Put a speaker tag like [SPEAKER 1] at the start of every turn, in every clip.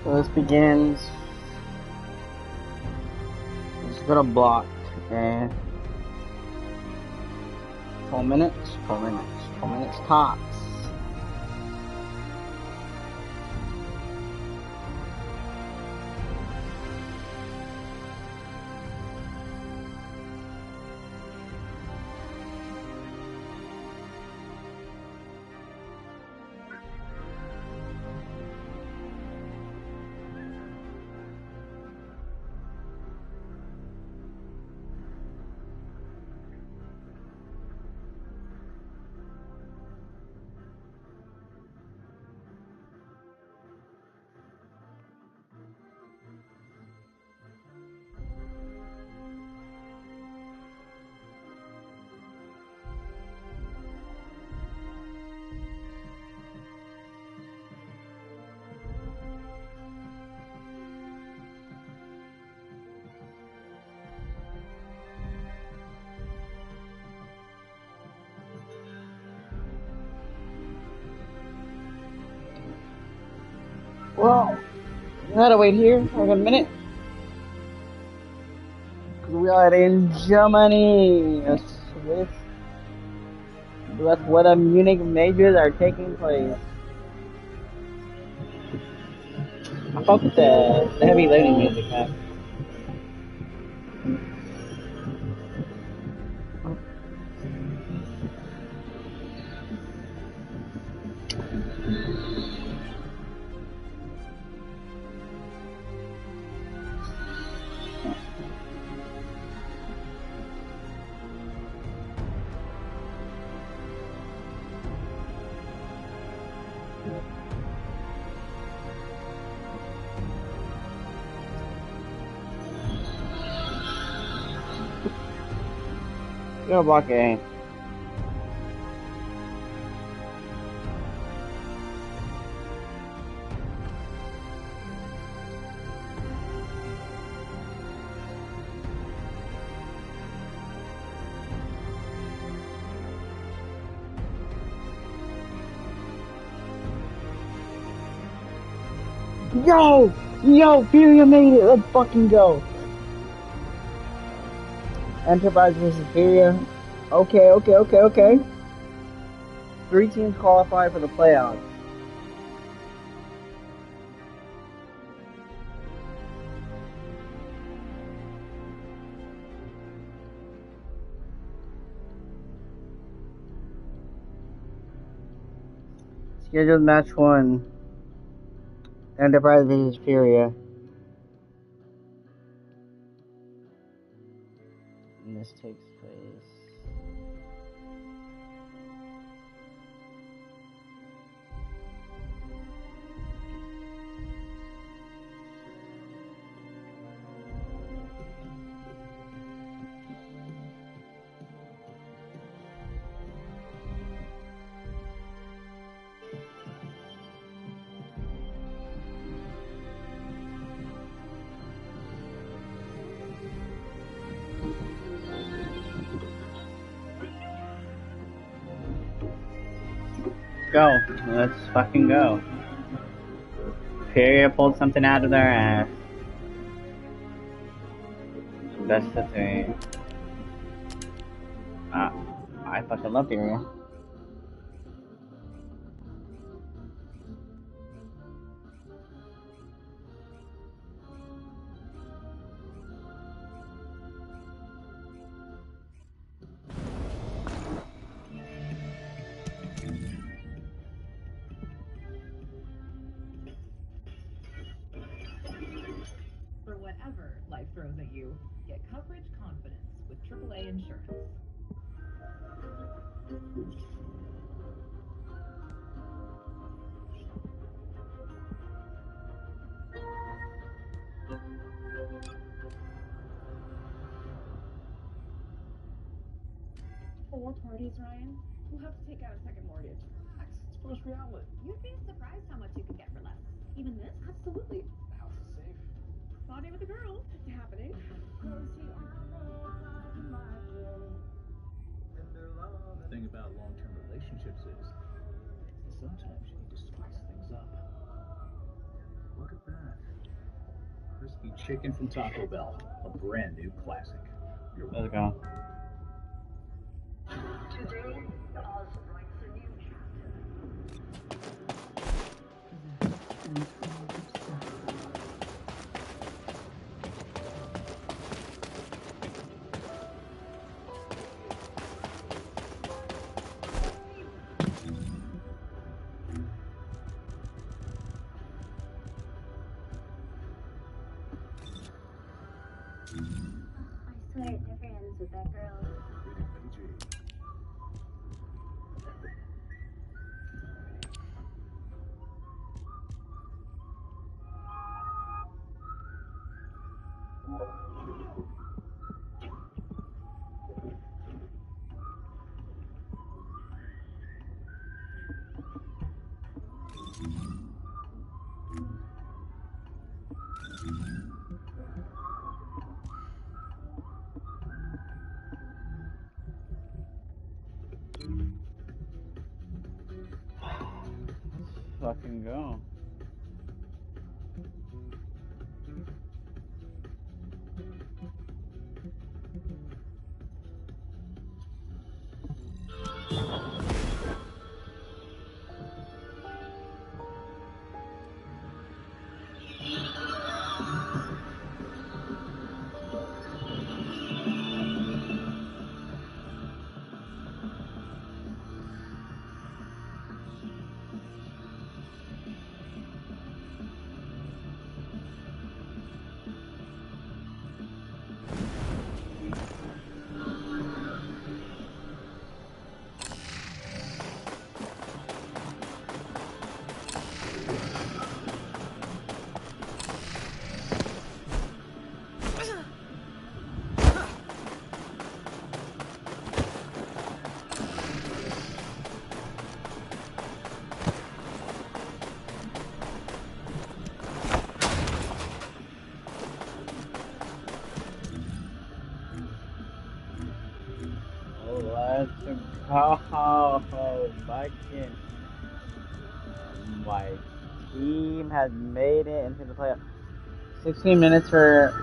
[SPEAKER 1] So this begins. Just gonna block and 4 minutes, 4 minutes, 4 minutes tops. Well, we gotta wait here for a minute. Cause we are in Germany. That's where the Munich majors are taking place. I fuck with the heavy loading music, man. Gonna block A. Yo, Furia made it. Let's fucking go. Enterprise versus Furia. Okay. 3 teams qualify for the playoffs. Scheduled match 1. Enterprise versus Furia. And this takes place. Go. Let's fucking go. Furia pulled something out of their ass. Best of 3. I fucking love Furia.
[SPEAKER 2] For whatever life throws at you, get coverage confidence with AAA insurance.
[SPEAKER 3] Four parties, Ryan? We'll have to take out a second mortgage.
[SPEAKER 4] Relax, it's Grocery Outlet.
[SPEAKER 2] You'd be surprised how much you can get for less. Even this?
[SPEAKER 3] Absolutely.
[SPEAKER 4] The house is safe.
[SPEAKER 3] Party with a girl. Happening.
[SPEAKER 4] The thing about long-term relationships is sometimes you need to spice things up. Look at that. chicken from Taco Bell, a brand new classic. You're welcome.
[SPEAKER 1] Let's go.
[SPEAKER 5] Today, Oz writes a new chapter.
[SPEAKER 6] I swear it never ends with that girl.
[SPEAKER 1] Fucking go. Let's go. Fucking. My team has made it into the playoffs. 16 minutes for.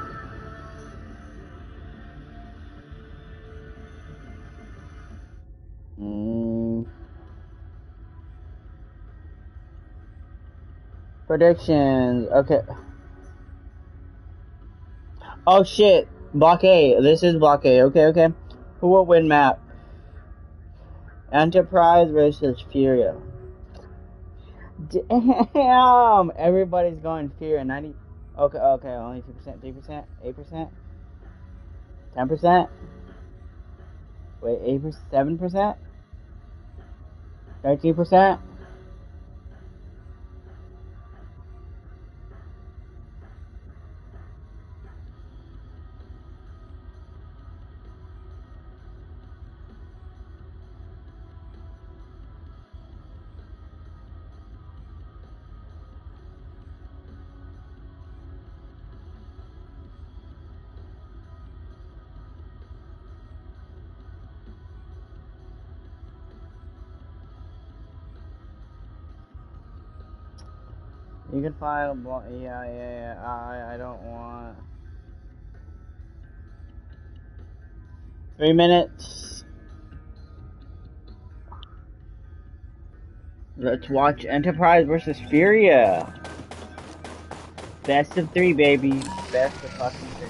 [SPEAKER 1] Predictions. Okay. Oh shit. Block A. This is Block A. Okay. Who will win map? Enterprise versus Furia. Damn! Everybody's going Furia. 90. Okay. Only 2%, 3%, 8%, 10%. Wait, 8%, 7%, 13%. You can file. Yeah. I don't want. 3 minutes. Let's watch Enterprise versus Furia. Best of 3, baby. Best of fucking 3.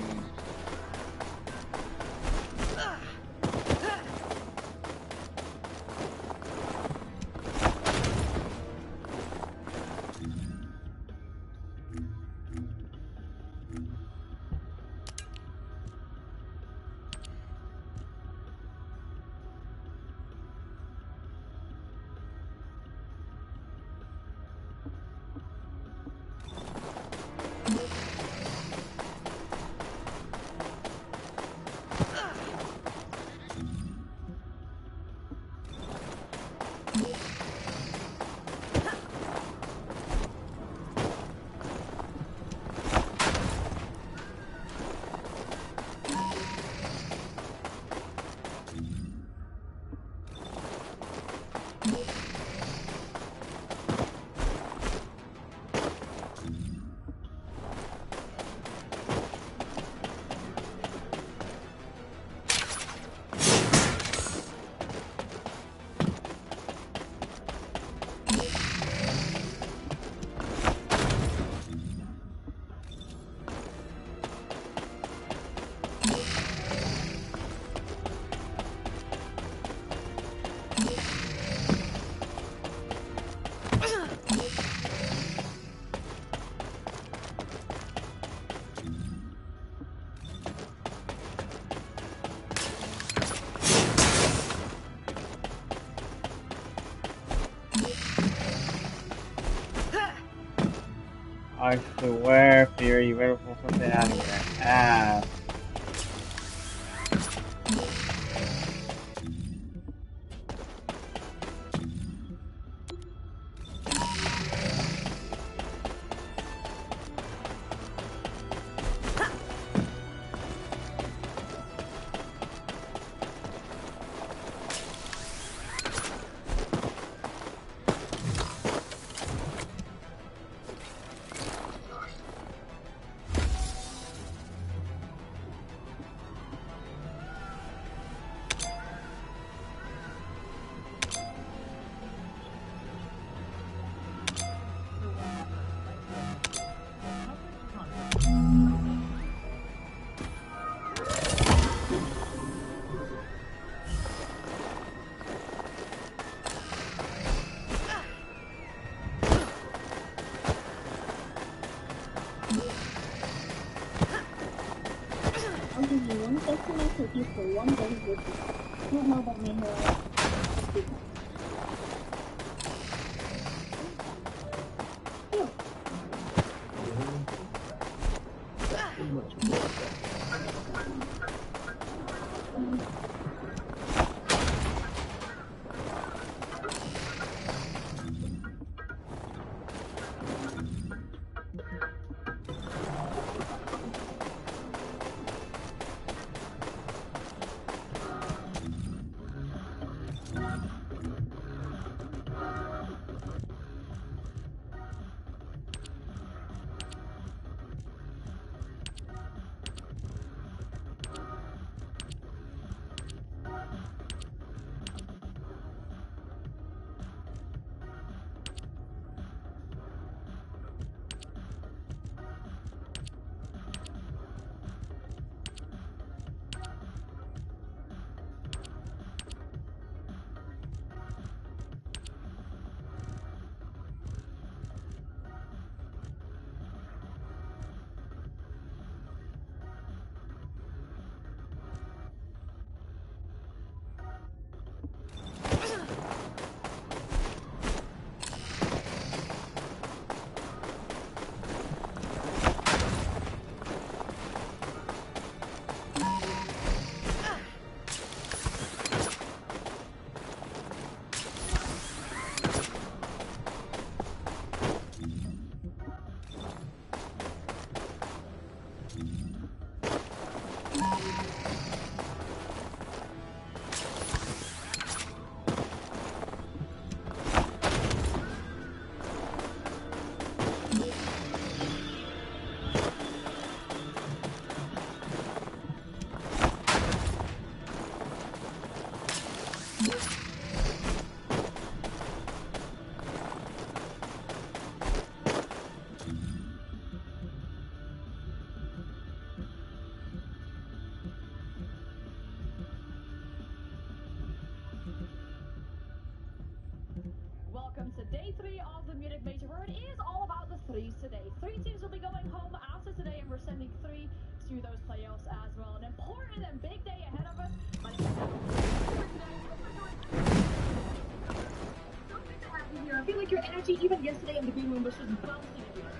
[SPEAKER 1] I swear, Fury, you better pull something out of your ass.
[SPEAKER 6] I'll give you one customer cookie for one day with you. Don't know about me here.
[SPEAKER 2] Welcome to day 3 of the Munich Major, where it is all about the threes today. 3 teams will be going home after today, and we're sending 3 to those playoffs as well. An important and big day ahead of us. My name is I feel like your energy, even yesterday in the green room, was just bouncing everywhere.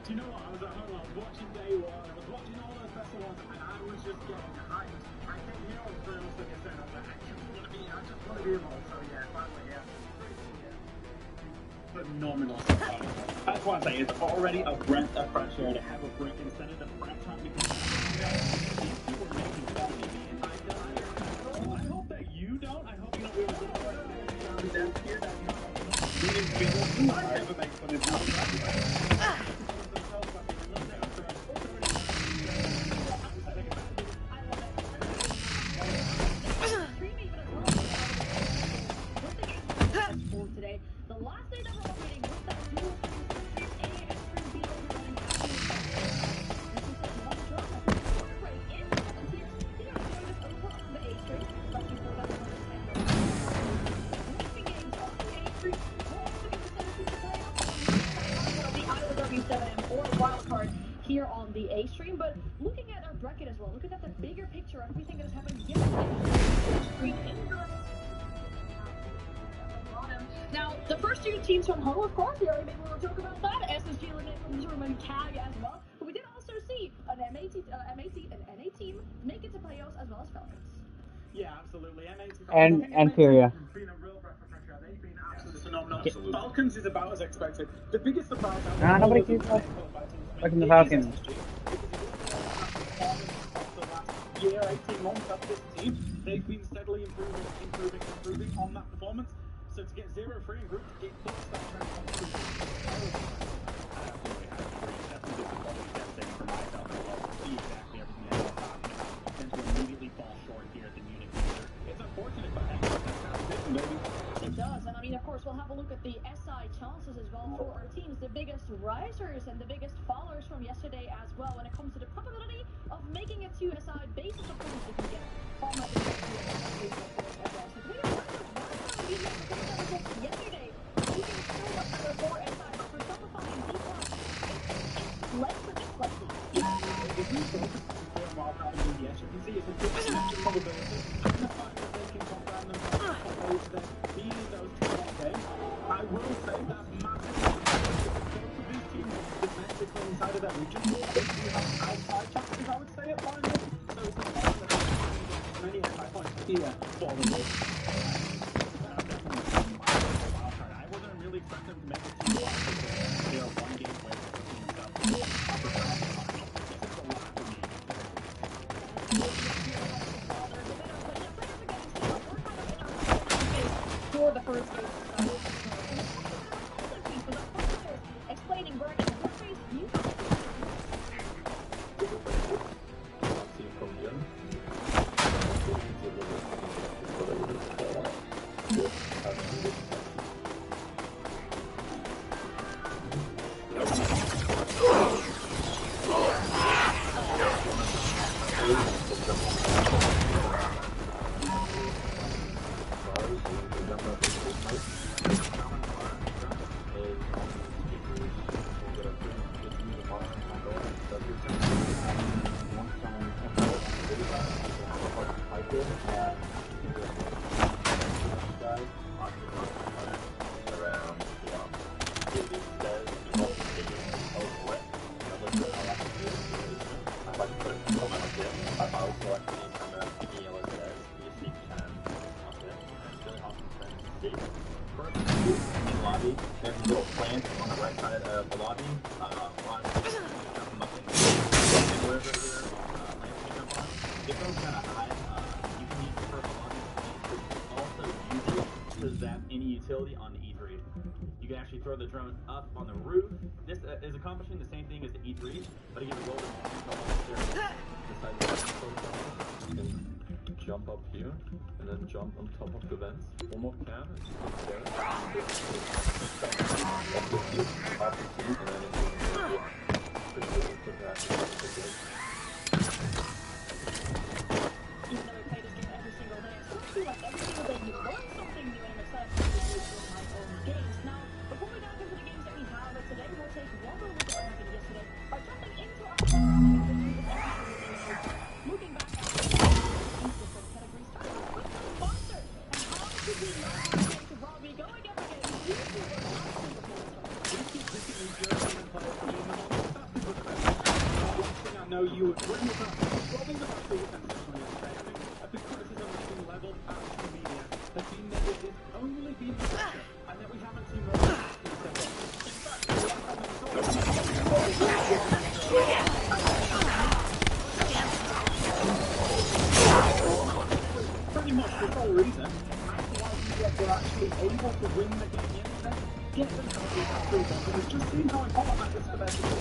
[SPEAKER 4] Do you know what? I was at home, I was watching day 1, I was watching all those best ones, and I was just getting hyped. I came here on the first look at it, I was like, I just want to be involved. So yeah, finally, yeah. Phenomenal stuff. That's why I say it's already a breath of fresh air to have a break instead of the prep time because these people are making fun of me, and I hope that you don't. I hope you don't really down here that these people who I never make fun of you.
[SPEAKER 2] Today, the last day that we're all meeting with that new or wild card here on the A stream, but looking at our bracket as well, looking at the bigger picture, everything that has happened yesterday. Now, the first 2 teams from home, of course, we already maybe we'll talk about that. SSG eliminated from 0-2 CAG as well. But we did also see an NA team make it to playoffs as well as Falcons.
[SPEAKER 4] Yeah, absolutely.
[SPEAKER 1] And Furia.
[SPEAKER 4] Been a real breath of fresh air. They've been absolutely phenomenal. Falcons is about as expected. The biggest surprise out of all
[SPEAKER 1] Nobody
[SPEAKER 4] of these
[SPEAKER 1] keeps
[SPEAKER 4] qualified teams
[SPEAKER 1] looking the
[SPEAKER 4] is
[SPEAKER 1] Falcons.
[SPEAKER 4] SSG. Because if you look at the last year, 18 months of this team, they've been steadily improving on that performance. So to get 0-3 in group, it puts that trend on to devastating for myself as well to see exactly everything that I'm talking about. And to immediately fall short here at the Munich major. It's unfortunate, but hey, that's how it is, maybe.
[SPEAKER 2] It does, and I mean, of course, we'll have a look at the SI chances as well for our teams. The biggest risers and the biggest fallers from yesterday as well when it comes to the probability of making it to SI basis of points you can get from the as well. So the biggest risers, yesterday, you can still much better for SI, but for simplifying D+, it's less predictable.
[SPEAKER 4] If we focus on while having the edge, you can see it's a good probability. And the fact that they can combine themselves over there, being in those 2-1 games, I will say that massively both of these teams domestically inside of their region, they do have outside chances, I would say, at finally. So it's important that they can get as many SI points here for the win. I wasn't really expecting to make it too far because they are 1 game away from themselves.
[SPEAKER 2] For the first game. Explaining where in the first race you
[SPEAKER 7] There's a little plant on the right side of the lobby. If those kind of high, you can use the purple lobby to also use it to zap any utility on the E3. You can actually throw the drone up on the roof. This is accomplishing the same thing as the E3, but it gives a little bit more control. Jump up here and then jump on top of the vents. One more can.
[SPEAKER 2] even though we play this game every single day, I still feel like every single day you learn something new and I'm excited to use in my own games. Now, before we dive into the games that we have today, we'll take one more look at what happened yesterday by jumping into our looking back at the different categories, starting off with the monster. And how did we know to Robbie going up against
[SPEAKER 4] I know you would bring it up. Robbing the back is sensationally effective. A big criticism that's been leveled at the media has been that it has only been the pressure and that we haven't seen Robbie step up. In fact, pretty much the whole reason as to why you guys were actually able to win the game yesterday, get them to do that through them. And we've just seen how important that is for their team.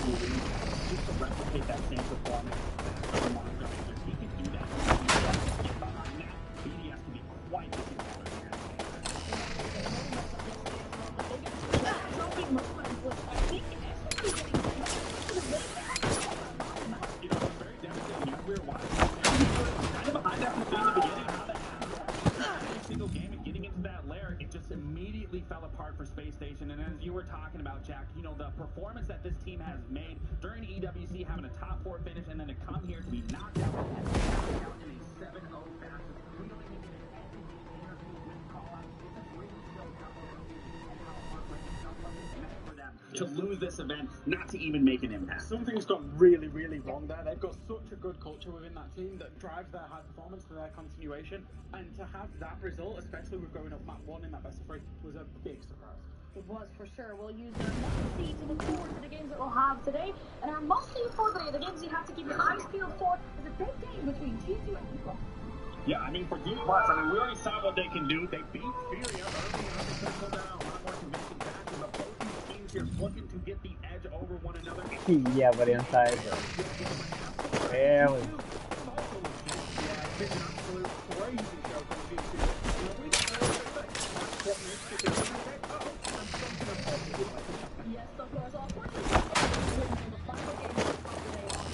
[SPEAKER 4] Just to replicate that same performance. He can do that. Get behind that. BD has to be quite difficult here. You know, it's very devastating. As we were watching, kind of behind that from the beginning, how that happened. Every single game and getting into that lair, it just immediately fell apart for Space Station. And as you were talking about, Jack, you know, the performance that this team has made during EWC, having a top 4 finish, and then to come here to be knocked out in a 7-0 fashion, really making it every game with call-outs. It's a great skill level and how hard to lose this event, not to even make an impact. Something's gone really, really wrong there. They've got such a good culture within that team that drives their high performance to their continuation, and to have that result, especially with going up map 1 in that best of 3, was a big surprise.
[SPEAKER 2] It was for sure. We'll use our must-see to look forward to the games that we'll have today. And our must-see for today, the games you have to keep your eyes peeled for, is a big game between G2 and D+.
[SPEAKER 4] Yeah, I mean, for D+, I mean, we already saw what they can do. They beat Furia early on. They could pull down a lot more convincing matches, but both these teams here looking to get the edge over one another.
[SPEAKER 1] Yeah, but inside. Barely.
[SPEAKER 4] It's an absolute crazy show from G2.
[SPEAKER 2] Yes, of course. Unfortunately, the final game of the day on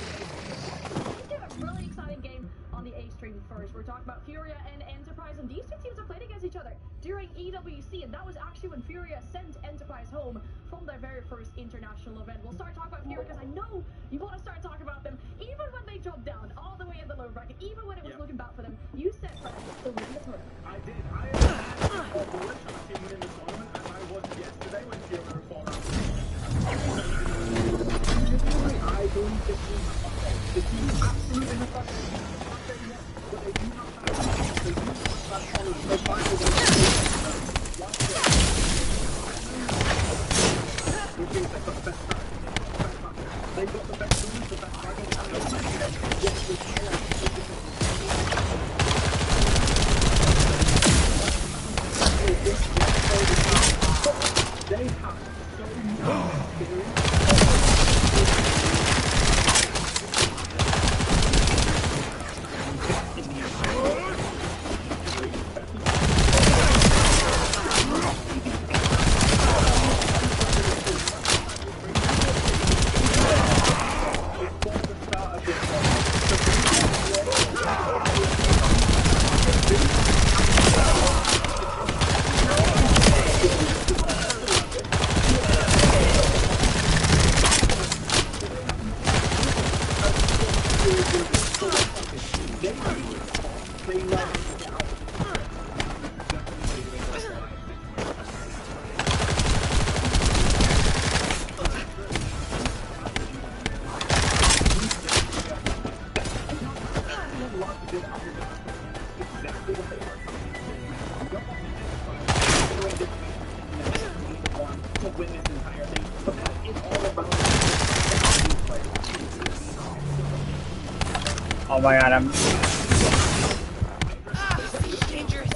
[SPEAKER 2] the A. A really exciting game on the A stream first. We're talking about Furia and Enterprise, and these two teams have played against each other during EWC, and that was actually when Furia sent Enterprise home from their very first international event. We'll start talking about Furia because I know you want to start talking about them. Even when they jumped down all the way in the low bracket, even when it was looking bad for them, you said, Brad, they'll win the tournament.
[SPEAKER 4] I did. I had a bullish on the team winning the tournament, as I was yesterday when Furia were 4 rounds. I believe this team has got goals. The team absolutely has got goals. But they do not have goals. They do not have goals. They find a way to which means they've got the best start. They've got the best tools, the best target, and the they have so much experience.
[SPEAKER 1] Oh my god, I'm...
[SPEAKER 8] Dangerous.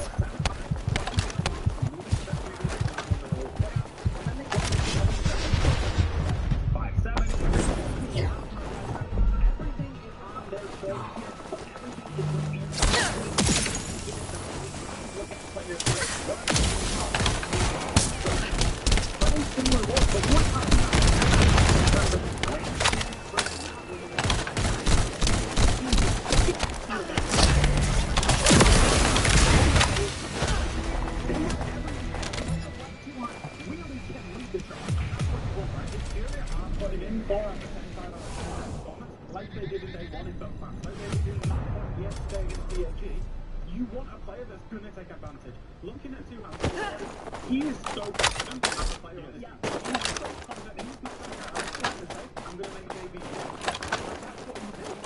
[SPEAKER 4] Like they did in day 1 in Belfast, like they did in that point yesterday against DLG, you want a player that's going to take advantage. Looking at Two Hands, he is so confident as a player in this game. He's so confident, he's not going to say, I'm going to make JV. That's what he did.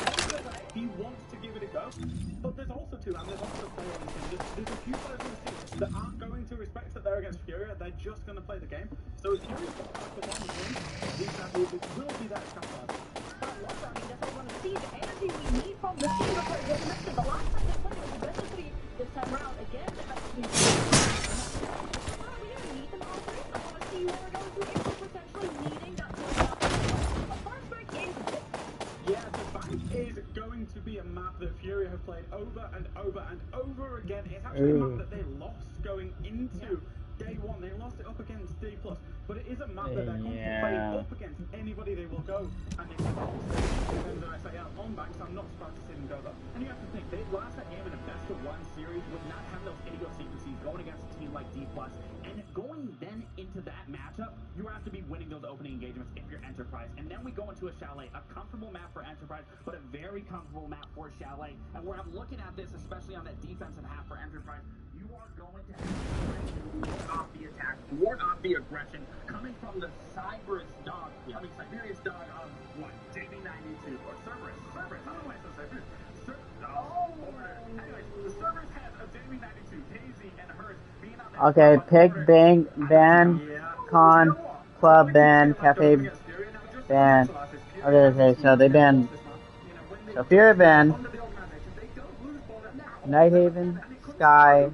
[SPEAKER 4] He wants to give it a go, but there's also Two Hands, there's also a player on this team. There's a few players on this team that aren't going to respect that they're against Furia, they're just going to play the game. So if Furia's got to perform the game, these guys will be there to capitalize.
[SPEAKER 2] See the energy we need from the team because as mentioned, the last time they played it was the best of 3 this time around. Again, the best of 3. We didn't need them all 3. I want to see where we're going to if we're potentially needing that a first break game.
[SPEAKER 4] Yeah, the bank is going to be a map that Furia have played over and over and over again. It's actually a map that they lost going into day 1. They lost it up against D+, but it is a map that they're comfortable playing up against anybody they will go, and they can also, and I say on banks, I'm not surprised to see them go though. And you have to think, they lost that game in a best of 1 series, would not have those idiosyncrasies going against a team like D+, and going then into that matchup, you have to be winning those opening engagements if you're Enterprise. And then we go into a Chalet, a comfortable map for Enterprise, but a very comfortable map for Chalet. And where I'm looking at this, especially on that defensive half for Enterprise, you are going to have to ward off the attack, ward off the aggression coming from the Siberius dog. I mean, Siberius dog of what? JB92 or Cerberus. Cerberus. I don't know why I said Siberius. Anyways, the Cerberus has a JB92, Daisy, and Hurt being out there.
[SPEAKER 1] Okay, pick Bang, ban, con, club, ban, cafe, ban. Okay, so they banned Sophia, ban, Nighthaven, Sky,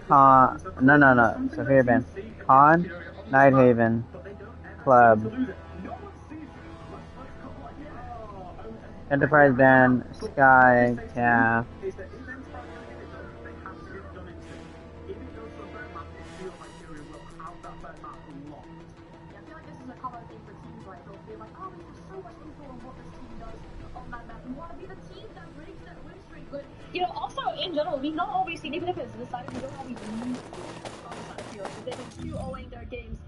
[SPEAKER 1] con, no, Sophia, ban, con, Nighthaven, club, Enterprise, ban, Sky, calf.
[SPEAKER 2] You know, also in general, we've not always seen, even if it's decided, we don't always need on the side of Fury, because they've been 2-0ing their games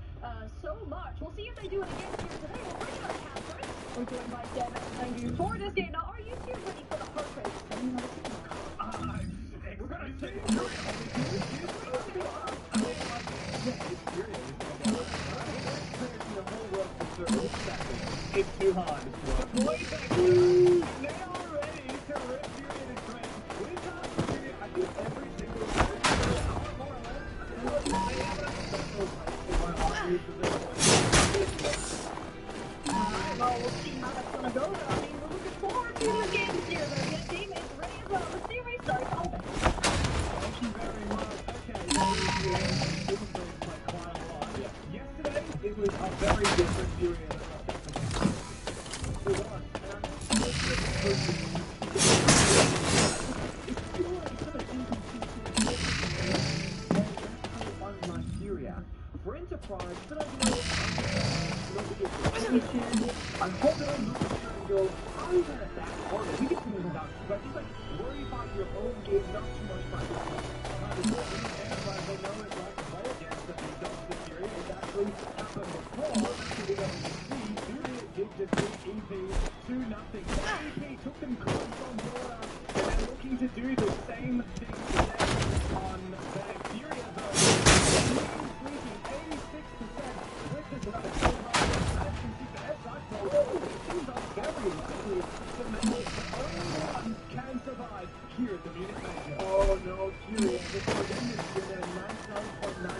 [SPEAKER 2] so much. We'll see if they do it again here today. We're bringing up Catherine. We're joined by Jen and you for this game. Now, are you two ready for the heart rate?
[SPEAKER 4] We're going to say it's too hard. They are ready to rip you in a train. We've got to do it, I think, every single hour, more or less. They have a special place in my heart.
[SPEAKER 2] Alright, well, we'll see how that's going to go. I mean, we're looking forward to this game this year. But again, teammates ready as well. The series starts open.
[SPEAKER 4] Thank you very much. Okay, quite a lot. Yesterday, it was a very different Fury. For Enterprise, but I know I'm hoping I'm looking at and go, how is that at that hard? We get to move down, but just like worry about your own game, not too much practice. Enterprise, they know it's like to play against the big dogs this year. It's actually happened before. Actually, we got to see, Juliet did just beat EP 2-0. EP took them close on board, and they're looking to do the same thing today on their Fury though. Can survive here at the Munich Major. Oh no, Fury, this is with a 99.9%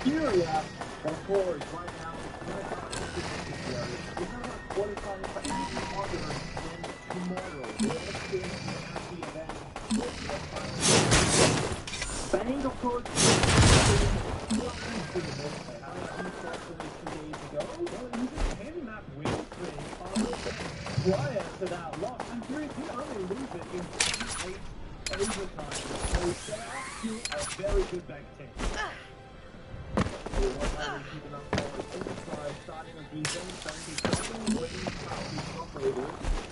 [SPEAKER 4] Fury, of course, right now, we're going to qualify for any other than tomorrow. Banning, of course, prior to that loss, and Fury did only lose it in 8 overtime. So they are still a very good bank team. Starting on defense,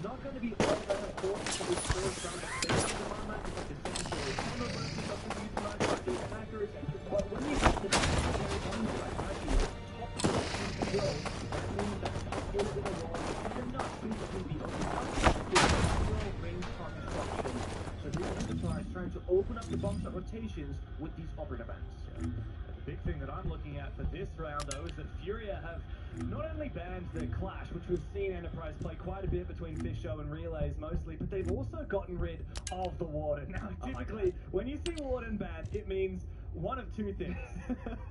[SPEAKER 4] not going to be all that important for the first round of space at the moment, because the secondary is kind of working up to utilize the attackers, but when you get the secondary on the right, top 2 row, that means that top 4 in a row, you're not basically the only one with range target construction. So this Enterprise trying to open up the box at rotations with these operative bands. The big thing that I'm looking at for this round, though, is that Furia have not only banned the clash, which we've seen Enterprise play quite a bit between Fish Show and Relays mostly, but they've also gotten rid of the Warden. Now, typically, when you see Warden banned, it means one of two things,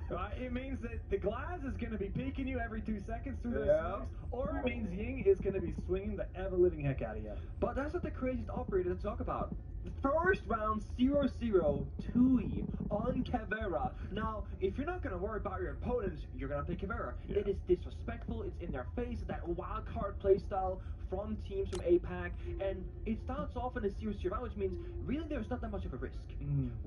[SPEAKER 4] right? It means that the Glass is going to be peeking you every 2 seconds through those smokes, or it means Ying is going to be swinging the ever-living heck out of you.
[SPEAKER 8] But that's not the craziest operator to talk about. The first round 0-0 Tui on Kavera. Now, if you're not going to worry about your opponents, you're going to pick Kavera. Yeah. It is disrespectful, it's in their face, that wild card playstyle from teams from APAC, and it starts off in a 0-0 round, which means really there's not that much of a risk.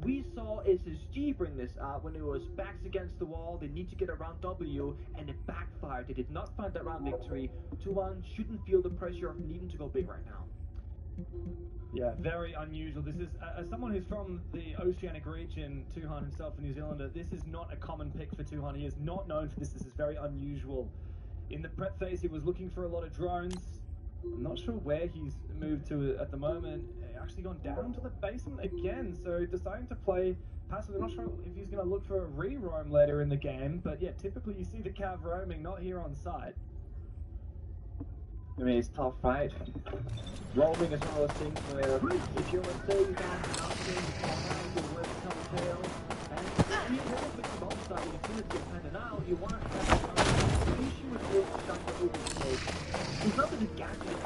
[SPEAKER 8] We saw SSG bring this out when it was backs against the wall, they need to get a round W, and it backfired. They did not find that round victory. 2-1 shouldn't feel the pressure of needing to go big right now.
[SPEAKER 4] Yeah, very unusual. This is, as someone who's from the Oceanic region, Tuhan himself, a New Zealander, this is not a common pick for Tuhan. He is not known for this. This is very unusual. In the prep phase, he was looking for a lot of drones.
[SPEAKER 8] I'm not sure where he's moved to at the moment. Actually gone down to the basement again, so deciding to play passively. Not sure if he's going to look for a re-roam later in the game, but yeah, typically you see the Cav roaming, not here on site.
[SPEAKER 9] I mean, it's tough, right? Roaming is one of those things where if you're, let's say, you got nothing, you fall out, your work comes tail, and you have a bit of upside, you feel it get kind of now, you want to have the issue with your stuff to oversmoke. It's not that the gadget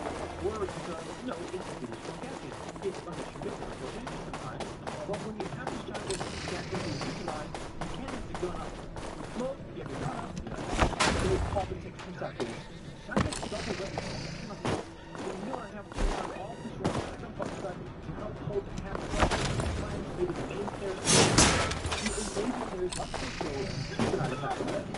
[SPEAKER 9] works, no, it's a traditional gadget. It's unattributable, so it is sometimes. But when you have this giant gadget to utilize, you can't have the gun up. With smoke, you get the gun up, you know, so it pop and takes 2 seconds. Shotgun is double weapon. So you don't have to run off the short shotgun, but to help hold the half maybe the main player's the main player's up to show you gotta have to let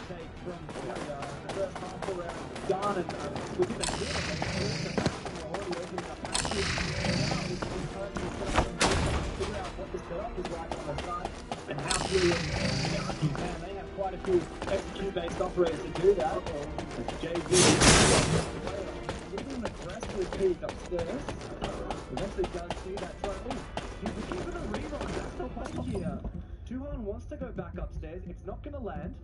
[SPEAKER 9] take from the first half around Don and within the middle of the already opening up matches. Now it's encouraging to figure out what the setup is like on the side and how to man, they have quite a few execute-based operators to do that. JV giving an aggressive peek upstairs. Eventually does see that try. Oh, he's looking for the rerun. That's the play here. Tuhan wants to go back upstairs. It's not going to land.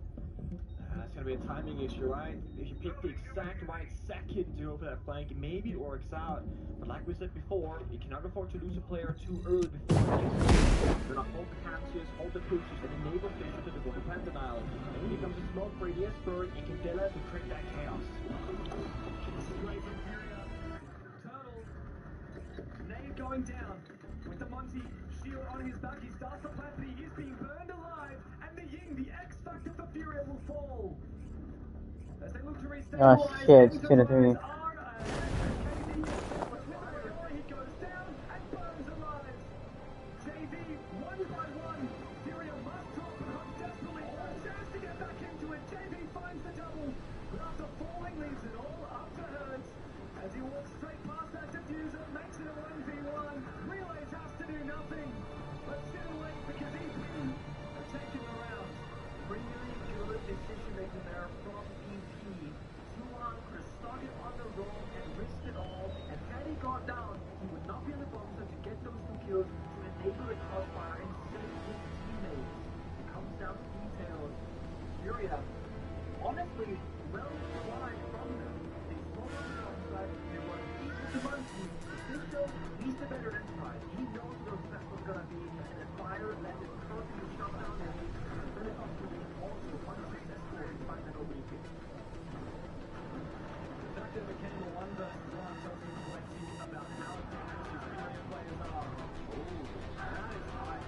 [SPEAKER 9] It's going to be a timing issue, right? If you pick the exact right second to go for that flank, maybe it works out. But like we said before, you cannot afford to lose a player too early before it gets there. You're not hold the captures, hold the pushes, and enable Fisher to go to plan denial. And when it comes to smoke for the Esport, you can Dela to create that chaos.
[SPEAKER 4] This is great from Furia. Turtle. Nade going down. With the Monty shield on his back, he starts the plant, but he is being burned alive. And the Ying, the X factor for Furia, will fall. As they look to restabilize,
[SPEAKER 1] Oh shit, it's 2 to 3.
[SPEAKER 4] he goes down and burns alive. JV, one by one. Furia must drop and hunt desperately for a chance to get back into it. JV finds the double, but after falling, leaves it all up to Hurts. As he walks straight past that diffuser, makes it a 1v1. Relays has to do nothing, but sit and wait because EP have taken the round.
[SPEAKER 9] Really good decision making there from EP. Tuhan could have started on the roll and risked it all, and had he gone down, he would not be in the bunker to get those 2 kills to enable the crossfire and save his teammates. It comes down to details. Furia, honestly, well tried from them. They saw on the outside, they were equal to Muncie. This shows he's the better enterprise. He knows where the best was gonna be, and the fire let it perfectly shut down there. Then it up to him also unsuccessful in finding an opening kick.
[SPEAKER 4] That became a 1 versus 1, so it's reflecting about how effective these Furia players are.
[SPEAKER 9] Oh, that is high.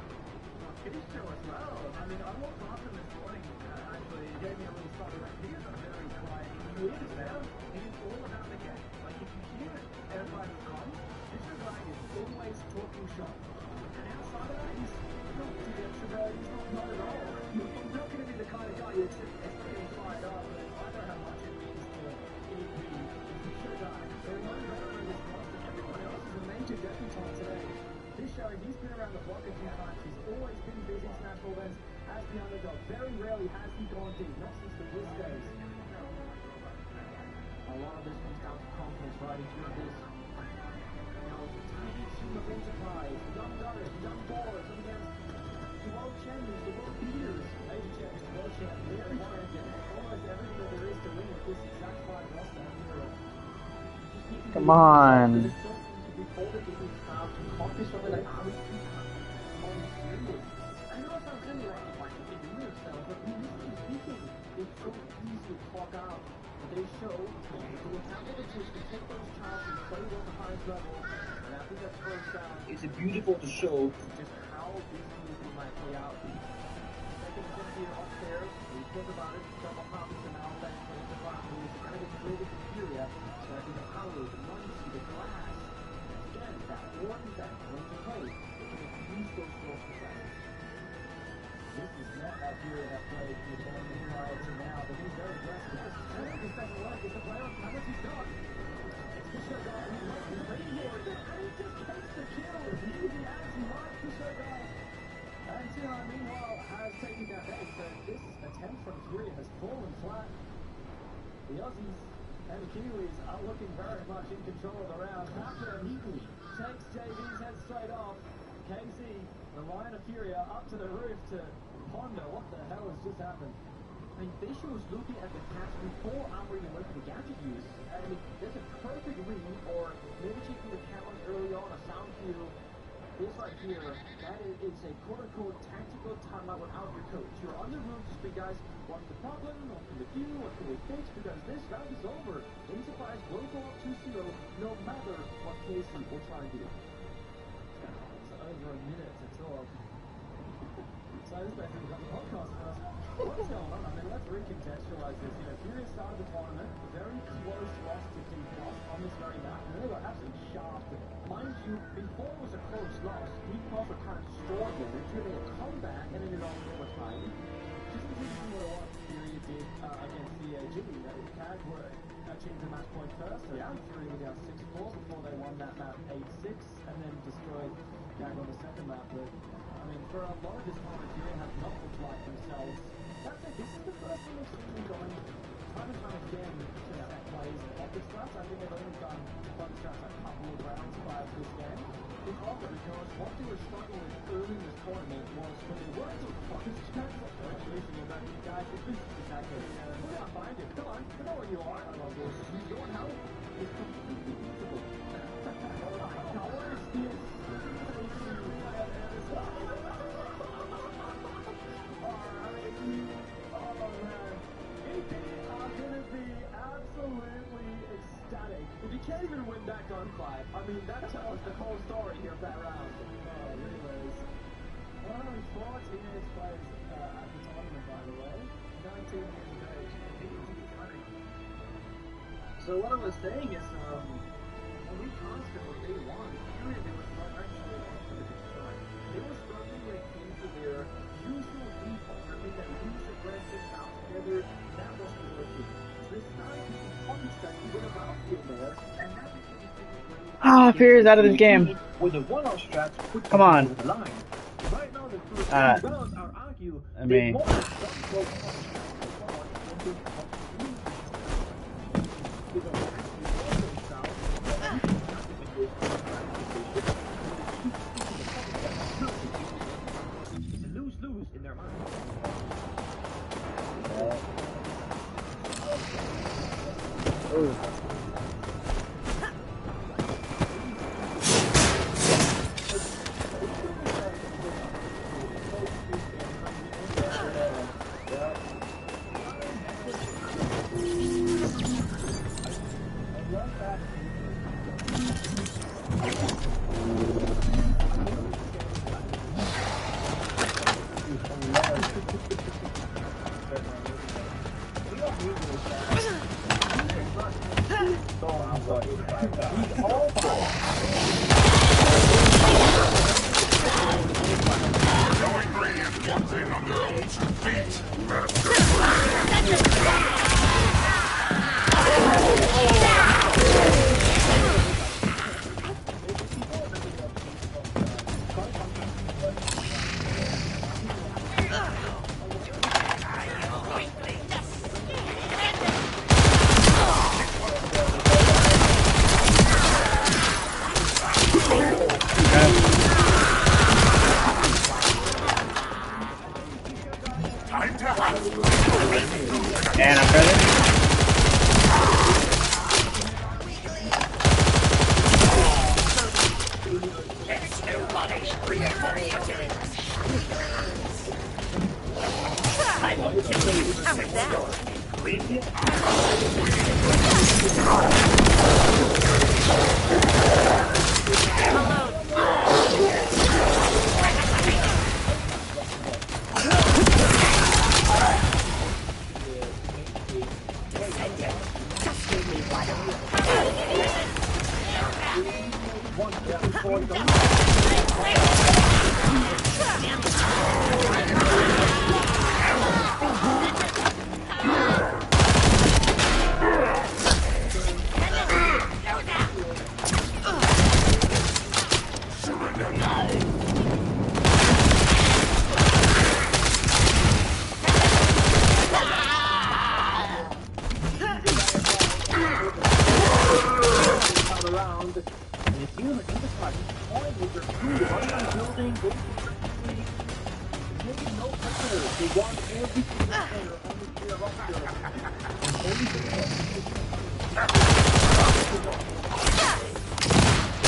[SPEAKER 4] Finish show as well. I mean, I walked past him this morning, actually, he gave me a little side of he is a very quiet, he is down, he is all about the game. Like, if you hear everybody's gone, this guy is always talking shop. And outside of that, he's not too extrovert, he's not at all. He's not going to be the kind of guy that's getting fired up, but I know how much it means to EP. He's a guy. They're one better in this roster. Everyone else is a major debutante today. This showing he's been around the block a few times. He's always been in these international events as the underdog. Very rarely has he gone deep, not since the Wiz days.
[SPEAKER 9] A lot of this comes down to confidence, right? If you're this, tiny team of enterprise, young gunners, young ballers, and against the world champions, the world beaters,
[SPEAKER 4] Major champions, world champions, very champion. Almost everything that there is to win with this exact 5 roster in Europe.
[SPEAKER 1] Come on.
[SPEAKER 9] before the game starts, to copy some of the hours on serious. I know it sounds silly, like, why should they do yourself? But realistically speaking, it's so easy to clock out. But they show they will have the chance to take those chances and play well at the highest level. And I think that's first down. It's beautiful to show just how this movie might play out. Second associate upstairs, we spoke about it, double hops and outlet, but it's a lot of moves, kind of gets created in Furia. So I think the power, the Muncie, the glass, again, that one that comes to play, it can use those skills for that.
[SPEAKER 4] This is not that Furia that played with one prior to now, but he's very aggressive. I think this doesn't work. It's a player on penalty shot. It's Fisher guy. He's waiting for it, and he just takes the kill as easy as he might. Fisher guy. And Tuhan, meanwhile, has taken down X, but this attempt from Furia has fallen flat.
[SPEAKER 9] The Aussies and the Kiwis are looking very much in control of the round. After neatly takes JV's head straight off. KZ, the Lion of Furia, up to the roof to ponder what the hell has just happened.
[SPEAKER 8] I mean, Visual's looking at the catch before Amber even went for the gadget use. I mean, there's a perfect read, or maybe checking the cameras early on, a sound cue. This right here, that is a quote-unquote tactical timeout without your coach. You're on the roof to speak, guys, what's the problem, what can we do, what can we fix, because this round is over. Enterprise will go up 2-0, no matter what Casey will try and do.
[SPEAKER 9] It's over a minute to talk. So this basically got the podcast for us. What's going on? I mean, let's recontextualize this. You know, Furia started the tournament, very close loss to D-Plus on this very map, and they got absolutely shafted. Mind you, before it was a close loss, D-Plus were kind of struggling until they had come back and ended on overtime. Just continuing what Furia did against CAG. CAG were achieved the match point first, so Furia were down 6-4 before they won that map 8-6, and then destroyed CAG on the second map. But I mean, for a lot of this tournament, Furia have not looked like themselves. That said, this is the first time we've seen them going time and time again to set plays off the strats. I think they've only done fun strats a couple of rounds prior to this game. It's also because what they were struggling with early in this tournament was when they were able to focus strats, releasing it back to you guys, it's exactly. We're gonna find it. Come on, you know where you are. I love this. You don't help. It's completely feasible. If you can't even win that gunfight, I mean, that tells the whole story here of that round. Anyways, one of only 4 teenage players at the tournament, by the way. 19 years of age. So what I was saying is, when we constant what they won, Furia, they were actually on the side. They were struggling when it came to their usual default. I mean, that loose aggressive out together, that wasn't working. This time,
[SPEAKER 1] Furia's out of this game.
[SPEAKER 9] With a one-off strat,
[SPEAKER 1] come on.
[SPEAKER 9] Right now, the first rounds are argue.
[SPEAKER 1] I mean.
[SPEAKER 9] It's a lose-lose in their mind.
[SPEAKER 1] Ooh. And I'm ready.
[SPEAKER 8] around. And it feels like Enterprise is toying with their crew, running on the building, going to taking no prisoners. They want every single player on the tier roster. And everything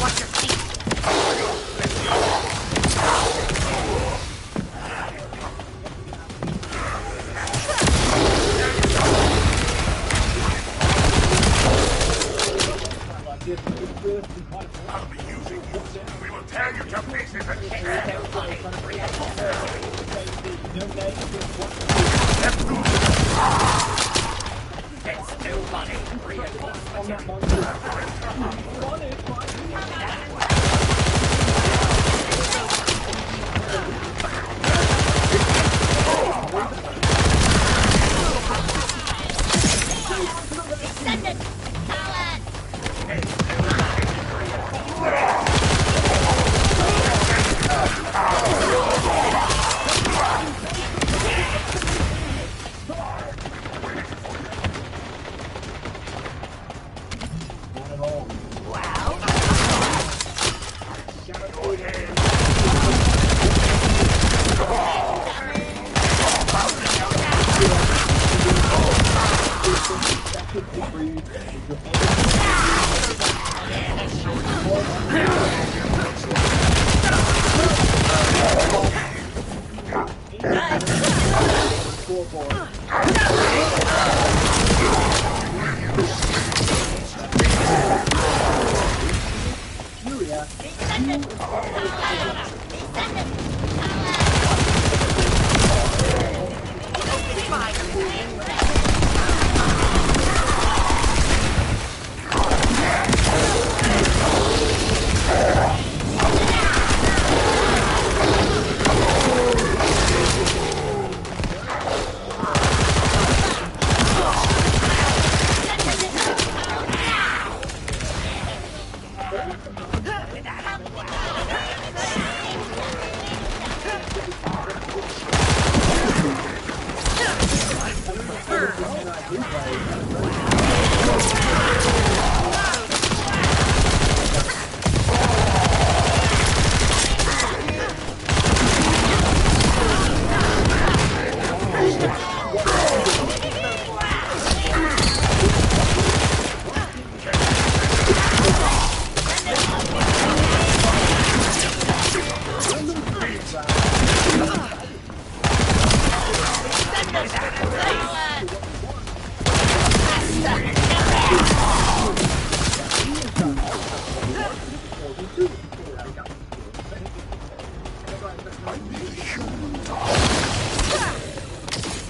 [SPEAKER 10] Watch your feet.
[SPEAKER 11] I'll be using you. We will tear you to pieces and keep everybody free. It's still funny.
[SPEAKER 10] Descendant!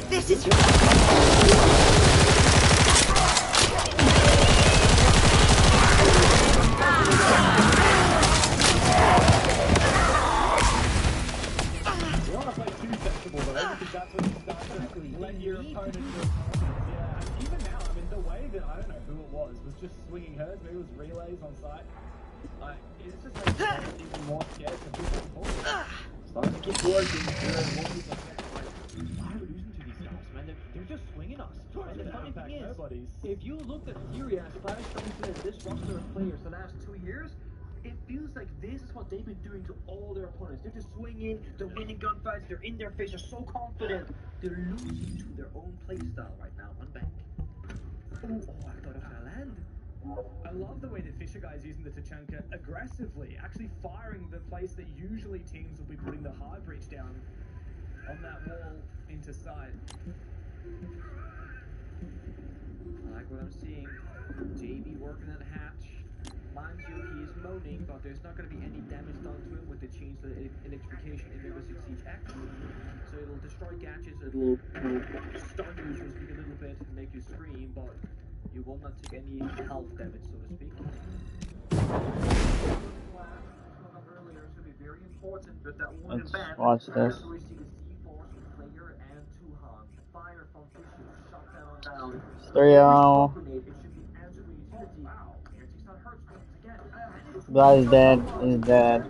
[SPEAKER 10] This is your...
[SPEAKER 4] Just swinging hers, maybe it was relays on site. It's just like even more scared to push it forward.
[SPEAKER 8] starting to keep working.
[SPEAKER 7] Why are we losing to these guys, man? They're just swinging us. And the funny thing is,
[SPEAKER 8] if you looked at Fury as Flash strengthened this roster of players the last 2 years, it feels like this is what they've been doing to all their opponents. They're just swinging, they're winning gunfights, they're in their face, they're so confident. They're losing to their own playstyle right now on bank. Oh, I thought it was gonna land.
[SPEAKER 4] I love the way that Fisher Guy is using the Tachanka aggressively, actually firing the place that usually teams will be putting the hard breach down on that wall into sight.
[SPEAKER 8] I like what I'm seeing. JB working at hatch. Mind you, he is moaning, but there's not going to be any damage done to him with the change to electrification in Rainbow Six Siege X. So it'll destroy gadgets, it'll stun you, so to speak, a little bit, and make you scream, but you will not take any health damage, so to speak. Earlier, it's going to be very important with that one
[SPEAKER 1] Let's
[SPEAKER 8] event.
[SPEAKER 1] watch this.
[SPEAKER 8] We see the C4 player and Tuhan. Fire from Fisher, shot that on down.
[SPEAKER 1] 3-0. Blood is dead. Is dead.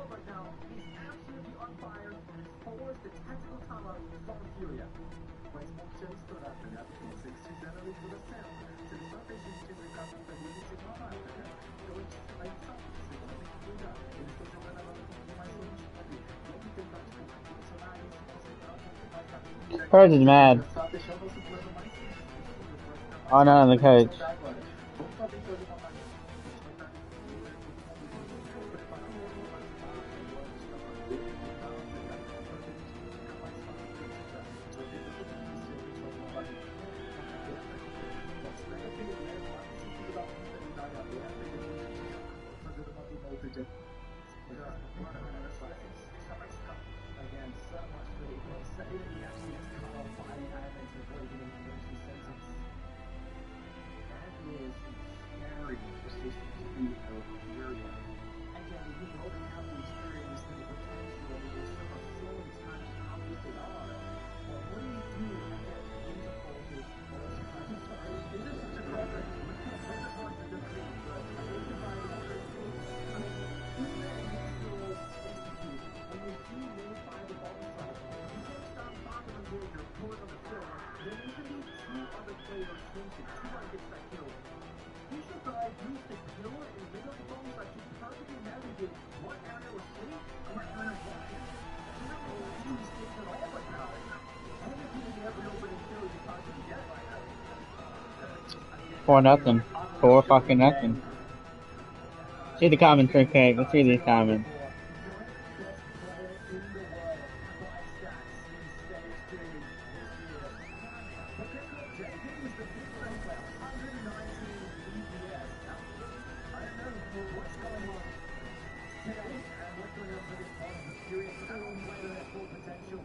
[SPEAKER 8] world right now is absolutely on fire and it's forced the tactical tower from Furia.
[SPEAKER 9] O Esport já estourado, tá ligado? Porque vocês fizeram a leitura certa. Se eles só deixam de desencar contra ele, eles ficam abaixo, tá ligado? Então a gente sabe, vocês vão ter que cuidar. Eles estão jogando agora um pouquinho mais longe ali. Vamos tentar, tipo, posicionar isso, concentrar um pouco mais rápido.
[SPEAKER 1] Coach is mad.
[SPEAKER 9] Só deixar o nosso plano mais simples.
[SPEAKER 1] Oh no, the coach.
[SPEAKER 9] Vamos fazer então uma parte.
[SPEAKER 8] Again, so much really close. Second, he actually gets cut off by the animator before he can even finish the sentence.
[SPEAKER 9] That is scary persistent to be a Furia.
[SPEAKER 8] Again, you know they have the experience and the potential, and they sort of show in times how good they are. But what do you do again? These approaches, most times, sorry, it is such a project. This is hard to defeat, but I think if I was to think, I mean, who then needs to execute? When you see many fire the ball side, you can't stop talking and doing your pulling on the floor. Then usually two other players swings it, two other gets that kill. You should try use the killer in the middle of the ball side to perfectly navigate what area was safe and what area was not. You don't make any mistakes at all right now. And if you didn't every opening kill you possibly get right now.
[SPEAKER 1] 4-0. 4 fucking nothing. See the comments, okay? Let's see these comments.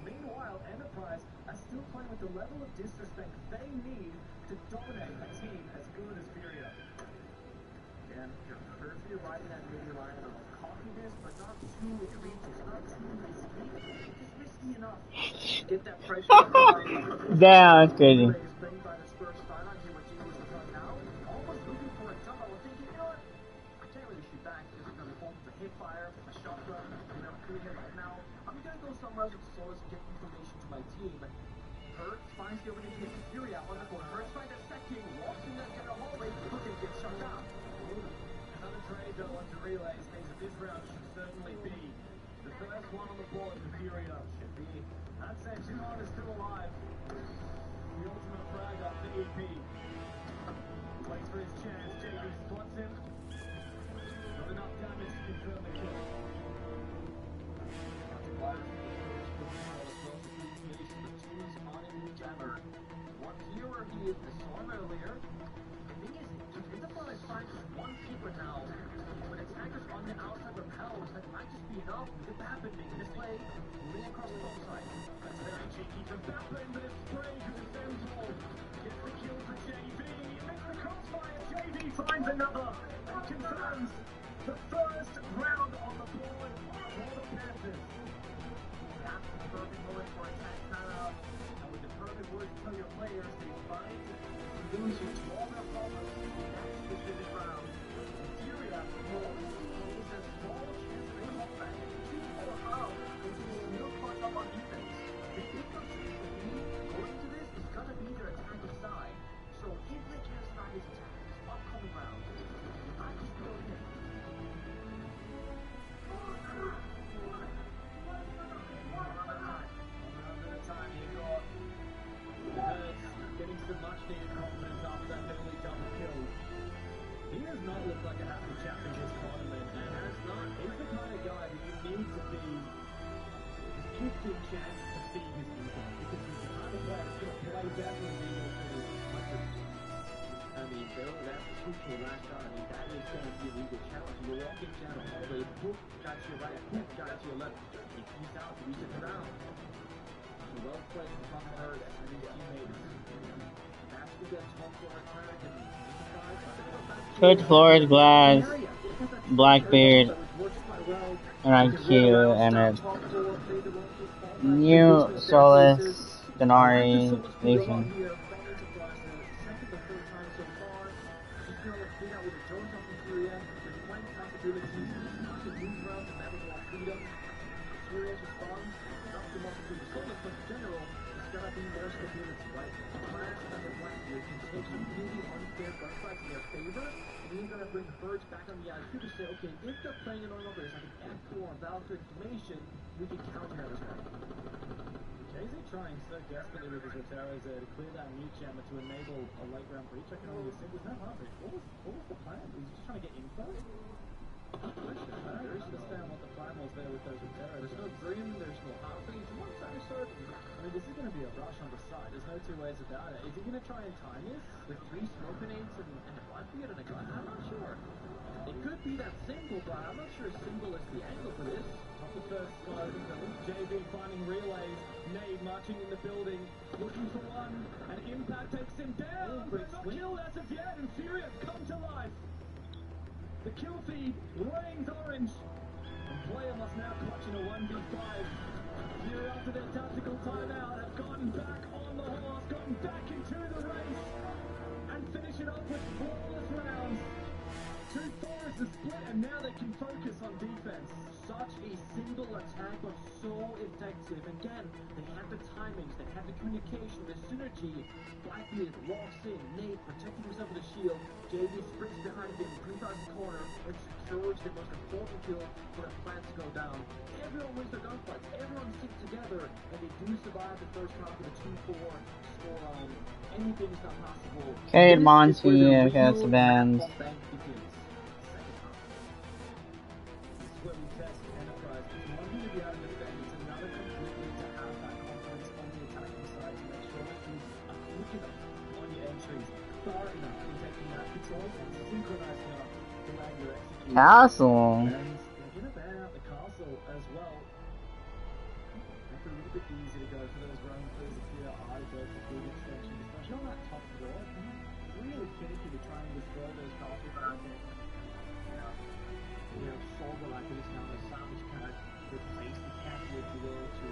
[SPEAKER 8] Meanwhile, Enterprise are still playing with the level of disrespect they need to dominate a team as good as Furia.
[SPEAKER 9] And you're perfectly right in that maybe line of cockiness, but not too egregious, not too risky. Just risky enough. Get that pressure on the
[SPEAKER 1] Damn, that's crazy.
[SPEAKER 9] Playing by the Spurs style on here, what Jimmy was done now. Almost looking for a jump. I was thinking, you know what? I can't really shoot back because it's going to fall with a hip fire, a shotgun, you know, doing it right now. I'm going to go somewhere else with the source and get information to my team. Hurts finds the opening kick to Furia on the corner. Hurts finds a second, walks in that kind of hallway, look and gets shut down.
[SPEAKER 8] Another trade though onto relays means that this round should certainly be the first one on the board for Furia. Should be. That said, Shimon is still alive. The ultimate frag up the EP. Waits for his chance. JB spots him. Not enough damage to confirm the kill.
[SPEAKER 9] One hero he is the storm earlier. The thing is, Enterprise finds one keeper now. When attackers on the outside repels, that might just be enough. If that happened, making this play, moving across the top side.
[SPEAKER 8] That's very cheeky from Baplin, but it's Spray who defends all. Gets the kill for JB. Makes the crossfire. JB finds another and confirms the first round on the board for the Panthers.
[SPEAKER 9] That's the perfect moment for attack timeout. And with the perfect words to tell your players, they find solutions to all their problems in that specific round. Furia is a small chance of a comeback. 2-4 out. It's still caught up on defense. The difference between going to this is going to be their attacking side. So if they can't stop this attack, this upcoming round, it might just go in.
[SPEAKER 8] Getting some much needed confidence after that early double kill. He does not look like a happy chap in this tournament, and has not. He's the kind of guy that you need to be gifted chances to feed his people, because he's the kind of player that's going to play better than being able to.
[SPEAKER 9] I mean, Bill, that's the crucial last shot. I mean, that is going to be a legal challenge. You're walking down a hallway, boop, got to your right, boop, got to your left. He keeps out to reach it around. So well played from Hurts and his teammates. That's to get top floor attack and
[SPEAKER 1] Coach Flores, Glass, Blackbeard, and IQ, and a New Solus, Denari, Legion.
[SPEAKER 8] you know, being out with the drones up in Korea, with the flying possibilities, this much of move around and navigate freedom. Syria's response, not so much to the solid, but in general, it's gonna be more stability, right? France and the Blackbeard can take some really unfair gunfights in their favor, and you're gonna bring Hertz back on the IQ to say, okay, if they're playing it on over, there's like an F4 Valkyrie information, we can counter that as well.
[SPEAKER 9] Jay-Z trying so desperately with his Roteros there to clear that mute jammer to enable a late round breach. I can only assume there's no harm. What was the plan? Was he just trying to get info? I don't understand what the plan was there with those Roteros.
[SPEAKER 8] There's no Dream, there's no Harping, it's one side certain.
[SPEAKER 9] I mean, this is going to be a rush on the side. There's no two ways about it. Is he going to try and time this?
[SPEAKER 8] With 3 smoke grenades and a Blackbeard and a gun? I'm not sure. It could be that simple, but I'm not sure simple is the angle for this.
[SPEAKER 9] Off the first slow, JB finding relays. Nade marching in the building, looking for one, and Impact takes him down, but not killed as of yet, and Fury have come to life. The kill feed reigns orange, and player must now clutch in a 1v5. Fury, after their tactical timeout, have gone back on the horse, gone back into the race, and finish it off with flawless rounds. 2-4 is the split, and now they can focus on defense.
[SPEAKER 8] Such a simple attack, but so effective. Again, they have the timings, they have the communication, the synergy. Blackbeard walks in, Nate protecting himself with a shield. JB sprints behind him, brings out the corner, and secures the most important kill for the plan to go down. Everyone wins their gunfights, everyone sticks together, and they do survive the first half with a 2-4 scoreline. Anything's not possible.
[SPEAKER 1] Okay, Monty against the bands.
[SPEAKER 9] Where we test Enterprise. It's one thing to be out in the defense, it's another completely to have that confidence on the attacking side to make sure that you are quick enough on your entries, far enough in taking that control, and synchronized enough to land your execution.
[SPEAKER 1] Castle.
[SPEAKER 9] And they're going to ban out the castle as well. Make it a little bit easier to go for those roam clears if you are to go for big extensions, especially on that top floor. Really finicky to try and destroy those castles out there.
[SPEAKER 8] You know, Solver like it is now the Samish kind of replace the castle, if you will, to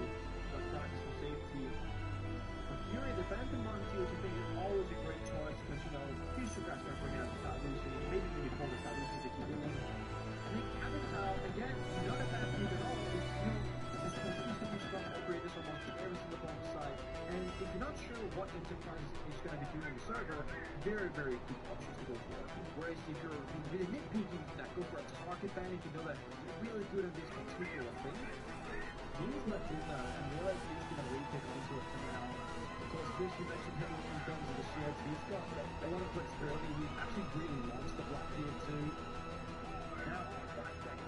[SPEAKER 8] practice for safety. For Fury, the Phantom Run too, which I think is always a great choice because, you know, these two guys are bringing out the side losing, maybe even before the side losing if you're willing. I think Avatar, again, not a bad move at all. It's consistently strong operators almost every single bomb side. And if you're not sure what Enterprise is going to be doing on the server, very, very good options to go for. Whereas if you're really nitpicking, that go for a target ban if you know that you're really good at this particular thing.
[SPEAKER 9] He's left in there and realized he's going to re-pick onto it for now. Of course, Chris, you mentioned him in terms of the shields. He's got a lot of flexibility. He actually really wants the Blackbeard too. Now,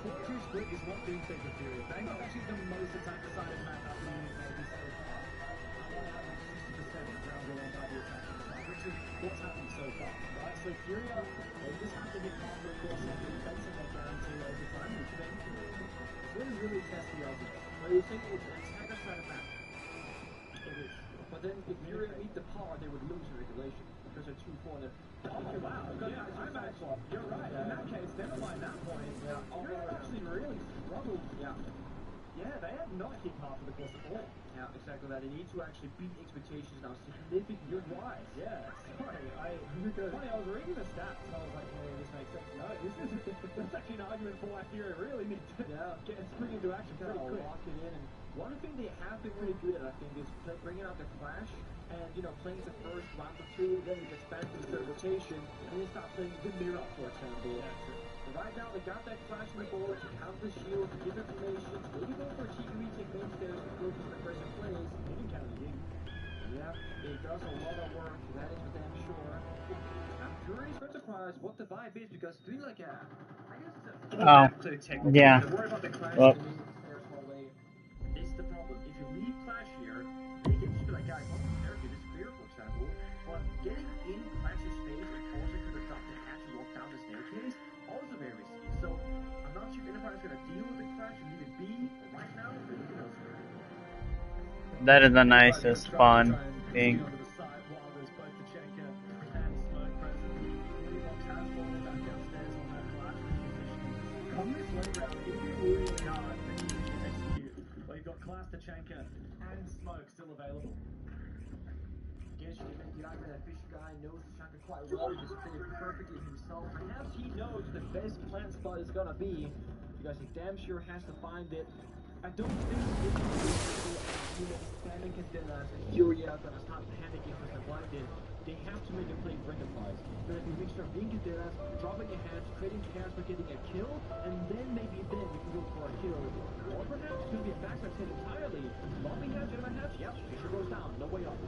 [SPEAKER 9] 4-2 split is not being taken serious. They're not actually the most attack-decided map out the unit maybe so far. 60% ground roll on by the attacking side, which is what's happened so far. Right, so Furia, they just have to get past the course of the defensive or guarantee over time, which then really test the Aussies.
[SPEAKER 8] Well, you think it's attacker-sided map. It is. But then if Fury meet the par, they would lose in regulation because they're 2-4 and they're...
[SPEAKER 9] Oh, wow. Yeah, I'm actually... You're right. In that case, never mind that point. Fury actually really struggled.
[SPEAKER 8] Yeah.
[SPEAKER 9] Yeah, they have not hit half of the course at all.
[SPEAKER 8] Yeah, exactly that. They need to actually beat expectations now significantly.
[SPEAKER 9] You're right. Yeah, sorry. Funny, I was reading the stats and I was like, hey, this makes sense. No, that's actually an argument for why Fury really needs to spring into action pretty quick.
[SPEAKER 8] Lock it in. And one thing they have been really good at, I think, is bringing out the flash and, you know, playing the first round or two, then it gets back to the third rotation, and then start playing the mirror, for example.
[SPEAKER 9] Yeah, true.
[SPEAKER 8] But right now, they got that flash in the board to count the shield, to give information, maybe go for a cheeky retake mainstairs to focus on the present plays.
[SPEAKER 9] Even count the game.
[SPEAKER 8] Yeah, it does a lot of work, that is for damn sure. I'm curious for Enterprise what the vibe is, because doing like a... I guess it's a...
[SPEAKER 1] Yeah.
[SPEAKER 8] Worry about the clash
[SPEAKER 1] Well.
[SPEAKER 8] in the fair small way. This is the problem. If you leave clash here, they get you like guys, oh, there it is, Spear, for example. But getting in clash's space and forcing her to drop the hatch and walk down the staircase, also very risky. So I'm not sure if Enterprise is gonna deal with the clash and leave it be right now, but who knows?
[SPEAKER 1] That is the nicest fun thing.
[SPEAKER 9] Well, you've got Class Tachanka and Smoke still available.
[SPEAKER 8] Guess you can get out with that fish guy, knows the Tachanka quite well. He just played it perfectly himself. Perhaps he knows the best plant spot is gonna be, because he damn sure has to find it. I don't think this is spamming Descendant and Furia are gonna start panicking because they're blinded. They have to make a play for Enterprise. Gonna be a mixture of being Descendant, dropping your hands, creating chaos for getting a kill, and then maybe then you can go for a kill. Or perhaps it's gonna be a backside hit entirely. Lobbing hatch, Emma hatch, yep, Fisher goes down, no way up.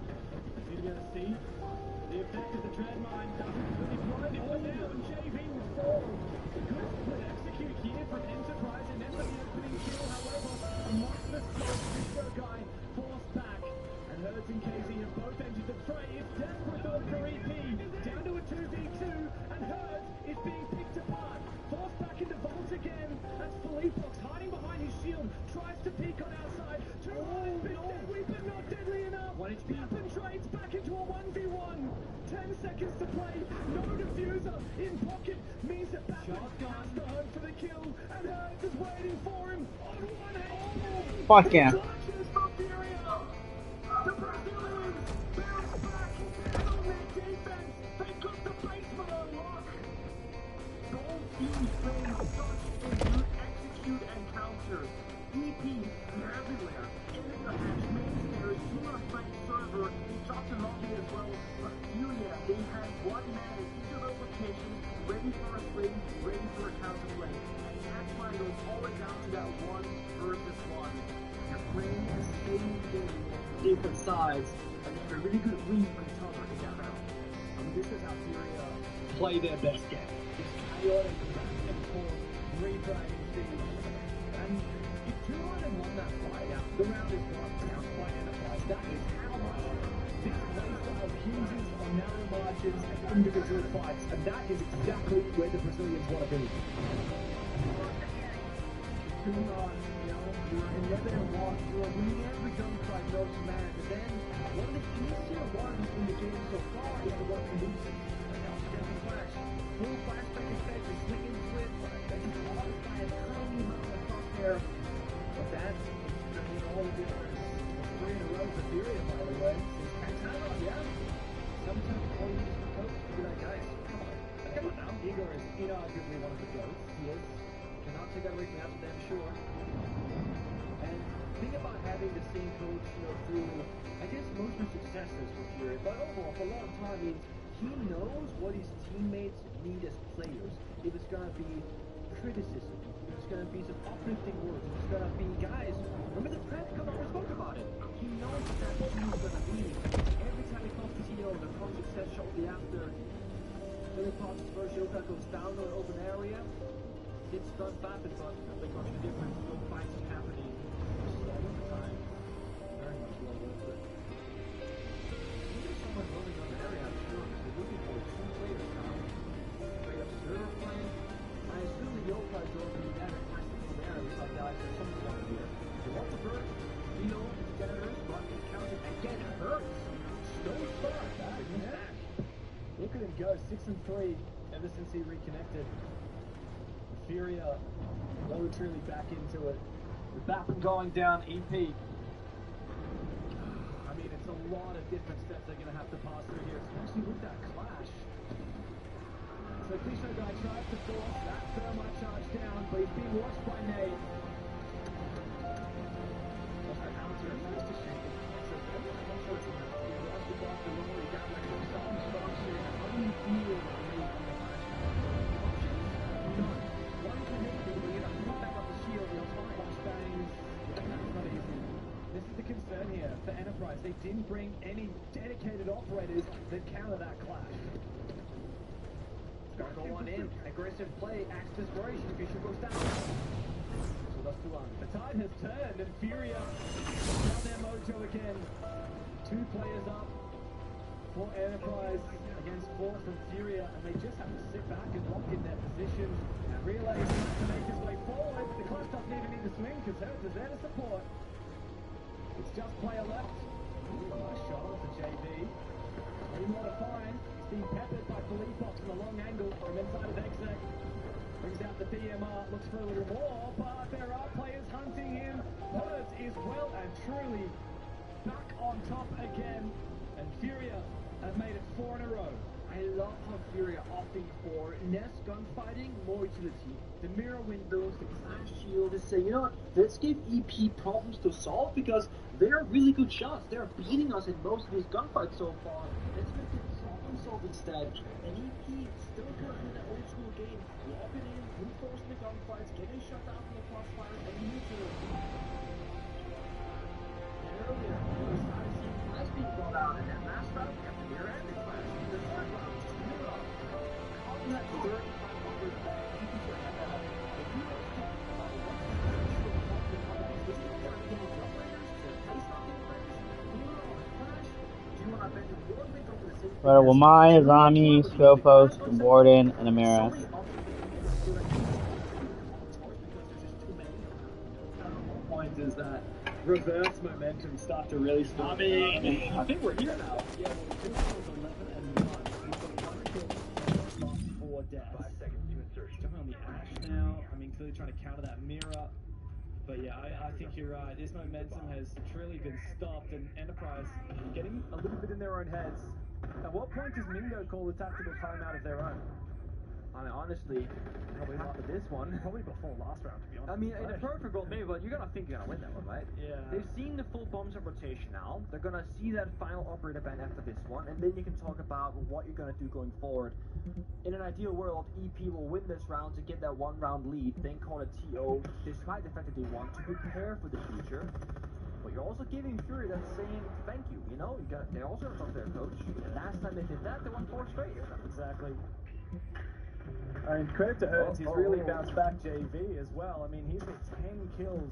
[SPEAKER 4] You're gonna see the effect of the dread mine doesn't really blind it, but now JV will fall. A good split execute here from Enterprise, and then the opening kill, however, amongst the Fisher guy forced back. And Hertz and Casey have both entered the fray. It's desperate though for EP, down to a 2v2, and Hertz is being picked apart. Forced back into Vault again. That's Philippox hiding behind his shield, tries to peek on outside. Deadly, but not deadly enough. Penetrates back into a 1v1. 10 seconds to play. No diffuser in pocket means that Batman has to hunt for the kill, and Hertz is waiting for him on one hand.
[SPEAKER 1] Fuck yeah.
[SPEAKER 4] Clutches for Furia. The Brazilians bounce back, and on their defense, they got the basement unlocked.
[SPEAKER 8] Both teams playing such a good execute and counter. EP, they're everywhere. Ending the hatch main stairs, team on flank server, they dropped the lobby as well. But Furia, they had one man at each of those locations, ready for a swing, ready for a counter play. And that's why it goes all the way down to that 1 versus 1. They're playing the same game on different sides, and they have a really good read on each other in that round. I mean, this is how Furia
[SPEAKER 4] Play their best game.
[SPEAKER 8] it's chaotic, back and forth, redragging things. And if 200 won that fight out, the round is gone down by Enterprise. That is how this playstyle hinges on narrow margins and individual fights, and that is exactly where the Brazilians want to be. Too hard, you're 11 and 1, you're winning every gunfight, no man, and then one of the easier ones in the game so far is the one from losing. Flash. Full flashback effect is swinging through it, but that is caused by a tiny amount of crosshair. But that's all the difference. 3 in a row for Furia, by the way. It's Pantano, yeah. Sometimes all you need is the coach to be like, guys, come on now. Igor is inarguably one of the goats. He is. Cannot take that away from that, damn sure. And think about having the same coach, through, I guess, most of the successes for Furia, but overall, for a long time, I mean, he knows what his teammates need as players. If it's gonna be criticism, if it's gonna be some uplifting words, if it's gonna be, guys, remember the press come out and spoke about it. He knows what that team is gonna be. Every time he comes to the coach says shortly after, Philippox's first Yoka goes down to an open area, it's not bad, but they got the difference. No fighting happening. Slow at the time. Very much well worth it. There's someone running on the area, I'm sure, because they're looking for 2 players now. Straight up server plane. I assume the Yoka is going to be there and passing from there. We thought, guys, there's something wrong here. They want the bird, the generators, but it counted again. It hurts. No start. That is back.
[SPEAKER 4] Look at him go, 6-3 ever since he reconnected. Furia, well and truly back into it. With Baffin going down, EP. I mean, it's a lot of different steps they're going to have to pass through here, especially with that clash. So Fisher guy tries to force that thermite charge down, but he's being watched by Nate. This is the concern here for Enterprise. They didn't bring any dedicated operators that counter that clash.
[SPEAKER 8] Gotta go on in. Aggressive play. Axe desperation. Fisher goes down. So that's 2 on.
[SPEAKER 4] The tide has turned and Furia found their mojo again. 2 players up for Enterprise against 4 from Furia, and they just have to sit back and lock in their positions. And Relay has to make his way forward. The clash doesn't even need to swing because Hertz is there to support. It's just player left. Ooh, nice shot off the JV. 3 more to find. He's being peppered by Philippox from a long angle from inside of exec. Brings out the DMR, looks for a little more, but there are players hunting him. Hertz is well and truly back on top again. And Furia have made it 4 in a row.
[SPEAKER 8] I love how Fury are opting for less gunfighting, more utility. The mirror windows, the clash shield, is saying, you know what, let's give EP problems to solve because they're really good shots. They're beating us in most of these gunfights so far. Let's make them problem solve instead. And EP still kind of in that old school game, walking in, brute forcing the gunfights, getting shut down from the crossfire, and neutral. And earlier, we started seeing flash being brought out, and then last round, we have the mirror and the flash. The third round, mirror. Caught that 3,500 back. EP for ML. The heroes talking about what's the actual problem of this is there again with operators, is there place locking players, mirror or flash? Do you want to bet your war link over the same thing?
[SPEAKER 1] But Wamai, Azami, Skopos, Warden, and Amira.
[SPEAKER 8] Point is that reverse momentum start to really start. I think we're here now. Yeah, well, 11 and 1. We've got 1 kill, lost 4 deaths. 5 seconds to insertion. Jumping on the Ash now. I mean, clearly trying to counter that mirror. But yeah, I think you're right. This momentum has truly been stopped, and Enterprise getting a little bit in their own heads. At what point does Mingo call the tactical timeout of their own? I mean, honestly, probably after this one. Probably before last round, to be honest. I mean, in a perfect world, maybe, but you're gonna think you're gonna win that one, right? Yeah. They've seen the full bombs of rotation now. They're gonna see that final operator ban after this one, and then you can talk about what you're gonna do going forward. In an ideal world, EP will win this round to get that 1 round lead, then call it TO, despite the fact that they want to prepare for the future. But you're also giving Fury that same thank you, you know? They also talk to their coach. And last time they did that, they won 4 straight. Exactly. I mean, credit to Ernst, he's really bounced back JV as well. I mean, he's got 10 kills.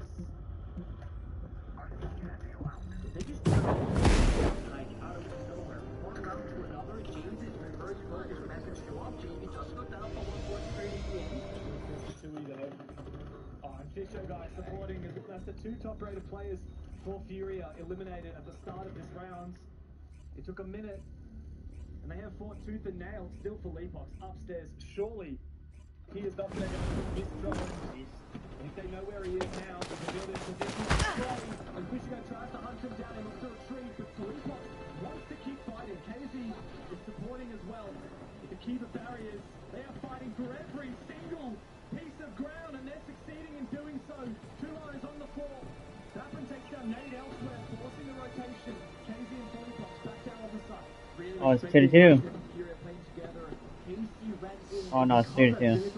[SPEAKER 8] They just like out of nowhere. One round to another, James is reverse focus message to up. JV just got down for 1 point straight in the end. Oh, and Fisher, guys, supporting. That's the 2 top-rated players for Fury eliminated at the start of this round. It took a minute. And they have fought tooth and nail still for Leapox upstairs. Surely he is not going to miss trouble. I think they know where he is now. They can build his position strong. And Fisher tries to hunt him down and look to retreat. But Leapox wants to keep fighting. KZ is supporting as well. To keep the barriers, they are fighting for every single piece of ground, and they're succeeding in doing so. 2 eyes on the floor. Dappen takes down Nate elsewhere, forcing the rotation. KZ and Leapox back down on the side.
[SPEAKER 1] Oh, it's 2-2. Oh no, it's 2-2.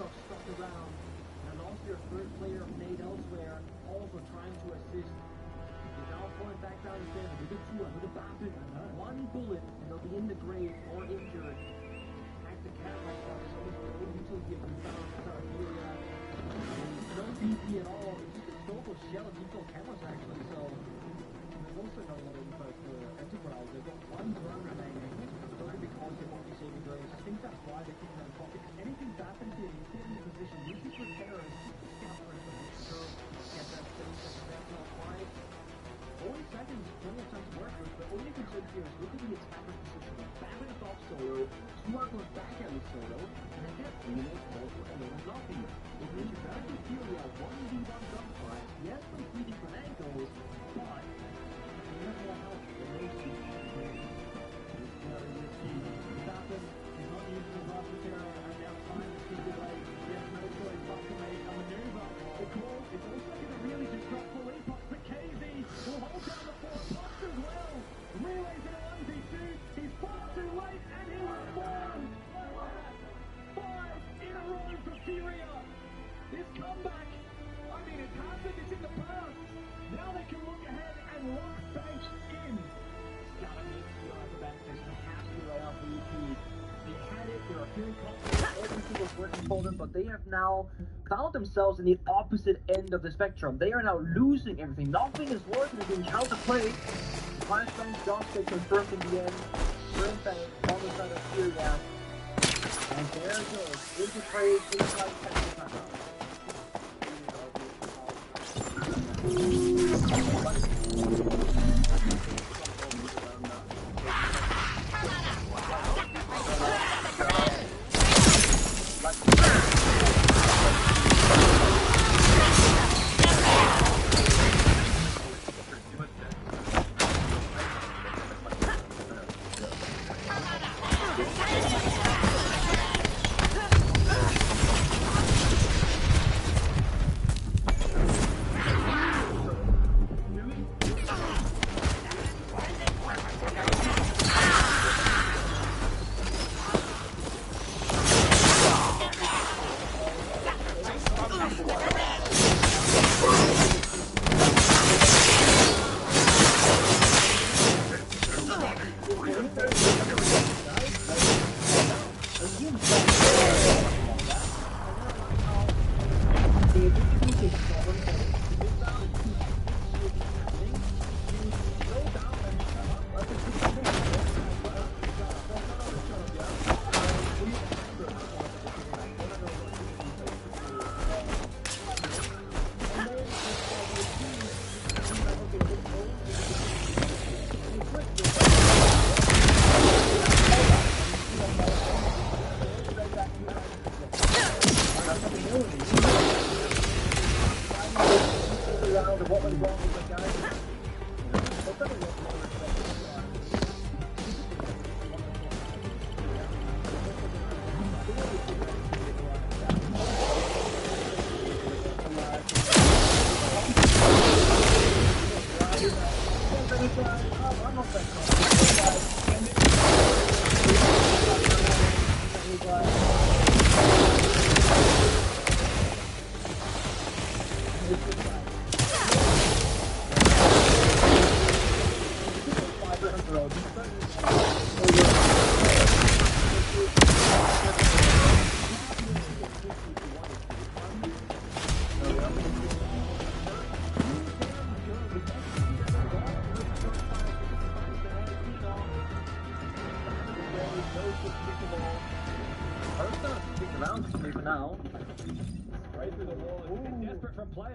[SPEAKER 1] One bullet and they'll be in the grave or injured. Act the cat like that is always no utility of no BP at all. It's just a total shell of default cameras actually, so there's also not a lot of info for Enterprise. They've got 1 drone remaining, only because they won't be saving drones. I think that's why they keep them in pocket. Anything happens here, you get in the position, you keep your terrorists, scout for information, so get that 7 seconds back to our quiet. 40 seconds, plenty of time to work with, but all you can do here is look at the attacker position. Bapping us off solo, 2 goes back at the solo, and then get 3 minutes more for a little nothing. It means you're better to feel we have 1v1 gunfight, yes, from 3 different angles, but you have more help than those 2. It's very risky. Dappen is not using the Raptor Terror, and now time is ticking away. He has no choice but to make a maneuver. The call is also going to really disrupt for Leapox, but KZ will hold down the 4 pops as well. Relays in a 1v2. He's far too late, and he was born. 5 in a row for Furia. This comeback, I mean, it happened, it's in the past. Now they can look ahead and lock bank in. Gotta make sure at the back there's no half right off the EP. They had it, they were feeling confident, everything was working for them, but they have now found themselves in the opposite end of the spectrum. They are now losing everything. Nothing is working, they're being counterplayed. Flashbang does get confirmed in the end. Flashbang on the side of Furia. And there it goes. Into trade, inside tactical timeout.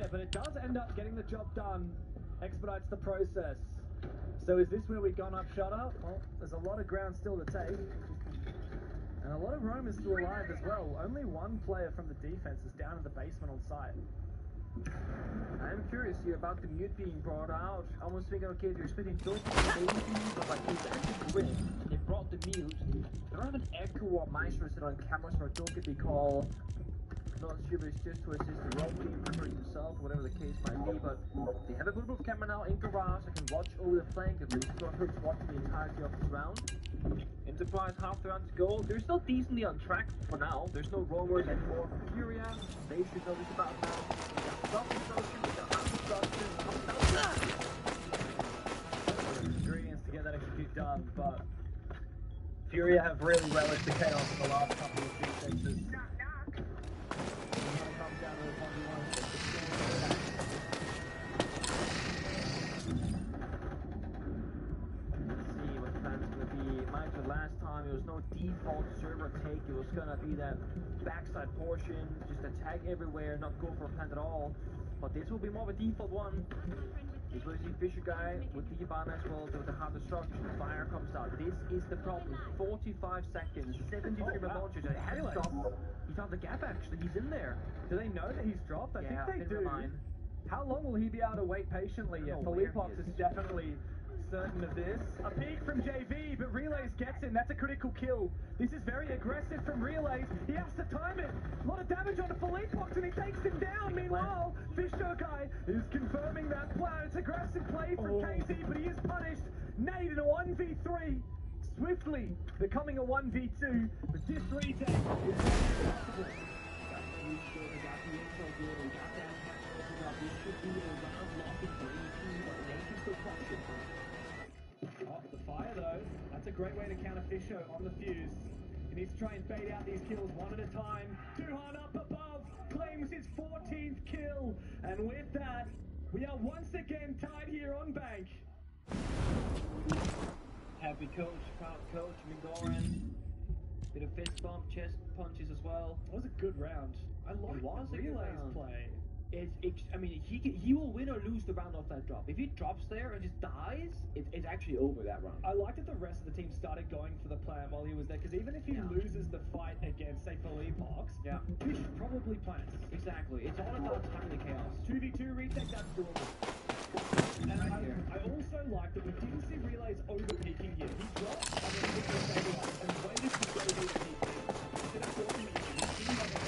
[SPEAKER 1] But it does end up getting the job done. Expedites the process. So is this where we've gone up shutter? Well, there's a lot of ground still to take. And a lot of Rome is still alive as well. Only one player from the defense is down in the basement on site.
[SPEAKER 8] I'm curious here about the mute being brought out. Almost thinking, okay, they're splitting those babies, but like it's actually grid. They brought the mute. They don't have an echo or maestro sit on camera, so I don't get the call. Not sure if it's just to assist the rogue team for himself, or whatever the case might be, but they have a little bit of camera now in garage. I can watch over the flank. At least Hurts watching the entirety of this round. Enterprise half the round to go. They're still decently on track for now. There's no roamers anymore from Furia. They should know this about now. They got some destruction, they got half destruction.
[SPEAKER 1] Ingredients to get that execute done, but Furia have really relished the chaos in the last couple of defenses.
[SPEAKER 8] Last time it was no default server take, it was gonna be that backside portion, just attack everywhere, not go for a plant at all. But this will be more of a default one. This will see Fisher guy with the Yabana as well, with the hard destruction, fire comes out. This is the problem. 45 seconds, 73 launches, and head stop. He found the gap actually, he's in there.
[SPEAKER 1] Do they know that he's dropped? I think they do. How long will he be able to wait patiently? Yeah, Philippox is definitely certain of this. A peek from JV, but Relays gets him. That's a critical kill. This is very aggressive from Relays. He has to time it. A lot of damage on Philippox, and he takes him down. Meanwhile, Fisher guy is confirming that plan. It's aggressive play from KZ, but he is punished. Nade in a 1v3. Swiftly becoming a 1v2, but this retake is impossible. Oh, the fire though, that's a great way to counter Fisher on the fuse. He needs to try and bait out these kills one at a time. Tuhan up above, claims his 14th kill. And with that, we are once again tied here on bank.
[SPEAKER 8] Happy coach, proud coach, Mingoran. Bit of fist bump, chest punches as well.
[SPEAKER 1] That was a good round. I like the Relays play.
[SPEAKER 8] I mean, he will win or lose the round off that drop. If he drops there and just dies, it's actually over that round.
[SPEAKER 1] I like that the rest of the team started going for the plan while he was there, because even if he loses the fight against, say, Philippox, Fish probably plants.
[SPEAKER 8] Exactly. It's all about timing the chaos.
[SPEAKER 1] 2v2 retake, that's doable. And I also like that we didn't see Relays over-peaking here. He dropped and then took the stabilize and waited to go to the peak. Instead of forcing it, he seemed like a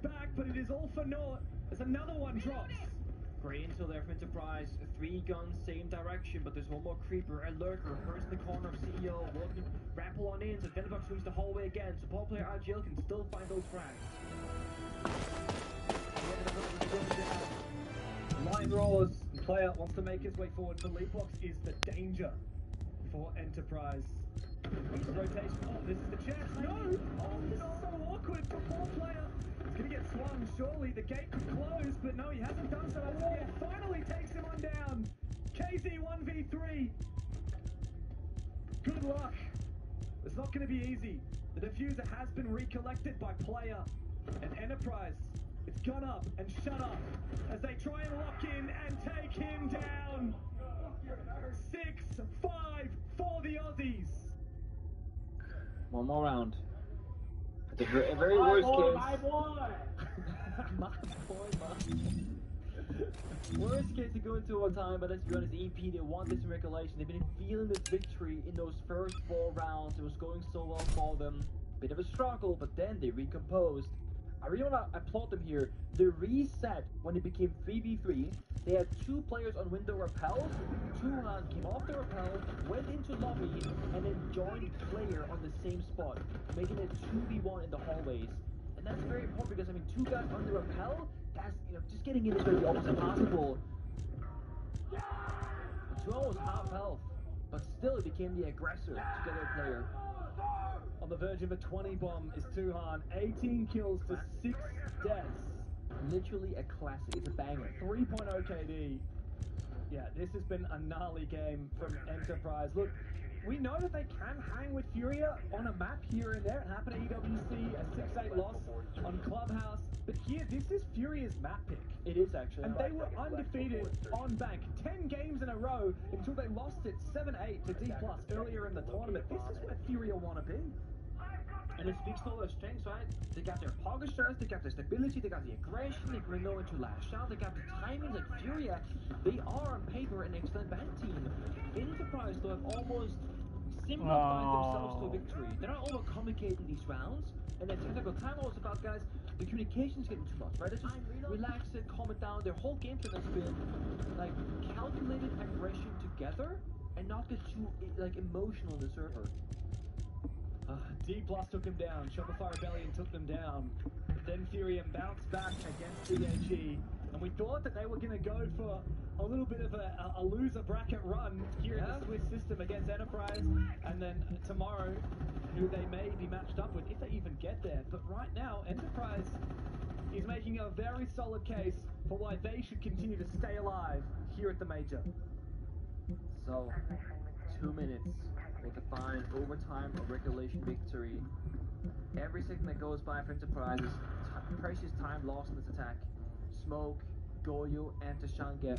[SPEAKER 8] fight back, but it is all for naught as another one drops. Great intel there for Enterprise. 3 guns, same direction, but there's one more creeper, a lurker, hurts in the corner of CEO, walking, grapple on in, so Denbox moves the whole way again, support player RGL can still find those frags.
[SPEAKER 4] Line roars. Player wants to make his way forward. The lead box is the danger for Enterprise. Comes rotation. Oh, this is the chance. No! Oh, this is so awkward for poor player. He's going to get swung, surely. The gate could close, but no, he hasn't done so. Oh, finally takes him on down. KZ 1v3. Good luck. It's not going to be easy. The diffuser has been recollected by player. And Enterprise, it's gone up and shut up as they try and lock in and take him down. 6-5 for the Aussies.
[SPEAKER 9] One more round. At the very worst case.
[SPEAKER 4] My boy!
[SPEAKER 8] Worst case, they go into overtime, but let's be honest, EP, they want this in regulation. They've been feeling this victory in those first 4 rounds. It was going so well for them. Bit of a struggle, but then they recomposed. I really want to applaud them here. The reset, when it became 3v3, they had 2 players on window repels. Tuhan came off the rappel, went into lobby, and then joined player on the same spot, making it 2v1 in the hallways. And that's very important because, I mean, 2 guys on the rappel, that's, you know, just getting in is going to be almost impossible. Tuhan was half health, but still he became the aggressor together player.
[SPEAKER 4] On the verge of a 20 bomb is Tuhan. 18 kills to 6 deaths.
[SPEAKER 8] Literally a classic. It's a banger.
[SPEAKER 4] 3.0 KD. Yeah, this has been a gnarly game from Enterprise. Look, we know that they can hang with Furia on a map here and there. It happened at EWC, a 6-8 loss on Clubhouse. But here, this is Furia's map pick.
[SPEAKER 8] It is actually.
[SPEAKER 4] And they were undefeated on bank 10 games in a row until they lost it 7-8 to D+ earlier in the tournament. This is where Furia want to be.
[SPEAKER 8] And it speaks to all their strengths, right? They got their pogasters, they got their stability, they got the aggression, they can know when to lash out, they got the timing like Furia. They are on paper an excellent band team. Enterprise, though, have almost simplified themselves to a victory. They're not overcomplicating these rounds. And the technical time also about, guys, the communication's getting too much, right? Let's just relax it, calm it down. Their whole game plan has been like calculated aggression together and not get too like emotional on the server.
[SPEAKER 4] D+ took him down, Shopify Rebellion took them down, then Furia bounced back against DHE, and we thought that they were going to go for a little bit of a loser bracket run here in the Swiss system against Enterprise, and then tomorrow, who they may be matched up with, if they even get there. But right now, Enterprise is making a very solid case for why they should continue to stay alive here at the Major.
[SPEAKER 8] So, 2 minutes will define overtime or regulation victory. Every second that goes by for Enterprise is precious time lost in this attack. Smoke, Goyo, and Tashanka,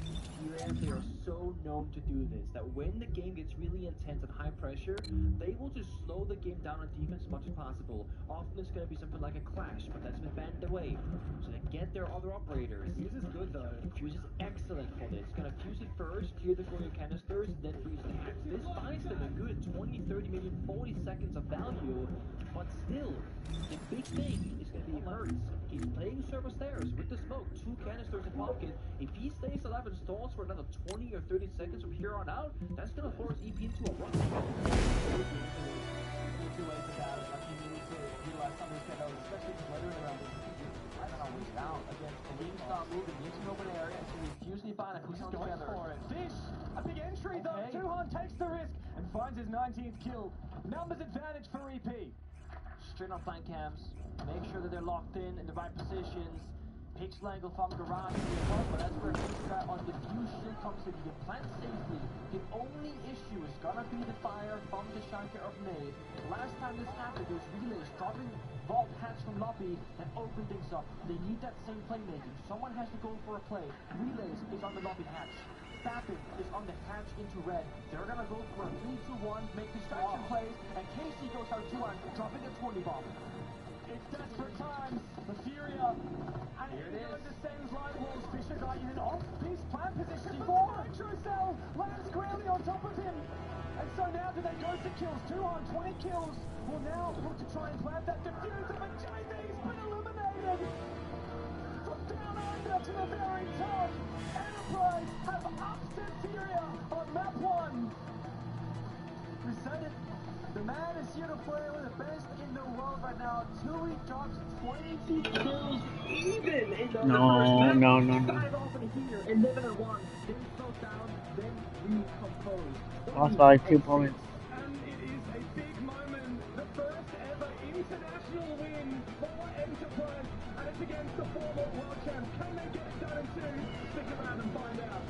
[SPEAKER 8] they are so known to do this, that when the game gets really intense and high pressure, they will just slow the game down on defense as much as possible. Often it's going to be something like a clash, but that's been banned away. So they get their other operators.
[SPEAKER 4] Fuse is good though.
[SPEAKER 8] Fuse is excellent for this. Gonna fuse it first, clear the Goyo canisters, then freeze the hacks. This buys them a good 20, 30, maybe 40 seconds of value, but still, the big thing is going to be Hurts. He's playing server stairs with the smoke, 2 canisters in pocket. If he stays alive and stalls for another 20 or 30 seconds from here on out, that's going to force EP into a run.
[SPEAKER 4] Two ways about it. Like you need to utilize some of these shadows, especially if you're around. I don't know, he's down against the wing stop moving into an open area, so he's usually fine if he's going for it. Fish! A big entry though! Tuhan takes the risk and finds his 19th kill. Numbers advantage for EP. Straight on flank cams. Make sure that they're locked in the right positions. Pixel angle from garage to the front, but that's where Pixel on diffusion comes in. You can plant safely. The only issue is gonna be the fire from the Shanker of Nade. Last time this happened, it was Relays dropping vault hatch from lobby and open things up. They need that same playmaking. Someone has to go for a play. Relays is on the lobby hatch. Fapping is on the hatch into red. They're gonna go for a 3-2-1, make distraction plays, and KC goes out 2-1, dropping a 20 bomb. It's desperate times. The Furia. And here it is. Descends line walls. Fisher got in off his plant position for Nitro Cell. Lands squarely on top of him. And so now do they go for kills? 2 on 20 kills. Will now look to try and plant that diffuser, but JB's been eliminated.
[SPEAKER 8] man is here to play with the best in the world right now. Tui drops 22 kills even in the first match.
[SPEAKER 1] No.
[SPEAKER 8] 5 off in here, 11-1. Then slow down, then recompose.
[SPEAKER 1] Lost by 2 points.
[SPEAKER 8] And it is a big moment. The first ever international win for Enterprise. And it's against the former world champ. Can they get it done in 2? Stick around and find out.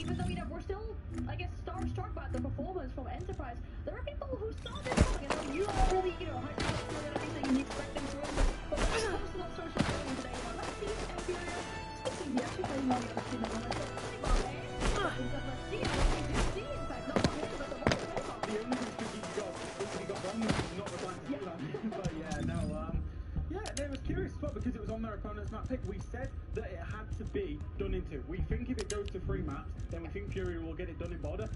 [SPEAKER 2] even though, you know, we're still, I guess, starstruck by the performance from Enterprise, there are people who saw this coming, and you are really, you know, hyped up for everything and you expect them to win. But when I posted on social media today, you know, let's see and Furious, let's see, we actually playing on the other team, and I'm like, funny about it, let's see, and we do see, in fact, not on him, but the one that off.
[SPEAKER 4] The only thing he got wrong was not replying to Elon. But yeah, no, yeah, it was curious as well because it was on their opponent's map pick. We said that it had to be done into. We think if it goes to 3 maps, then we think Fury will get it done in border.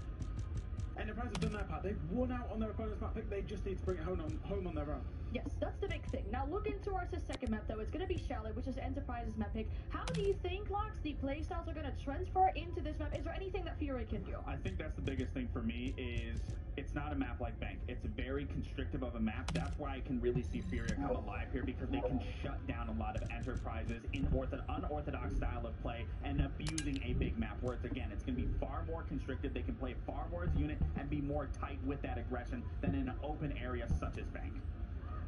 [SPEAKER 4] Enterprise have done their part. They've won out on their opponent's map pick. They just need to bring it home on their own.
[SPEAKER 2] Yes, that's the big thing. Now looking towards the second map though, it's going to be Shelly, which is Enterprise's map pick. How do you think, Lux, the playstyles are going to transfer into this map? Is there anything that Fury can do?
[SPEAKER 7] I think that's the biggest thing for me is it's not a map like Bank. It's very constrictive of a map. That's why I can really see Fury come alive here because they can shut down a lot of Enterprises in unorthodox style of play and abusing a big map where it's, again, it's going to be far more constricted. They can play far more as a unit and be more tight with that aggression than in an open area such as Bank.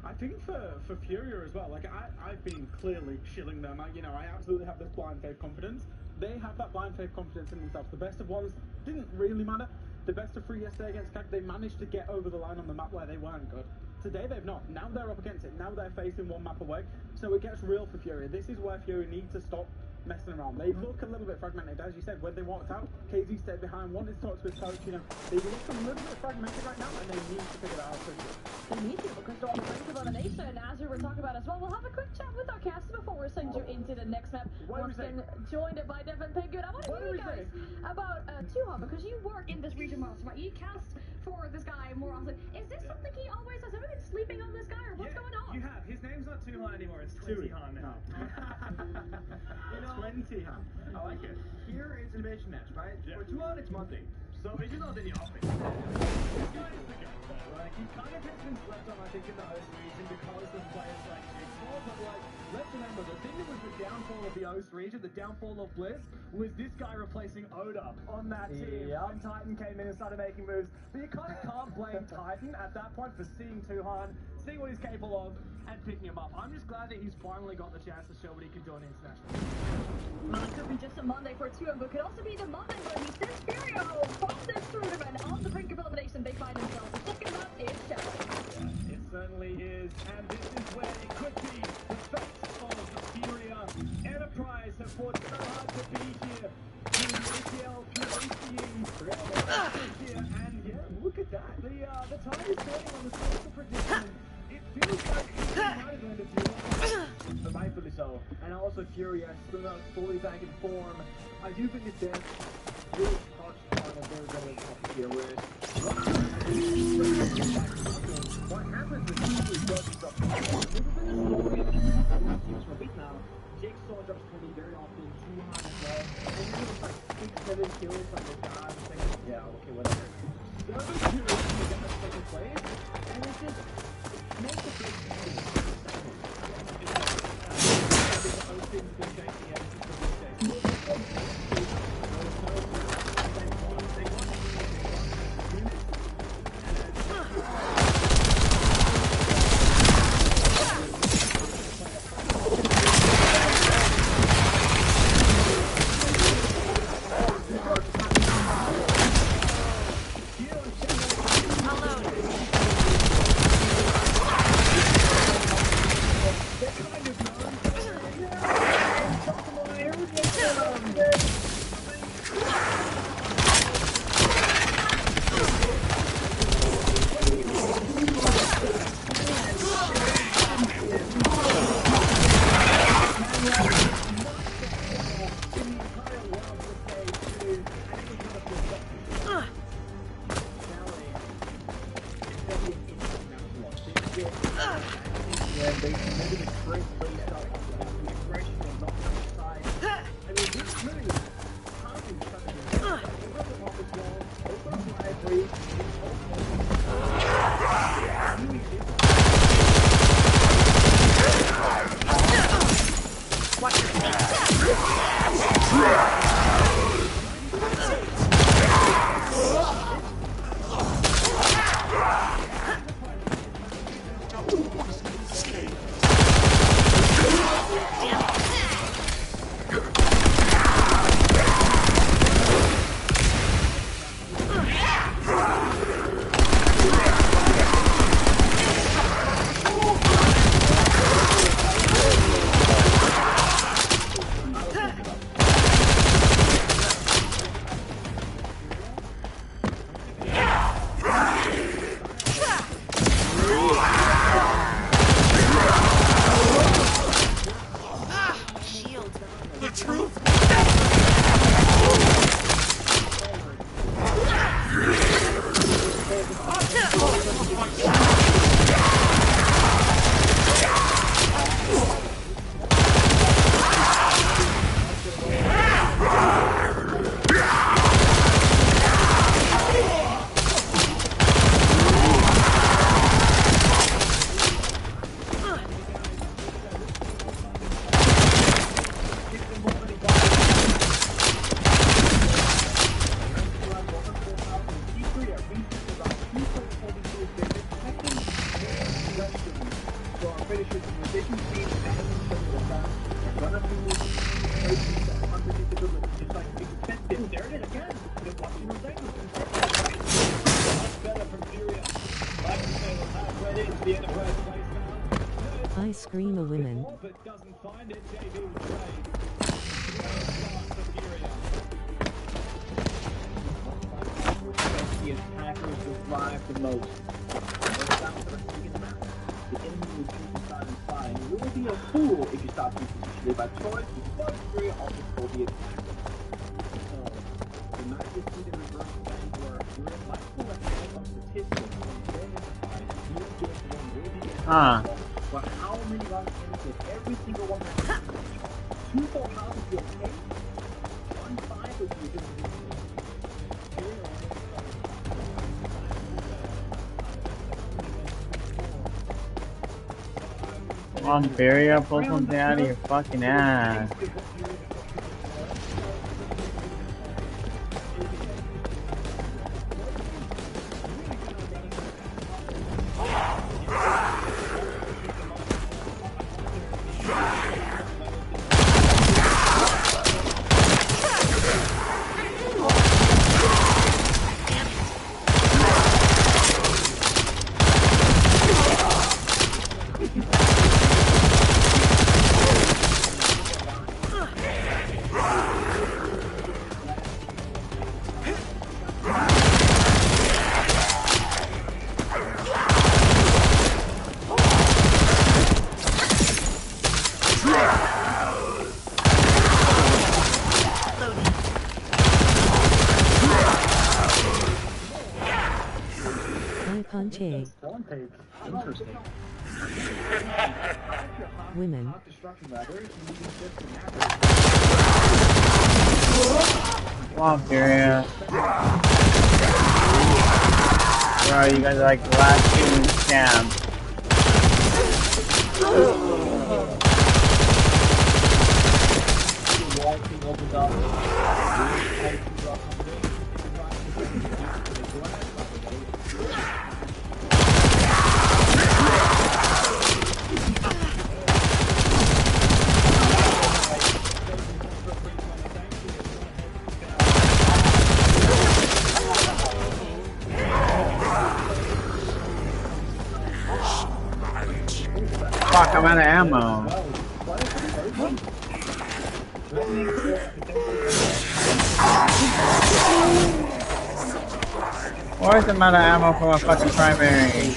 [SPEAKER 4] I think for Furia as well, like I've been clearly shilling them. I absolutely have this blind faith confidence. They have that blind faith confidence in themselves. The best of ones didn't really matter. The best of 3 yesterday against CAG, they managed to get over the line on the map where they weren't good. Today they've not. Now they're up against it. Now they're facing 1 map away. So it gets real for Fury. This is where Fury need to stop messing around. They look a little bit fragmented, as you said. When they walked out, KZ stayed behind, wanted to talk to his coach. You know, they look a little bit fragmented right now, and they need to figure that out quickly.
[SPEAKER 2] They need to, because they're on the brink of elimination, as we were talking about as well. We'll have a quick chat with our cast before we send you into the next map. Once again, joined by Devin Penguin. I want to hear you guys about Tuhan, because you work in this region most, right? You cast for this guy more often. Is this something he always has? Everyone sleeping on this guy, or what's going on?
[SPEAKER 12] You have. His name's not Tuhan anymore. It's Tuhan now.
[SPEAKER 4] You know, 20 Han.
[SPEAKER 12] I like it. Here it's an invasion match, right?
[SPEAKER 4] Yeah.
[SPEAKER 12] For Tuhan, it's monthly. So it is not in the office. This guy is the guy, right? He kind of has been slept on, I think, in the host region because of players like Jigsaw, but like, let's remember, the thing that was the downfall of the host region, the downfall of Blizz, was this guy replacing Oda on that team. When Titan came in and started making moves. But you kind of can't blame Titan at that point for seeing Tuhan, seeing what he's capable of, and picking him up. I'm just glad that he's finally got the chance to show what he can do on international.
[SPEAKER 2] Well, it could be just a Monday for Tuhan, but it could also be the Monday where he sends Fury from this tournament on the brink of elimination. They find themselves. The second map is Shelly.
[SPEAKER 12] Yeah, it certainly is, and this is where it could be the face of Furia. Enterprise have fought so hard to be here. Through the ACL, through ACE, here, and yeah, look at that. The tide is turning on the social prediction. It feels like it might have ended
[SPEAKER 8] So, and also Furia still not fully back in form. I do think it's dead. Really touched on a very, very tough here, whereas what happens is usually does stuff. Now, Jigsaw drops 20 very often, too high as well. And then it's like 6-7 kills, like the god, yeah, okay, whatever. 7 kills to get that second place, and it's just makes a big
[SPEAKER 13] I scream a women.
[SPEAKER 8] The attackers survive the most. The enemy will choose to start inside, and you will be a fool if you stop using by choice, because Fury also will be attacked. So, the night you see the reverse thing where you're in my full account of statistics, and then you just one will be but how many rounds in every single one has 2 full houses will take, 1-5 would be a good
[SPEAKER 14] Come on, Barrier, pull something out of your fucking ass.
[SPEAKER 13] I punch A.
[SPEAKER 9] Interesting.
[SPEAKER 13] Women.
[SPEAKER 14] Wow, Furia. Bro, you guys are like the last two in camp. Fuck, I'm out of ammo. Where's the amount of ammo for my fucking primary?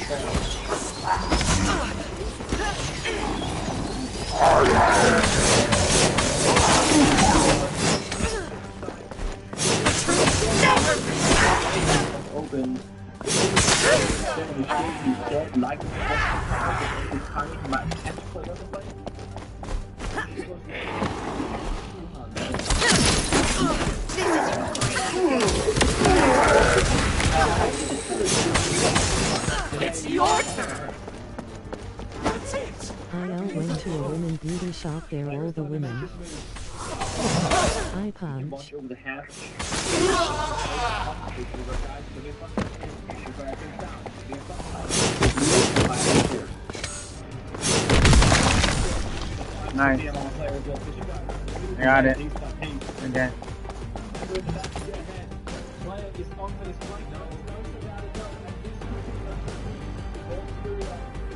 [SPEAKER 9] Open.
[SPEAKER 10] It's your turn. That's it.
[SPEAKER 13] IL went to a women beauty shop, there all the women. I punch.
[SPEAKER 14] Nice. I got it. Okay.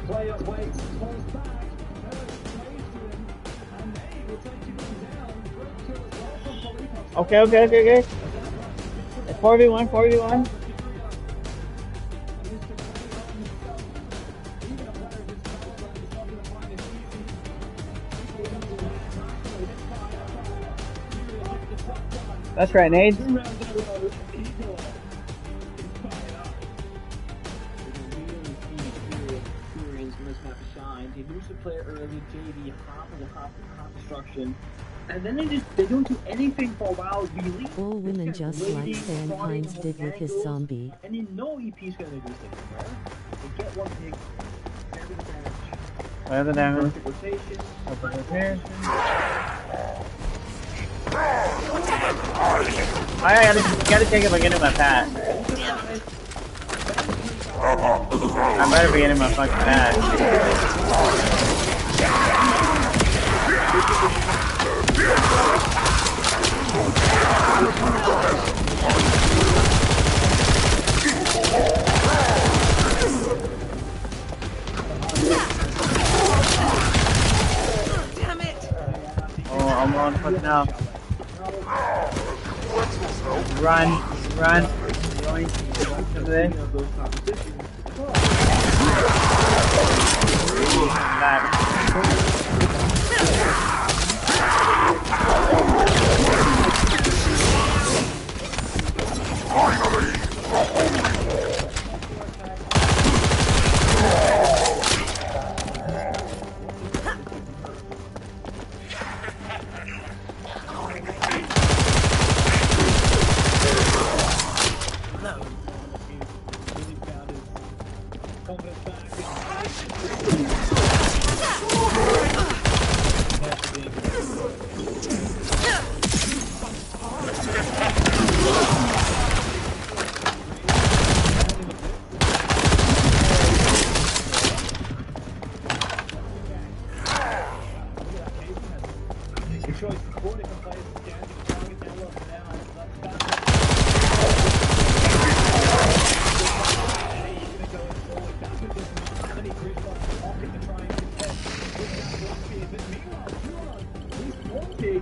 [SPEAKER 1] Player waits, pulls back, and they will take you down.
[SPEAKER 14] Okay. 4v1, 4v1. That's right, Nate.
[SPEAKER 9] They lose the player early, JD, half destruction, and then they don't do anything for a while, really.
[SPEAKER 13] All women just like Stan Pines did with his zombie.
[SPEAKER 9] And you know EP's gonna do something, right? They get one pig,
[SPEAKER 14] Play the damage.
[SPEAKER 9] rotation,
[SPEAKER 14] I gotta take it by getting my pat. I better be getting my fucking pat.
[SPEAKER 10] Damn it.
[SPEAKER 14] Oh, I'm on fucking now. Run. Going to this. Back.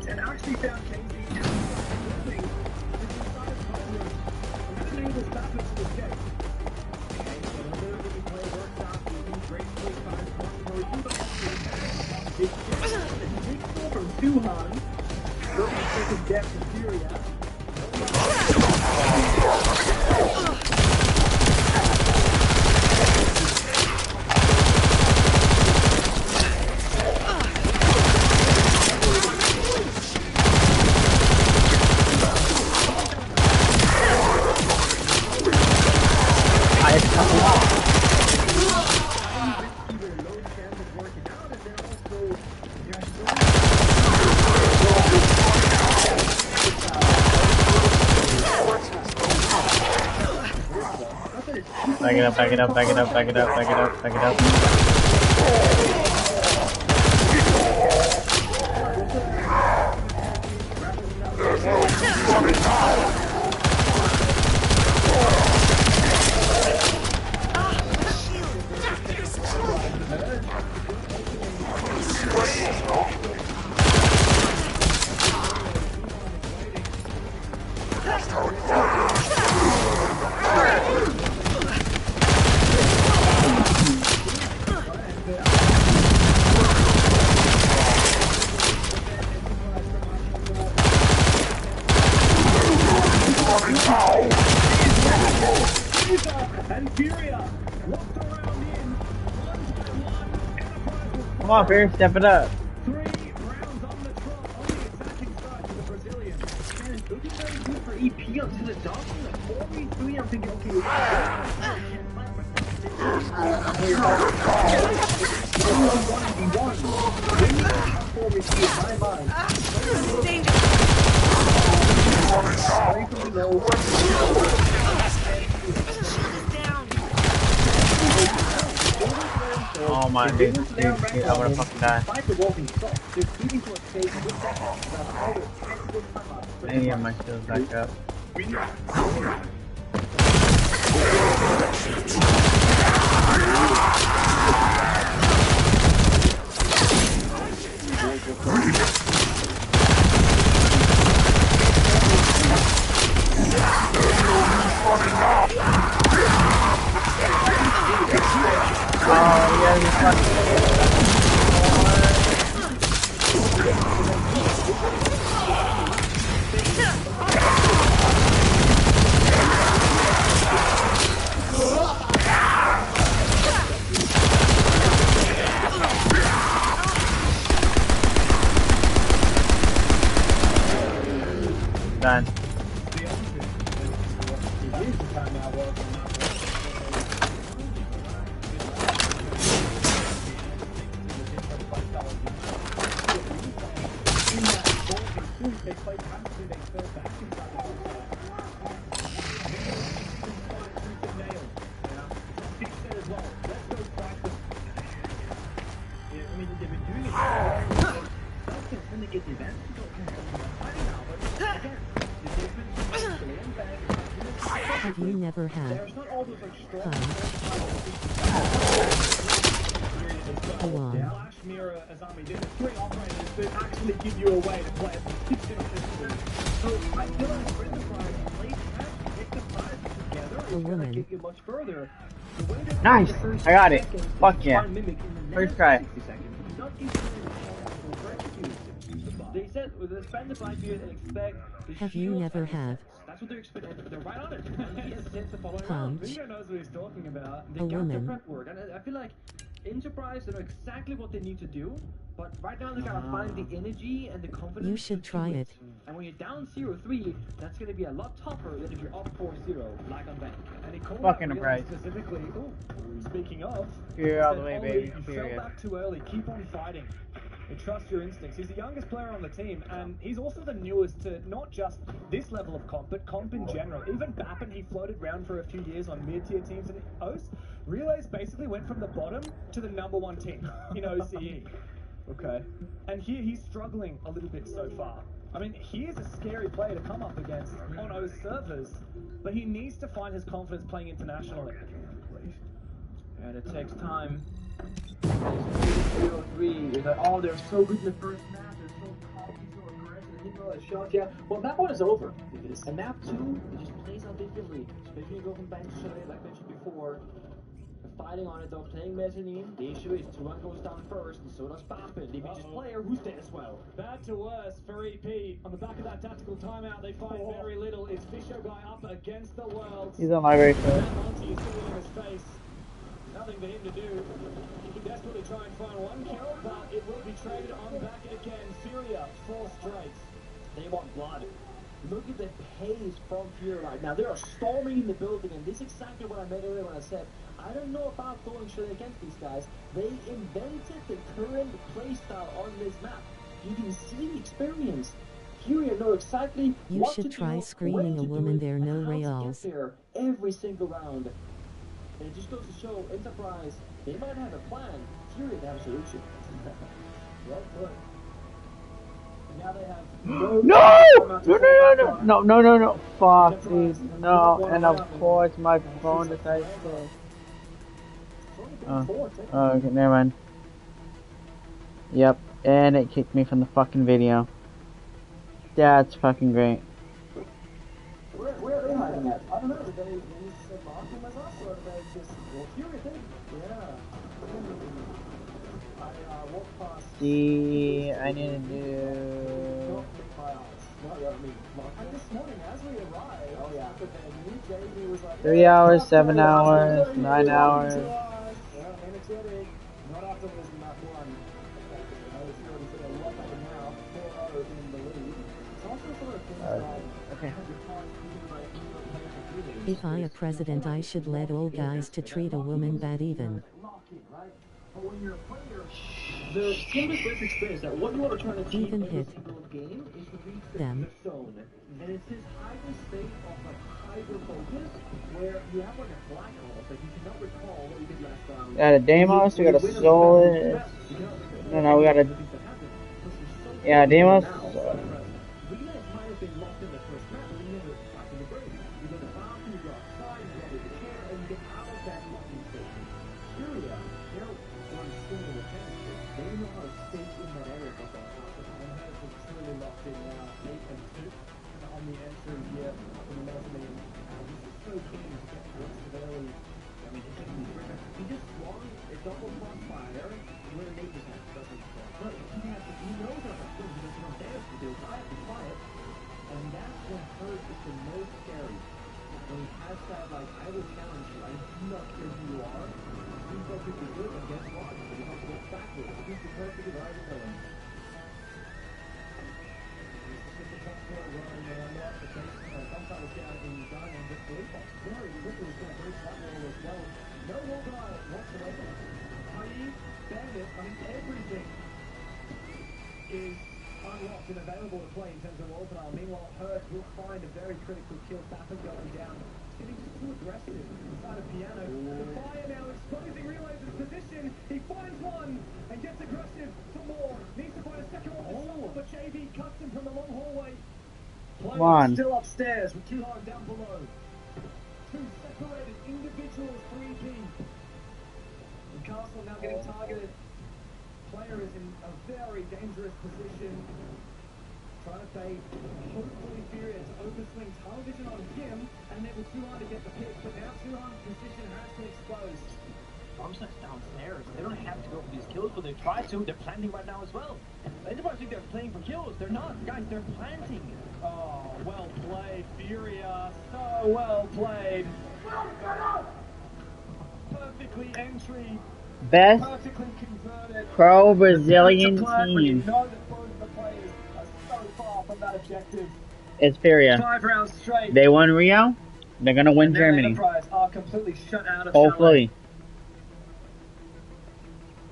[SPEAKER 1] And actually found KD moving inside of Congress and enables Stafford to escape. Okay, so a little bit of play works out, he gracefully finds one for you, but it's just
[SPEAKER 12] two hands. Looking for some depth to Syria.
[SPEAKER 14] Back it up, back it up, back it up, back it up, back it up, back it up. Come on, Fear, step it up.
[SPEAKER 12] 3 rounds on the trot on the attacking side for the Brazilians. And it's looking very good for EP until the dog. 4v3, I'm thinking, okay,
[SPEAKER 14] Oh my dude, I wanna fucking die. Any of my skills back up. Oh, yeah, you fucking... Done.
[SPEAKER 13] Have you never had Hold on.
[SPEAKER 12] Flash mirror as Ami did 3 operators that actually give you a way to play it. So I feel like for Enterprise, late match, pick the sides together, it's gonna get you much further.
[SPEAKER 14] Nice! I got it. Fuck yeah. First try.
[SPEAKER 8] They said with the spend the 5 years and expect the
[SPEAKER 13] Have you never had
[SPEAKER 8] That's what they're expecting. They're right on it.
[SPEAKER 12] Vega knows what he's talking about.
[SPEAKER 8] They got their prep work, and I feel like Enterprise know exactly what they need to do, but right now they gotta find the energy and the confidence.
[SPEAKER 13] You should try it.
[SPEAKER 8] And when you're down 0-3, that's gonna be a lot tougher than if you're up 4-0, like on bank. And it
[SPEAKER 14] Fucking Enterprise.
[SPEAKER 12] Specifically, speaking of,
[SPEAKER 14] Fear all the way, baby.
[SPEAKER 12] You fell back too early. Keep on fighting. And trust your instincts. He's the youngest player on the team, and he's also the newest to not just this level of comp, but comp in general. Even Bappin, he floated around for a few years on mid-tier teams in OS. Relays basically went from the bottom to the #1 team in OCE.
[SPEAKER 8] Okay.
[SPEAKER 12] And here he's struggling a little bit so far. I mean, he is a scary player to come up against on OS servers, but he needs to find his confidence playing internationally.
[SPEAKER 8] And it takes time. 0-3. It's like, oh, they're so good in the first match. They're so cocky, so aggressive. They hit all the shots. Yeah. Well, that one is over. And map 2, it just plays out differently. Especially when you go from bench to like mentioned before. fighting on it though, playing mezzanine. The issue is Turan goes down first, and so does Bappin, the Immediate player, who's dead as well.
[SPEAKER 12] Bad to worse for EP. On the back of that tactical timeout, they find very little. It's Fisher guy up against the world.
[SPEAKER 14] He's on library first.
[SPEAKER 12] Monty is sitting in his face. Nothing for him to do. He can desperately try and find one kill, but it will be traded on back again. Syria, 4 straight.
[SPEAKER 8] They want blood. Look at the pace from Fury right now. They are storming in the building, and this is exactly what I meant earlier when I said, I don't know about going straight against these guys. They invented the current playstyle on this map. You can see the experience. Fury know exactly
[SPEAKER 13] You
[SPEAKER 8] what
[SPEAKER 13] should
[SPEAKER 8] to
[SPEAKER 13] try
[SPEAKER 8] do,
[SPEAKER 13] screaming
[SPEAKER 8] when
[SPEAKER 13] a
[SPEAKER 8] to
[SPEAKER 13] woman
[SPEAKER 8] do it,
[SPEAKER 13] there, no
[SPEAKER 8] and how to
[SPEAKER 13] rails.
[SPEAKER 8] get there every single round. And it just goes to show Enterprise, they might have a plan. Fury, they have a solution. Well put. Now they have
[SPEAKER 14] No! Fuck, dude. No, and of course my phone decides to... Oh, okay, never mind. Yep, and it kicked me from the fucking video. That's fucking great.
[SPEAKER 8] Where are they hiding at? I don't know. Did they mark them as us, or did they just... Well, Fury did. Yeah. I walked past...
[SPEAKER 14] See, I need to do...
[SPEAKER 12] And this morning, as we arrived, the new JV was like...
[SPEAKER 14] 3 hours, 7 hours, 9 hours.
[SPEAKER 12] Yeah, energetic. Not after losing that one. I was already sort of locked up now, 4-0 in the lead. It's also sort of things like...
[SPEAKER 14] Okay.
[SPEAKER 13] If I a president, I should let all guys to treat a woman bad even.
[SPEAKER 8] But when you're a player, the simplest way to experience that, what you want to try to achieve
[SPEAKER 13] Even
[SPEAKER 8] every
[SPEAKER 13] hit
[SPEAKER 8] single game is to reach
[SPEAKER 13] them.
[SPEAKER 8] the zone. And it's this hyper state of like hyper focus where you have like a black hole that you cannot recall what you did last round.
[SPEAKER 14] We got a Deimos, we got a Solus. No, we got a... Yeah, Deimos.
[SPEAKER 12] Everything is unlocked and available to play in terms of Orbital. Meanwhile, Hurt will find a very critical kill. Baffin going down. It's getting just too aggressive inside of Piano. The fire now exposing, realizes position. He finds one and gets aggressive for more. Needs to find a second one. But JV cuts him from the long hallway. Players still upstairs with Kuhan down below. Two separated individuals, 3P. And Castle now getting targeted. Player is in a very dangerous position. Trying to fade. Hopefully Furia to overswing tunnel vision on him, and then with Tuhan to get the pick. But now Tuhan's position has been exposed.
[SPEAKER 7] Bombsnacks downstairs. They don't have to go for these kills, but they try to. They're planting right now as well. Enterprise think they're playing for kills. They're not. Guys, they're planting.
[SPEAKER 12] Oh, well played, Furia. So well played. Perfectly entry.
[SPEAKER 14] Best
[SPEAKER 12] Perfectly converted.
[SPEAKER 14] pro-Brazilian team.
[SPEAKER 12] You know that both of the players are so far from that objective.
[SPEAKER 14] It's Furia.
[SPEAKER 12] 5 rounds straight.
[SPEAKER 14] They won Rio. They're gonna win
[SPEAKER 12] And
[SPEAKER 14] Germany.
[SPEAKER 12] Enterprise are completely shut out of
[SPEAKER 14] Hopefully.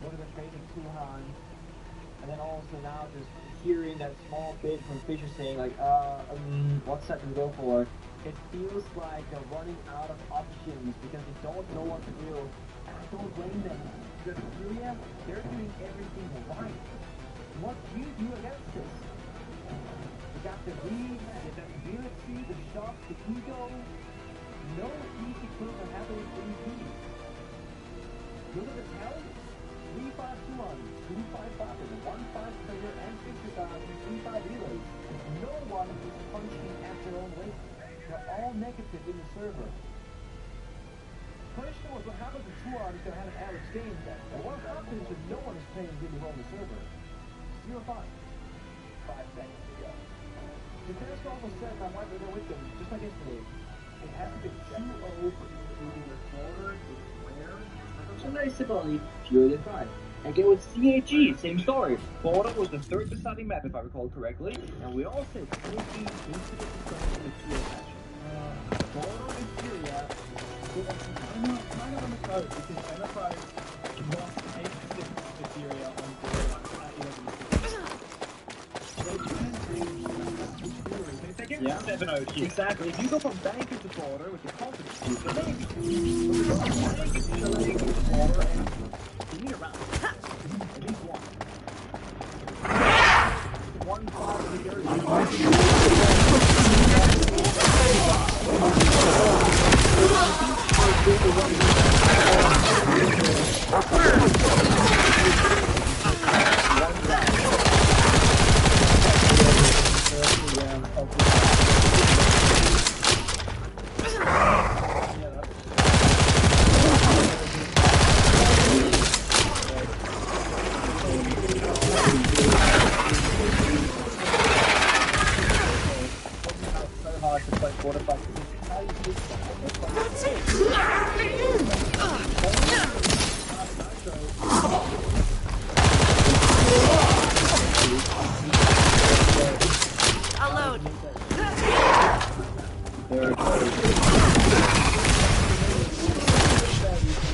[SPEAKER 8] Would have been facing Tuhan, and then also now just hearing that small bit from Fisher saying like, what's that to go for? It feels like they're running out of options because they don't know what to do. And I don't blame them. Because Furia, they're doing everything right. What do you do against this? You got the read, the ability, the shot, the ego. No easy kills are happening for EP. Look at the talent. 3-5-2-1, 2-5-5, 1-5 player, and 3-5 relays. No one is punching at their own weight. They're all negative in the server. question was what happens if 2 hours going to have an average game? And what happens if no one is playing really well on the server? 0-5. 5 seconds to go. The first almost said that might be there with them, just like yesterday. It has to be 2-0 for including the quarter, declare. Sunday similarly, Fury 5. Again with CHE, same story. Border was the third deciding map if I recall correctly, and we all said CHE incident deciding the 2-0 match. Border and Syria, kind of on the code because Enterprise lost 8-6 to Syria on Border at 11-6. Yeah, 7-0. Exactly. If you go from banker to border with the confidence booster, maybe. But we go from banker to chalet to border, and you need a round. At least one. 1-5 of the area.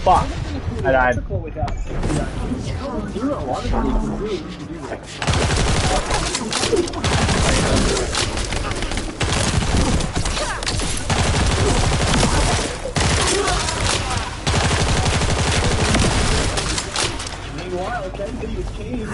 [SPEAKER 14] Fuck. I died.
[SPEAKER 8] Meanwhile, Kenzie is changed.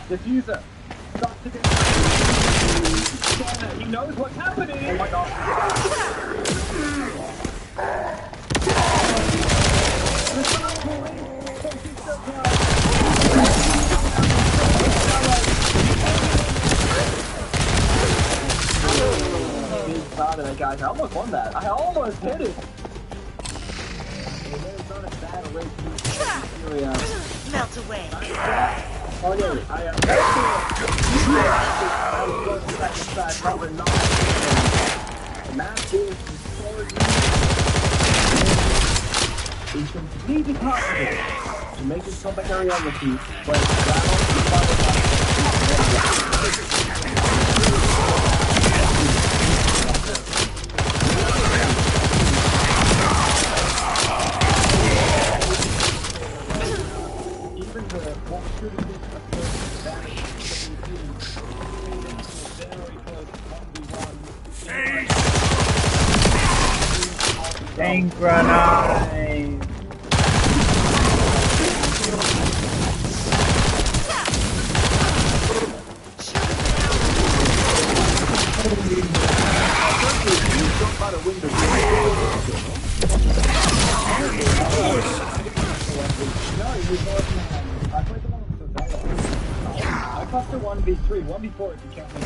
[SPEAKER 8] Diffuser. Stop to get. He knows what's happening. Oh my god. Guys, I almost won that. I almost hit it.
[SPEAKER 10] Melt away.
[SPEAKER 8] Oh no, I am it's completely possible to make this comeback a reality, but even the what should have been
[SPEAKER 14] Synchronize.
[SPEAKER 8] I cluster 1v3, 1v4 if you count me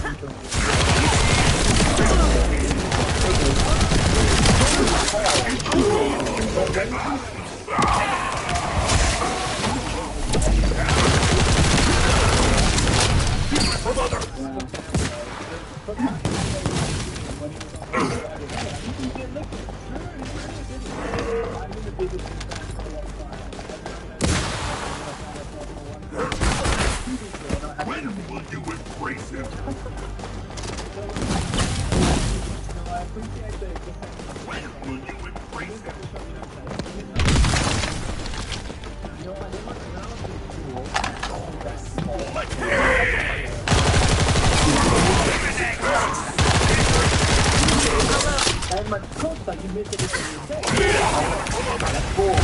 [SPEAKER 8] course, like you missed everything you said. That's cool.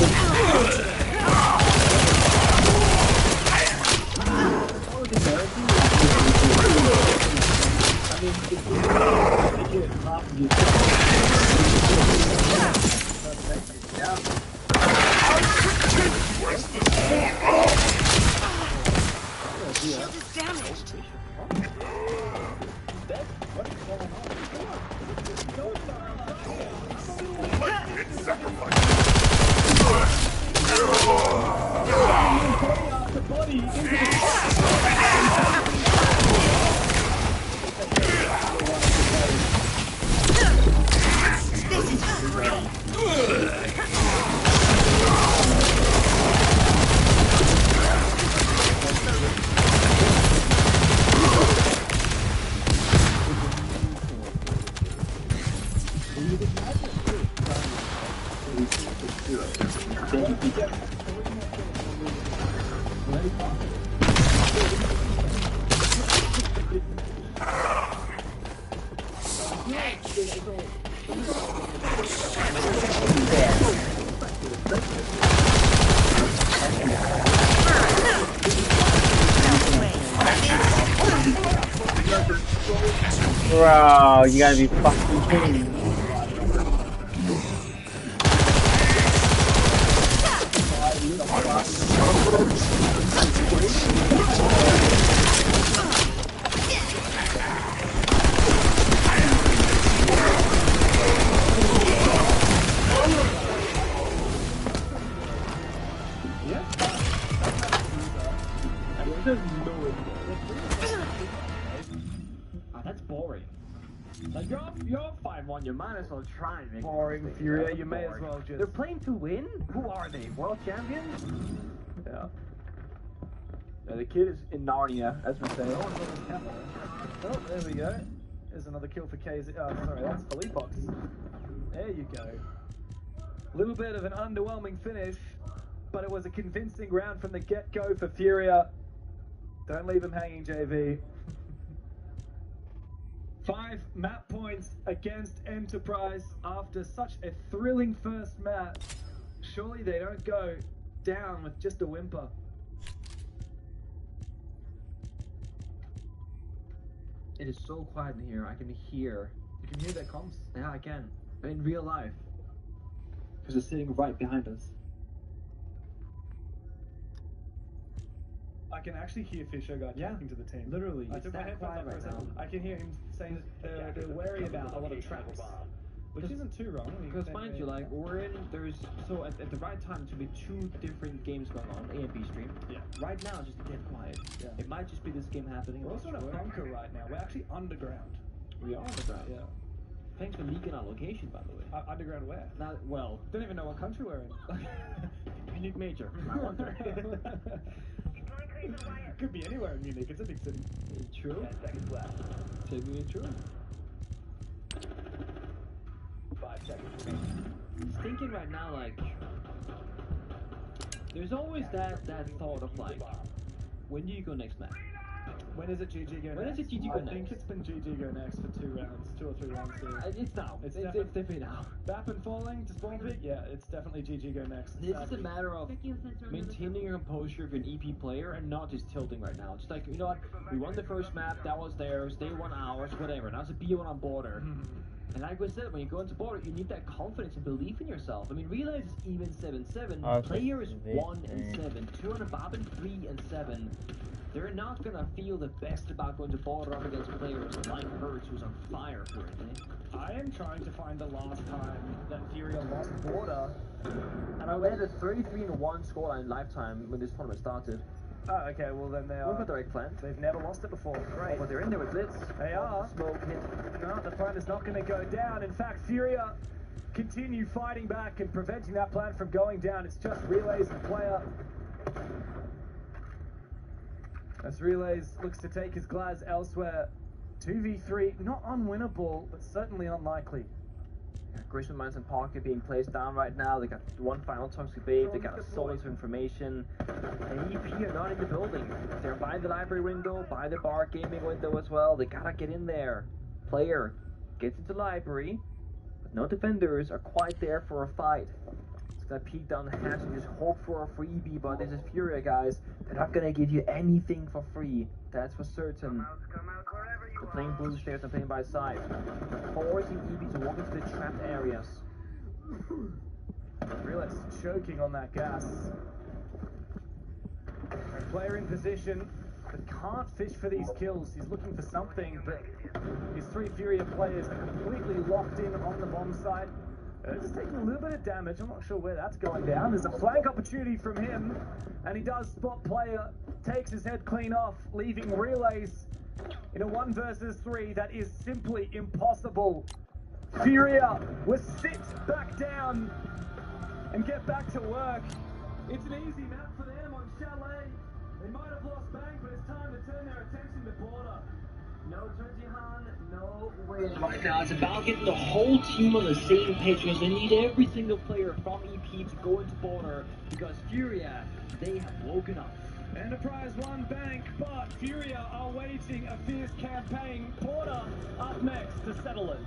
[SPEAKER 10] Shield is damaged.
[SPEAKER 14] Bro, you gotta be fucking kidding me.
[SPEAKER 8] That's boring. Like you're 5-1, you might as well try and make
[SPEAKER 12] Boring,
[SPEAKER 8] it.
[SPEAKER 12] Furia, you may as well just...
[SPEAKER 8] They're playing to win? Who are they? World champions?
[SPEAKER 9] Yeah. Yeah, the kid is in Narnia, as we say.
[SPEAKER 12] Oh, there we go. There's another kill for KZ. Oh, sorry, that's Felipox. There you go. A little bit of an underwhelming finish, but it was a convincing round from the get-go for Furia. Don't leave him hanging, JV. 5 map points against Enterprise after such a thrilling first match. Surely they don't go down with just a whimper.
[SPEAKER 8] It is so quiet in here. I can hear.
[SPEAKER 12] You can hear their comms.
[SPEAKER 8] Yeah, I can. In real life.
[SPEAKER 9] Because they're sitting right behind us.
[SPEAKER 12] I can actually hear Fisher talking to the team.
[SPEAKER 8] Literally,
[SPEAKER 12] I
[SPEAKER 8] it's
[SPEAKER 12] took my
[SPEAKER 8] that
[SPEAKER 12] headphones
[SPEAKER 8] quiet
[SPEAKER 12] off for a
[SPEAKER 8] right
[SPEAKER 12] second.
[SPEAKER 8] now.
[SPEAKER 12] I can hear him saying they're wary about a lot of traps, which isn't too wrong.
[SPEAKER 8] Because mind you, like so at the right time to be 2 different games going on, A and B stream.
[SPEAKER 12] Yeah.
[SPEAKER 8] Right now, just to get quiet.
[SPEAKER 12] Yeah.
[SPEAKER 8] It might just be this game happening.
[SPEAKER 12] We're also in a bunker right now. We're actually underground.
[SPEAKER 8] We are underground.
[SPEAKER 12] Yeah.
[SPEAKER 8] Thanks for leaking our location, by the way.
[SPEAKER 12] Underground where?
[SPEAKER 8] Well,
[SPEAKER 12] Don't even know what country we're in.
[SPEAKER 8] Munich Major. I wonder.
[SPEAKER 12] Could be anywhere in Munich. It's a big city.
[SPEAKER 8] True. 10 seconds left. Technically true.
[SPEAKER 7] 5 seconds remaining.
[SPEAKER 8] Just thinking right now, like, there's always that thought of like, when do you go next match?
[SPEAKER 12] When is it GG go next?
[SPEAKER 8] When is it GG go
[SPEAKER 12] I
[SPEAKER 8] next?
[SPEAKER 12] think it's been GG go next for 2 or 3 rounds here.
[SPEAKER 8] It's now. It's definitely now.
[SPEAKER 12] Bappin falling to spawn pick? Yeah, it's definitely GG go next.
[SPEAKER 8] This is a matter of maintaining your composure if you're an EP player and not just tilting right now. Just like, you know what, we won the first map, that was theirs, they won ours, whatever. Now it's a B1 on border. And like we said, when you go into border, you need that confidence and belief in yourself. I mean, realize it's even 7-7. Player is 1 and 7. 2 on the Bobbin, 3 and 7. They're not gonna feel the best about going to border up against players like Hurts, who's on fire currently.
[SPEAKER 12] I am trying to find the last time that Furia lost border.
[SPEAKER 9] And I had a 33-1 scoreline lifetime when this tournament started.
[SPEAKER 12] Oh, okay, well then they are...
[SPEAKER 9] We've got the right plant.
[SPEAKER 12] They've never lost it before. Great.
[SPEAKER 9] But they're in there with Blitz.
[SPEAKER 12] They are.
[SPEAKER 9] Smoke hit.
[SPEAKER 12] No, the plan is not going to go down. In fact, Furia continue fighting back and preventing that plan from going down. It's just Relays and player. As Relays looks to take his glass elsewhere. 2v3, not unwinnable, but certainly unlikely.
[SPEAKER 9] Grisham Mines and Pocket being placed down right now. They got 1 final toxic bait. They got a solid information. And EP are not in the building. They're by the library window, by the bar gaming window as well. They gotta get in there. Player gets into library, but
[SPEAKER 8] No defenders are quite there for a fight. It's gonna peek down the hatch and just hope for a freebie, but this is Furia, guys. They're not gonna give you anything for free. That's for certain. They're playing blue stairs and playing by side. Forcing EB to walk into the trapped areas.
[SPEAKER 12] Relax, choking on that gas. A player in position, but can't fish for these kills. He's looking for something, but his three Furia players are completely locked in on the bomb site. Just taking a little bit of damage. I'm not sure where that's going down. There's a flank opportunity from him, and he does spot player, takes his head clean off, leaving Relays in a 1 versus 3 that is simply impossible. Furia will sit back down and get back to work. It's an easy map for them on Chalet. They might have lost Bank, but it's time to turn their attention to Border.
[SPEAKER 8] No Turjihan, no way. Right now, it's about getting the whole team on the same page because they need every single player from EP to go into Border because Furia, they have woken up.
[SPEAKER 12] Enterprise won Bank, but Furia are waging a fierce campaign. Border up next to settle it.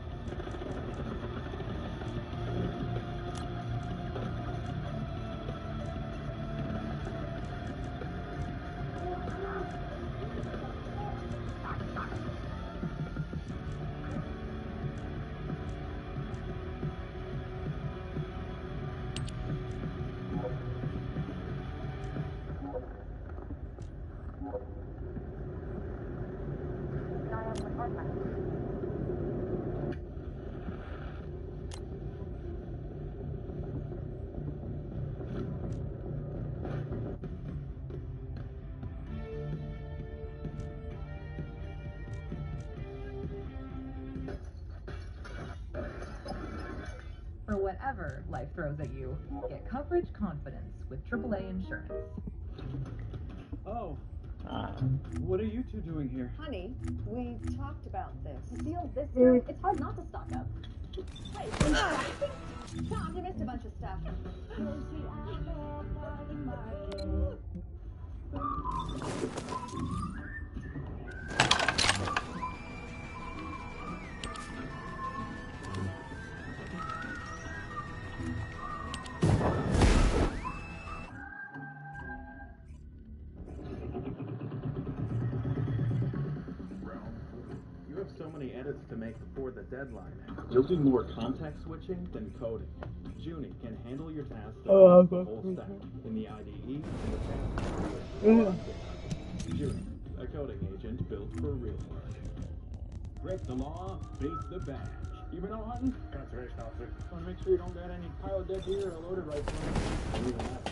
[SPEAKER 15] For whatever life throws at you, get coverage confidence with AAA insurance.
[SPEAKER 12] Oh, what are you two doing here?
[SPEAKER 3] Honey, we talked about this.
[SPEAKER 2] Feels this good. It's hard not to stock up. Hey, Tom, you missed a bunch of stuff.
[SPEAKER 7] You have so many edits to make before the deadline. You'll do more context switching than coding. Junie can handle your tasks across the whole stack in the IDE and the task. Junie, a coding agent built for real work. Break the law, face the badge. You been out hunting? Conservation officer. Want to make sure you don't got any pilot dead deer or loaded rifle. Even that's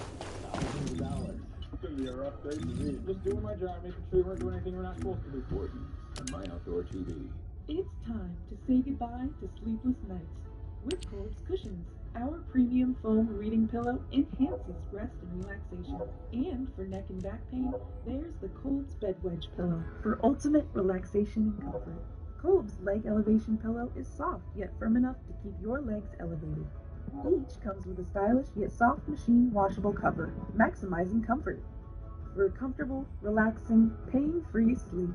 [SPEAKER 7] thousands of dollars. Could be a rough day for me. Just doing my job, making sure you weren't doing anything we're not supposed to do for you. And my outdoor TV.
[SPEAKER 16] It's time to say goodbye to sleepless nights with Cold's Cushions. Our premium foam reading pillow enhances rest and relaxation. And for neck and back pain, there's the Cold's Bed Wedge pillow for ultimate relaxation and comfort. Cold's leg elevation pillow is soft yet firm enough to keep your legs elevated. Each comes with a stylish yet soft machine washable cover, maximizing comfort for comfortable, relaxing, pain-free sleep.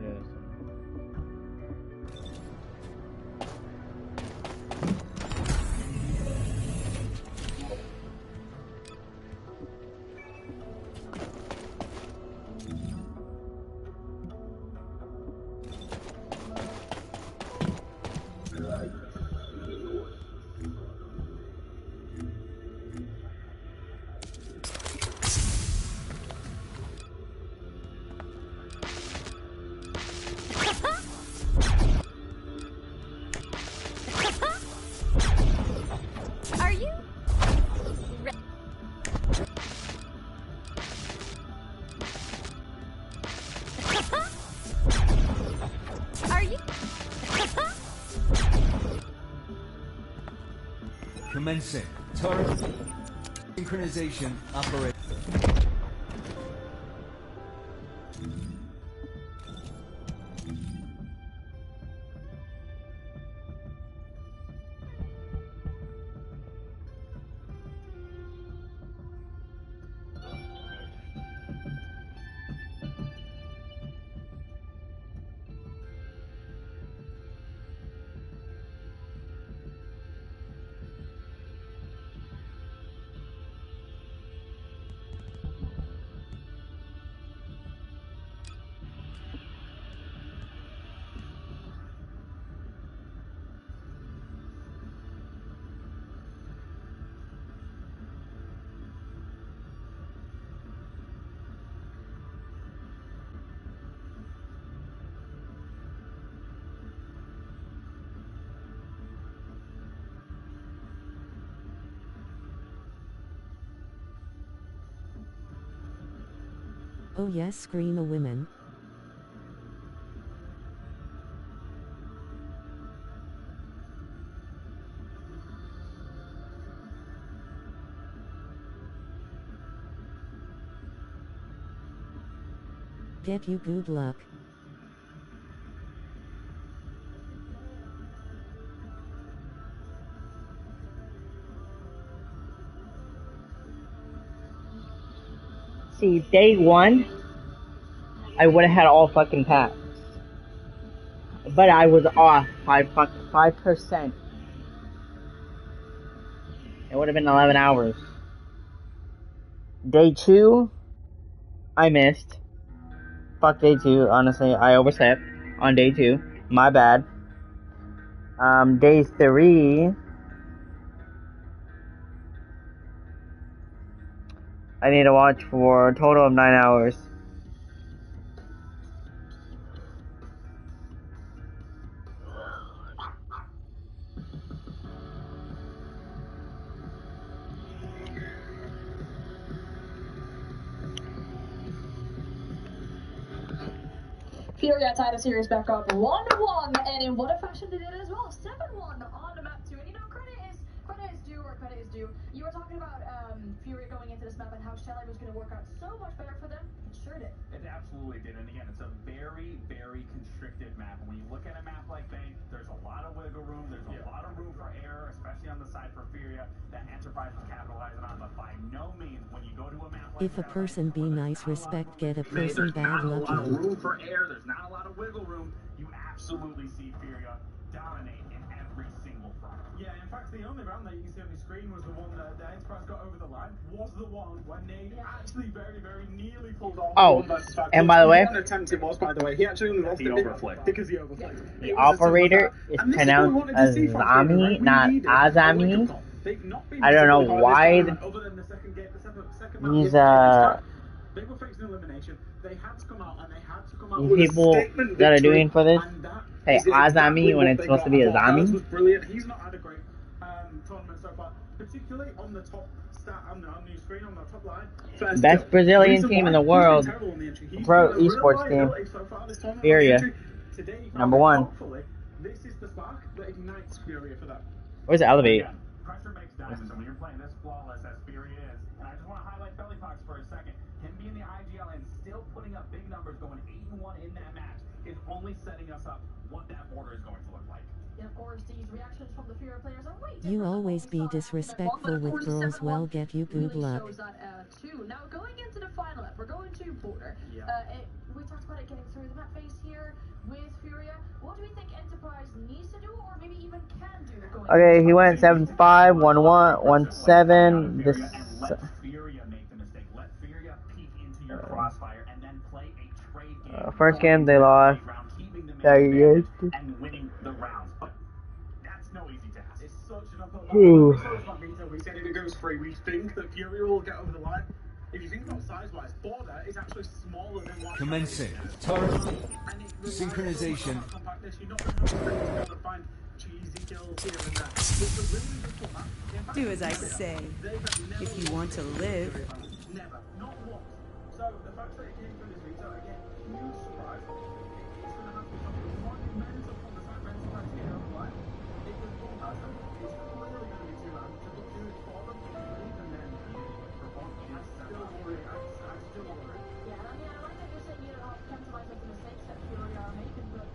[SPEAKER 14] to do this.
[SPEAKER 17] Are you? Are you?
[SPEAKER 18] Commencing. Turret synchronization operation.
[SPEAKER 13] Oh yes, scream a women. Get you good luck.
[SPEAKER 14] See, day one, I would have had all fucking packs. But I was off by 5%. It would have been 11 hours. Day two, I missed. Fuck day two, honestly. I overslept on day two. My bad. Day three, I need to watch for a total of 9 hours.
[SPEAKER 2] Furia tied the series back up 1-1, and in what a fashion they did as well. 7-1 on the map 2, and you know, credit is due where credit is due. You were talking about Furia going into this map and how Shelly was going to work out so much better for them. It sure did.
[SPEAKER 7] It absolutely did, and again, it's a very, very constricted map. And when you look at a map like Bank, there's a lot of wiggle room, there's a lot of room for error, especially on the side for Furia that Enterprise is capitalizing on, but by no means, when you go to a map like
[SPEAKER 13] If a person be nice, respect, get a person
[SPEAKER 7] there's
[SPEAKER 13] bad,
[SPEAKER 7] not a
[SPEAKER 13] love
[SPEAKER 7] lot of
[SPEAKER 13] you.
[SPEAKER 7] room for error, there's not a lot of wiggle room, you absolutely see Furia dominate in every single front.
[SPEAKER 12] Yeah, in fact, the only round that you can see on the screen was the one that the Enterprise got over the line, was the one when they actually very, very nearly pulled off.
[SPEAKER 14] Oh, and by the way,
[SPEAKER 12] One attempt it was, by the way. He actually only lost
[SPEAKER 7] He overflicked.
[SPEAKER 12] because he overflicked.
[SPEAKER 14] the operator is pronounced Azami, not Azami. I don't know why these
[SPEAKER 12] They were facing elimination. They had to come out, and they had to come out
[SPEAKER 14] these
[SPEAKER 12] with a
[SPEAKER 14] people
[SPEAKER 12] statement
[SPEAKER 14] that are
[SPEAKER 12] victory,
[SPEAKER 14] doing for this
[SPEAKER 12] and that
[SPEAKER 14] say
[SPEAKER 12] is exactly
[SPEAKER 14] Azami when
[SPEAKER 12] what
[SPEAKER 14] it's
[SPEAKER 12] they
[SPEAKER 14] supposed to
[SPEAKER 12] got.
[SPEAKER 14] be
[SPEAKER 12] I thought Dallas
[SPEAKER 14] Azami.
[SPEAKER 12] was brilliant. He's not had a great tournament so far, particularly on the top stat on the screen on the top line.
[SPEAKER 14] Best Brazilian team in the world, pro esports team, Furia, #1.
[SPEAKER 12] This is the spark that ignites Furia for that.
[SPEAKER 14] Where's the elevate?
[SPEAKER 7] Pressure makes diamonds, and when you're playing this flawless as Furia is, and I just want to highlight Belly Fox for a second. Him being the IGL and still putting up big numbers, going 8-1 in that match, is only setting us up what that border is going to look like.
[SPEAKER 2] And of course, these reactions from the Furia players are way
[SPEAKER 13] You always be disrespectful with girls, well get you good
[SPEAKER 2] really
[SPEAKER 13] luck.
[SPEAKER 2] shows that too. Now going into the final lap, we're going to border.
[SPEAKER 7] Yeah.
[SPEAKER 2] We talked about it getting through the map phase here. maybe even can do going
[SPEAKER 14] Okay, he went 7-5, 1-1, 1-7. This.
[SPEAKER 7] Let Furia make the mistake. Let Furia peek into your crossfire and then play a trade game.
[SPEAKER 14] First game they lost.
[SPEAKER 7] And winning the rounds. But that's no easy task.
[SPEAKER 12] It's such an uphill battle. We saw this about Vito. We said if it goes free, we think that Furia will get over the line. If you think about size-wise, Border is actually smaller than what.
[SPEAKER 18] Commencing. Turret. Synchronization.
[SPEAKER 10] Do as I say, if you want to live.
[SPEAKER 12] Never. Not once. So the fact that it came through this Vito, again, huge surprise. It's going to have to become a monumental mental idea of life. It was one person. It's clearly going to be two rounds. To do it for them, even then, perform. I still worry.
[SPEAKER 2] Yeah, I mean, I like that you're saying you don't capitalize on the mistakes that Furia are making, but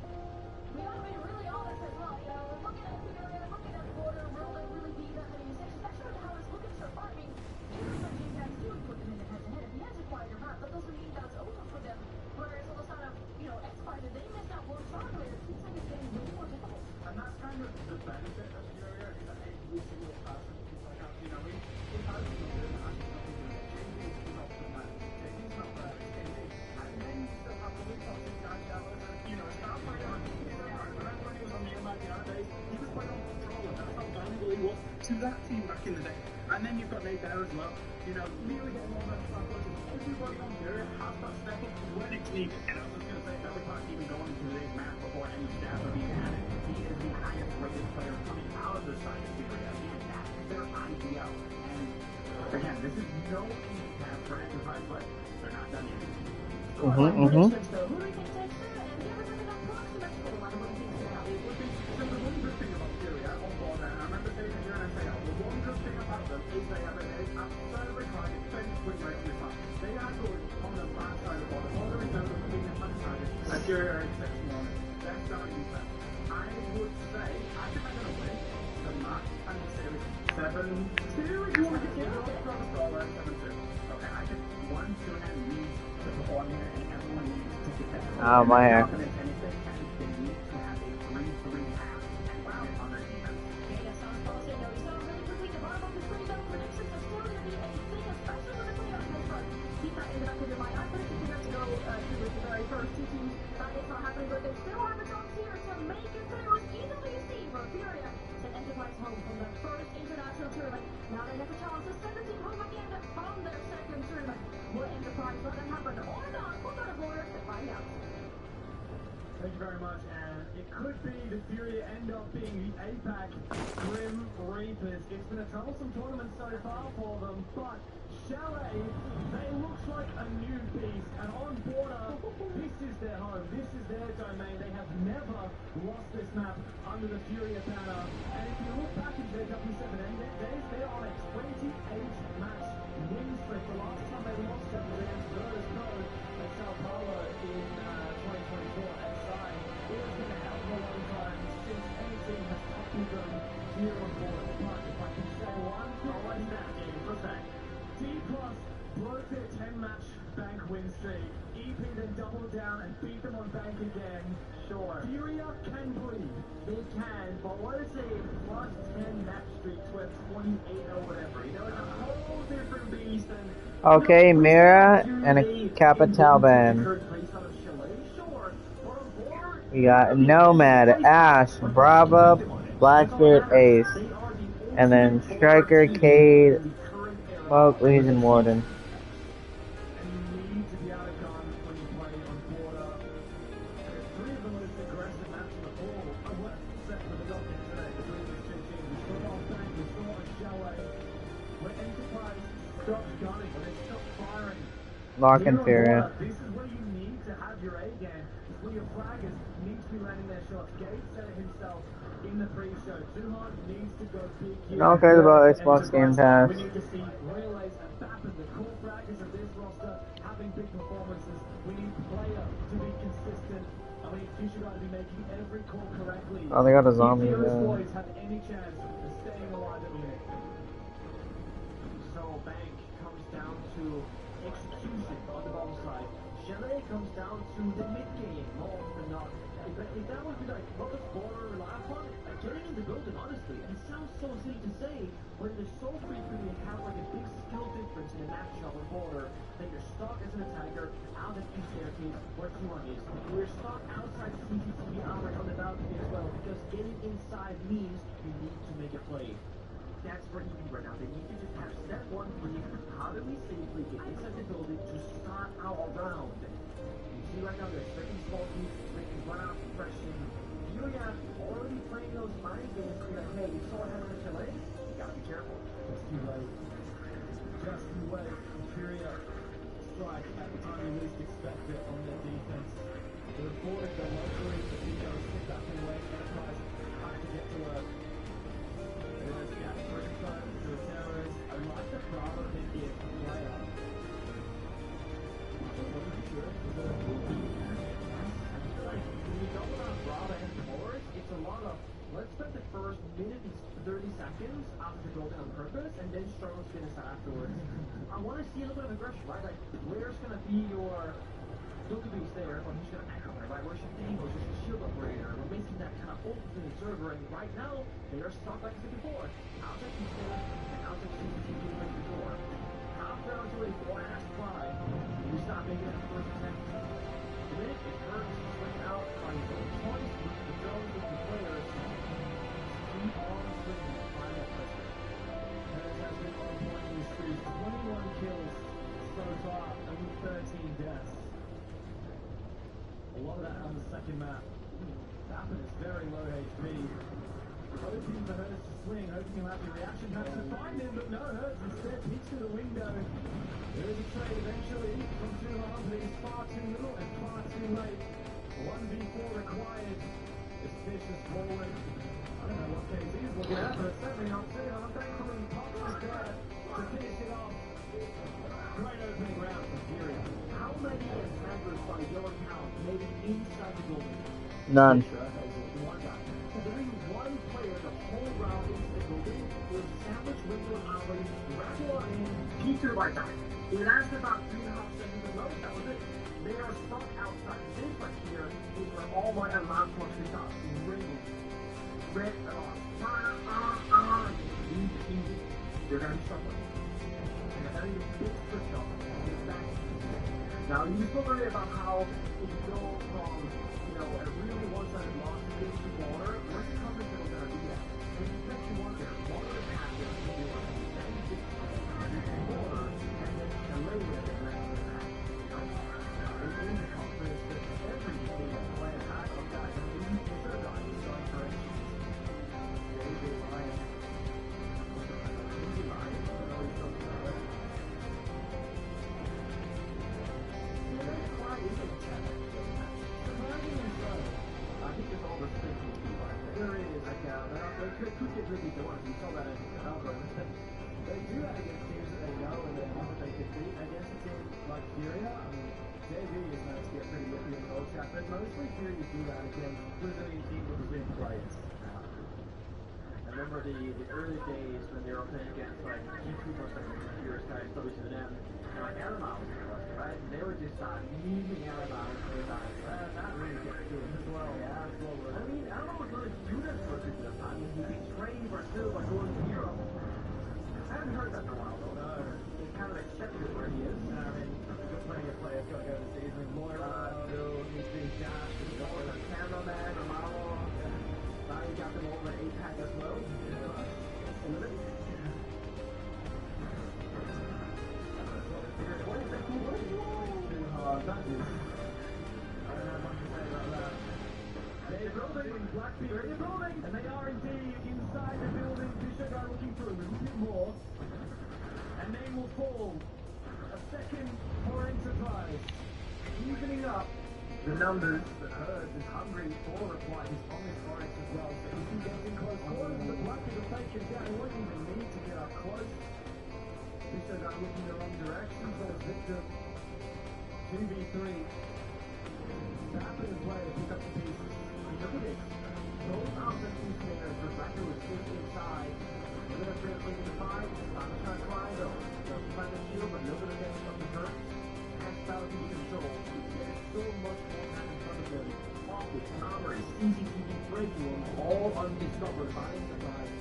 [SPEAKER 2] we gotta be really honest as well. You know, we're looking at Furia, looking at Border, really be that many mistakes, especially with how it's looking so far. I mean, even when James has to put them in the head-to-head, if he has a quieter map, that doesn't mean that's over for them. Whereas on the side of, you know, X-Fighter, they missed out one shot where it seems like it's getting way more difficult.
[SPEAKER 12] And that's kind of the benefit of Furia, is that every single person is like, you know, it has to be good, it has to be good. JD is not the man. JD's not there, it's JD. And then you still have the really toxic guy Shallow, you know, Scout Fighter, remember when he was on the Mad days, he was playing on control, and that's how valuable he was to that team back in the day. And then you've got Nate there as well, you know, really getting all that stuff. Everybody on Furia has that step up when it's needed. And I was just going to say, Belly Park even going to today's match before any stats are being added. He is the highest rated player coming out of the side of Furia. That's their idea. And again, this is no easy path for Enterprise, but they're not done yet.
[SPEAKER 2] Who do we think takes it? And give us an approximate score on what he thinks about it.
[SPEAKER 12] So the one good thing about Furia on board, and I remember saying it here and I say, the one good thing about them is they have an absolutely high defense win rate on the front. They are good on the back side of the ball. The border is known for being a front side. And Furia are exceptional on it. They're starting defense. I would say, I think they're going to win the match and the series 7-2. If you want to get your from the score, 7-2. Okay, I think 1, 2, and need to perform here, and everyone needs to get that.
[SPEAKER 14] Oh, my hair.
[SPEAKER 12] Thank you very much, and it could be the Fury end up being the APAC Grim Reapers. It's been a troublesome tournament so far for them, but Chalet, they look like a new beast, and on Border, this is their home, this is their domain. They have never lost this map under the Furia banner, and if you look back into their W7 days, they are on a 28-match win streak. The last time they lost it was against Verus Code at Sao Paulo in 2024. It has been a hell of a long time since any team has copied them here on board. But if I can say one, I'll like that game for that. D+ broke their 10-match bank win streak. EP then doubled down and beat them on bank again. Sure. Furia can breathe. They can, but what is a plus 10 match streak to a 28 or whatever? You know, it's a whole different beast. And
[SPEAKER 14] Okay, Mira and a Capital band. We got Nomad, Ash, Bravo, Blackbeard, Ace, and then Striker, Cade, Smoke, Legion, and Warden. Lock and Furia.
[SPEAKER 12] This is where you need to have your A game. It's where your flaggers need to be landing their shots. Gabe said it himself in the pre-show. Zuhan needs to go big here.
[SPEAKER 14] No one cares about Xbox Game Pass.
[SPEAKER 12] We need to see Relays and Bappin, the core flaggers of this roster, having big performances. We need player to be consistent. I mean, Future got to be making every call correctly.
[SPEAKER 14] Oh, they got a zombie
[SPEAKER 12] If
[SPEAKER 14] there.
[SPEAKER 12] boys have any chance of staying alive at Munich. So Bank comes down to execution on the ball side. Chalet comes down to the mid game more often than not. If
[SPEAKER 8] if that would be like what was Border rely upon, like getting in the building, honestly, and it sounds so silly to say, but it is so frequently have like a big skill difference in a matchup with Border that you're stuck as an attacker out at the staircase where T1 is. You're stuck outside the CCTV armory on the balcony as well, because getting inside means you need to make a play. That's for EP right now. They need to just have step one brief. How do we safely get inside the building to start our round? You see right now they're expecting Spalky, they can run out suppression. Furia already playing those mind games to be like, hey, you saw him in the Chile? You gotta be careful.
[SPEAKER 12] It's too late. Just too late. Furia strike at the time you least expect it on their defense. They afforded the luxury to be able to sit back and wait. Enterprise trying to get to work. There's the first time to the terrorists. I like the Bravo they get player.
[SPEAKER 8] When you double out Bravo and Morris, it's a lot of, let's spend the first minute and 30 seconds after building on purpose, and then struggle to finish afterwards. I want to see a little bit of aggression, right? Like, where's going to be your Dukabee's there, but he's going to act on it, right? Where's your Demos, where's your shield operator? We're missing that kind of ultimate server, and right now, they are stuck like I said before. Outside T-State, and outside CCTV like before. After until they blast by, you stop making that first attempt. The minute it hurts, swing out by his own choice, the drones with the players, keep on swinging and find that pressure.
[SPEAKER 12] Perez has been on point in this series. 21 kills so far, only 13 deaths. A lot of that on the second map. Bappen is very low HP. Hoping for Hurts to swing, hoping he'll have the reaction time to find him, but no, Hurts instead peeks to the window. There is a trade eventually from 2 arms, but it's far too little and far too late. 1v4 required. It's vicious forward. I don't know what KZ is looking at, but certainly not 2 arms. Thankfully, Pops is there to finish it off. Great opening round for Furia.
[SPEAKER 8] How many attackers by your count made it inside the building?
[SPEAKER 14] None.
[SPEAKER 8] Considering one player the whole round into the building will sandwich regular hours, rattle in, Peter by time. It lasted about 2.5 seconds at most, that was it. They are stuck outside. This right here is where all my alarm clocks start ringing. Red alarm. You're gonna be struggling. And if that is a big switch off, it's back. Now, you still worry about how if you go from, a really one-sided loss to getting to water, where's the coverage that we're going to do that? When you expect you want there, water is happening, you do it, then you get water, and then a layer of the rest of that. It is the confidence that every team that play a high on guys, and we need to serve on these strong corrections. AJ Ryan. AJ Ryan, I don't know he's talking about it. Why is it I think it's all respectful to life. There is, they could get really going. You saw that in the algorithm. They do that against teams that they know and they know what they can beat. Against a team like Furia, I mean, JV is known to get pretty whippy in the road chat, but mostly Furia do that against Brazilian teams with Brazilian players. I remember the early days when they were playing against like G2 or something, Furious guys, WCM, and like Aramau, right? They were just using Aramau and they thought, that really gets to it as well. Yeah, I mean, Aramau was going to do that for a period of time. He betrayed Brazil by going to Europe. I haven't heard that in a while, though. No. They kind of accepted it where he is. I mean, there's plenty of players going to go this season. Moira, Bill, he's being Josh, he's going to cameraman, Amaro. Now you got them over at APAC as well. They're building, Blackbeard, they're building, and they are indeed inside the building. Fisher are looking for a little bit more, and they will fall. A second for Enterprise, evening up the numbers. But Hurts is hungry for reply. He's on his Oryx as well, so if he gets in close quarters, the Blackbeard will take him down. He won't even need to get up close. Fisher are looking the wrong direction, so it's Victor. 2v3. Bappen is playing to pick up the pieces. Look at this. Both offensive players, Rebecca was just inside. They're going to try to play the 5. Not to try to climb though. They'll find the shield, but look at the game from the hurt. Has battle to be controlled. There's so much more time in front of them. with Armory, CCTV curriculum, all undiscovered by Enterprise.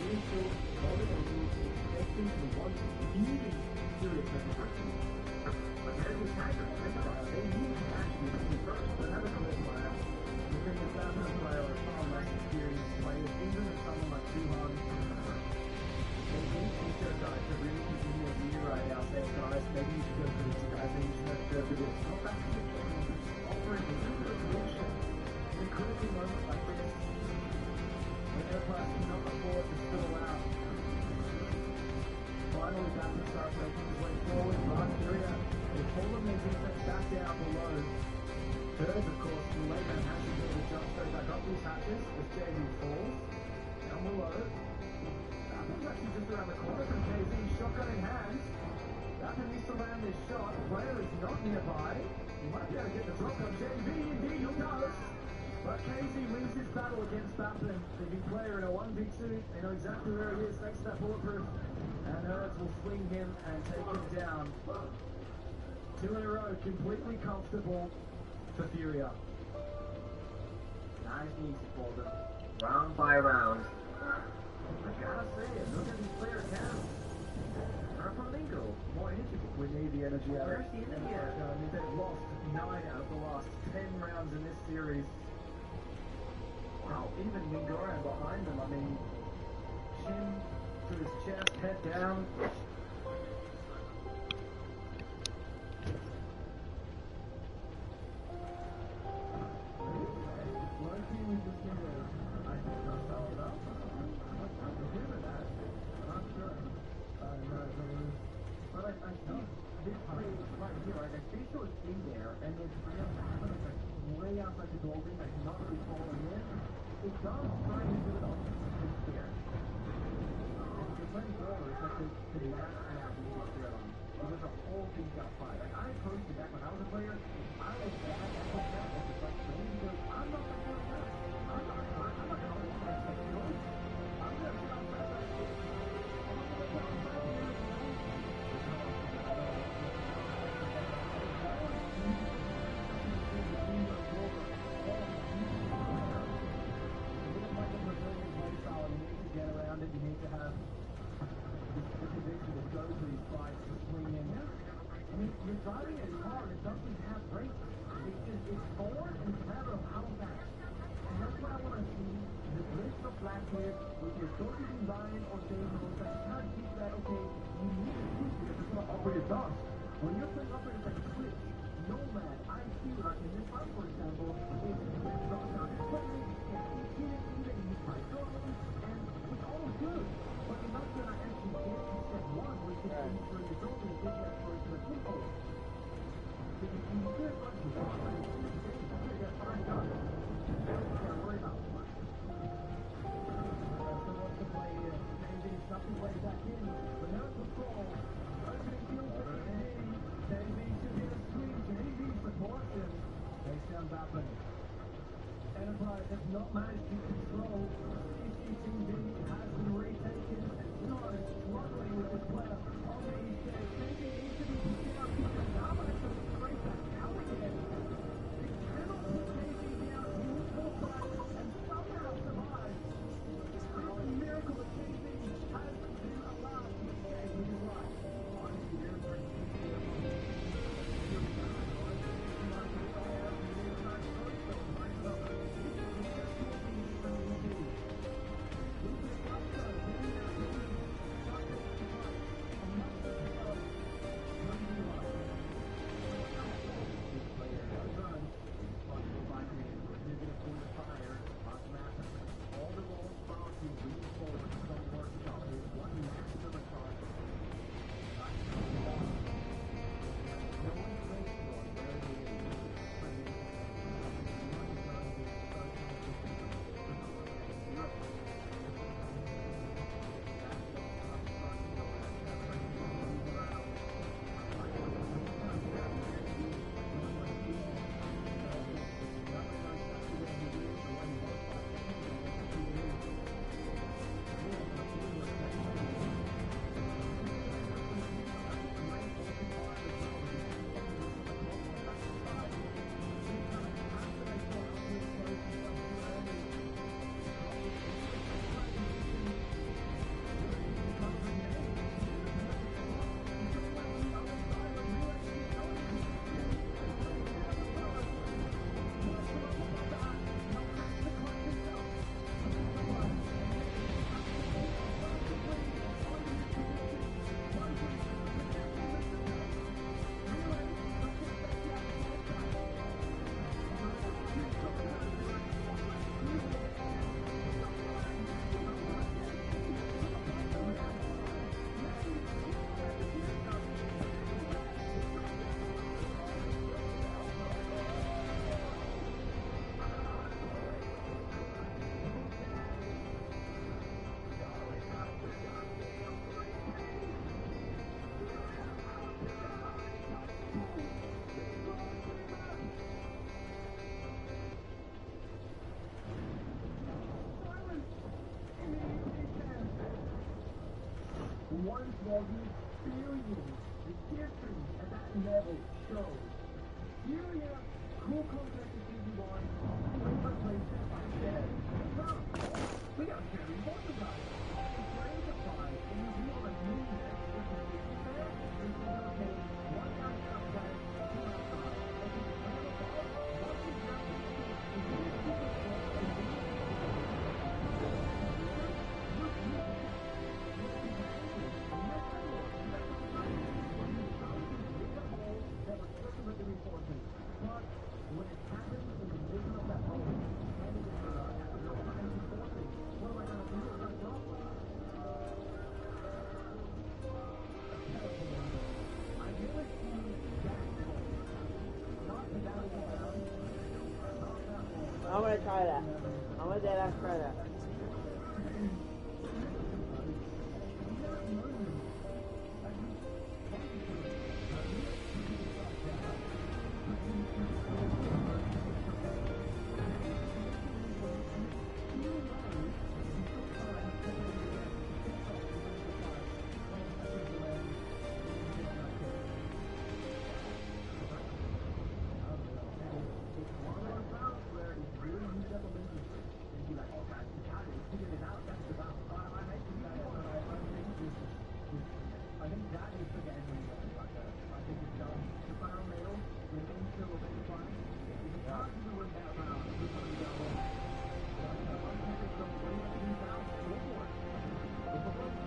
[SPEAKER 8] Initial vulnerabilities expecting the ones leaving serious manufacturing. But there was Tiger, they need to actually be first, but another good player. The thing is that another player are far less experienced players, even if someone like Suhan. They need future guys to really continue to be right out there, guys. Maybe you should go for these guys, maybe you should have to go for this. Not back to the game, offering a little bit of reaction. In a critical moment like this, when Enterprise cannot afford to spill out. Finally, back to start making his way forward. Martyria, they pull them their defense back down below. Third, of course, the Layman has to do the jump straight back up these hatches as JV falls. Down below. He's actually just around the corner from KZ, shotgun in hand. Bappen needs to land this shot. Player is not nearby. He might be able to get the drop on JV, indeed he does. But KZ wins his battle against Bappen. The big player in a 1v2. They know exactly where he is thanks to that bulletproof. And Ertz will swing him and take him down. 2 in a row, completely comfortable for Furia. Nice and easy for them. Round by round. I gotta say it, look at these player counts. Arpalingo, more energy. We need the energy out of it. I mean, they've lost 9 out of the last 10 rounds in this series. Wow, even Mingoran behind them, I mean, chin to his chest, head down. Way outside the building, I cannot really call them in. It does try to do it on the spear. You're playing ballers that could last out and get through on. It was a whole thing got fight. Like, I approached it back when I was a player. I was bad at putting that as a like training because I'm not going to do that. I'm not hurt. I'm not going to hold my technology. I'm going to sit outside that shit. I'm not going to put on my ear. You need to have the conviction to go to these fights, to swing in. I mean, you're driving a car that doesn't have brakes. It's forward and it's a matter of how fast. And that's what I want to see. The blitz of Blackhead with your Sophie Ryan or Daniels that can't keep that, okay, you need to keep because it's going to operate dust. When you're playing operators like Chris, Nomad, IQ, like in this fight, for example, it's good, but you're not going to actually get to step 1, which is for the result of the big exploration of football. So you can do it like you want, but it's just you're going to get 5 guns. You can't worry about much. So what's the play here? Maybe something way back in, but now it's a fall. Opening field for KD. KD should get a swing. KD supports him. Takes down Bappen. Enterprise has not managed to control CCTV, has been retaken, and Star is struggling with this player. Okay, he's dead. Maybe he needs to be picking up because Dominus has straight back out again. He cannot put KD down. He will fall back and somehow survive. It's a miracle that KD has been allowed to escape with his life. Honestly, they're pretty
[SPEAKER 1] once was the experience, the difference at that level shows. Here we have cool contact with CG1, play step by step. We got Harry Potter guys. It's great to find, and you do on a new next different things there. It's okay. One guy outside, two outside. And if you play the ball, once you grab the ball, you do it super slow and you but when it happens in the middle of that hole, and it's at the real time and forcing, what am I going to do if I drop one? I really see that hole. Not the down down. Not that hole.
[SPEAKER 14] I'm gonna try that. I'm gonna dead ass try that.
[SPEAKER 1] I think that is the game when you go like that. I think it's done. The final medal, when things still a bit fun. If you can't even win that round, you're going to go on. But one second from 20,000, go for it. Go for it.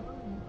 [SPEAKER 1] Playing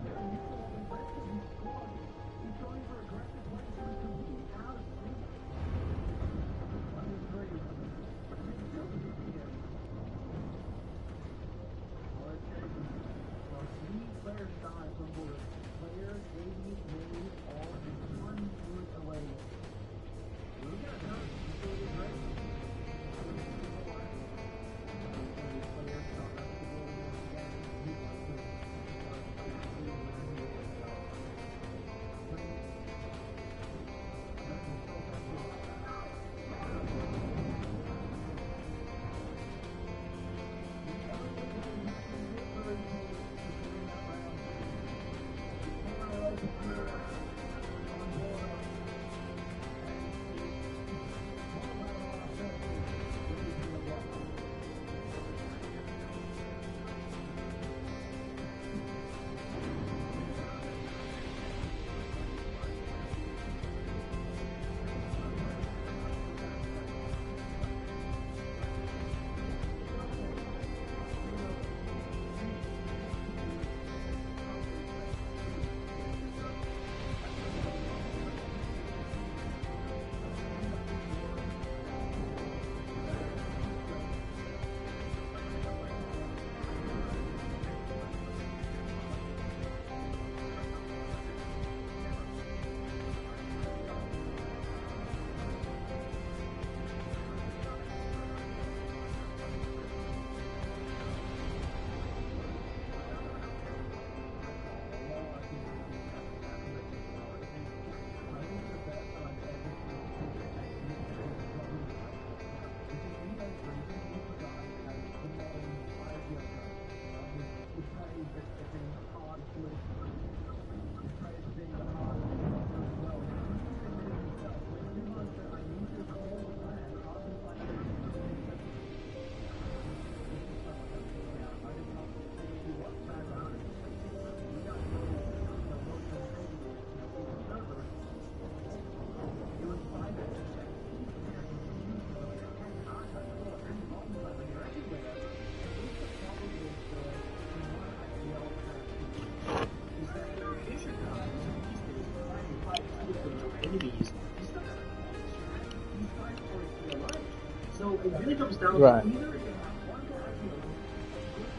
[SPEAKER 12] really comes down
[SPEAKER 14] Right.
[SPEAKER 12] to either you have one guy who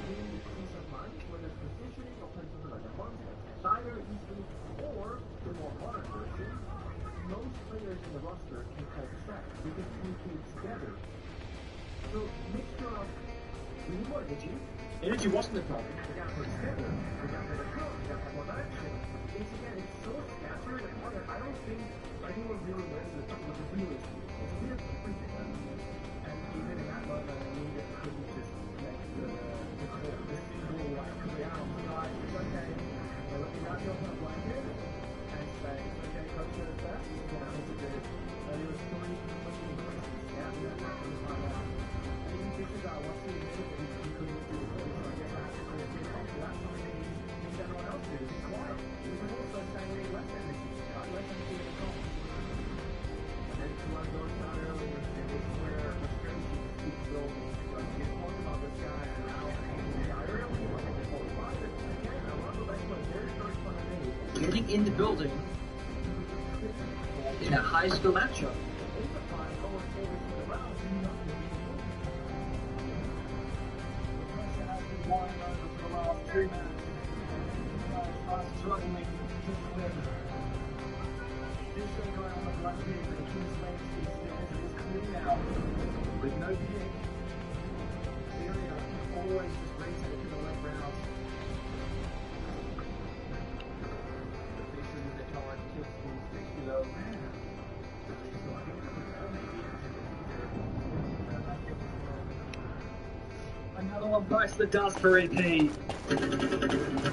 [SPEAKER 12] really peace of mind, whether it's positioning or playing something like a function, cider easily, or the more modern version, most players in the roster can call the shots. They can communicate together. So mixture of we need more energy. Energy wasn't the problem. We got to put together. We got to play the club. We got to have more action. It's again, it's so scattered and modern. I don't think anyone really knows what the real issue is. It's a weird freaking and even in that moment, I knew that couldn't just make the single like round. Like it's okay. Well, if you have your own blanket and say, okay, coach says that, you can get out of it. There was 3 pushing places. Yeah, that's actually my line. And this is what's the issue that he couldn't do. So I guess I have to call it the culture. That's something that everyone else did. It's quiet. We can also say we need less energy. Less energy in the culture. And to what goes down earlier, and this is where the strategy keeps building. Like you talk about this guy and how I really want to hold on. Again, I love the best one. Very first one I made. Getting in the building in a high skill matchup. Struggling to win. This going to go around the left here, but the King's Legs is clean now. With no pick. Syria can always just rotate to the left round. The fish in the charge kills the 6 kilo. Another one bites the dust for EP.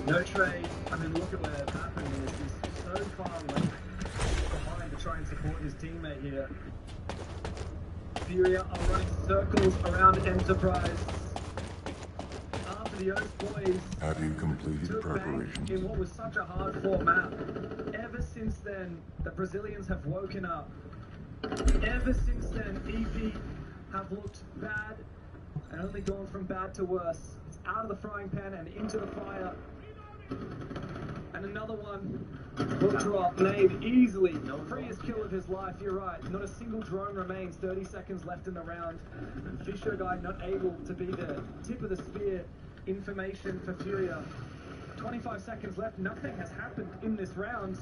[SPEAKER 12] No trade. I mean, look at where Pappen is. He's so far left behind to try and support his teammate here. Furia are running circles around Enterprise. After the Oak boys
[SPEAKER 18] Have you completed
[SPEAKER 12] took back
[SPEAKER 18] preparations?
[SPEAKER 12] in what was such a hard-fought map. Ever since then, the Brazilians have woken up. Ever since then, EP have looked bad and only gone from bad to worse. It's out of the frying pan and into the fire. And another one will drop. Nade easily. Freest kill of his life, you're right. Not a single drone remains. 30 seconds left in the round. Fisher guy not able to be the tip of the spear. Information for Furia. 25 seconds left. Nothing has happened in this round.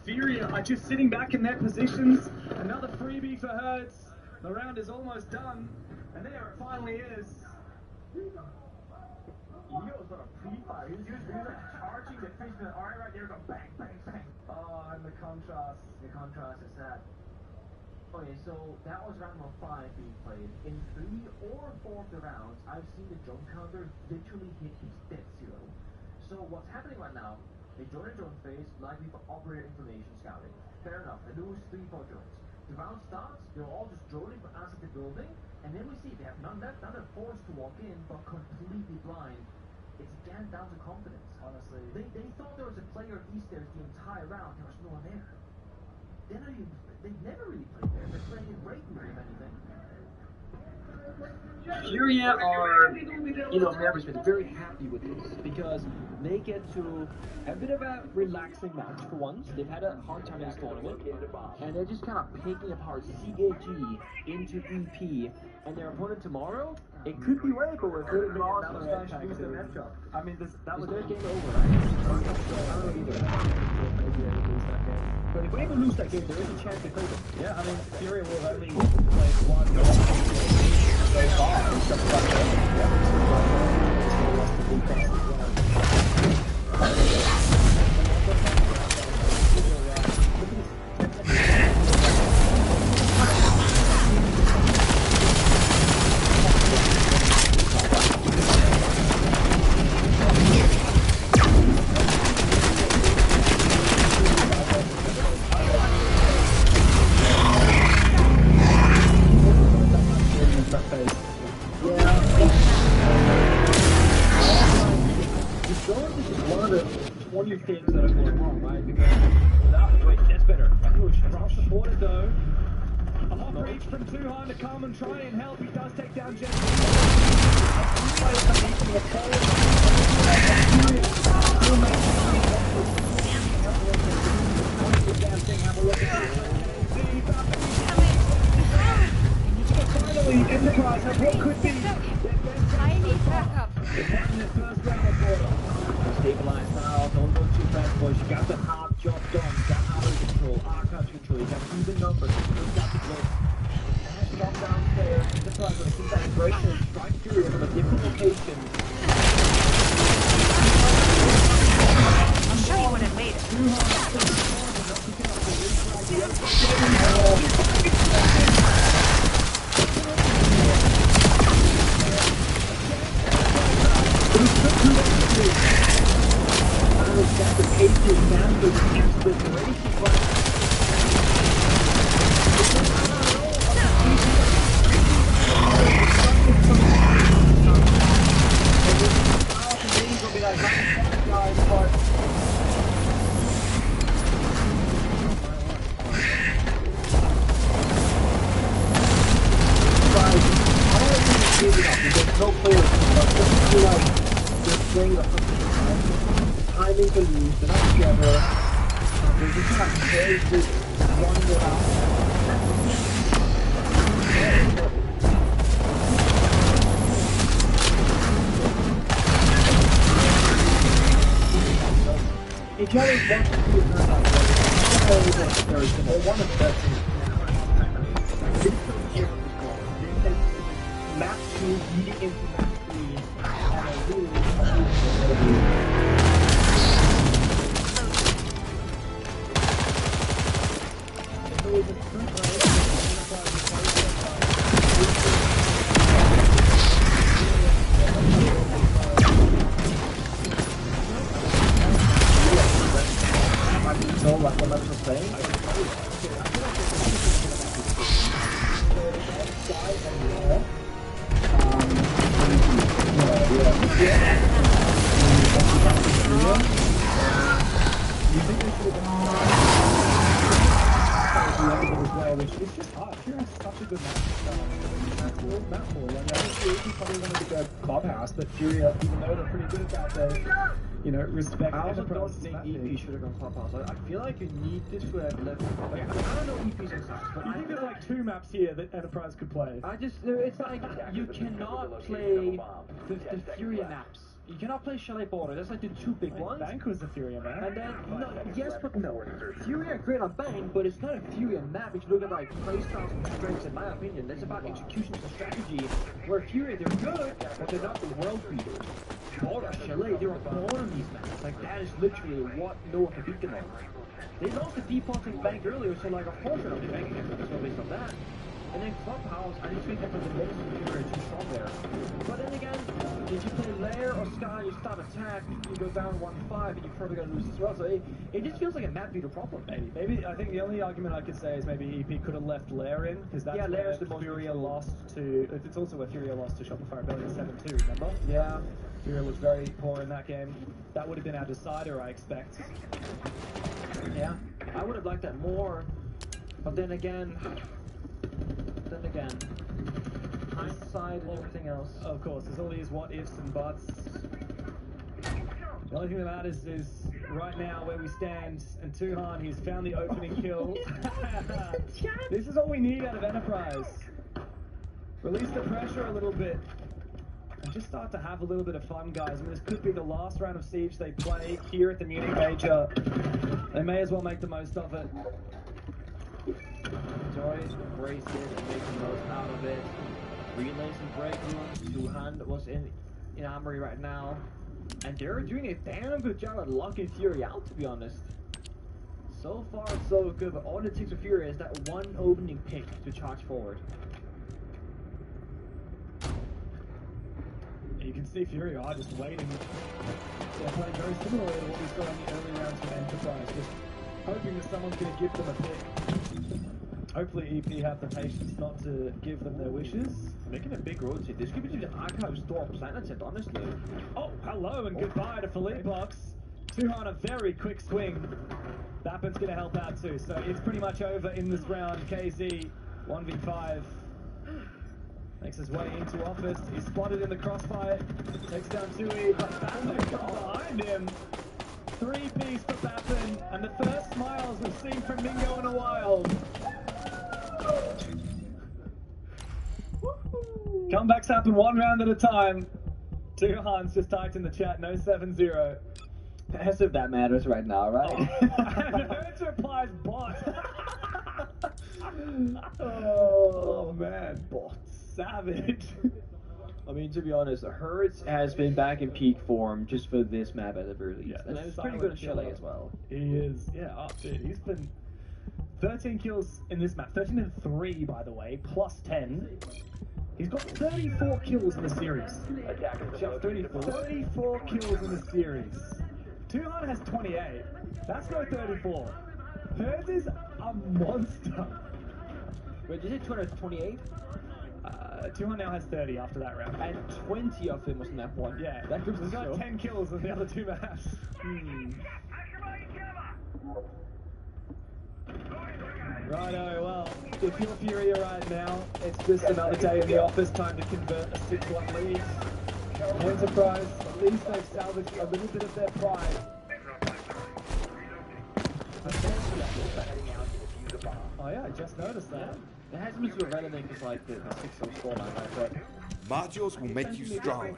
[SPEAKER 12] Furia are just sitting back in their positions. Another freebie for Hertz. The round is almost done. And there it finally is. Yo's on a pre-fire. He was like charging the fish with an arm right there, go bang, bang, bang. Oh, and the contrast is sad. Okay, so that was round number 5 being played. In 3 or 4 of the rounds, I've seen the drone counter literally hit his dead zero. So what's happening right now, they join a drone phase, likely for operator information scouting. Fair enough, they lose 3-4 drones. The round starts, they're all just droning for us at the building, and then we see they have none left, now they're forced to walk in, but completely blind. It's again down to confidence, honestly. They thought there was a player east there the entire round, there was no one there. They never really played there, they're playing in Brayton if anything. Furia are, members been very happy with this because they get to a bit of a relaxing match for once. They've had a hard time in this tournament, and they're just kind of picking apart CAG into EP. And their opponent tomorrow, it could be Rainbow if they lost the matchup. I mean, that was their game over. I don't know either. But if we ever lose that game, there is a chance they play them. Yeah, I mean, Furia will only play one. So things that are going wrong, right? Because wait, that's better. Well supported though. A hot reach from Tuhan to come and try and help. He does take down Jen. Finally
[SPEAKER 8] could be
[SPEAKER 17] I need backup.
[SPEAKER 8] Stabilize now, don't go too fast, boys. You got the hard job done, you got out of control, archive control, you got to do the numbers, you got to go. Stop downstairs, that's why I'm going to keep that aggression and strike through from a different location.
[SPEAKER 17] I'll show you when I've made it.
[SPEAKER 8] That's the pace is down to the racing, but there's no player they're playing the timing to lose, they're not together. They're just kind of very good running it out. If you always want to do it like that, it's always very similar. One of the best things map 2 leading into map 3 and a really like what I was saying. It's just hard. Here has such a good map pool. I think Fury's probably one of the good clubhouse, but Fury, even though they're pretty good at that, you know, respect. I also don't think EP should have gone clubhouse. I feel like you need this to have level. Like, I don't know EP's exact, but
[SPEAKER 12] I think there's like 2 maps here that Enterprise could play.
[SPEAKER 8] It's like you cannot play the Fury maps. You cannot play Chalet Border. That's like the 2 big ones.
[SPEAKER 12] Bank was a Fury map.
[SPEAKER 8] And then, no, yes, but no. Fury are great on Bank, but it's not a Fury map. If you look at like playstyles and strengths, in my opinion, that's about execution and strategy. Where Fury, they're good, but they're not the world beaters. Border, Chalet, they're born on these maps. Like, that is literally what no one can beat them on. They lost the default in Bank earlier, so like a portion of the Bank is so based on that. And then Clubhouse, I just think that the base is very too strong there. But then again, if you play Lair or Sky, you start attack, you go down 1-5, and you're probably going to lose as well. So it just feels like a map beater problem.
[SPEAKER 12] Maybe I think the only argument I could say is maybe EP could have left Lair in, because that's where Furia lost to. It's also where Furia lost to Shopify Rebellion 7-2, remember?
[SPEAKER 8] Yeah.
[SPEAKER 12] Furia was very poor in that game. That would have been our decider, I expect.
[SPEAKER 8] Yeah, I would have liked that more. But then again, hindsight and everything else.
[SPEAKER 12] Of course, there's all these what ifs and buts. The only thing that matters is right now where we stand, and Tuhan, he's found the opening kill. This is all we need out of Enterprise. Release the pressure a little bit. And just start to have a little bit of fun, guys. I mean, this could be the last round of Siege they play here at the Munich Major. They may as well make the most of it.
[SPEAKER 8] Enjoy it, embrace it, and make the most out of it. Relays and breakrooms. Tuhan was in Armory right now. And they're doing a damn good job at locking Fury out, to be honest. So far, so good, but all it takes for Fury is that one opening pick to charge forward.
[SPEAKER 12] You can see Fury are just waiting. They're playing very similarly to what we saw in the early rounds with Enterprise, just hoping that someone's going to give them a pick. Hopefully EP have the patience not to give them their wishes.
[SPEAKER 8] Making a big rotate. This could be the Archive Store Planet, honestly.
[SPEAKER 12] Oh, hello and goodbye to Philippe Box. Tuhan, a very quick swing. Bappen's going to help out too, so it's pretty much over in this round. KZ, 1v5. Makes his way into office. He's spotted in the crossfire. Takes down Tui, but Bappen comes behind him. 3-piece for Bappen, and the first smiles we've seen from Mingo in a while. Comebacks happen one round at a time. Two Hans just typed in the chat, no 7-0.
[SPEAKER 8] As if that matters right now, right?
[SPEAKER 12] And Hertz replies bot. Oh man, bot. Savage.
[SPEAKER 8] I mean, to be honest, Hertz has been back in peak form just for this map at the very least. And it was pretty good in Chile as well.
[SPEAKER 12] He is, yeah, oh, dude, he's been 13 kills in this map. 13 and 3, by the way, plus 10. He's got 34 kills in the series. 34 kills in the series. Tuhan has 28. That's no 34. Hertz is a monster.
[SPEAKER 8] Wait, did you say 228?
[SPEAKER 12] Tuhan now has 30 after that round.
[SPEAKER 8] And 20 of them was in that one.
[SPEAKER 12] Yeah,
[SPEAKER 8] that
[SPEAKER 12] he's got 10 kills in the other two maps. Righto, well, if you're Furia right now, it's just another day in the office, time to convert a 6-1 lead. Enterprise, at least they've salvaged a little bit of their pride. Oh yeah, I just noticed that.
[SPEAKER 8] It hasn't been so relevant as like the 6-0 scoreline, right? But
[SPEAKER 18] modules will make you strong.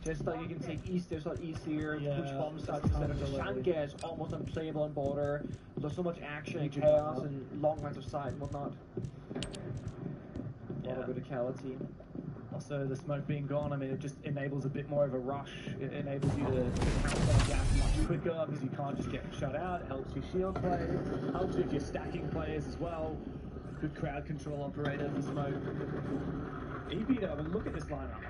[SPEAKER 8] Just like you can take East, there's not easier, push bomb starts instead of Shanghai is almost unplayable on border. There's so much action and chaos and long lines of sight and whatnot. A lot of verticality.
[SPEAKER 12] Also, the smoke being gone, I mean, it just enables a bit more of a rush. It enables you to pounce on gas much quicker because you can't just get shut out. It helps you shield play. Helps you if you're stacking players as well. Good crowd control operator for smoke. EP, I mean, look at this lineup.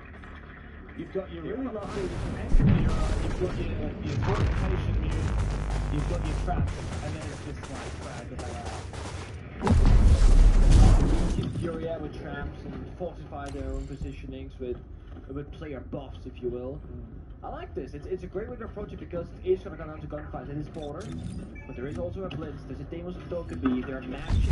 [SPEAKER 12] You've got your really lucky anchor mirror, you've got your fortification mute, you've got your trap, and then it's just like frag the hell out.
[SPEAKER 8] Furia with traps and fortify their own positionings with player buffs, if you will. I like this. It's a great way to approach it because it is going to come down to gunfights in this border. But there is also a blitz. There's a Demos of Dokkaebi. There are matches.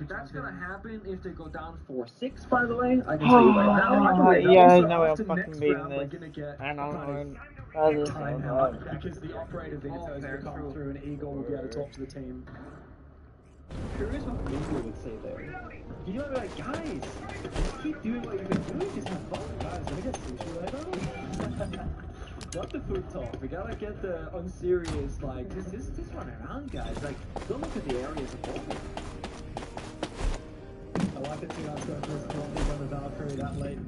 [SPEAKER 8] That's gonna happen if they go down 4-6, by the way. I can tell you right now.
[SPEAKER 14] Yeah, no way I'm fucking
[SPEAKER 8] next
[SPEAKER 14] beating
[SPEAKER 8] round,
[SPEAKER 14] this.
[SPEAKER 8] we're gonna get
[SPEAKER 14] I know.
[SPEAKER 12] time out because the operator vetoes will come through and Eagle will be able to talk to the team.
[SPEAKER 8] Curious what Eagle would say there. You know, like, guys, just keep doing what you've been doing. Just have fun, guys. Let me get sushi right now. Not the food talk. We gotta get the unserious, like, just run around, guys. Like, don't look at the areas of ball.
[SPEAKER 12] I like bit too much going to the score on the Valkyrie that late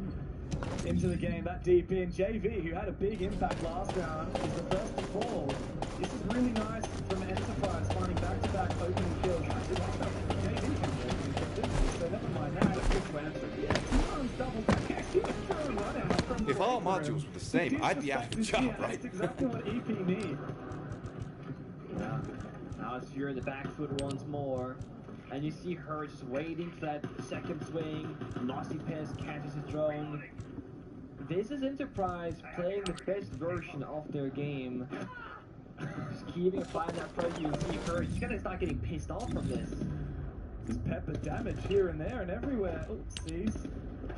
[SPEAKER 12] into the game, that deep in. JV, who had a big impact last round, is the first to fall. This is really nice from Enterprise, finding back-to-back opening kills. Actually, last time JV came opening kills, didn't he? So never mind that. It's just Ransom. Yeah, 2 times double back. He was throwing run out from
[SPEAKER 18] If all modules were the same, I'd be out of a job, right?
[SPEAKER 12] That's exactly what EP needs.
[SPEAKER 8] Yeah. Now it's Fury in the back foot once more. And you see her just waiting for that second swing. Nosy Pez catches his drone. This is Enterprise playing the best version of their game. Just keeping applying that pressure. You see her, she's gonna start getting pissed off from this.
[SPEAKER 12] Just pepper damage here and there and everywhere. Oh, C's.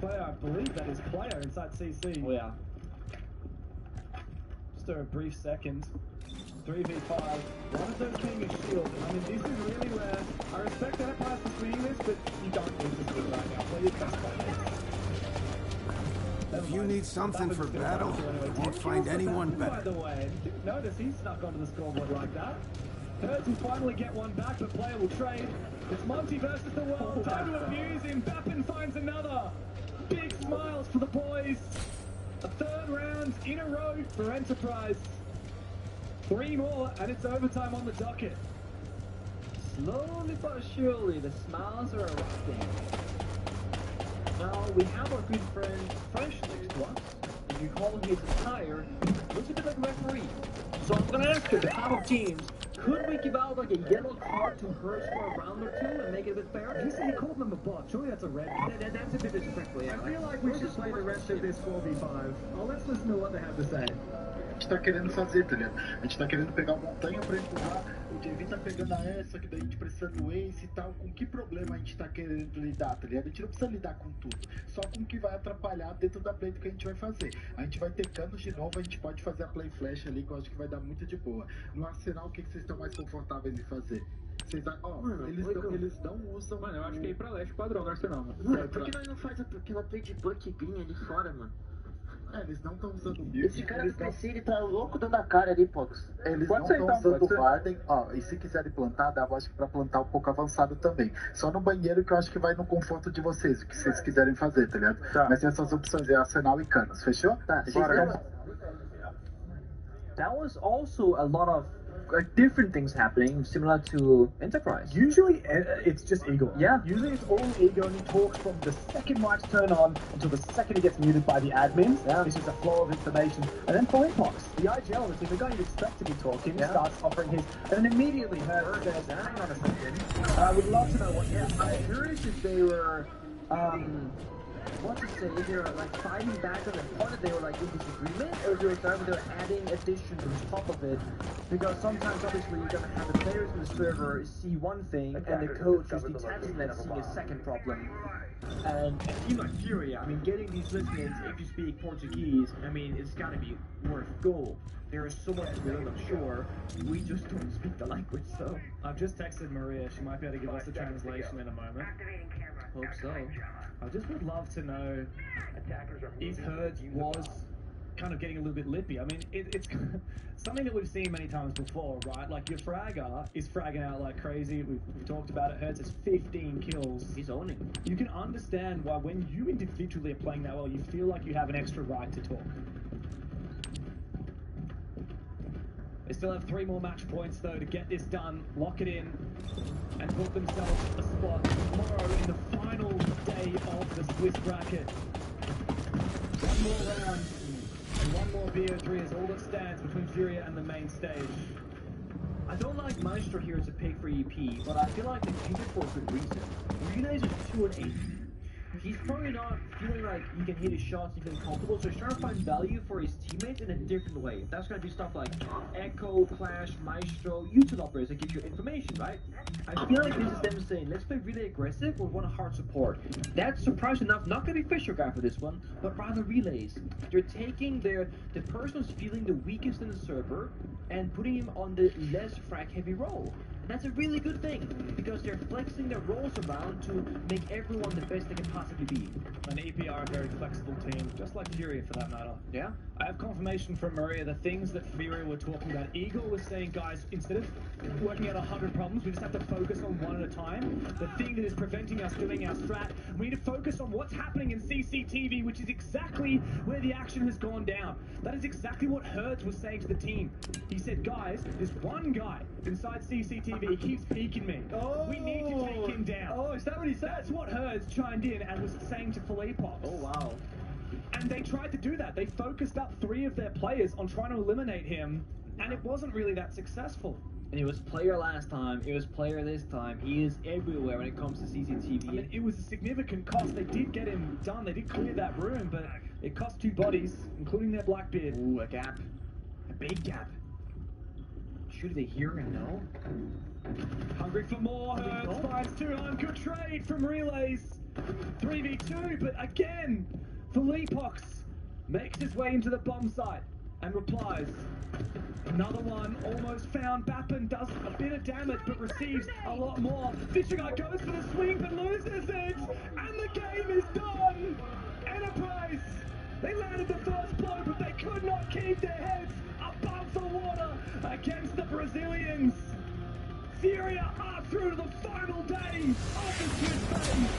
[SPEAKER 12] Player, I believe that is player inside CC.
[SPEAKER 8] Oh yeah.
[SPEAKER 12] Just a brief second. 3v5. One of those being a shield. I mean, this is really where I respect Enterprise for swinging this, but you don't need to do it right now. Play your best play.
[SPEAKER 18] If you need something for battle, you won't find anyone
[SPEAKER 12] By
[SPEAKER 18] better.
[SPEAKER 12] the way, didn't notice he snuck onto the scoreboard like that. Hurts will finally get one back, but player will trade. It's Monty versus the world. Time to abuse him. Bappin finds another. Big smiles for the boys. A third round in a row for Enterprise. 3 more, and it's overtime on the docket.
[SPEAKER 8] Slowly but surely, the smiles are erupting. Now, we have our good friend Fresh next to us. If you call his attire, looks a bit like a referee. So I'm gonna ask you, the top of teams, could we give out like a yellow card to Hurts for a round or 2 and make it a bit fair?
[SPEAKER 12] He said he called them a bot. Surely that's a red.
[SPEAKER 8] That's a bit disrespectful, yeah.
[SPEAKER 12] I feel like we should play the rest of this 4v5. Oh, let's listen to what they have to say.
[SPEAKER 19] A gente tá querendo fazer, tá ligado? A gente tá querendo pegar a montanha pra empurrar, o JV tá pegando a essa, que daí a gente precisa do Ace e tal. Com que problema a gente tá querendo lidar, tá ligado? A gente não precisa lidar com tudo, só com o que vai atrapalhar dentro da play que a gente vai fazer. A gente vai ter canos de novo, a gente pode fazer a play flash ali, que eu acho que vai dar muito de boa. No arsenal, o que vocês estão mais confortáveis em fazer? Vocês, eles não usam.
[SPEAKER 9] Mano, eu acho que é ir pra leste padrão no arsenal, mano.
[SPEAKER 14] Mano, por que nós não faz aquela play de Buck Green ali fora, mano?
[SPEAKER 19] É, eles não estão usando o build.
[SPEAKER 14] Esse cara do PC, ele tá louco dando a cara ali, Pox.
[SPEAKER 19] Eles não estão usando o Warden. Ó, e se quiserem plantar, dava acho que pra plantar um pouco avançado também. Só no banheiro que eu acho que vai no conforto de vocês, o que vocês quiserem fazer, tá ligado?
[SPEAKER 14] Tá.
[SPEAKER 19] Mas tem essas opções, é arsenal e canos, fechou?
[SPEAKER 14] Tá,
[SPEAKER 8] That was also a lot of different things happening, similar to Enterprise.
[SPEAKER 12] Usually, it's just Eagle.
[SPEAKER 8] Yeah.
[SPEAKER 12] Usually it's all Eagle and he talks from the second mics turn on until the second he gets muted by the admins. Yeah. It's just a flow of information. And then Polypox, the IGL, the guy you'd expect to be talking, starts offering his, and then immediately Hurt says, hang on a second, I would love to know what you're saying.
[SPEAKER 8] I'm curious if they were, what to say, if they were like fighting back on the part that they were like in disagreement, or if they were adding additions on top of it, because sometimes obviously you're gonna have the players in the server see one thing, and the coach is detaching that seeing a second problem. And a team like Fury, I mean, getting these listeners, if you speak Portuguese, I mean, it's gotta be worth gold. There is so much to learn, I'm sure. We just don't speak the language, so.
[SPEAKER 12] I've just texted Maria. She might be able to give us a translation in a moment.
[SPEAKER 8] Hope so.
[SPEAKER 12] I just would love to know if Hurts was kind of getting a little bit lippy. I mean, it's something that we've seen many times before, right? Like, your fragger is fragging out like crazy. We've talked about it. Hurts has 15 kills.
[SPEAKER 8] He's owning.
[SPEAKER 12] You can understand why when you individually are playing that well, you feel like you have an extra right to talk. They still have 3 more match points, though, to get this done, lock it in, and put themselves a spot tomorrow in the final day of the Swiss bracket. 1 more round, and 1 more BO3 is all that stands between Furia and the main stage.
[SPEAKER 8] I don't like Maestro here as a pick for EP, but I feel like they picked it for a good reason. Realize is 2-8. He's probably not feeling like he can hit his shots, he's feeling comfortable, so he's trying to find value for his teammates in a different way. That's gonna do stuff like Echo, Flash, Maestro, util operators that give you information, right? I feel like this is them saying, let's play really aggressive with one hard support. That's surprising enough, not gonna be Fisher guy for this one, but rather relays. They're taking the person who's feeling the weakest in the server and putting him on the less frag heavy role. And that's a really good thing, because they're flexing their roles around to make everyone the best they can possibly be.
[SPEAKER 12] An EP are a very flexible team, just like Furia for that matter. Yeah? I have confirmation from Maria the things that Furia were talking about. Igor was saying, guys, instead of working out 100 problems, we just have to focus on one at a time. The thing that is preventing us doing our strat, we need to focus on what's happening in CCTV, which is exactly where the action has gone down. That is exactly what Hertz was saying to the team. He said, guys, there's one guy inside CCTV, he keeps peeking me.
[SPEAKER 8] Oh.
[SPEAKER 12] We need to take him down.
[SPEAKER 8] Oh, is that what he said?
[SPEAKER 12] That's what Hertz chimed in and was saying to Philippox.
[SPEAKER 8] Oh, wow.
[SPEAKER 12] And they tried to do that. They focused up 3 of their players on trying to eliminate him, and it wasn't really that successful.
[SPEAKER 8] And he was player last time, he was player this time. He is everywhere when it comes to CCTV.
[SPEAKER 12] I mean, it was a significant cost. They did get him done. They did clear that room, but it cost 2 bodies, including their Blackbeard.
[SPEAKER 8] Ooh, a gap. A big gap. Should they hear him now?
[SPEAKER 12] Hungry for more. Hertz finds 2 on. Good trade from Relays. 3v2, but again, Philippox makes his way into the bomb site and replies. Another one almost found. Bappen does a bit of damage but receives a lot more. Fisherguy goes for the swing but loses it, and the game is done. Enterprise, they landed the first blow but they could not keep their heads above the water against the Brazilians. Furia are through to the final day of the 2nd phase.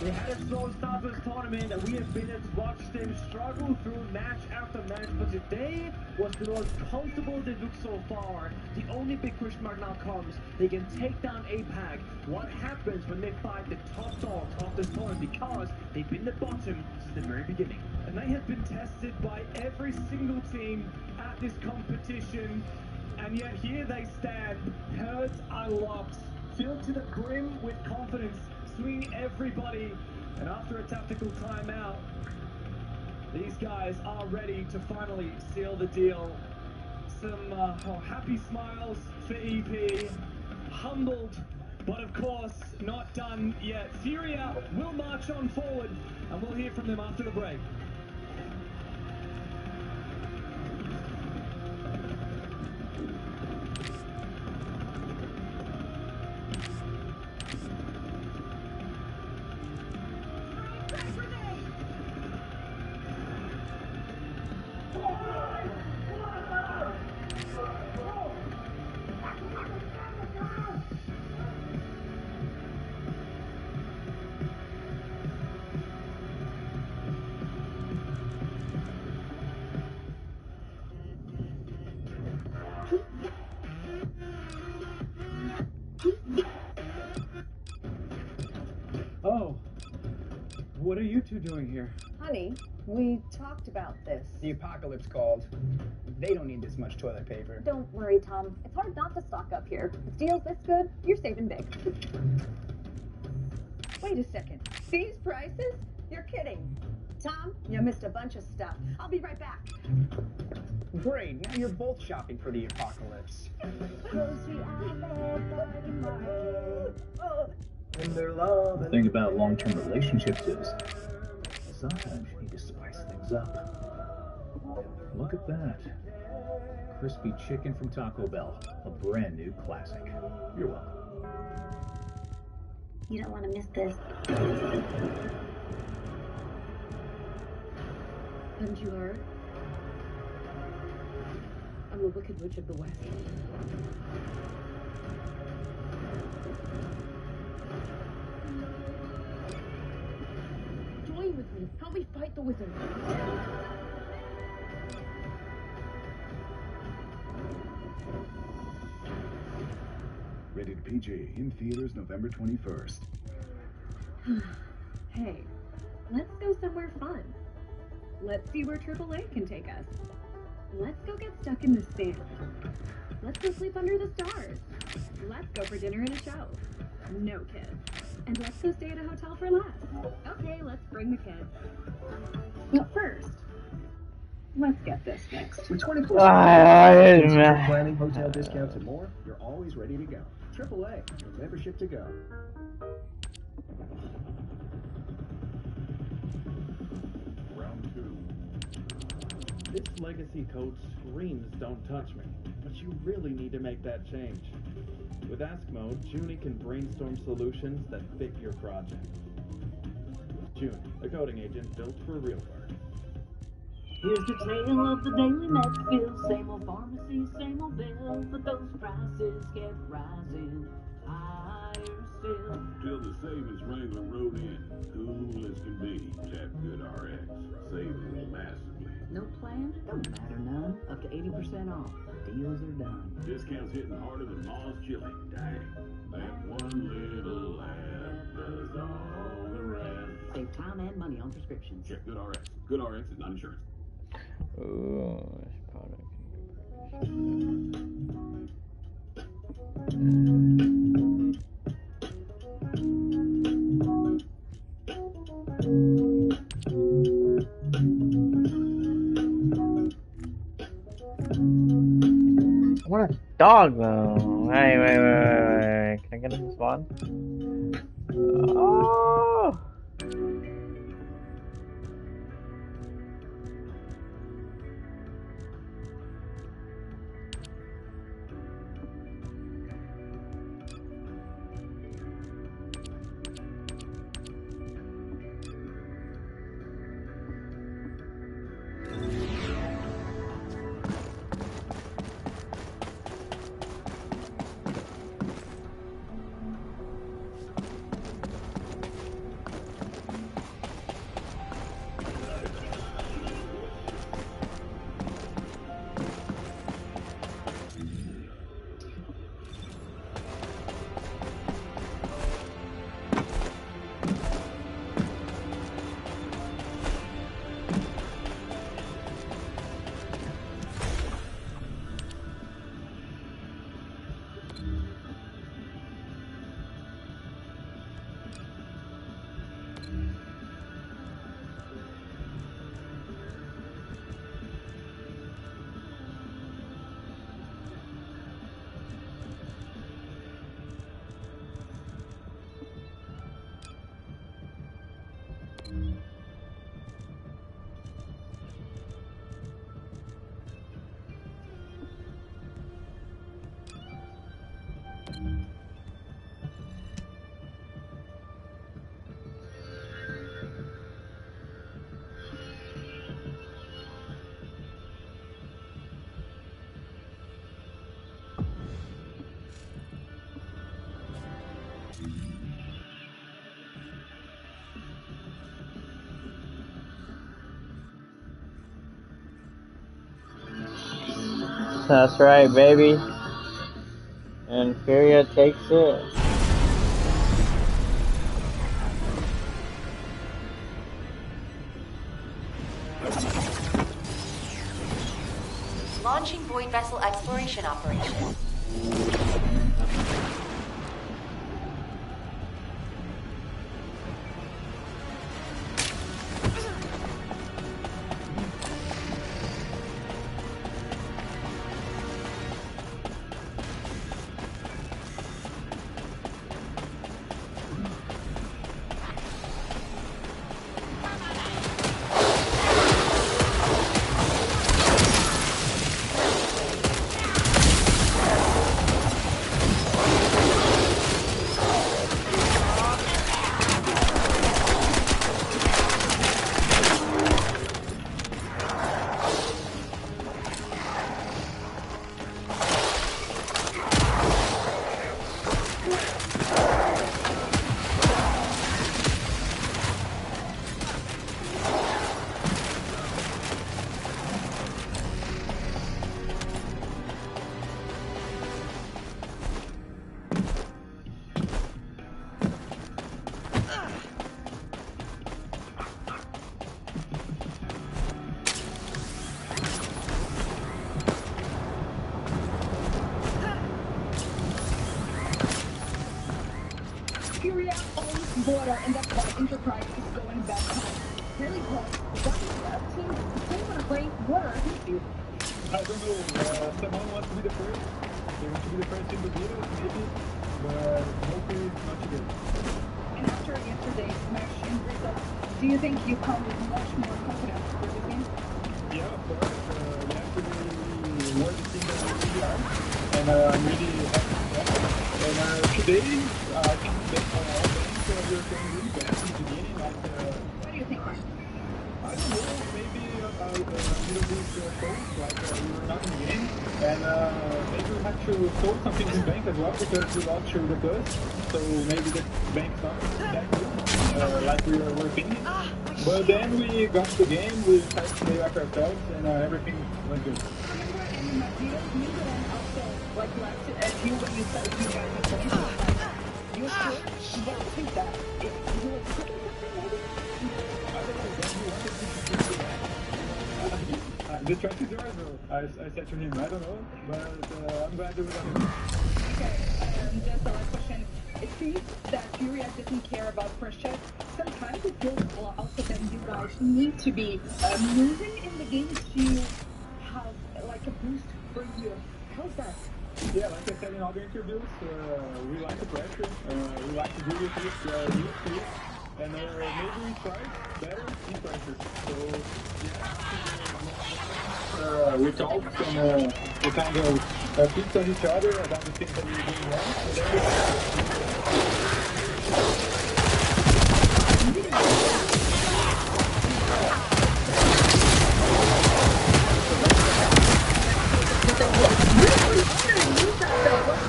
[SPEAKER 8] They had a slow start to this tournament, and we have been able to watch them struggle through match after match, but today was the most comfortable they look so far. The only big question mark now comes, they can take down APAC. What happens when they fight the top dogs of this tournament, because they've been the bottom since the very beginning.
[SPEAKER 12] And they have been tested by every single team at this competition, and yet here they stand, Hertz unlocked, filled to the brim with confidence, swing everybody, and after a tactical timeout, these guys are ready to finally seal the deal. Some happy smiles for EP, humbled, but of course not done yet. Furia will march on forward, and we'll hear from them after the break. Oh, what are you two doing here?
[SPEAKER 3] Honey, we talked about this.
[SPEAKER 20] The apocalypse called. They don't need this much toilet paper.
[SPEAKER 21] Don't worry, Tom. It's hard not to stock up here. With deals this good, you're saving big.
[SPEAKER 3] Wait a second. These prices? You're kidding. Tom, you missed a bunch of stuff. I'll be right back.
[SPEAKER 20] Great, now you're both shopping for the apocalypse.
[SPEAKER 7] The thing about long-term relationships is sometimes you need to spice things up. Look at that. Crispy chicken from Taco Bell. A brand new classic. You're welcome.
[SPEAKER 6] You don't want to miss this.
[SPEAKER 22] Haven't you heard? I'm a wicked witch of the West. Join with me. Help me fight the wizard.
[SPEAKER 23] Rated PG in theaters November 21st.
[SPEAKER 22] Hey, let's go somewhere fun. Let's see where AAA can take us. Let's go get stuck in the sand. Let's go sleep under the stars. Let's go for dinner and a show. No kids. And let's go stay at a hotel for less. Okay, let's bring the kids. But first, let's get this fixed.
[SPEAKER 9] With 24/7 planning, hotel discounts, and more, you're always ready to go. AAA, your membership to go.
[SPEAKER 23] Round 2.
[SPEAKER 24] This legacy code screams don't touch me, but you really need to make that change.
[SPEAKER 4] With Ask Mode, Junie can brainstorm solutions that fit your project. Junie, a coding agent built for real work.
[SPEAKER 5] Here's the tale of the daily meds bill. Same old pharmacy, same old bill, but those prices kept rising higher still.
[SPEAKER 23] Till the savings wrangler rode in, cool as can be. Tap Good RX, saving massively.
[SPEAKER 5] No plan? Don't matter none. Up to 80% off. Deals are done.
[SPEAKER 23] Discounts hitting harder than Ma's chili. Dang. That one little ad does all the rest.
[SPEAKER 5] Save time and money on prescriptions.
[SPEAKER 23] Check Good RX. Good RX is not insurance.
[SPEAKER 14] Ooh, this product. I want a dog though. Hey, wait. Can I get in this one? Oh! That's right, baby. Inferior takes it.
[SPEAKER 11] Launching Void Vessel Exploration Operation.
[SPEAKER 3] Syria owns border, and that's why Enterprise is going back home. Really close. Why team on a break? What are you?
[SPEAKER 12] I don't know. Someone wants to be the first. They want to be the first in the video, maybe. But hopefully it's not today.
[SPEAKER 3] And after yesterday's match in Brazil, do you think you come with much more confidence for the game?
[SPEAKER 12] Yeah, of course. Yesterday we were the team that we really are. And I'm really happy with that. And today, I think that all banks we were playing really bad in the beginning. Like,
[SPEAKER 3] What do you think, Ryan?
[SPEAKER 12] I don't know, maybe a little bit close, like we were not in the game, and maybe we had to throw some things in bank as well because we lost to the bus, so maybe the bank's not that good, like we were thinking. But then we got to the game, we tried to play like ourselves, and everything went good.
[SPEAKER 3] Like left it at you when you said you guys were playing. You sure? You don't think that. If you were cooking something, maybe?
[SPEAKER 12] The choice is yours, though. I said to him, I don't know, but I'm glad that we got it.
[SPEAKER 3] Okay, just the last question. It seems that Furia doesn't care about first checks. Sometimes it feels also that you guys need to be moving in the game to have like a boost for you. How's that?
[SPEAKER 12] Yeah, like I said in other interviews, we like the pressure, we like to do this new speed, and maybe we try better in pressure. So, yeah, we talked and we kind of fix on each other about the things that we were doing wrong, and then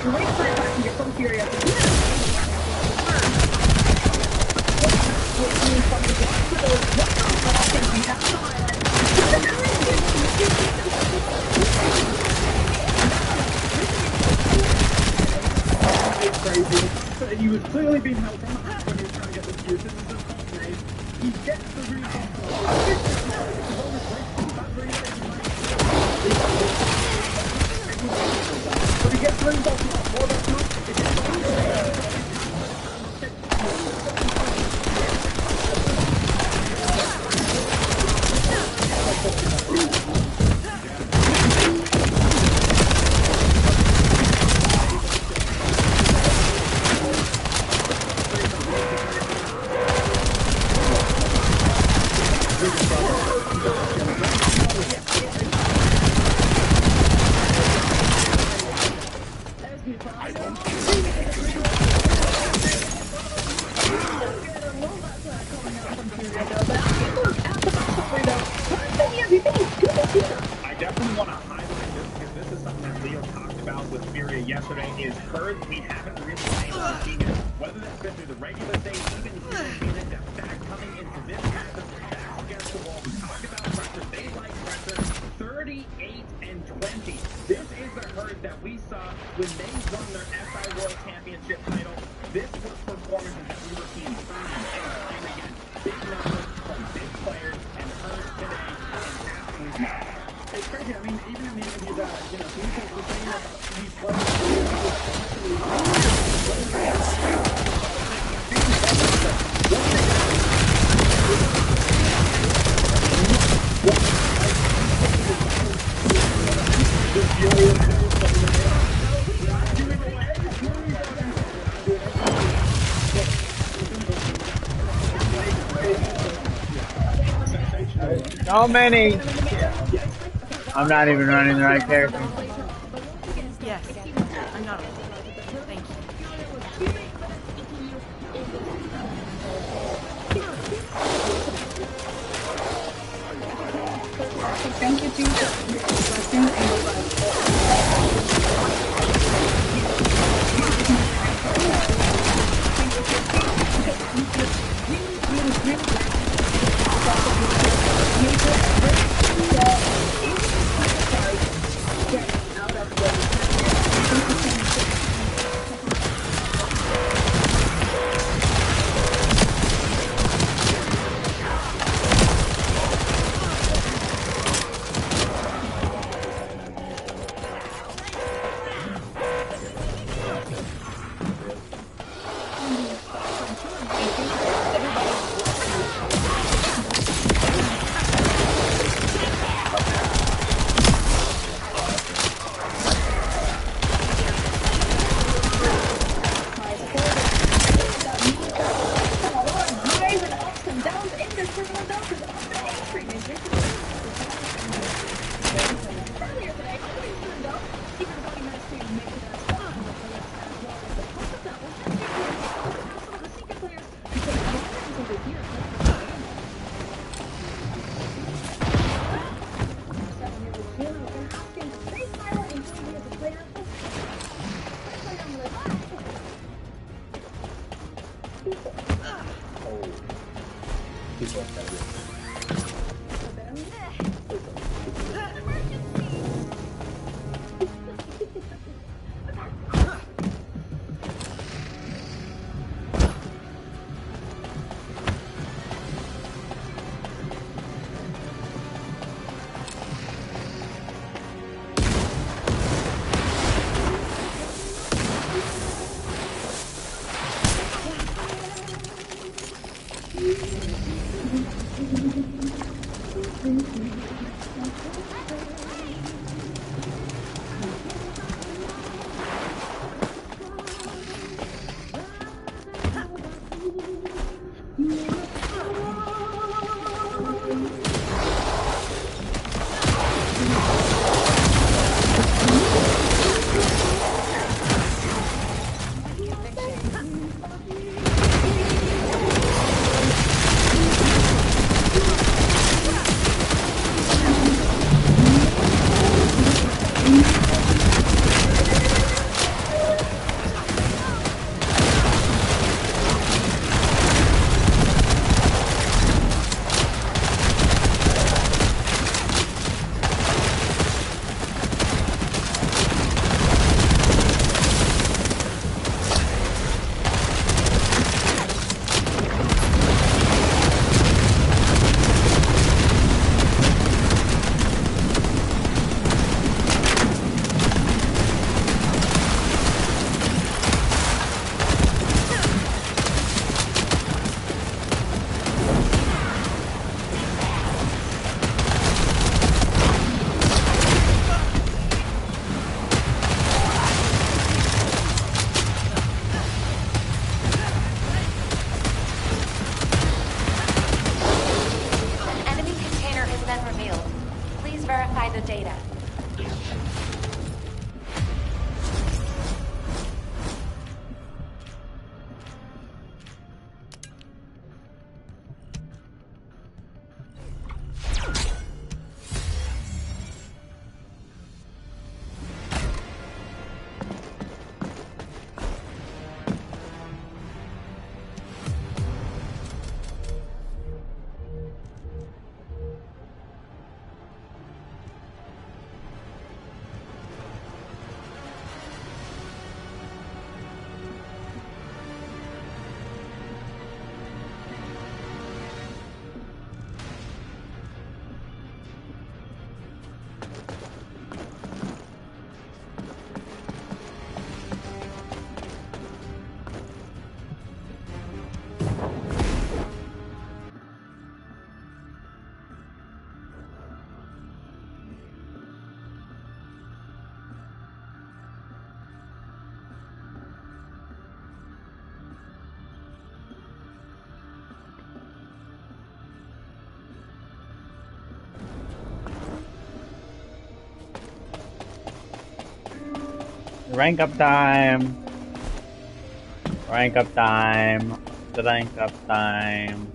[SPEAKER 3] Great play back to get some Furia.
[SPEAKER 12] It's crazy. He was clearly being held back when he was trying to get the spear. This is the combination. He gets the recon. But he gets rid of
[SPEAKER 7] I definitely want to highlight this because this is something that Leo talked about with Furia yesterday is her we haven't really been able to see it. Whether that's been through the regular stage, even seeing that coming into this match, back against the wall. We talked about pressure. They like pressure. 38 and 20. This is the herd that we saw when they won their SI World Championship title. This was performances that we were seeing time and again. Big numbers from big players and hers today is absolutely
[SPEAKER 12] it's crazy. I mean, even in the interview that, you know, he was saying about these players,
[SPEAKER 14] So many. I'm not even running the right character.
[SPEAKER 17] Yes, I'm not. Thank you.
[SPEAKER 3] Thank you,
[SPEAKER 11] the data.
[SPEAKER 14] Rank up time. Rank up time. Rank up time.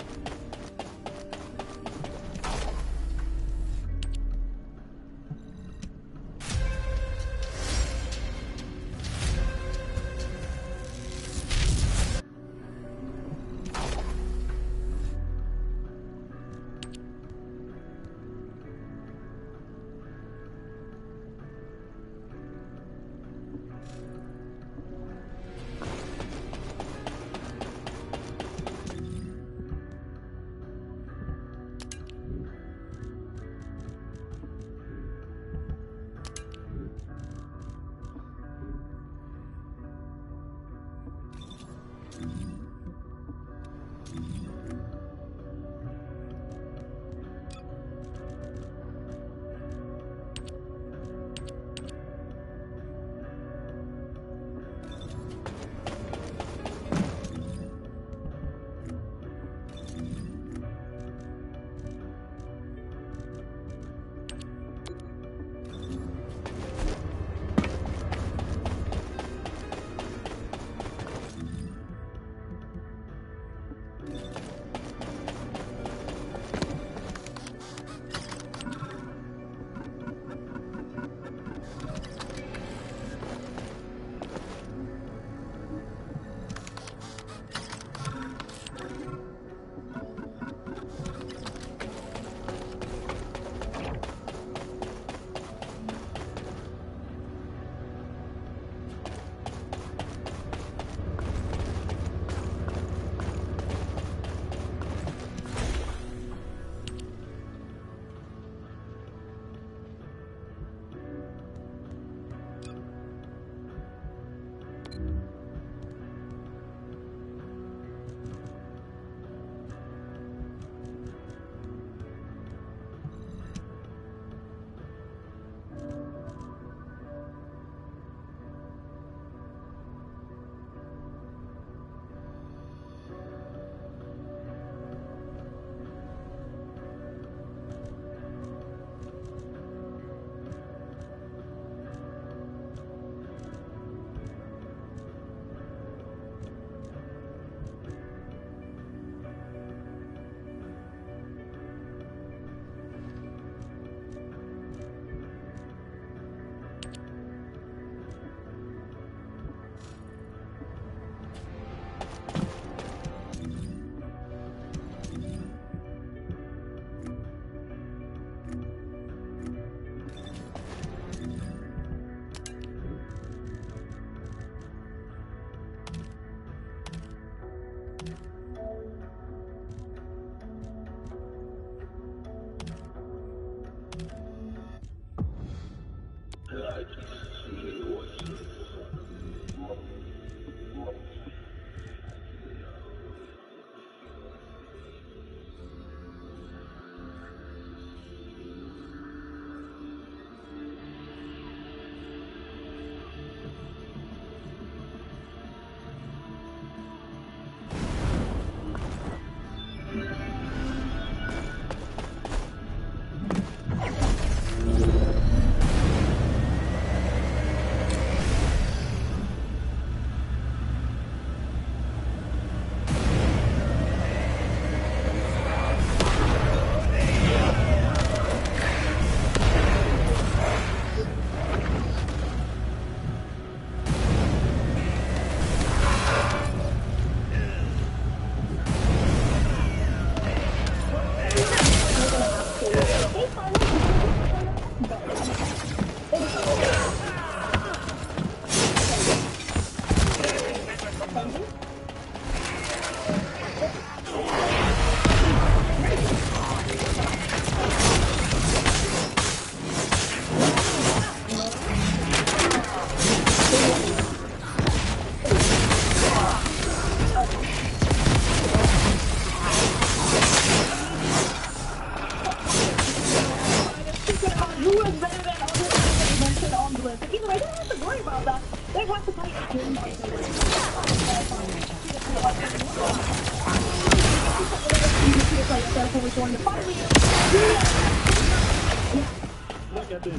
[SPEAKER 12] Look at this.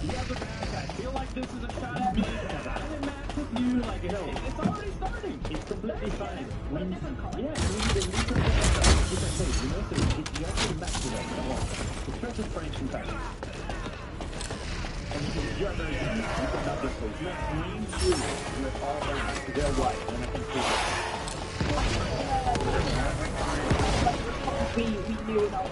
[SPEAKER 12] You have the back. I feel like this is a shot at me. I'm in match with you. Like, it's already starting. It's completely fine. Yeah, we need a new different place. You know, so it's just a match with us. Come on. The first inspiration time. And you are very good. You can have this place. You have green shoes with all the they're white. And I can see it.
[SPEAKER 2] We knew that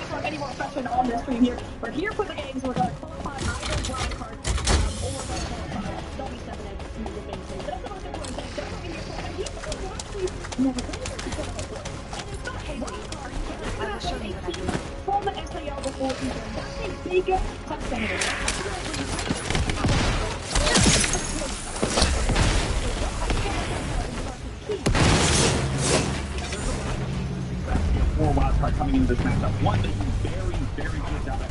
[SPEAKER 2] from any more session on this stream here. We're here for the games. We're going to qualify either wild card or we're going to qualify W7X to the main stage. That's the most important thing. That's what we're here for. And he's actually never been able to go. And it's not a wild card. I will show you what I do. From the SAL before even. That's a big touchdown.
[SPEAKER 12] Four wildcard coming into this matchup. One that you very, very good job at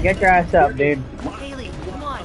[SPEAKER 14] Get your ass up, dude.
[SPEAKER 17] Haley, come on.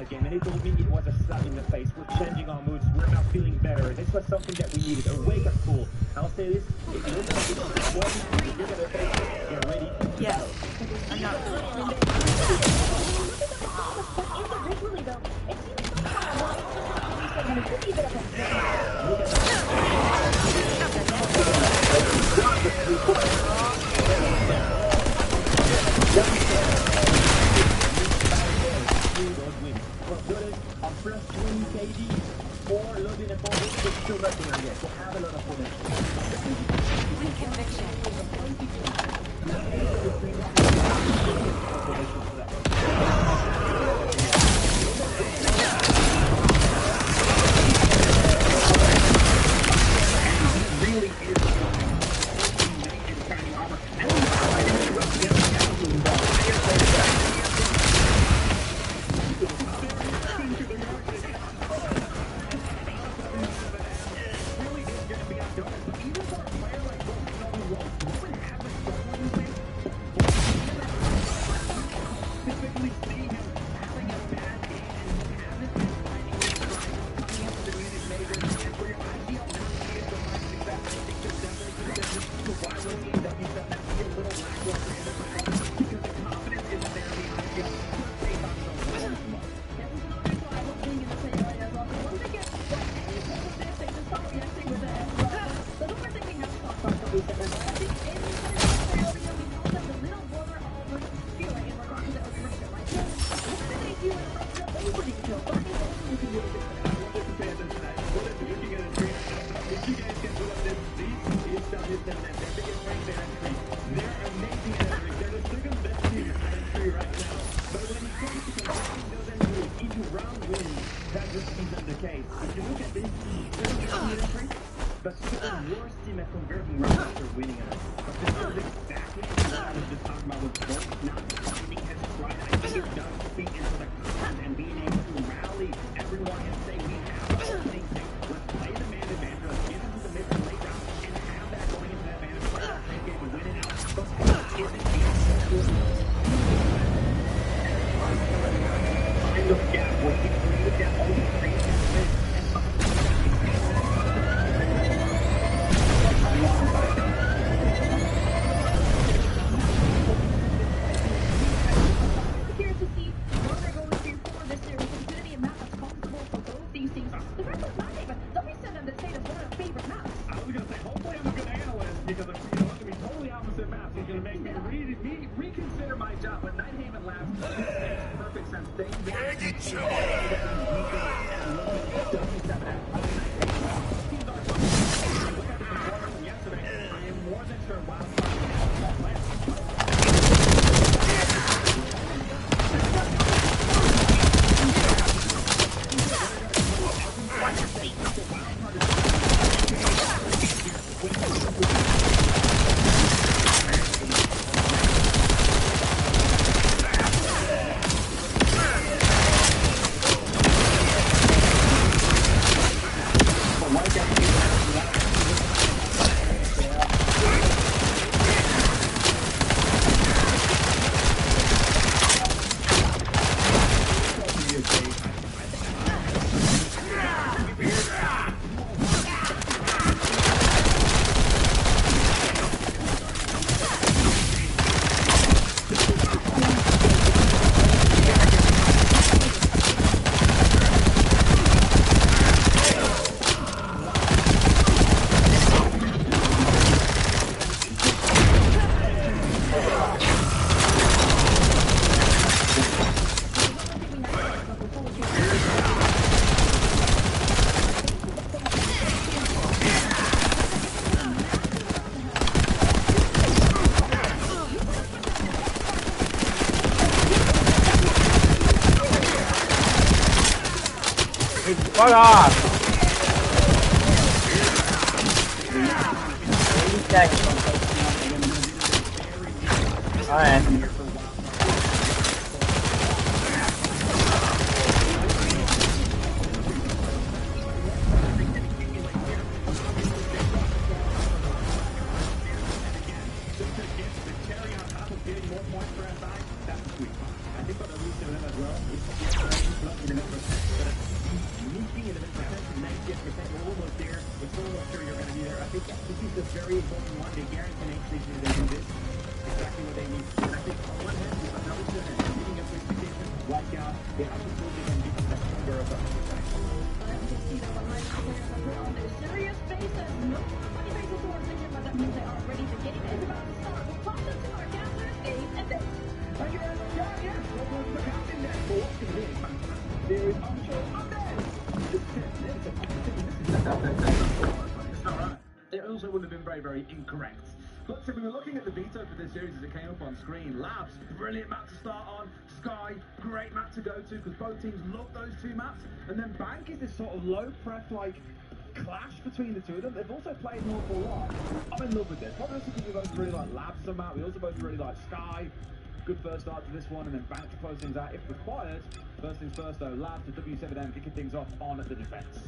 [SPEAKER 8] that game, and he told me it was a slap in the face. We're changing our moods. We're not feeling better. This was something that we needed. A wake-up call. I'll say this. If you're going to face it, get ready.
[SPEAKER 17] Yes. I'm not.
[SPEAKER 2] Individually, though, it seems like a pretty bit of
[SPEAKER 8] on plus 20 kg or loading a ball, it's still not there yet. So have a lot of fun.
[SPEAKER 17] Win conviction.
[SPEAKER 14] Fuck off! 80 seconds. Alright.
[SPEAKER 2] Serious faces, no funny faces towards the camera. That means they are ready to game is about to start. We'll pop them to our counters, 8 and 8.
[SPEAKER 12] Thank you very much, yes. Welcome to the captain there for what's going to be a fantastic series on show Monday. It's alright. It also would have been very, very incorrect. But so we were looking at the veto for this series as it came up on screen. Labs, brilliant map to start on. Sky, great map to go to because both teams love those two maps. And then Bank is this sort of low prep like clash between the two of them. They've also played an awful lot. I'm in love with this. Probably because we both really like Labs as a map. We also both really like Sky. Good first start to this one, and then Bank to close things out if required. First things first though, Labs to W7M kicking things off on the defense.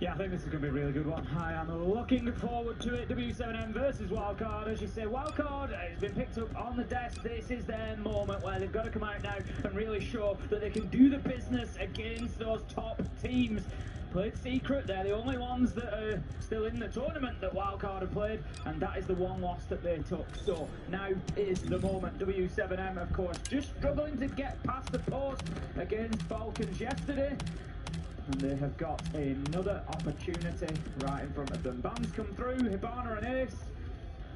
[SPEAKER 1] Yeah, I think this is going to be a really good one. I am looking forward to it. W7M versus Wildcard. As you say, Wildcard has been picked up on the desk. This is their moment where they've got to come out now and really show that they can do the business against those top teams. Played Secret, they're the only ones that are still in the tournament that Wildcard have played, and that is the one loss that they took. So now is the moment. W7M, of course, just struggling to get past the post against Falcons yesterday. And they have got another opportunity right in front of them. Bans come through, Hibana and Ace.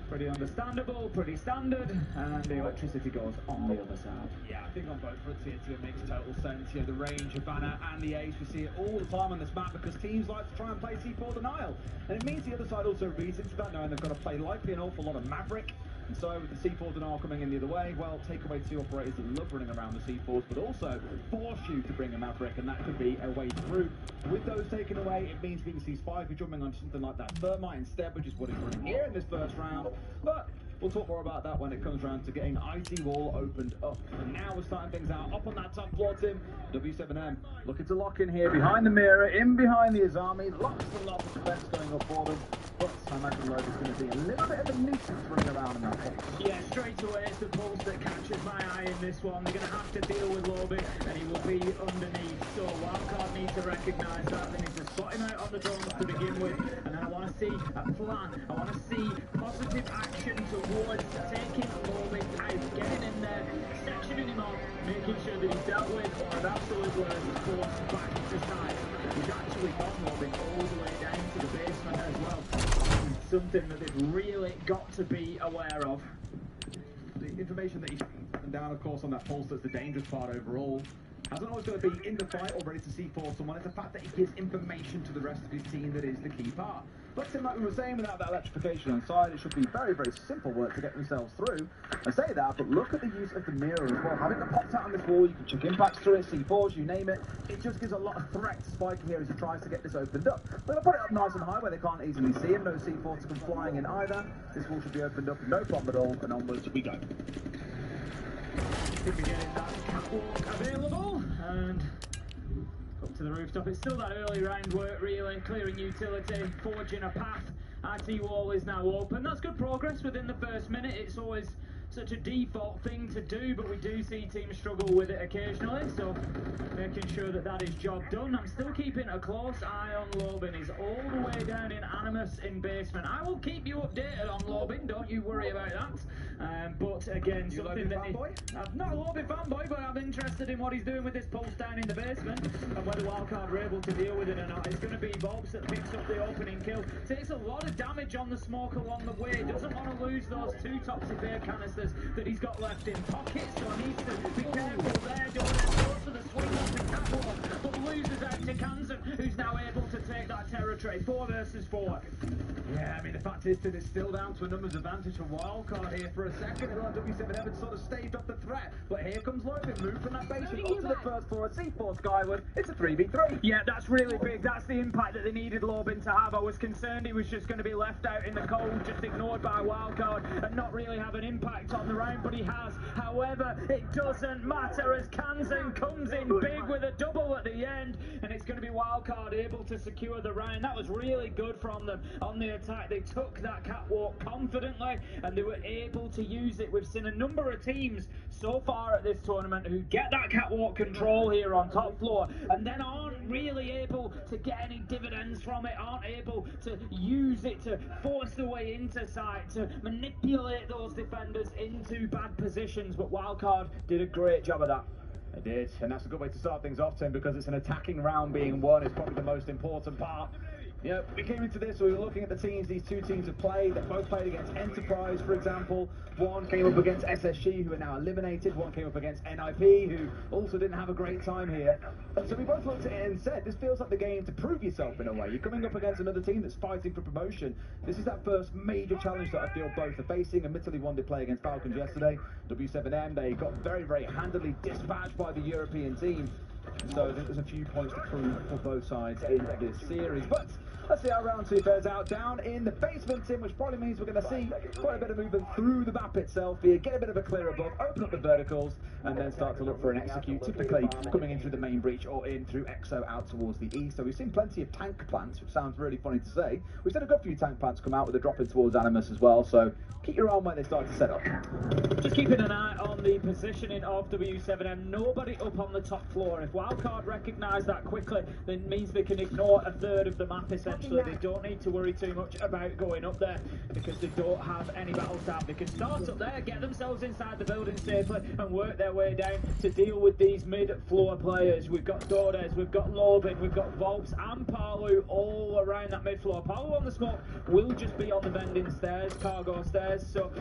[SPEAKER 1] Pretty understandable, pretty standard, and the electricity goes on the other side.
[SPEAKER 8] Yeah, I think on both fronts here it makes total sense. You know, the range, Hibana and the Ace, we see it all the time on this map because teams like to try and play C4 denial. And it means the other side also reads into that, knowing they've got to play likely an awful lot of Maverick. And so with the C4 denial coming in the other way, well, take away two operators that love running around the C4s, but also force you to bring a Maverick, and that could be a way through. With those taken away, it means we can see Spike jumping on something like that Thermite instead, which is what he's running here in this first round. But we'll talk more about that when it comes around to getting IT Wall opened up. And now we're starting things out up on that top floor, Tim. W7M looking to lock in here behind the mirror, in behind the Azami. Lots and lots of defense going up for them. But I imagine Load is going to be a little bit of a nuisance running around in that pulse.
[SPEAKER 1] Yeah, straight away it's the pulse that catches my eye in this one. They're going to have to deal with Lobby, and he will be underneath. So Wildcard needs to recognise that. They need to spot him out on the drones to begin with. And then I want to see a plan. I want to see positive action towards taking Lobby out, getting in there, sectioning him off, making sure that he's dealt with, or an absolute word is forced back to side. He's actually got Lobby all the way down to the basement as well. Something that they've really got to be aware of.
[SPEAKER 8] The information that he's down, of course, on that pulse, that's the dangerous part overall. Hasn't always got to be in the fight or ready to C4 someone. It's the fact that he gives information to the rest of his team that is the key part. But Tim, like we were saying, without that electrification on side, it should be very, very simple work to get themselves through. I say that, but look at the use of the mirror as well. Having the pops out on this wall, you can chuck impacts through it, C4s, you name it. It just gives a lot of threat to Spike here as he tries to get this opened up. But I'll put it up nice and high where they can't easily see him. No C4s to come flying in either. This wall should be opened up, no problem at all, and onwards we go.
[SPEAKER 1] Could be getting that catwalk available, and up to the rooftop. It's still that early round work, really, clearing utility, forging a path. IT Wall is now open. That's good progress within the first minute. It's always such a default thing to do, but we do see teams struggle with it occasionally, so making sure that that is job done. I'm still keeping a close eye on Lobin. He's all the way down in Animus in basement. I will keep you updated on Lobin, don't you worry about that. But again,
[SPEAKER 8] you
[SPEAKER 1] something that I'm not a Lobin fanboy, but I'm interested in what he's doing with this pulse down in the basement, and whether Wildcard are able to deal with it or not. It's going to be Bobs that picks up the opening kill. Takes a lot of damage on the smoke along the way. Doesn't want to lose those two Toxic Air canisters that he's got left in pocket, so needs to be careful there. Goes for the swing off the catwalk, but loses out to Kansan, who's now able to take that territory. 4 versus 4.
[SPEAKER 8] Yeah, I mean, the fact is that it's still down to a numbers advantage for Wildcard here for a second. W7M sort of staved up the threat, but here comes Logan, moved from that basement up to the first floor, a C4 skyward. It's a 3v3.
[SPEAKER 1] Yeah, that's really big. That's the impact that they needed Lobin to have. I was concerned he was just going to be left out in the cold, just ignored by Wildcard, and not really have an impact on the round, but he has. However, it doesn't matter as Kansan comes in big with a double at the end, and it's going to be Wildcard able to secure the round. That was really good from them on the attack. They took that catwalk confidently, and they were able to use it. We've seen a number of teams so far at this tournament who get that catwalk control here on top floor, and then aren't really able to get any dividends from it, aren't able to use it to force their way into sight, to manipulate those defenders into bad positions, but Wildcard did a great job of that.
[SPEAKER 10] They did, and that's a good way to start things off, Tim, because it's an attacking round being won is probably the most important part. Yeah, we came into this, we were looking at the teams these two teams have played. They both played against Enterprise, for example. One came up against SSG, who are now eliminated. One came up against NIP, who also didn't have a great time here. And so we both looked at it and said, this feels like the game to prove yourself in a way. You're coming up against another team that's fighting for promotion. This is that first major challenge that I feel both are facing. Admittedly, one did play against Falcons yesterday. W7M, they got very, very handily dispatched by the European team. So I think there's a few points to prove for both sides in this series. But let's see how round two fares out down in the basement, Tim, which probably means we're going to see quite a bit of movement through the map itself here, get a bit of a clear above, open up the verticals, and then start to look for an execute, typically coming in through the main breach or in through Exo out towards the east. So we've seen plenty of tank plants, which sounds really funny to say. We've seen a good few tank plants come out with a drop in towards Animus as well, so keep your eye on where they start to set up.
[SPEAKER 13] Just keeping an eye on the positioning of W7M. Nobody up on the top floor. If Wildcard recognise that quickly, then it means they can ignore a third of the map essentially. They don't need to worry too much about going up there because they don't have any battle tap. They can start up there, get themselves inside the building safely and work their way down to deal with these mid-floor players. We've got Dordes, we've got Lobin, we've got Volps and Palu all around that mid-floor. Palu on the smoke will just be on the vending stairs, cargo stairs, so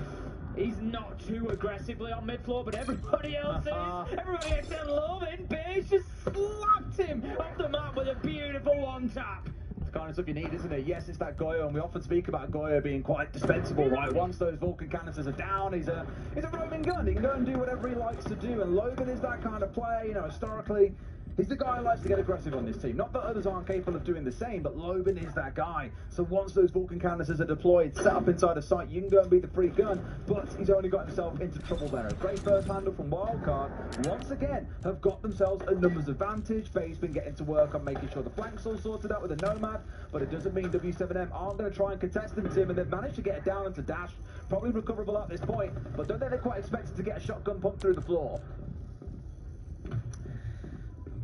[SPEAKER 13] he's not too aggressively on mid-floor, but everybody else is. Everybody except Lobin. Beige just slapped him off the map with a beautiful one-tap.
[SPEAKER 10] It's the kind of stuff you need, isn't it? Yes, it's that Goyo, and we often speak about Goyo being quite dispensable, right? Once those Vulcan canisters are down, he's a roaming gun. He can go and do whatever he likes to do, and Lobin is that kind of player, you know, historically. He's the guy who likes to get aggressive on this team. Not that others aren't capable of doing the same, but Lobin is that guy. So once those Vulcan canisters are deployed, set up inside a site, you can go and be the free gun, but he's only got himself into trouble there. A great first handle from Wildcard. Once again, have got themselves a numbers advantage. FaZe's been getting to work on making sure the flank's all sorted out with a Nomad, but it doesn't mean W7M aren't going to try and contest them, Tim, and they've managed to get it down into Dash. Probably recoverable at this point, but don't think they're quite expected to get a shotgun pump through the floor.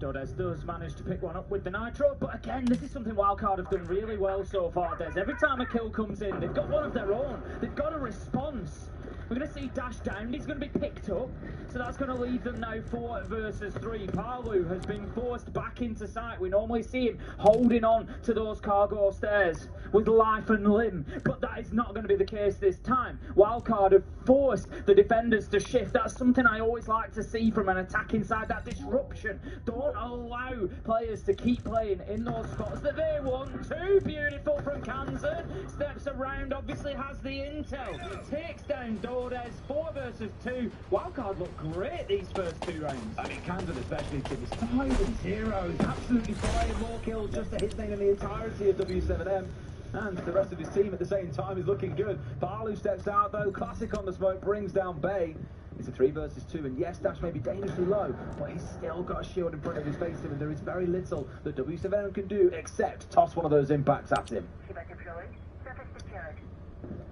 [SPEAKER 13] Dordes does manage to pick one up with the Nitro, but again, this is something Wildcard have done really well so far, Des. Every time a kill comes in, they've got one of their own. They've got a response. We're going to see Dash down. He's going to be picked up, so that's going to leave them now 4 versus 3. Palu has been forced back into sight. We normally see him holding on to those cargo stairs with life and limb, but that is not going to be the case this time. Wildcard have forced the defenders to shift. That's something I always like to see from an attack inside, that disruption. Don't allow players to keep playing in those spots that they want to. Beautiful from Kansan. Steps around, obviously has the intel. Takes down Dordes. 4 versus 2. Wildcard look great these first 2 rounds.
[SPEAKER 10] I mean, Kansan especially, he's 5-0. He's absolutely flying. More kills just to his name in the entirety of W7M. And the rest of his team at the same time is looking good. Palu steps out though. Classic on the smoke brings down Bay. It's a 3 versus 2, and yes, Dash may be dangerously low, but he's still got a shield in front of his face, and there is very little that W7M can do except toss one of those impacts at him.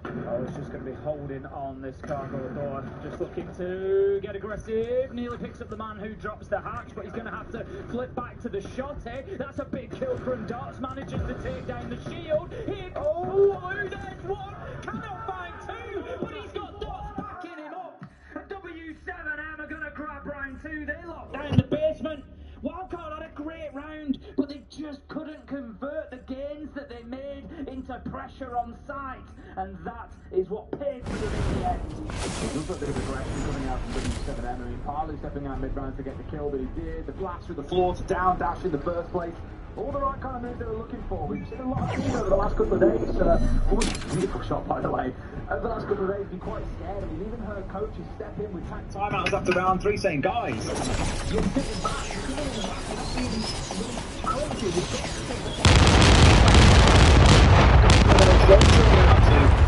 [SPEAKER 13] Oh, it's just going to be holding on this cargo door. Just looking to get aggressive. Nearly picks up the man who drops the hatch, but he's going to have to flip back to the shot. That's a big kill from Dots. Manages to take down the shield. Here comes there's 1. Cannot find 2, but he's got Dots backing him up. W7M are going to grab round 2. They lock down the basement. Wildcard had a great round, but they just couldn't convert the gains that they made into pressure on sight, and that is what paid for them in the end.
[SPEAKER 10] There's a bit of aggression coming out from W7M. I mean, Palu stepping out mid-round to get the kill that he did. The blast through the floor to down Dash in the first place. All the right kind of moves they were looking for. We've seen a lot of teams over the last couple of days. Beautiful shot, by the way. Over the last couple of days, been quite scared. I mean, even her coaches step in with timeouts after round 3 saying, guys, you're sitting back, you're sitting back, you're not being challenged. You've got to take the shot.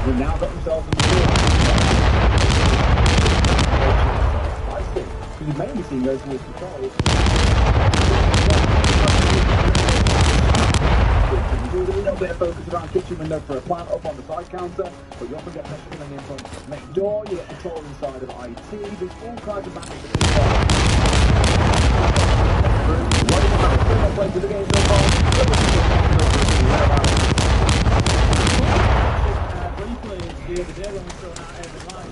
[SPEAKER 10] We've now got themselves in the field. I think, because you've mainly seen those with controls. You do a little bit of focus around kitchen window for a plant up on the side counter, but you often get pressure coming in from next door, you get control inside of IT, there's all kinds of magic that can play to the game so far.
[SPEAKER 13] Briefly, the other day when we saw that Evan Light,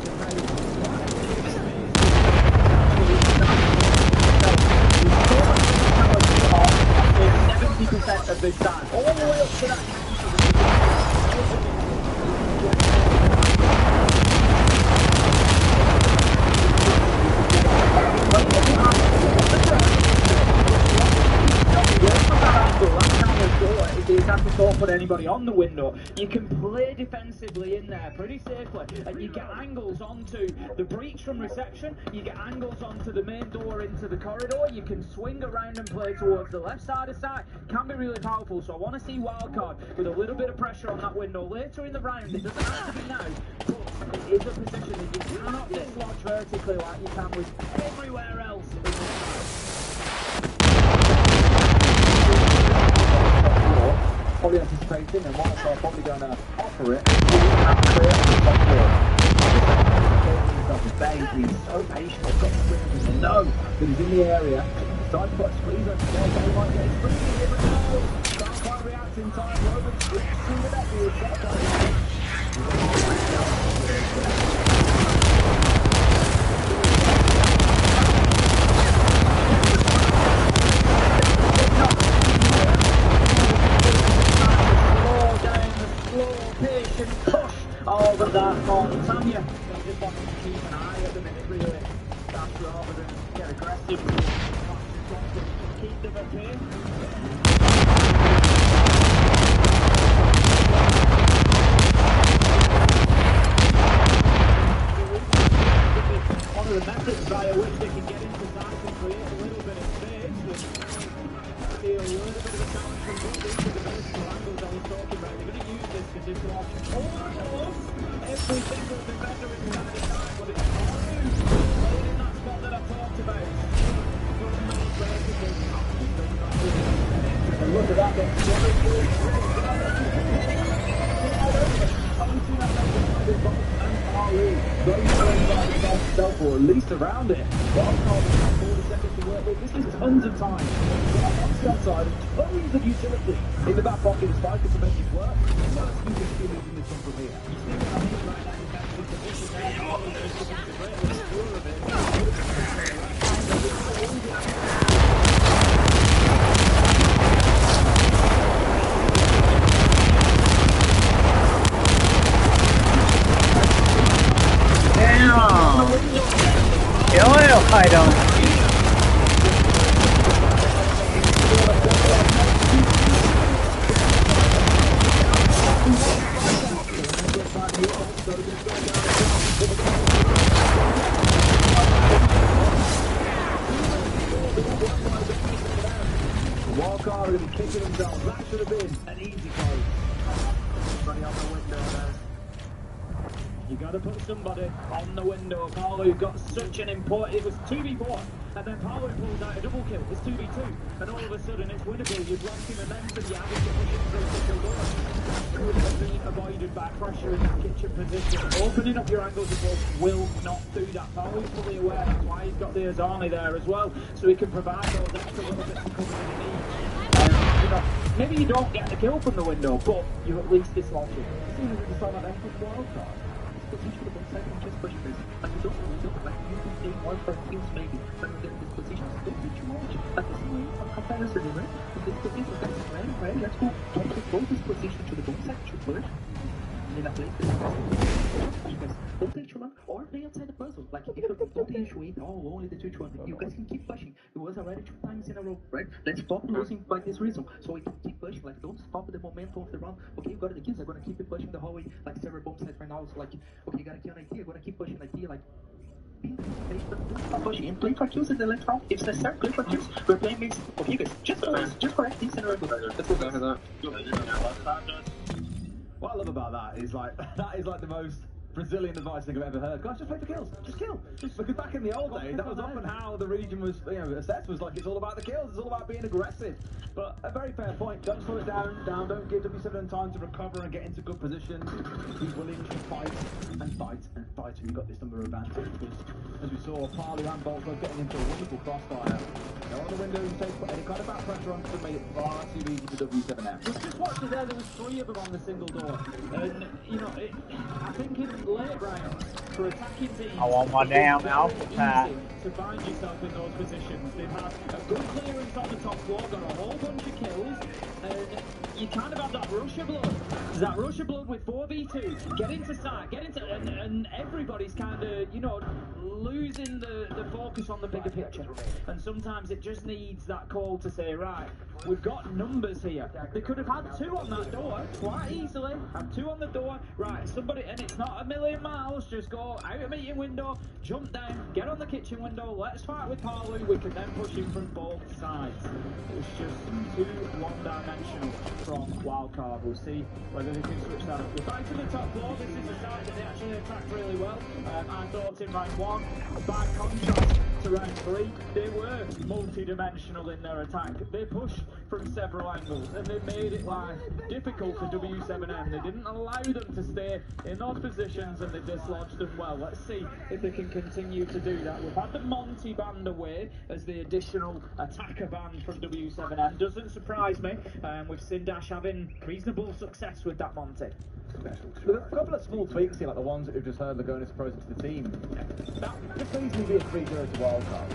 [SPEAKER 13] start of this time. All the way up to that. If the attackers don't put anybody on the window, you can play defensively in there pretty safely, and you get angles onto the breach from reception, you get angles onto the main door into the corridor, you can swing around and play towards the left side of site. Can be really powerful, so I want to see Wildcard with a little bit of pressure on that window later in the round. It doesn't have to be now, but it is a position that you cannot dislodge vertically like you can with everywhere else in this side.
[SPEAKER 10] Probably anticipating, and whilst I'm probably going to offer it, he's so patient, he's got sprinters to know that he's in the area. Time to put a squeeze over there, they might get his sprint, you never know. Can't quite react in time, Roman switches to the net, he's got to
[SPEAKER 13] patient push over that on Tanya. Just want to keep an eye at the minute, really. That's rather than get aggressive. Keep them at bay. One of the methods via which they can get into sight and create a little bit of space. Feel a little bit of a challenge from both these are the vertical angles I was talking about. They're going to use this conditional option almost every single defender in the time, but it's hard in that spot that I talked about.
[SPEAKER 10] And look at that, or at least around it. Wildcard has 40 seconds to work with. This is tons of time. On the outside, tons of utility in the back pocket. Is fighting to make it work. First, you can see losing this one from here. You see what I mean right now? You can't see the position
[SPEAKER 14] I don't.
[SPEAKER 10] Wildcard are going to be kicking themselves. That should have been an easy close. Running out the window there.
[SPEAKER 13] You got to put somebody on the window. Paolo got such an important... It was 2v4, and then Paolo pulls out a double kill. It's 2v2, and all of a sudden it's winnable. You've lost him, and then for the average to push it through the kill door. That would have been avoided by pressure in that kitchen position. Opening up your angles above will not do that. Paolo's fully aware. That's why he's got the Azani there as well, so he can provide those extra little bits of cover that he needs. You know, maybe you don't get the kill from the window, but you at least dislodge it.
[SPEAKER 10] As soon as we decide that for Wildcard, position of one second, just push this. Like you don't, like you can stay one for kills maybe, but you get this position, don't be too much. Like this is a comparison, right? This position, right? Let's go, throw this position to the bone side, to push. In a place because don't take too long, or play outside the puzzle. Like if you don't issue it, only the 2-1, you guys can keep pushing. It was already 2 times in a row, right? Let's stop losing by this reason, so we can keep pushing. Like don't stop the momentum of the round. Okay, you got the kills. I'm gonna keep it pushing the hallway. Like several bomb sites right now. So like, okay, you got a kill on IT. I'm gonna keep pushing IT. Like. Stop pushing and play for kills in the left round. If necessary, play for kills. We're playing mix. Okay, guys, just correct things in a row. Let's go back to that. What I love about that is like the most Brazilian advice I think I've ever heard. Guys, just play for kills. Just kill. Because back in the old days, that was often how the region was, assessed. Was like it's all about the kills. It's all about being aggressive. But a very fair point. Don't slow it down. Don't give W7 time to recover and get into good positions. Be willing to fight and fight and fight. And you've got this number of advantage. Because as we saw, Parley and Bolt were getting into a wonderful crossfire. Now on the window, you take any kind of back pressure on to make it far too easy for W7M.
[SPEAKER 13] Just watch it there. There was 3 of them on the single door, and I think in late rounds for attacking teams,
[SPEAKER 14] I want my damn alpha pack.
[SPEAKER 13] To find yourself in those positions. They've had a good clearance on the top floor, got a whole bunch of kills, and you kind of have that rush of blood. That rush of blood with 4v2. Get into sight, and everybody's kind of, you know, losing the focus on the bigger picture. And sometimes it just needs that call to say, right, we've got numbers here. They could have had 2 on that door quite easily. Have 2 on the door. Right, somebody, and it's not a million miles. Just go out a meeting window, jump down, get on the kitchen window. Let's fight with Palu. We can then push him from both sides. It was just too one-dimensional from Wildcard. We'll see whether they can switch that up. We're back to the top floor. This is a side that they actually attacked really well. I thought in round 1, by contrast to round 3, they were multi-dimensional in their attack. They pushed from several angles and they made it life difficult for W7M. They didn't allow them to stay in those positions and they dislodged them well. Let's see if they can continue to do that. We've had the Monty band away as the additional attacker band from W7M. Doesn't surprise me. We've seen Dash having reasonable success with that Monty.
[SPEAKER 10] There's a couple of small tweaks here, like the ones that we've just heard Lagonis propose into the team. That could easily be a 3-0 to Wildcard.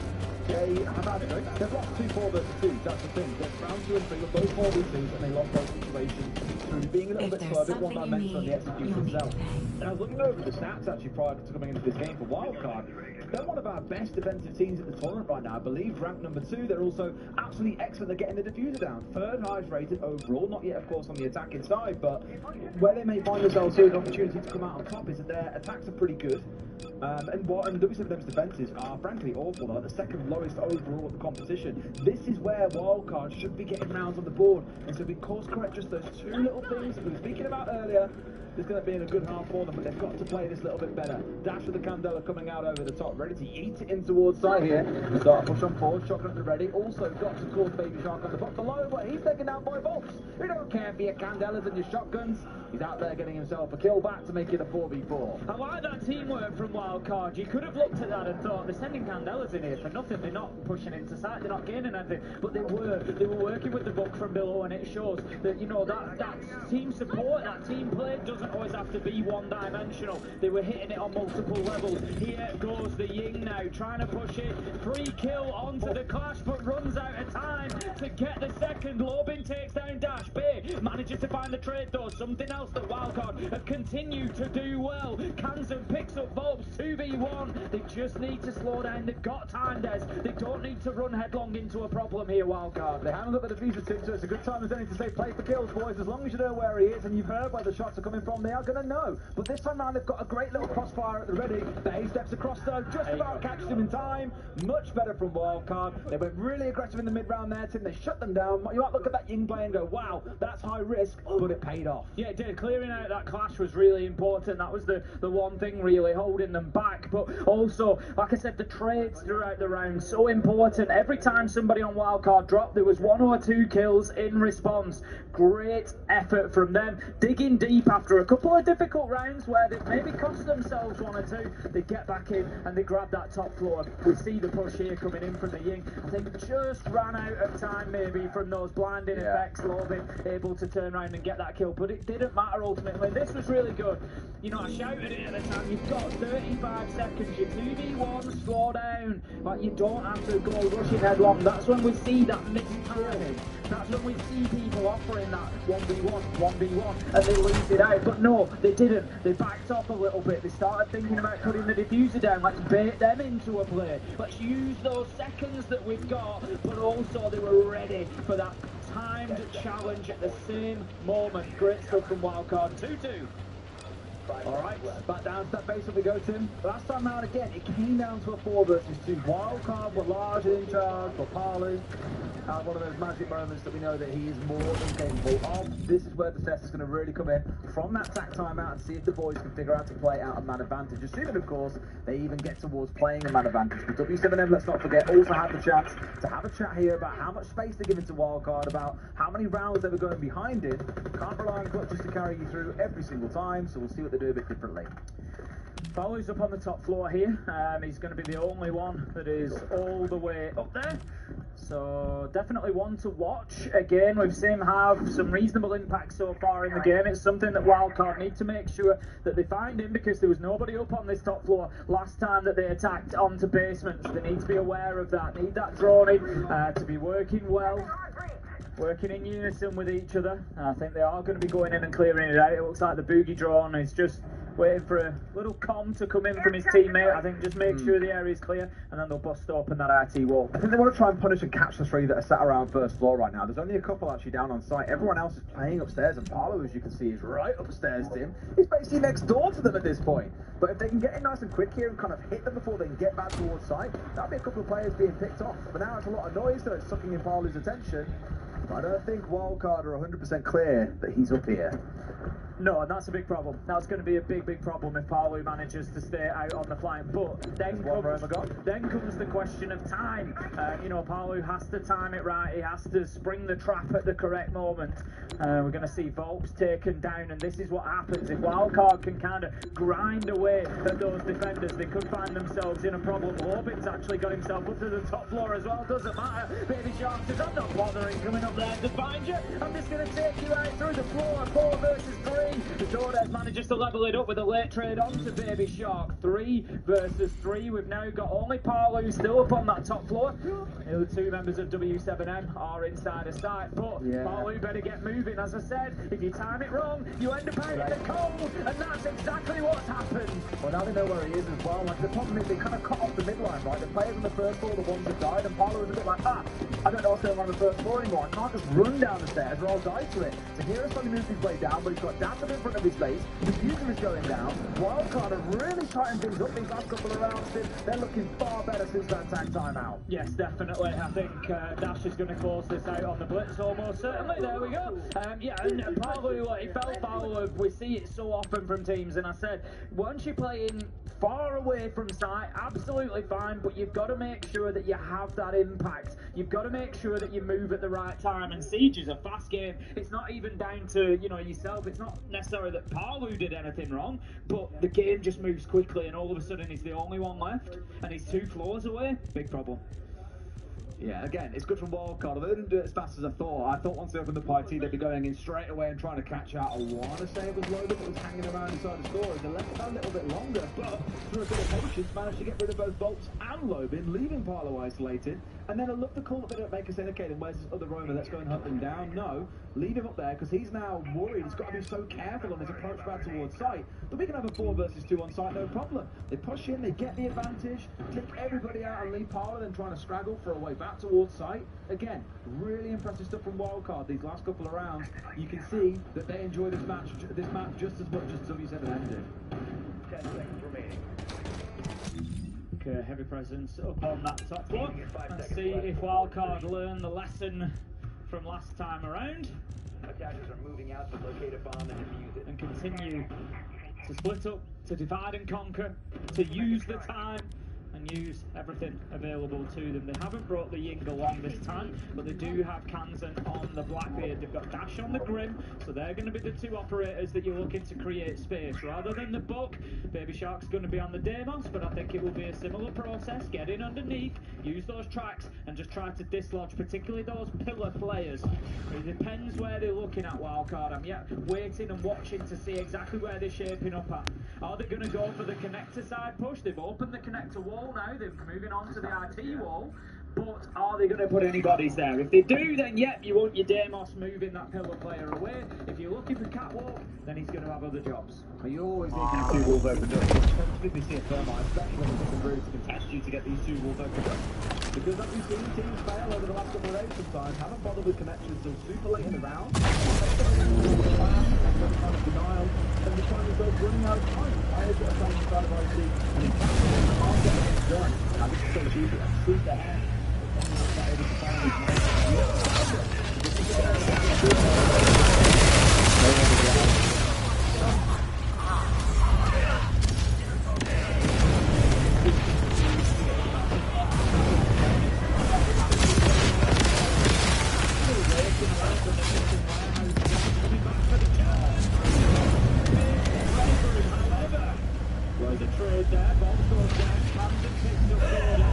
[SPEAKER 10] They have had they've lost 2-4 versus 2, that's the thing. They're round 2 and 3 with both 4v2s and they lost those situations through being a little bit slow, a bit one-dimensional on the execution itself. And I was looking over the stats actually prior to coming into this game for Wildcard. They're one of our best defensive teams at the tournament right now. I believe ranked number 2. They're also absolutely excellent at getting the diffuser down. 3rd highest rated overall, not yet of course on the attacking side, but where they may find themselves here, an opportunity to come out on top is that their attacks are pretty good. And W7M's defences are frankly awful. They're like the 2nd lowest overall of the competition. This is where Wildcard should be getting rounds on the board. And so if we course correct just those 2 little things that we were speaking about earlier, there's going to be in a good half for them, but they've got to play this a little bit better. Dash with the Candela coming out over the top, ready to eat it in towards side here. Start a push on forward, shotgun at the ready. Also got to cause Baby Shark on the box below, but he's taken down by Bolts. We don't care for your Candelas and your shotguns. He's out there getting himself a kill back to make it a 4v4.
[SPEAKER 13] I like that teamwork from Wildcard. You could have looked at that and thought, they're sending Candelas in here for nothing. They're not pushing into sight, they're not gaining anything. But they were working with the book from below, and it shows that, you know, that team support, that team play doesn't always have to be one-dimensional. They were hitting it on multiple levels. Here goes the Ying now, trying to push it. Free kill onto the Clash, but runs out of time to get the second. Lobin takes down Dash. Bay manages to find the trade though. Something else that Wildcard have continued to do well. Kansan picks up Volps 2v1. They just need to slow down. They've got time, Des. They don't need to run headlong into a problem here, Wildcard.
[SPEAKER 10] They handled up the diffuser team, so it's a good time as any to say play for kills, boys. As long as you know where he is and you've heard where the shots are coming from, they are going to know. But this time round, they've got a great little crossfire at the ready. Bay steps across though, just about catches him in time. Much better from Wildcard. They went really aggressive in the mid-round there, Tim. They shut them down. You might look at that Ying play and go, wow, that's high risk, but it paid off.
[SPEAKER 13] Yeah, it did. Clearing out that Clash was really important. That was the one thing really holding them back. But also, like I said, the trades throughout the round, so important. Every time somebody on Wildcard dropped, there was 1 or 2 kills in response. Great effort from them. Digging deep after a couple of difficult rounds where they maybe cost themselves 1 or 2. They get back in and they grab that top floor. We see the push here coming in from the Ying. I think just ran out of time maybe from those blinding effects. Lobin able to turn around and get that kill, but it didn't matter ultimately. This was really good. You know, I shouted it at the time. You've got 35 seconds. Your 2v1, slow down. But you don't have to go rushing headlong. That's when we see that mixed timing. That's when we see people offering that 1v1, and they lose it out. But no, they didn't. They backed off a little bit. They started thinking about putting the diffuser down. Let's bait them into a play. Let's use those seconds that we've got. But also they were ready for that timed challenge at the same moment. Great stuff from Wildcard. 2-2.
[SPEAKER 10] Alright, back down to that base where we go, Tim. Last time round again, it came down to a 4 versus 2. Wildcard were largely in charge, but Palu had one of those magic moments that we know that he is more than capable of. This is where the test is going to really come in from that sack timeout and see if the boys can figure out to play out a man advantage. Assuming, of course, they even get towards playing a man advantage. But W7M, let's not forget, also had the chance to have a chat here about how much space they're giving to Wildcard, about how many rounds they were going behind it. Can't rely on clutches to carry you through every single time, so we'll see what they do a bit differently.
[SPEAKER 13] Palu's up on the top floor here. He's going to be the only one that is all the way up there. So definitely one to watch. Again, we've seen him have some reasonable impact so far in the game. It's something that Wildcard need to make sure that they find him, because there was nobody up on this top floor last time that they attacked onto basements. They need to be aware of that. Need that drone in to be working well. working in unison with each other. I think they are going to be going in and clearing it out. It looks like the boogie drone is just waiting for a little comm to come in from his teammate. I think just make sure the area is clear, and then they'll bust open that IT wall.
[SPEAKER 10] I think they want to try and punish and catch the three that are sat around first floor right now. There's only a couple actually down on site. Everyone else is playing upstairs, and Paolo, as you can see, is right upstairs to him. He's basically next door to them at this point. But if they can get in nice and quick here and kind of hit them before they can get back towards site, that'll be a couple of players being picked off. But now it's a lot of noise, so it's sucking in Paolo's attention. But I don't think Wildcard are 100% clear that he's up here.
[SPEAKER 13] No, and that's a big problem. That's going to be a big problem if Paolo manages to stay out on the flank. But then comes the question of time. You know, Paolo has to time it right. He has to spring the trap at the correct moment. We're going to see Volks taken down, and this is what happens. If Wildcard can kind of grind away at those defenders, they could find themselves in a problem. Lobin's actually got himself up to the top floor as well. Doesn't matter. Baby Shark says, I'm not bothering coming up there to find you. I'm just going to take you right through the floor. 4 versus 3. The Torres manages to level it up with a late trade onto Baby Shark. 3 versus 3. We've now got only Paolo still up on that top floor. The other 2 members of W7M are inside a site, but Paolo better get moving. As I said, if you time it wrong, you end up out in the cold, and that's exactly what's happened.
[SPEAKER 10] Well, now they know where he is as well. Like, the problem is they kind of cut off the midline, right? The players on the first floor, the ones that died, and Paolo was a bit like, I don't know what's going on the first floor anymore. I can't just run down the stairs or I'll die to it. So here is slowly moving his way down, but he's got Dazzle in front of his face. The user is going down. Wildcard are really tightened things up these last couple of rounds. They're looking far better since that tag timeout.
[SPEAKER 13] Yes, definitely. I think Dash is going to close this out on the blitz almost certainly. There we go. And Paolo, he felt foul. We see it so often from teams, and I said, once you're playing far away from site, absolutely fine, but you've got to make sure that you have that impact. You've got to make sure that you move at the right time, and Siege is a fast game. It's not even down to, you know, yourself. It's not necessarily that Paolo did anything wrong, but the game just moves quickly, and all of a sudden he's the only one left, and he's 2 floors away. Big problem.
[SPEAKER 10] Yeah, again, it's good from Wildcard. They didn't do it as fast as I thought once they opened the party, they'd be going in straight away and trying to catch out. I want to say it was Logan that was hanging around inside the store. They left it a little bit longer, but through a bit of patience, managed to get rid of both Volks and Logan, leaving Paolo isolated. And then I love the call that they don't make us indicating where's this other roamer, let's go and hunt him down. No, leave him up there because he's now worried. He's got to be so careful on his approach back towards site. But we can have a 4 versus 2 on site, no problem. They push in, they get the advantage, take everybody out and leave Paolo, then trying to straggle for a way back towards site. Again, really impressive stuff from Wildcard these last couple of rounds. You can see that they enjoy this match just as much as W7M did.
[SPEAKER 12] 10 seconds remaining.
[SPEAKER 13] Okay, heavy presence up on that top floor. Let's see if Wildcard learn the lesson from last time around.
[SPEAKER 12] Attackers are moving out to locate a bomb and defuse it.
[SPEAKER 13] And continue to split up, to divide and conquer, to use the time and use everything available to them. They haven't brought the Ying along this time, but they do have Kansan on the Blackbeard. They've got Dash on the Grim, so they're going to be the 2 operators that you're looking to create space. Rather than the Buck, Baby Shark's going to be on the Deimos, but I think it will be a similar process. Get in underneath, use those tracks, and just try to dislodge, particularly those pillar players. It depends where they're looking at, Wildcard. I'm yet waiting and watching to see exactly where they're shaping up at. Are they going to go for the connector side push? They've opened the connector wall now, they're moving on to the IT wall, but are they going to put anybody's there? If they do, then yep, you want your Deimos moving that pillar player away. If you're looking for Catwalk, then he's going to have other jobs.
[SPEAKER 10] You always need these 2 walls opened up. Typically see a thermite, especially when the different routes contest you to get these 2 walls opened up. Because as we've seen teams fail over the last couple of days sometimes, haven't bothered with connections until super late in the round. Kind of denial, and the time is both running out of time. Players that are playing inside of IC, and in fact, they can't get it done. Now this is so cheap, it's sweet their hand.
[SPEAKER 13] There's a trade there, Bob goes down, Camden picks up Jordan.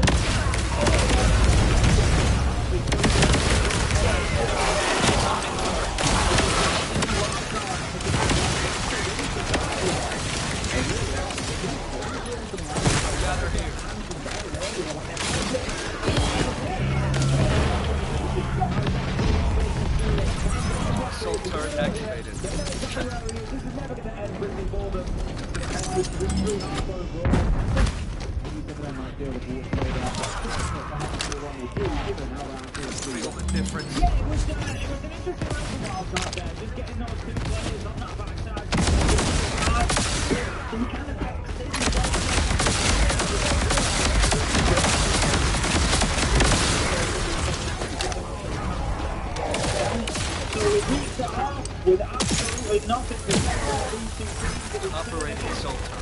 [SPEAKER 15] activated. Feel the difference.
[SPEAKER 13] Yeah, it was an interesting round for Wildcard there. Just getting those two players on that backside. He kind of boxed in. So we reached the half with absolutely nothing to say.
[SPEAKER 15] Operating assault time.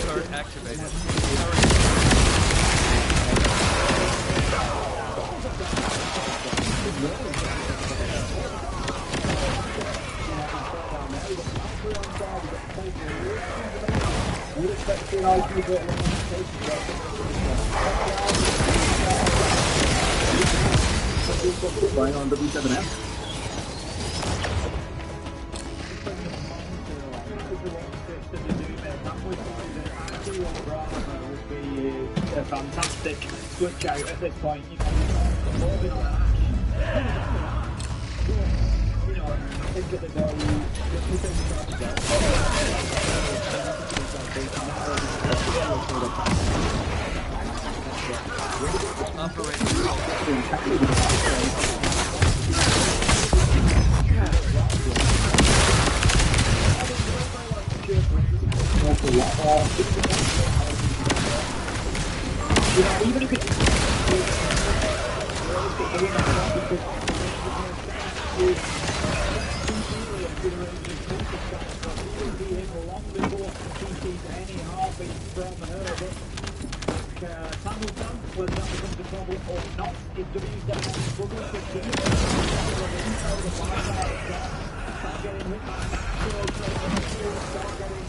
[SPEAKER 15] Turret activated.
[SPEAKER 10] Going on W7F.
[SPEAKER 13] A fantastic switch out at this point. You know, moving on an action. You know, I think that they're even if it's whether that becomes a problem or not, if W7 struggles to keep getting hit by natural, start getting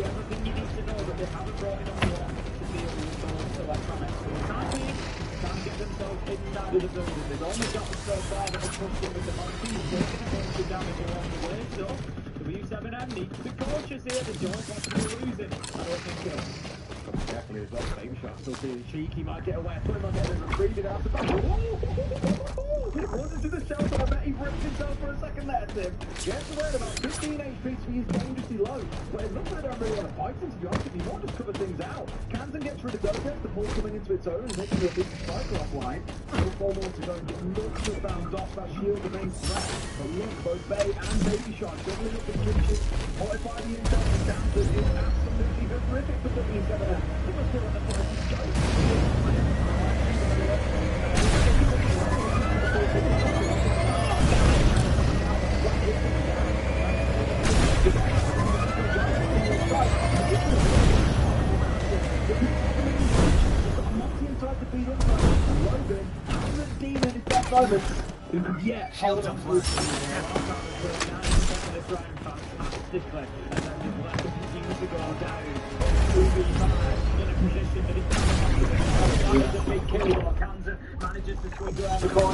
[SPEAKER 13] everything you need to know that they haven't brought in on the one to deal with those electronics. For the time being, can't get themselves inside of the building. They've only got themselves there that have pushed in with the monkeys, taking a bunch of damage along the way, so W7M needs to be cautious here. They don't want to be losing. I don't think so.
[SPEAKER 10] Definitely as well, same shot.
[SPEAKER 13] Still feeling cheeky, might get a weapon, might get a retrieved after that.
[SPEAKER 10] Wanted to the shelter, I bet he ripped himself for a second there, Tim. Gets away at about 15 HP to be dangerously low, but it looks like they don't really want to fight him, to be honest with you. He won't just cover things out. Kansan gets rid of Doga, the ball coming into its own and making a big cycle offline. Still 4 more to go and get looks of bounds off that shield remains threat. But look, both Bay and Baby Shark juggling up the kitchen. Fortify the intel from Kansan is absolutely horrific for W7M. He must feel like the fight is going.
[SPEAKER 13] Yeah, shield up for fantastically, and then his weapon continues to go down. 2v5 in a position that he's a big kill, but Kansan manages to swing around the corner.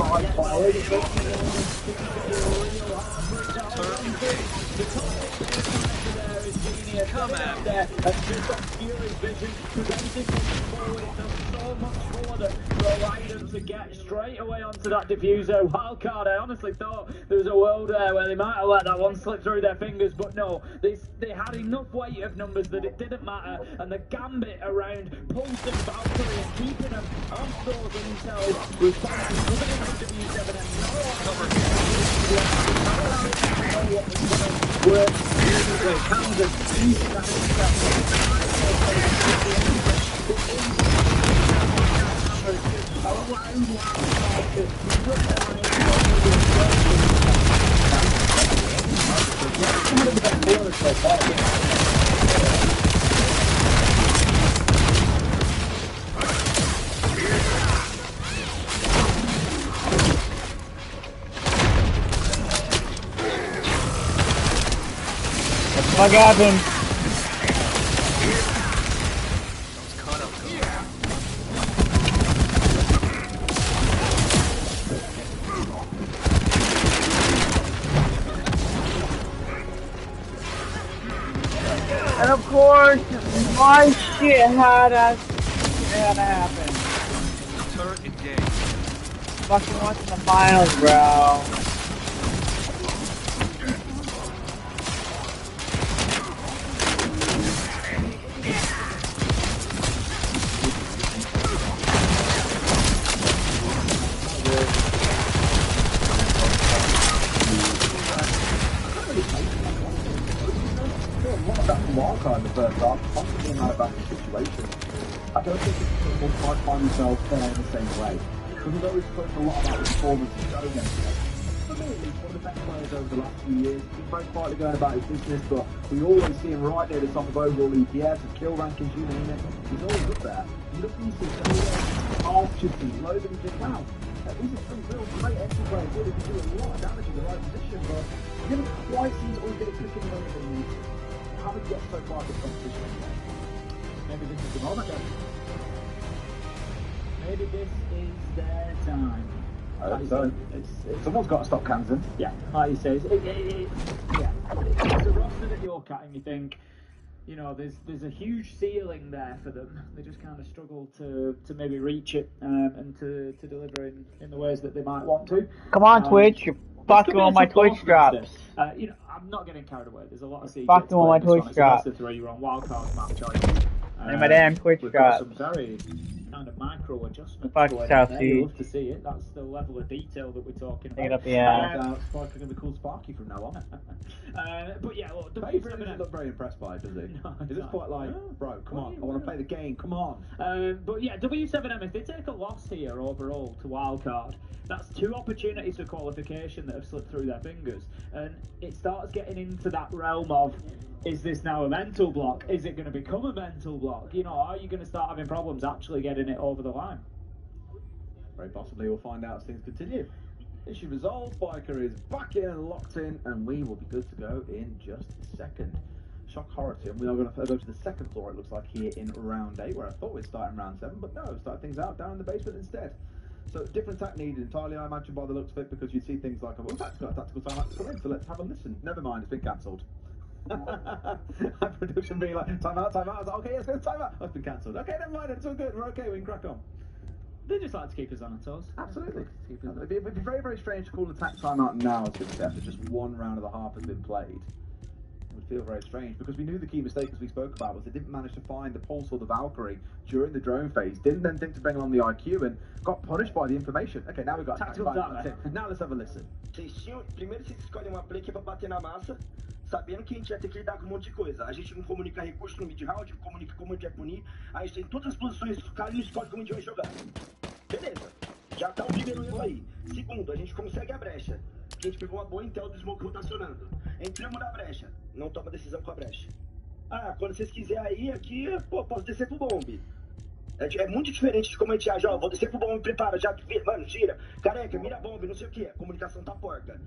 [SPEAKER 13] Come out there, and just on Fury's vision, preventing forward. It does so much more than allow them to get straight away onto that diffuser. Wildcard, I honestly thought there was a world there where they might have let that one slip through their fingers, but no, they had enough weight of numbers that it didn't matter, and the gambit around Pulse and Valkyrie and keeping them on stores themselves was coming into W7 and work Kansan using that
[SPEAKER 14] What happened? And of course, my shit had to happen.
[SPEAKER 15] Turret engaged.
[SPEAKER 14] Fucking watching the finals, bro.
[SPEAKER 10] Wildcard in the first half, possibly in that situation. I don't think people quite find themselves playing the same way. Because although we've spoken a lot about the performance of Joe against them, for me at least, one of the best players over the last few years. He's very quietly going about his business, but we always see him right near the top of overall EPS and kill rankings, you name it. He's always up there. You look at these things, half should be low, and you think, wow, these are some real great entry players here. They can do a lot of damage in the right position, but you never quite seem to always get it clicking the way they need to. How did you get so far in this competition anyway? Maybe this is the moment then.
[SPEAKER 13] Maybe this is their time.
[SPEAKER 10] I hope so. Someone's got to stop Kansan.
[SPEAKER 13] Yeah, like you say, it's a roster that you're cutting. You think, you know, there's a huge ceiling there for them. They just kind of struggle to maybe reach it and to deliver in the ways that they might want to.
[SPEAKER 14] Come on, Twitch, you're fucking on my Twitch drops.
[SPEAKER 13] You know, I'm not getting carried away. There's a lot of CJ.
[SPEAKER 14] Fucking on my Twitch drops.
[SPEAKER 13] It's a you're on wildcard map choice.
[SPEAKER 14] And my damn Twitch
[SPEAKER 13] we've
[SPEAKER 14] drops.
[SPEAKER 13] got some very kind of micro adjustments.
[SPEAKER 14] Fuck South
[SPEAKER 13] You
[SPEAKER 14] Sea.
[SPEAKER 13] love to see it. That's the level of detail that we're talking about.
[SPEAKER 14] Take it up the ass.
[SPEAKER 10] Sparky going to be called Sparky from now on.
[SPEAKER 13] But yeah, look,
[SPEAKER 10] But he really doesn't look very impressed by it, does he?
[SPEAKER 13] No,
[SPEAKER 10] He's just quite like, bro, come on, I want to play the game, come on.
[SPEAKER 13] But yeah, W7M, if they take a loss here overall to wildcard, that's 2 opportunities for qualification that have slipped through their fingers. And it starts getting into that realm of, is this now a mental block? Is it going to become a mental block? You know, are you going to start having problems actually getting it over the line?
[SPEAKER 10] Very possibly we'll find out as things continue. Issue resolved, Biker is back in and locked in, and we will be good to go in just a second. Shock Horror Team, we are going to go to the second floor, it looks like, here in round 8, where I thought we'd start in round 7, but no, we started things out down in the basement instead. So different attack needed entirely, I imagine, by the looks of it, because you'd see things like, well, that's got a tactical timeout to come in, so let's have a listen. Never mind, it's been cancelled. Production being like, timeout. I was like, okay, yes, there's timeout. Oh, it's been cancelled. Okay, never mind, it's all good, we're okay, we can crack on.
[SPEAKER 13] They just like to keep us on our toes.
[SPEAKER 10] Absolutely. It'd be very, very strange to call an attack timeout now as good after just 1 round and a half has been played. It would feel very strange, because we knew the key mistake, as we spoke about, was they didn't manage to find the Pulse or the Valkyrie during the drone phase, didn't then think to bring along the IQ, and got punished by the information. Okay, now we've got tactical timeout. Now let's have a listen.
[SPEAKER 16] Primeiro vocês escolhem uma play que é pra bater na massa, sabendo que a gente vai ter que lidar com um monte de coisa. A gente não comunica recurso no mid-round, comunica como a gente vai punir, a gente tem todas as posições do cara e não escolhe como a gente vai jogar. Beleza, já tá o primeiro erro aí. Segundo, a gente consegue a brecha, que a gente pegou uma boa intel do smoke rotacionando. Entramos na brecha, não toma decisão com a brecha. Ah, quando vocês quiserem aí, aqui, pô, posso descer pro bombe. É muito diferente de como a gente age, ó, vou descer pro bombe, prepara, já, mano, tira, careca, mira bombe, não sei o que, a comunicação tá porca.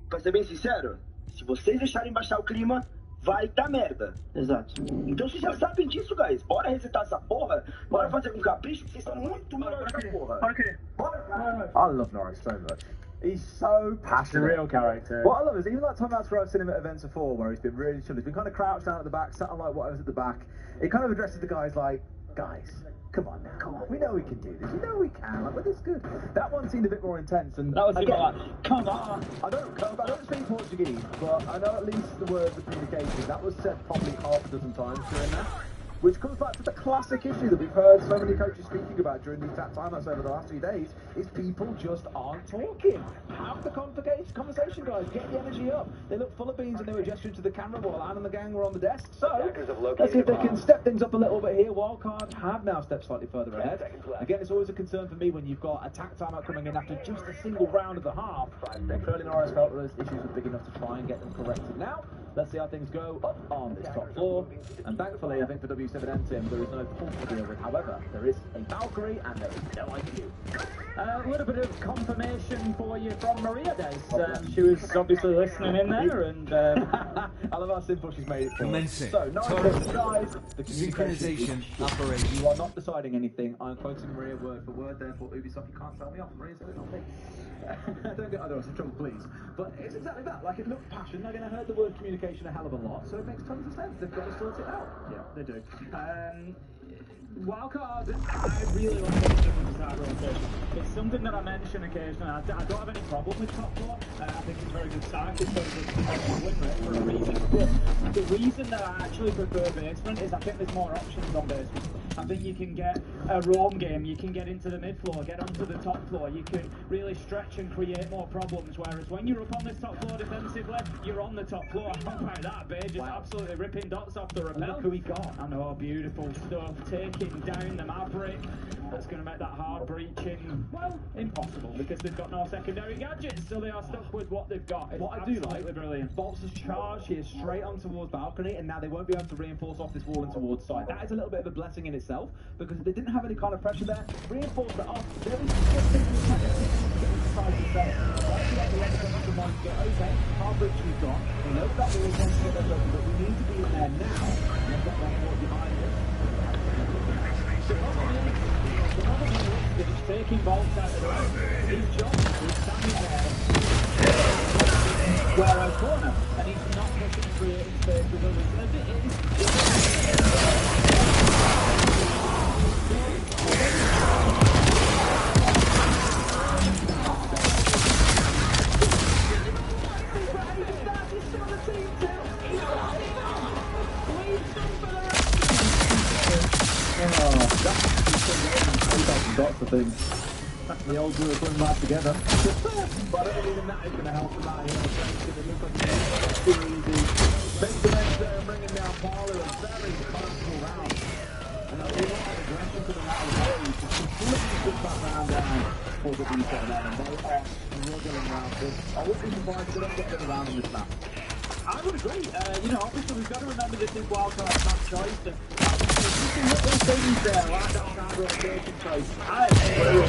[SPEAKER 16] Pra ser bem sincero, se vocês deixarem baixar o clima, vai dar merda.
[SPEAKER 5] Exato.
[SPEAKER 16] Então vocês já sabem disso, guys. Bora resetar essa porra, bora fazer com capricho, que vocês estão muito melhor que a porra. Bora, cara.
[SPEAKER 10] I love Norris so much. He's so passionate.
[SPEAKER 13] He's a real character.
[SPEAKER 10] What I love is even like timeouts where I've seen him at events before, where he's been really chill. He's been kind of crouched down at the back, sat on like whatever's at the back. It kind of addresses the guys like, guys, come on now, come on. We know we can do this. You know we can. Like, we're this good. That one seemed a bit more intense, and
[SPEAKER 13] that was
[SPEAKER 10] again,
[SPEAKER 13] like, come on.
[SPEAKER 10] I don't speak Portuguese, but I know at least the words of communication. That was said probably half a dozen times during that. Which comes back to the classic issue that we've heard so many coaches speaking about during these timeouts over the last few days, is people just aren't talking. Have the conversation, guys. Get the energy up. They look full of beans and they were gesturing to the camera while Anne and the gang were on the desk. So, let's see if they can step things up a little bit here. Wildcard have now stepped slightly further ahead. Again, it's always a concern for me when you've got attack timeout coming in after just a single round of the half. Clearly Norris felt those issues were big enough to try and get them corrected now. Let's see how things go up on this top floor. And thankfully, I think for W7M team, there is no pulse to deal with. However, there is a Valkyrie and there is no IQ.
[SPEAKER 13] A little bit of confirmation for you from Maria Des. She was obviously listening in there, and
[SPEAKER 10] I love how simple she's made it for us.
[SPEAKER 15] Commencing.
[SPEAKER 10] So, nice
[SPEAKER 15] Turret.
[SPEAKER 10] guys. The
[SPEAKER 15] Synchronization
[SPEAKER 10] operation. You are not deciding anything. I'm quoting Maria word for word. Therefore, Ubisoft, you can't tell me off. Maria's doing on me. Don't get otherwise in trouble, please. But it's exactly that. Like, it looks passion. They're going to heard the word communication a hell of a lot, so it makes tons of sense. They've got to sort it out.
[SPEAKER 13] yeah, they do. Wildcard, I really like what they've done with the side rotation. It's something that I mention occasionally. I don't have any problem with top floor. I think it's very good side. It's very good win rate for a reason. But the reason that I actually prefer basement is I think there's more options on basement. I think you can get a roam game, you can get into the mid floor, get onto the top floor, you can really stretch and create more problems, whereas when you're up on this top floor defensively, you're on the top floor. How about that, Bay? Just absolutely ripping dots off the rappel.
[SPEAKER 10] Look who we got.
[SPEAKER 13] I know, beautiful stuff. Taking down the Maverick. That's going to make that hard breaching, well, impossible, because they've got no secondary gadgets, so they are stuck with what they've got. It's
[SPEAKER 10] what I do like,
[SPEAKER 13] brilliant.
[SPEAKER 10] Bolts has charged here straight on towards balcony, and now they won't be able to reinforce off this wall and towards side. That is a little bit of a blessing in itself, because if they didn't have any kind of pressure there, reinforce that off, there is just things we can't get inside the cell. That's what the left of the mind to go, okay, hard breach we've got, we know that wall is going to get their weapon, but we need to be in there now, and they've got that wall behind us.
[SPEAKER 13] He's taking bolts out of the way. He's jumping, he's standing there. Square out corner, and he's not pushing and creating space with others. As it is,
[SPEAKER 10] Lots of things. The old two are coming back together. But I don't even that is going to help them out here. It looks like it's too easy. Descendant there bringing down Paul in a very comfortable round. And a lot of aggression coming out of the way. Just completely put that round down for the Descendant. And they are struggling around this. I wouldn't be surprised if they don't get them around on this map.
[SPEAKER 13] I would agree. You know, obviously we've got to remember this is wildcard map choice. And just little things there, like that side rotation choice. I agree.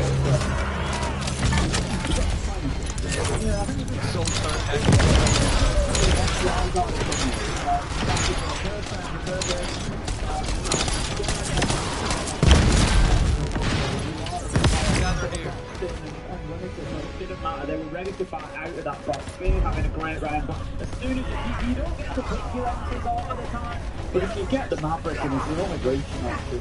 [SPEAKER 13] Yeah, I think it's so it didn't matter, they were ready to fight out of that box. Being having a great round, but as soon as you don't get to pick your answers all of the time, but if you get the Maverick and it's the only breaching option,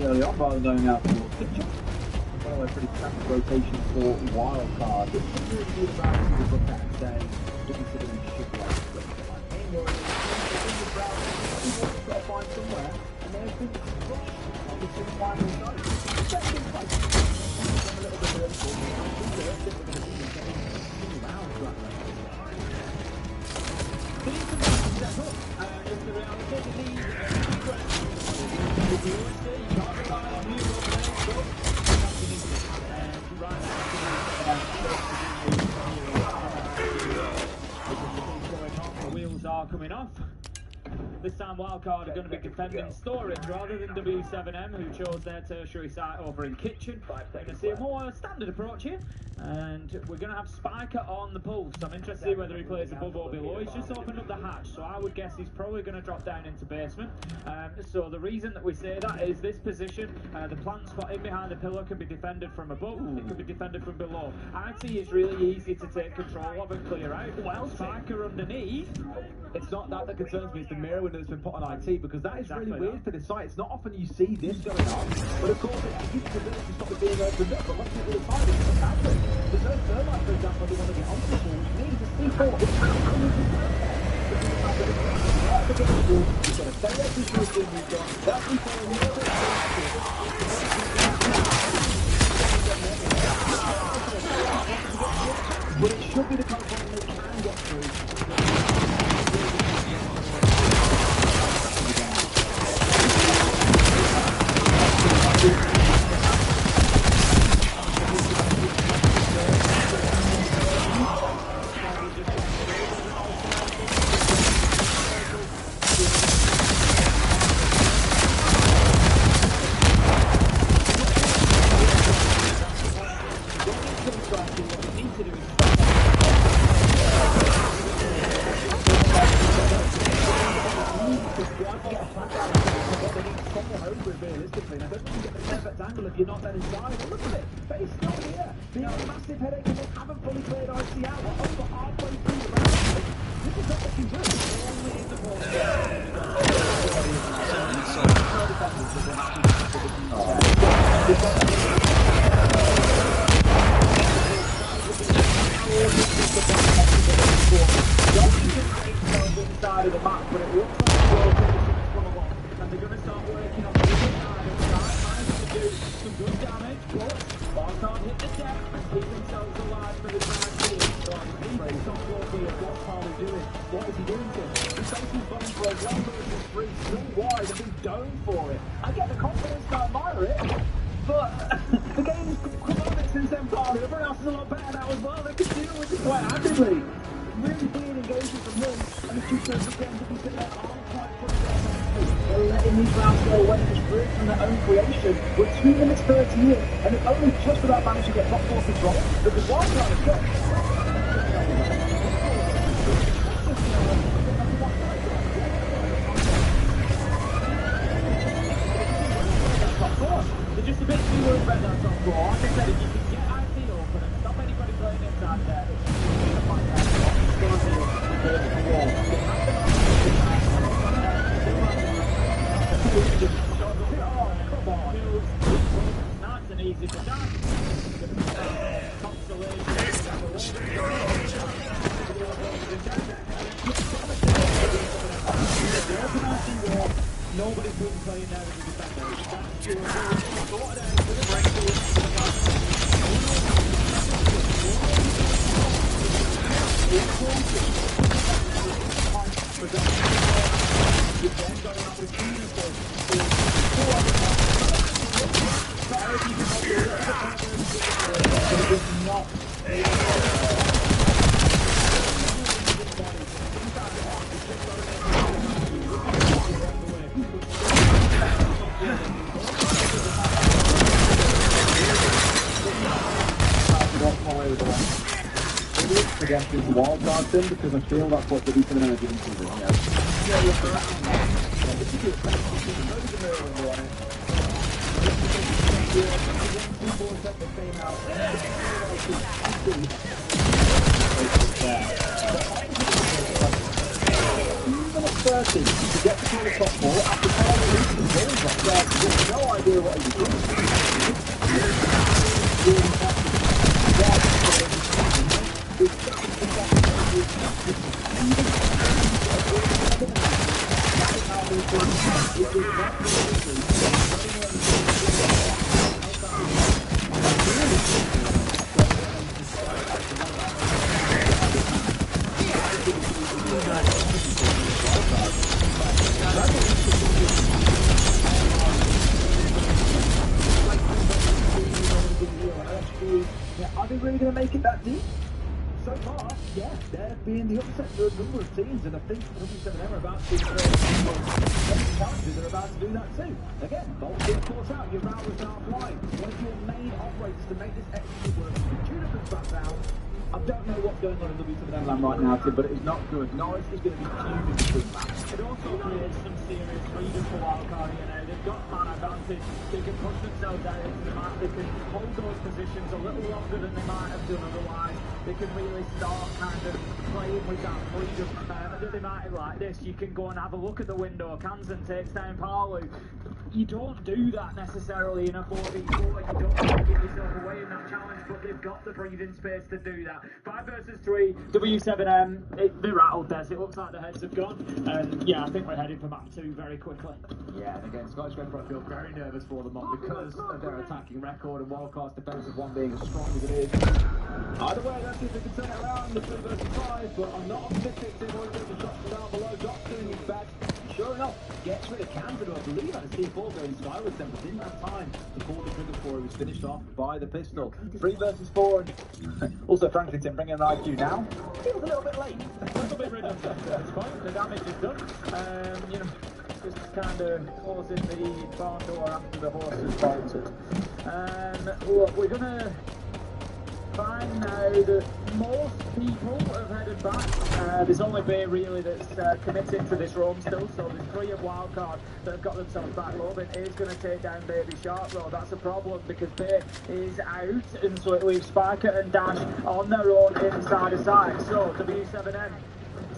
[SPEAKER 10] early on rather than going out towards the jump. By the way, pretty classic rotation for wildcard. It's something really good about it to look at and say, what considering should be like quick. Hey, you're in the ground, you've got to find somewhere, and there's been rush on the two final night. Second place. I'm a little bit early for me. I think the rest of them are going to be getting 2 rounds right now.
[SPEAKER 13] These are the step up, is the reality. If you always say you can't rely on you, the wheels are coming off. This time Wildcard are going to be defending storage rather than W7M, who chose their tertiary site over in kitchen. We're going to see a more standard approach here, and we're going to have Spiker on the pulse. I'm interested to see whether he plays above or below. He's just opened up the hatch, so I would guess he's probably going to drop down into basement. So the reason that we say that is this position, the plant spot in behind the pillar can be defended from above, it can be defended from below. IT is really easy to take control of and clear out. Well, Spiker underneath.
[SPEAKER 10] It's not that concerns me, it's the mirror window that's been put on IT, because that is really weird for this site. It's not often you see this going on, but of course it gives the ability to stop it being opened up, but look at the time, it's not happening. There's no thermite, for example, they want to get onto the wall, which means the C4 is absolutely We've got a stay up this routine, we've got that C4 and we've got but it should be the kind of one they can get through. would not let us die. And look at it, they're still here. Being a massive headache and they haven't fully cleared IC out. We're over halfway through the round. This is not looking good. Only in the ball. Inside of the map, but it looks like the world conditions come along, and they're going to start working on the other side and start managing to do some good damage, but Barton hit the deck and keep themselves alive for the time being. So anyway, it's not working at what Harley doing. What is he doing to him? He's basically running for a 1 versus 3, still wide, and being domed for it. I get the confidence to admire it, but the game's come on it since then, Harley. Everyone else is a lot better now as well. They can deal with it quite actively. Really clean engagement from him, and the two players again to be sitting there aren't quite putting their hands. They're letting these rounds go away and just really from their own creation. We're 2 minutes 30 in, and they've only just about managed to get top 4 control, because Wildcard has got. They're just a bit too worried about that top 4. Like I said, if you can get IT open and stop anybody playing inside there, it's going to fight that. Nice and easy for that. Nobody's been playing there as a against this Wildcard thing, because I feel that's what the decent energy is. Even at 30, to get to the top 4, after time releasing the ball, there's no idea what he's doing. Are they really going to make it that deep? So far, yeah, they're being the upset for a number of teams, and I think W7M are about to do challenges are about to do that too. Again, Bolt being forced out, your route was now flying. One of your main operators to make this execute work. Juniper's back down. I don't know what's going on in W7M land right now, Tim, but it is not good. Norwich is going to be huge.
[SPEAKER 13] It also creates some serious freedom for Wildcard, you know. They've got man advantage. They can push themselves out into the map. They can hold those positions a little longer than they might have done otherwise. They can really start kind of playing with that freedom that they might have like this. You can go and have a look at the window. Kansan takes down Palu. You don't do that necessarily in a 4v4. You don't want to give yourself away in that challenge, but they've got the breathing space to do that. 5 versus 3, W7M, they're rattled there, so it looks like the heads have gone. And yeah, I think we're heading for map 2 very quickly.
[SPEAKER 10] Yeah, and again, Scottish Red Front feel very nervous for them because of their attacking record and Wildcard's defensive one being as strong as it is. Either way, let's see if they can turn it around, the 3 versus 5, but I'm not optimistic. They've already got the shots from down below. Josh doing his best. Sure enough, gets rid of Canada. I believe had a C4 going skyward then, but didn't have time to pull the trigger for it. Was finished off by the pistol. 3 versus 4. And also, frankly, Tim, bringing an IQ now feels a little bit late.
[SPEAKER 13] A little bit redundant at this point. The damage is done. You know, just kind of closing the barn door after the horse has bolted. Look, we're gonna. find now that most people have headed back. There's only Bay really that's committed to this roam still, so there's 3 of Wildcard that have got themselves back. Logan is going to take down Baby Shark though. That's a problem because Bay is out, and so it leaves Spiker and Dash on their own inside a side. So W7M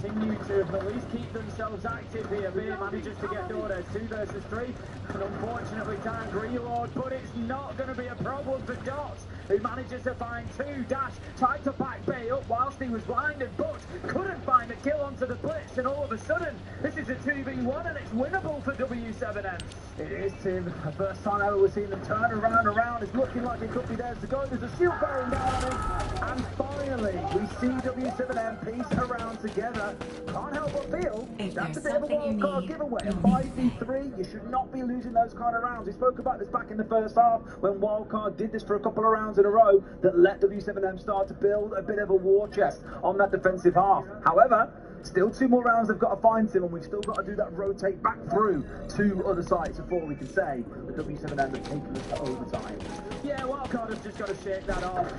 [SPEAKER 13] continue to at least keep themselves active here. Bay manages to get Dora 2 versus 3, and unfortunately can't reload, but it's not going to be a problem for Dots, who manages to find 2. Dash tried to back Bay up whilst he was blinded, but couldn't find a kill onto the blitz, and all of a sudden, this is a 2v1 and it's winnable for W7M.
[SPEAKER 10] It is, Tim. The first time ever we've seen them turn around. It's looking like it could be theirs to go. There's a shield bearing down on it. And finally, we see W7M piece around together. Can't help but feel that's a bit of a wild card giveaway. 5v3, you should not be losing those kind of rounds. We spoke about this back in the first half when Wildcard did this for a couple of rounds in a row that let W7M start to build a bit of a war chest on that defensive half. However, still 2 more rounds they've got to find, Tim, and we've still got to do that rotate back through 2 other sites before we can say that W7M have taken us to overtime.
[SPEAKER 13] Yeah, Wildcard has just got to shake that off.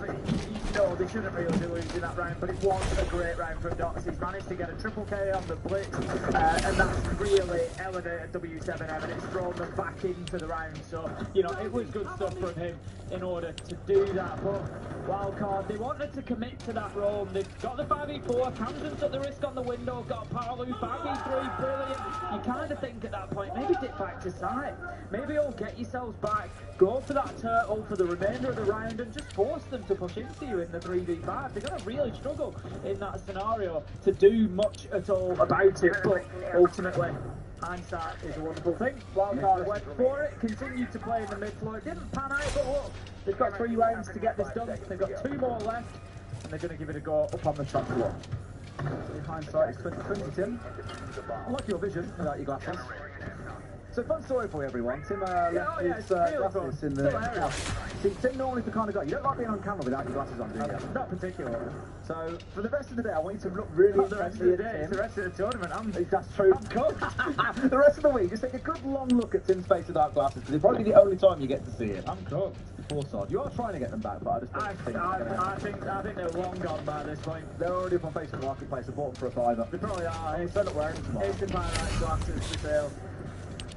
[SPEAKER 13] No, they shouldn't really be losing that round, but it was a great round from Dots. He's managed to get a triple K on the blitz, and that's really elevated W7M, and it's thrown them back into the round. So, you know, it was good stuff from him in order to do that. But Wildcard, they wanted to commit to that roam. They've got the 5v4, Camden took the risk on the window, got Palu, 5v3, brilliant. You kind of think at that point, maybe dip back to side. Maybe all get yourselves back, go for that turtle for the remainder of the round and just force them to push into you in the 3v5. They're going to really struggle in that scenario to do much at all about it, but ultimately, hindsight is a wonderful thing. Wildcard went for it, continued to play in the mid-floor. It didn't pan out, but look, they've got 3 rounds to get this done. They've got 2 more left, and they're going to give it a go up on the top floor.
[SPEAKER 10] So in hindsight, it's 2020, Tim. I like your vision without your glasses. So fun story for you, everyone. Tim left his glasses in the house. See, Tim normally the kind of guy, you don't like being on camera without your glasses on, do you?
[SPEAKER 13] Not particularly.
[SPEAKER 10] So for the rest of the day, I want you to look really
[SPEAKER 13] the rest of the day, it's the rest of the tournament.
[SPEAKER 10] That's true. I'm cooked. The rest of the week, just take a good long look at Tim's face without glasses, because it's probably the only time you get to see it.
[SPEAKER 13] I'm cooked.
[SPEAKER 10] Poor sod. You are trying to get them back, but I just don't think
[SPEAKER 13] I think they're long gone by this point.
[SPEAKER 10] They're already up on Facebook Marketplace. I bought them for a £5.
[SPEAKER 13] They probably are.
[SPEAKER 10] It's not wearing them tomorrow.
[SPEAKER 13] It's the Pyrite glasses for sale.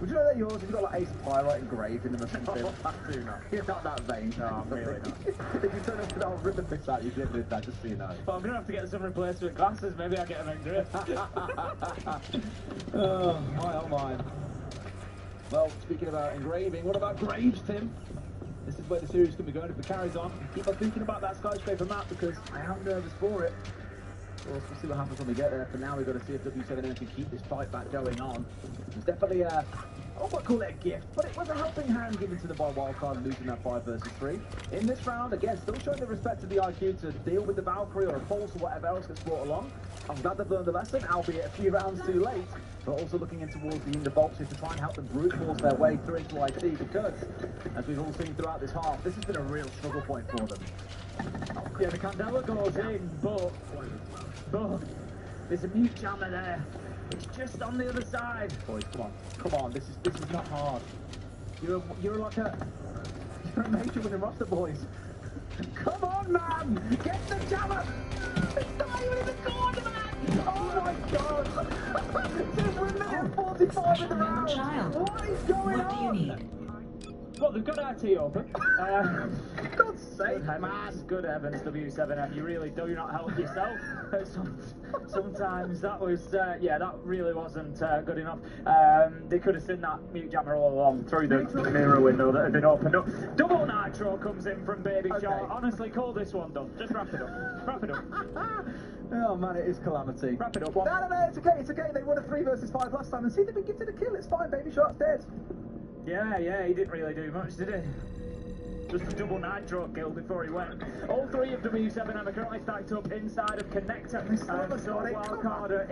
[SPEAKER 10] Would you know they're yours? Have you got like Ace of Pyrite engraved in them or something?
[SPEAKER 13] I do not.
[SPEAKER 10] You're not that vain.
[SPEAKER 13] No, I'm really not.
[SPEAKER 10] If you turn up, I'll rip the bits out. You did with that, just so you know.
[SPEAKER 13] Well, I'm going to have to get some replacement glasses. Maybe I'll get them engraved.
[SPEAKER 10] Oh, mine. Well, speaking about engraving, what about graves, Tim? This is where the series can be going if it carries on. Keep on thinking about that skyscraper map because I am nervous for it. We'll see what happens when we get there. For now, we've got to see if W7M can keep this fight back going on. It's definitely I won't call it a gift, but it was a helping hand given to them by Wildcard losing that 5 versus 3. In this round, again, still showing the respect to the IQ to deal with the Valkyrie or a Pulse or whatever else gets brought along. I'm glad they've learned the lesson, albeit a few rounds too late, but also looking in towards the Inda to try and help them brute force their way through into IT because, as we've all seen throughout this half, this has been a real struggle point for them.
[SPEAKER 13] Yeah, the Candela goes in, but there's a mute jammer there. It's just on the other side.
[SPEAKER 10] Boys, come on. This is not hard. You're like a major with the roster, boys. Come on, man! Get the jammer! It's not even in the corner, man! Oh my god! Dude, we're a minute 45 in the round! What is going on?
[SPEAKER 11] What do you need?
[SPEAKER 13] Well, they've got RT open.
[SPEAKER 10] God's sake,
[SPEAKER 13] man. Good heavens, W7M, you really do not help yourself. Sometimes that was, that really wasn't good enough. They could have seen that mute jammer all along through the mirror window that had been opened up. Double nitro comes in from Baby Shark. Honestly, call this one done. Just wrap it up. Wrap it up.
[SPEAKER 10] Oh man, it is calamity.
[SPEAKER 13] Wrap it up.
[SPEAKER 10] No, it's okay. They won a 3 versus 5 last time, and see, they've been gifted a kill. It's fine. Baby Shark's dead.
[SPEAKER 13] Yeah, he didn't really do much, did he? Just a double nitro kill before he went. All 3 of W7M are currently stacked up inside of Connector, and so Wildcard are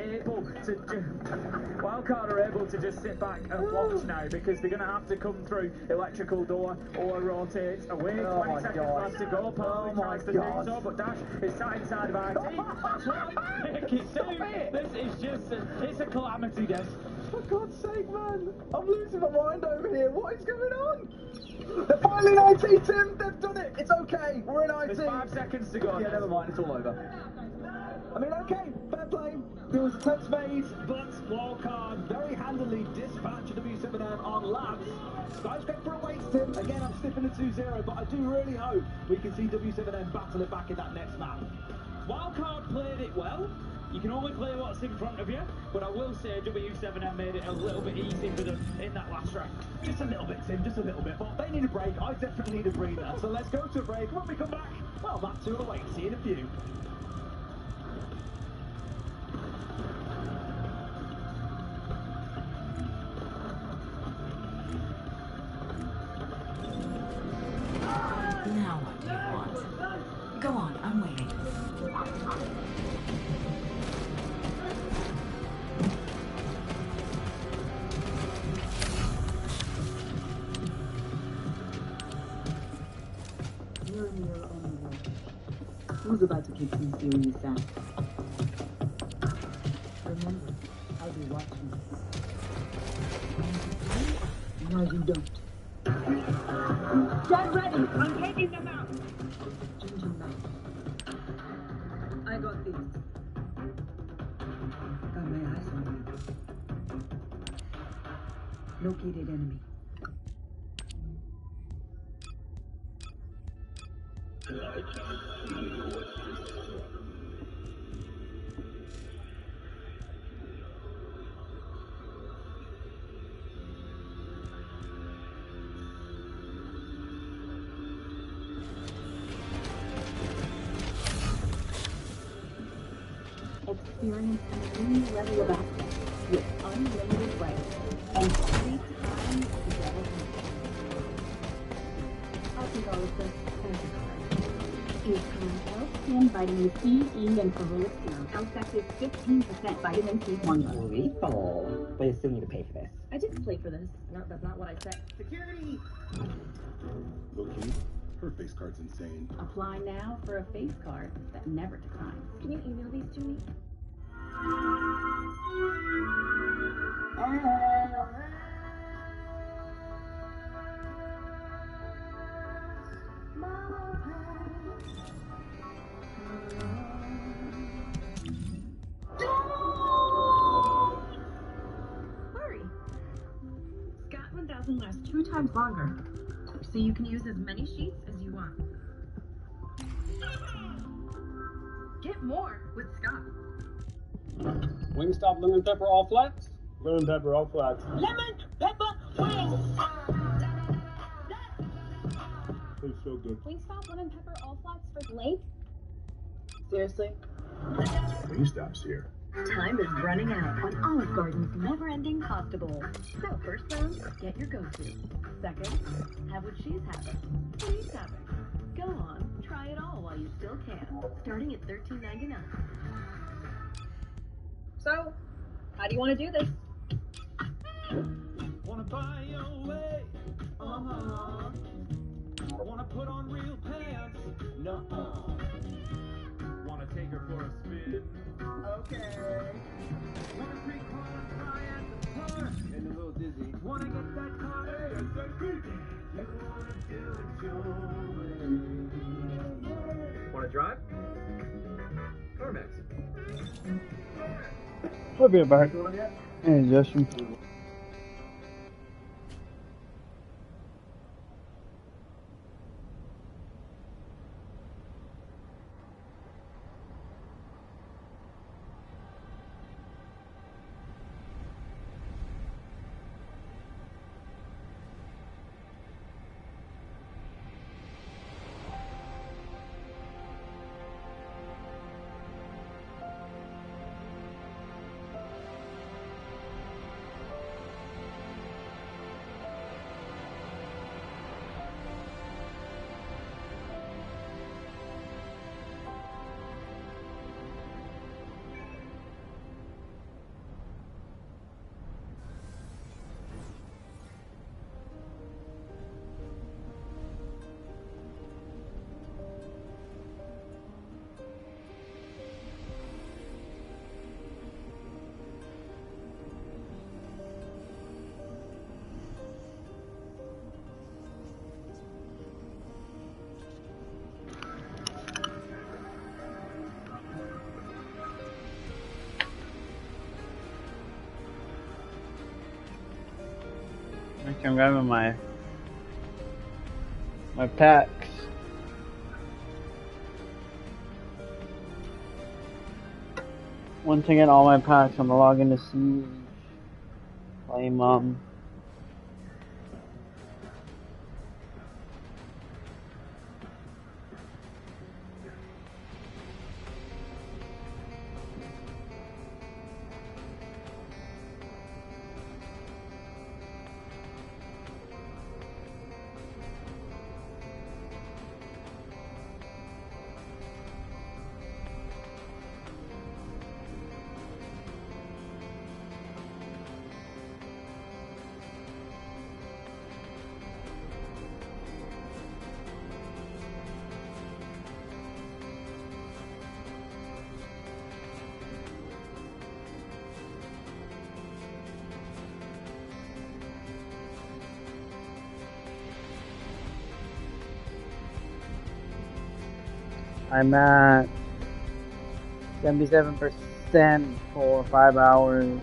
[SPEAKER 13] able to just sit back and watch now because they're going to have to come through electrical door or rotate away. 20 seconds left to go. Paul tries to do so, but Dash is sat inside of IT. That's what I'm making do. This is just it's a calamity, guys.
[SPEAKER 10] For God's sake, man! I'm losing my mind over here. What is going on? They're finally in IT, Tim. They've done it. It's okay. We're in IT.
[SPEAKER 8] There's 5 seconds to go.
[SPEAKER 10] Yeah, never mind. It's all over. I mean, okay, fair play. There was attempts made, but Wildcard very handily dispatched W7M on Labs. Skyscraper awaits Tim. Again, I'm sniffing a 2-0, but I do really hope we can see W7M battle it back in that next map.
[SPEAKER 13] Wildcard played it well. You can only play what's in front of you, but I will say W7M made it a little bit easy for them in that last round.
[SPEAKER 10] Just a little bit, Tim, just a little bit. But they need a break. I definitely need a breather. So let's go to a break. When we come back, well, that 2 will await. See you in a few.
[SPEAKER 18] Now what do you want? Go on, I'm waiting.
[SPEAKER 5] Mirror, mirror on the wall. Who's about to kick some serious ass? Remember, I'll be watching. No, you don't.
[SPEAKER 3] Get ready! I'm taking them out!
[SPEAKER 5] Ginger man. I got this. Got my eyes on you. Located enemy.
[SPEAKER 22] Experience a new level of access with unlimited rights and free time together. I'll take all of this as a card. Is Cartel skin vitamin C, E, and ferulic serum. Effective 15% vitamin C formula.
[SPEAKER 14] Lethal. But you still need to pay for this.
[SPEAKER 22] I didn't play for this. No, that's not what I said. Security!
[SPEAKER 23] Okay, her face card's insane.
[SPEAKER 22] Apply now for a face card that never declines. Can you email these to me? Hurry! Scott 1000 lasts 2 times longer, so you can use as many sheets as you want. Get more with Scott.
[SPEAKER 19] Wingstop lemon pepper all flats? Lemon pepper all flats.
[SPEAKER 22] Lemon pepper wings!
[SPEAKER 19] Tastes so good.
[SPEAKER 22] Wingstop lemon pepper all flats for Blake?
[SPEAKER 5] Seriously?
[SPEAKER 23] Wingstop's here.
[SPEAKER 22] Time is running out on Olive Garden's never-ending pasta bowl. So first round, get your go-to. Second, have what she's having. What he's having. Go on, try it all while you still can. Starting at $13.99. So, how do you want to do this?
[SPEAKER 8] Wanna buy your way?
[SPEAKER 22] Uh-huh.
[SPEAKER 8] Wanna put on real pants? Nuh-uh. Wanna take her for a spin?
[SPEAKER 22] Okay.
[SPEAKER 8] Wanna pre-car fly at the park?
[SPEAKER 9] And a little dizzy.
[SPEAKER 8] Wanna get that car? ASAP. You wanna do it your way.
[SPEAKER 9] Want to drive? CarMax.
[SPEAKER 20] We'll be back in just a few.
[SPEAKER 14] I'm grabbing my packs. Once I get all my packs, I'm gonna log into Siege. Play I'm at 77% for 5 hours.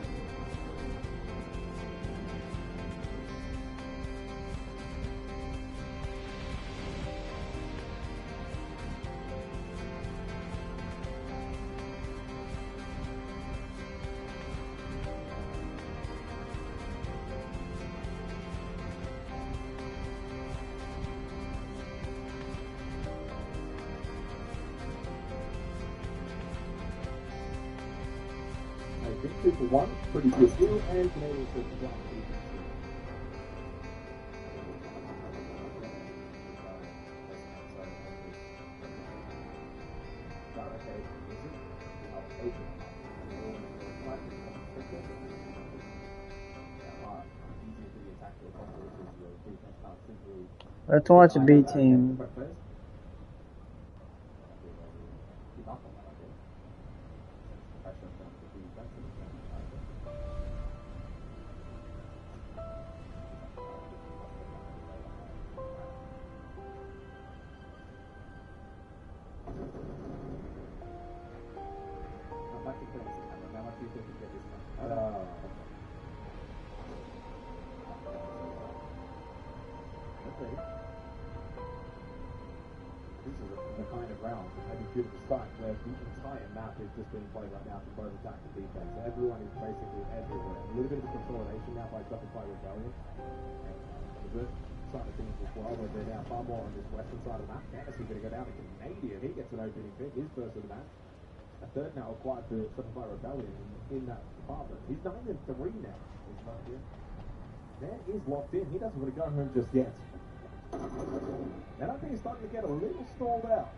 [SPEAKER 9] I think 2 for 1, pretty good deal, and Canadian for the
[SPEAKER 14] Let's watch a B team.
[SPEAKER 9] The kind of round, maybe due to the start, where the entire map is just being played right now from both attack and defense. Everyone is basically everywhere. A little bit of a consolidation now by Shopify Rebellion. And the good side of things as well, where they're now far more on this western side of the map. Fantasy going to go down to Canadian. He gets an opening pick, his first of the match. A third now acquired for Shopify Rebellion in that department. He's 9-3 now. Man is locked in. He doesn't want to go home just yet. And I think he's starting to get a little stalled out.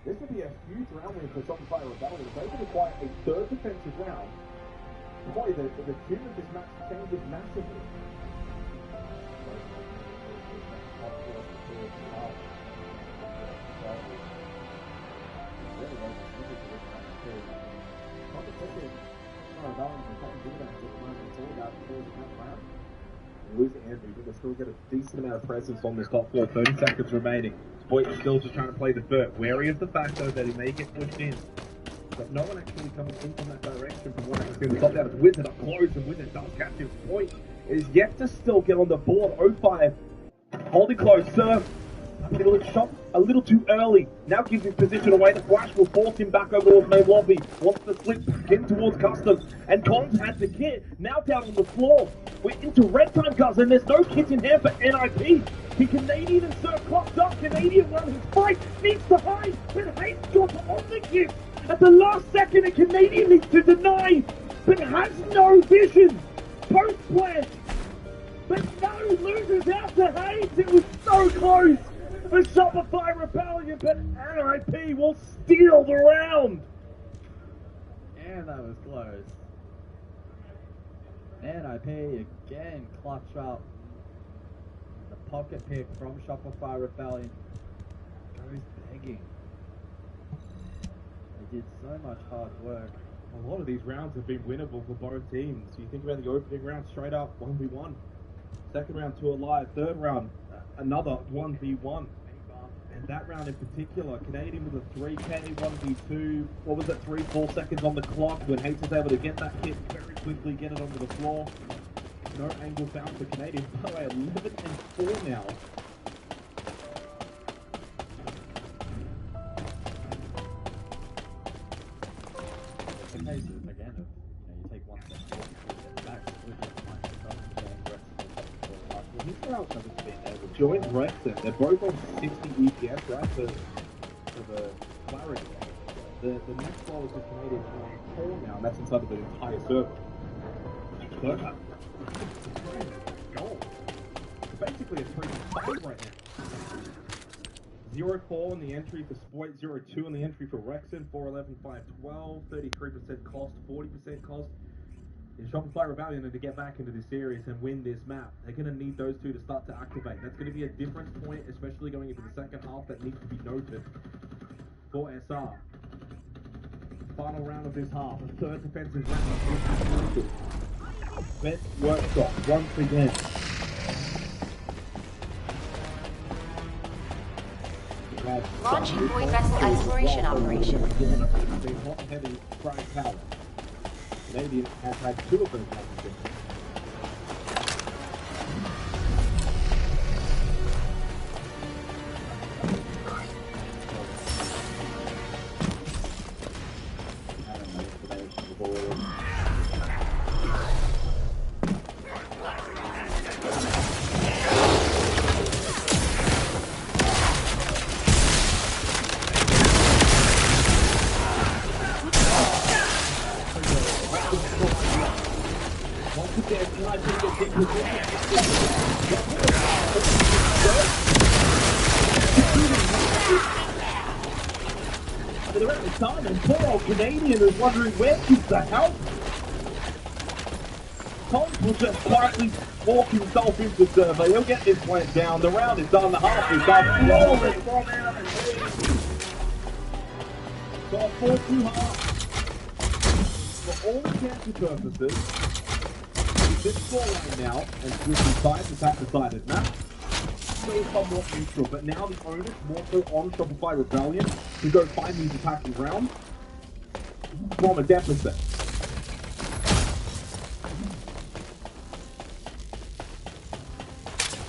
[SPEAKER 9] This would be a huge round win for Shopify Rebellion. If they could acquire a third defensive round, boy, the tune of this match changes massively. Losing Andrew, but they've still got a decent amount of presence on this top floor. 30 seconds remaining. Boyd is still just trying to play the vert. Wary of the fact, though, that he may get pushed in. But no one actually coming in from that direction from what I can see. The top down is Wizard up close, and Wizard does catch his point. Is yet to still get on the board. 0-5. Holding close, Surf. Shot a little too early. Now gives his position away. The flash will force him back over towards main lobby. Wants to slip in towards Custom. And Cons has the kit. Now down on the floor. We're into red time, guys, and there's no kit in here for NIP. The Canadian and Surf clocked up. Canadian won his fight. Needs to hide. But Hayes got on the kit. At the last second, a Canadian needs to deny. But has no vision. Post plant. But no, loses out to Hayes. It was so close. For Shopify Rebellion, but NIP will steal the round!
[SPEAKER 4] And that was close. NIP again clutch up. The pocket pick from Shopify Rebellion goes begging. They did so much hard work.
[SPEAKER 8] A lot of these rounds have been winnable for both teams. You think about the opening round, straight up 1v1. Second round, 2 alive. Third round, another 1v1. And that round in particular, Canadian with a 3K, 1v2, what was it, 3-4 seconds on the clock when Hayes was able to get that kit very quickly, get it onto the floor.
[SPEAKER 10] No angle found for Canadian. By the way, 11 and 4 now. It's a case of, again, of, you take one step forward, two steps back, Join Rexon. They're both on 60 EPS, right? For the clarity. The next ball is the Canadian playing 4 now, and that's inside of the entire server. Goal. It's basically a 3-5 right now. 0-4 in the entry for Esport, 0-2 in the entry for Rexon, 4-11, 5-12, 33% cost, 40% cost. In Shopify Rebellion, and to get back into this series and win this map, they're going to need those two to start to activate. That's going to be a difference point, especially going into the second half, that needs to be noted for SR. Final round of this half, a third defensive round. Best workshop once again.
[SPEAKER 11] Launching Void Vessel Exploration Operation.
[SPEAKER 10] The hot heavy frying power. Canadian has had 2 of those matches. For the rest of the time, and poor old Canadian is wondering where is the help? Tom will just quietly walk himself into server. He'll get this plant down. The round is done. The half is done. Flawless from out of the so a 4-2 half. For all intents and purposes, this scoreline now, and switching sides, it's that decided map. Still somewhat neutral, but now the onus more so on Shopify Rebellion to go find these attacking rounds from a deficit.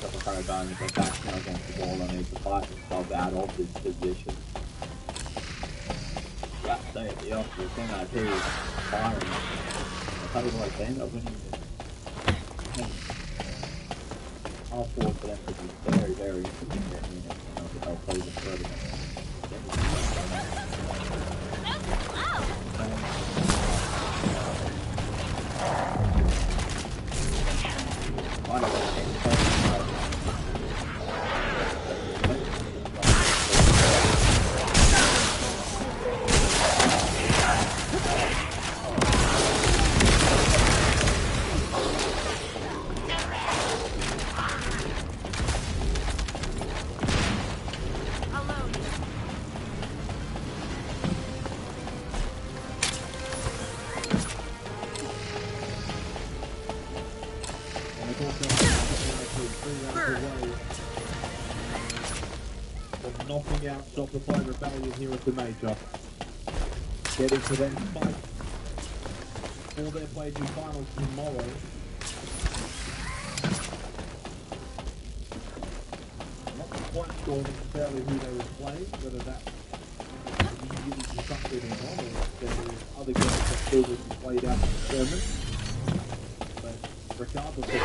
[SPEAKER 10] Shopify Rebellion goes back now against the wall and needs to fight themselves out of this position. That stay at the office, NIP is firing. I'll tell you what, they end up winning this. I'll forward for them to be very, very interesting here in minutes. I'll play them further. Knocking out Shopify Rebellion here at the Major. Getting to then fight for their play in finals tomorrow. Not quite sure necessarily who they were playing, whether that immediately constructed or not, or if there were other games that still would be played out in the tournament. But regardless of that,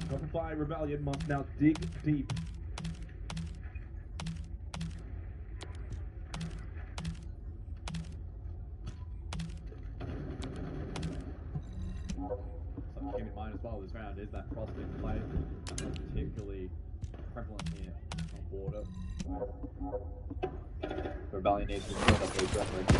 [SPEAKER 10] Shopify Rebellion must now dig deep. Something to keep in mind as well this round is that frosting play, particularly prevalent here on border. Rebellion needs to ensure that they reference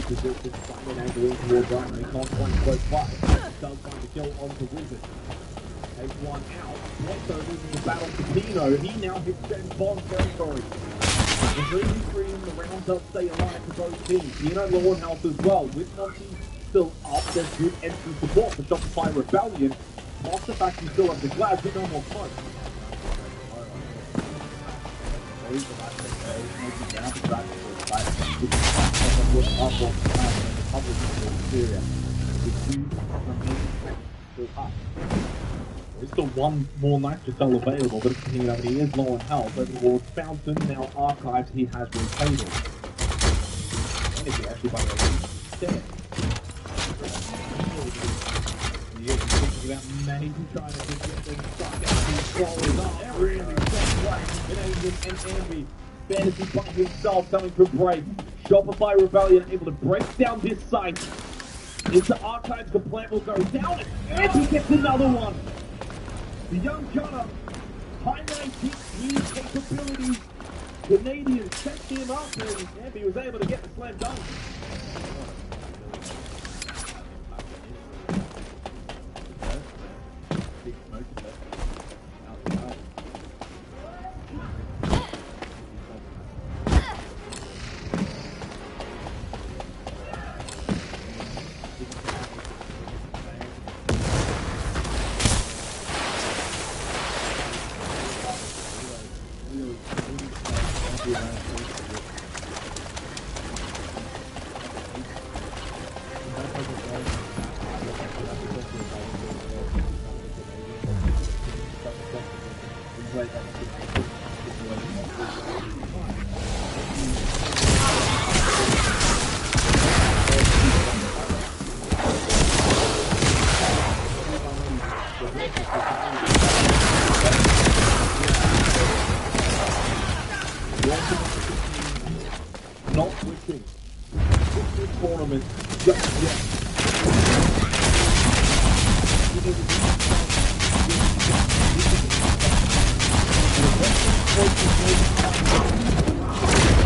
[SPEAKER 10] position, finding angle in towards right, they can't find close by. Does find the kill onto Wizard. Takes one out. Bledsoe losing the battle to Pino. He now hits James Bond territory. The 3v3 the round does stay alive for both teams. Pino low on health as well. With Monty still up, there's good entry support for Shopify Rebellion. Off the fact you still have the Glad, but no more smoke. There's still one more nitrous cell available, but he is low on health. Over towards Fountain, now Archives, he has rotated. Energy actually by the about maybe trying to get things stuck out. He's crawling up, really and Envy. Fantasy by himself coming for break. Shopify Rebellion able to break down this site. Into Archives, the plant will go down, and Envy gets another one. The young gunner, high 19 speed capabilities. Canadians set him up, and Envy was able to get the slam dunk. Not switching. This tournament just yet.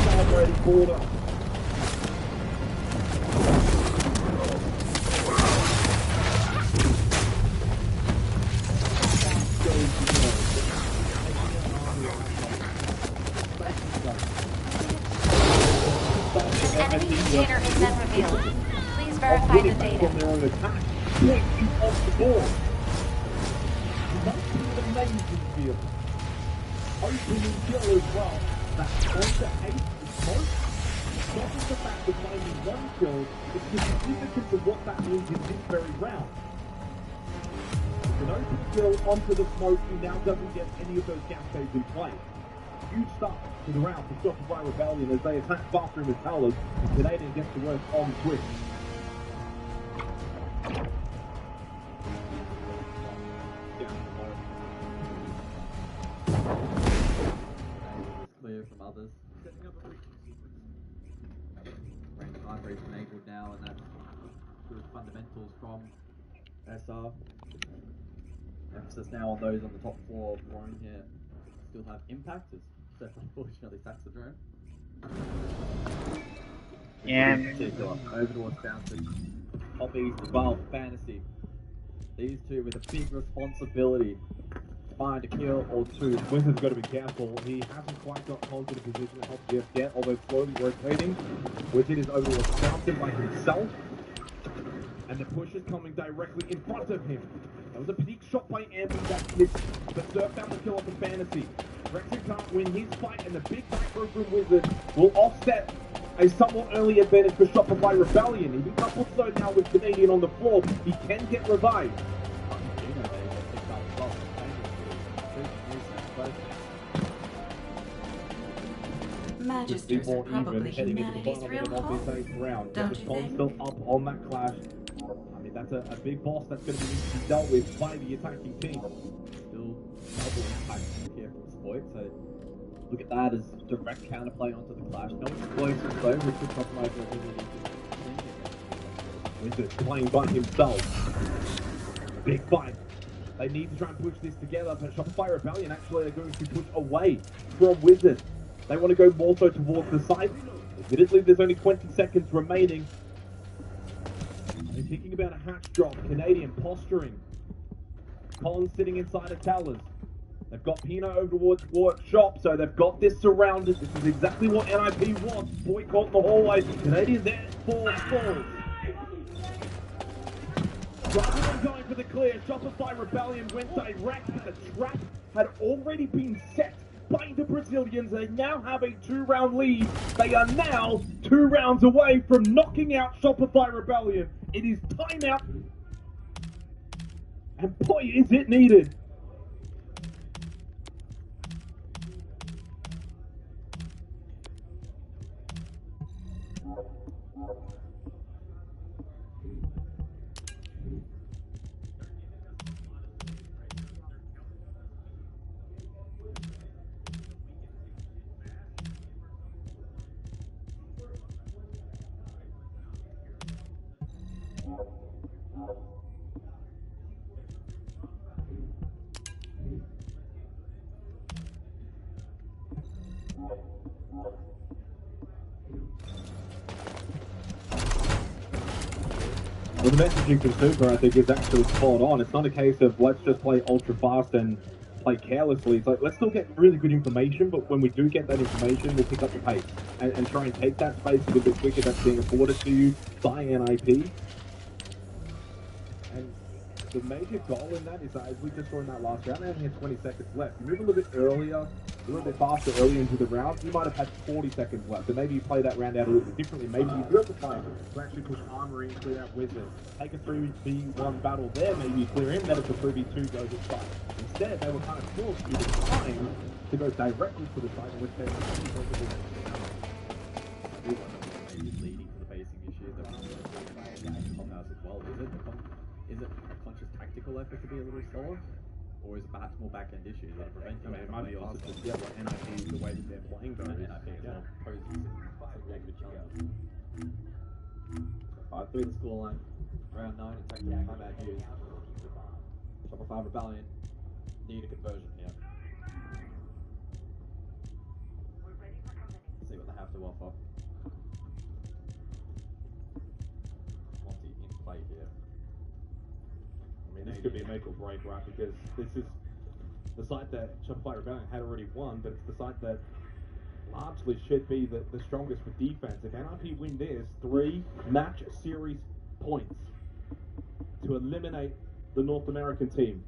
[SPEAKER 10] Celebrating border.
[SPEAKER 11] Enemy container has been revealed. Please verify the data.
[SPEAKER 10] From their own attack. Off the board. That's an amazing feel. Opening kill as well. That's onto 8 smoke. Not just the fact of finding one kill, it's the significance of what that means in this very round. With an open kill onto the smoke, he now doesn't get any of those cascades in play. Huge start to the round for Shopify Rebellion as they attack Bathroom with Towers. Canadian gets to work on Twitch.
[SPEAKER 4] Clear from others. Range library enabled now, and that's good fundamentals from SR. Emphasis now on those on the top floor. Warren here still have impactors. So unfortunately, sacks the drone.
[SPEAKER 14] Yeah.
[SPEAKER 4] Over towards Fountain. Hobbies as well, Fantasy. These two with a big responsibility to find a kill or two.
[SPEAKER 10] Wizard's got to be careful. He hasn't quite got hold of the position to help Jeff yet, although slowly rotating. Wizard is over towards Fountain by himself. And the push is coming directly in front of him. That was a peak shot by Ambi that missed, but Surf found the kill off the Fantasy. Rexon can't win his fight, and the big micro from Wizard will offset a somewhat early advantage for Shopify Rebellion. He becomes also now with Canadian on the floor. He can get revived.
[SPEAKER 18] Magisters are probably humanity's real hope, don't you think?
[SPEAKER 10] Still up on that clash. I mean, that's a big boss that's going to be dealt with by the attacking team.
[SPEAKER 4] Still double impact here from Exploit, so look at that as direct counterplay onto the clash. No explosives though, which could compromise their ability to
[SPEAKER 10] Wizard playing by himself. Big fight. They need to try and push this together, but Shopify Rebellion actually are going to push away from Wizard. They want to go more so towards the side. Admittedly, there's only 20 seconds remaining. Thinking about a hatch drop, Canadian posturing. Collins sitting inside of towers. They've got Pino over towards workshop, so they've got this surrounded. This is exactly what NIP wants. Boycott in the hallway. Canadian there for falls. Rather than going for the clear, Shopify Rebellion went direct, but the trap had already been set by the Brazilians. They now have a 2-round lead. They are now 2 rounds away from knocking out Shopify Rebellion. It is timeout. And boy, is it needed.
[SPEAKER 6] Well, the messaging from Super, I think, is actually spot on. It's not a case of let's just play ultra fast and play carelessly. It's like, let's still get really good information, but when we do get that information, we'll pick up the pace and try and take that space a little bit quicker. That's being afforded to you by NIP. And the major goal in that is that, as we just saw in that last round, they only had 20 seconds left. You move a little bit earlier, a little bit faster early into the round, you might have had 40 seconds left. And maybe you play that round out a little bit differently. Maybe you do have the time to actually push Armory and clear out Wizard. Take a 3v1 battle there, maybe you clear him, then it's a 3v2 goes at site. Instead, they were kind of forced due to time to go directly to the site in which they were
[SPEAKER 4] leading to the basing issues that Clubhouse as well. Is it a conscious tactical effort to be a little slower? Or is it perhaps more back-end issues that are preventing them?
[SPEAKER 6] It might be also just what NIP, the way that they're playing though.
[SPEAKER 4] NIP as well poses some good challenge. 5-3 the scoreline. Round 9 and tactical timeout used. Shopify Rebellion need a conversion here. See what they have to offer. Monty in play here.
[SPEAKER 6] I mean, this could be a make or break, right? Because this is the site that Shopify Rebellion had already won, but it's the site that largely should be the strongest for defense. If NIP win this, 3 match series points to eliminate the North American team.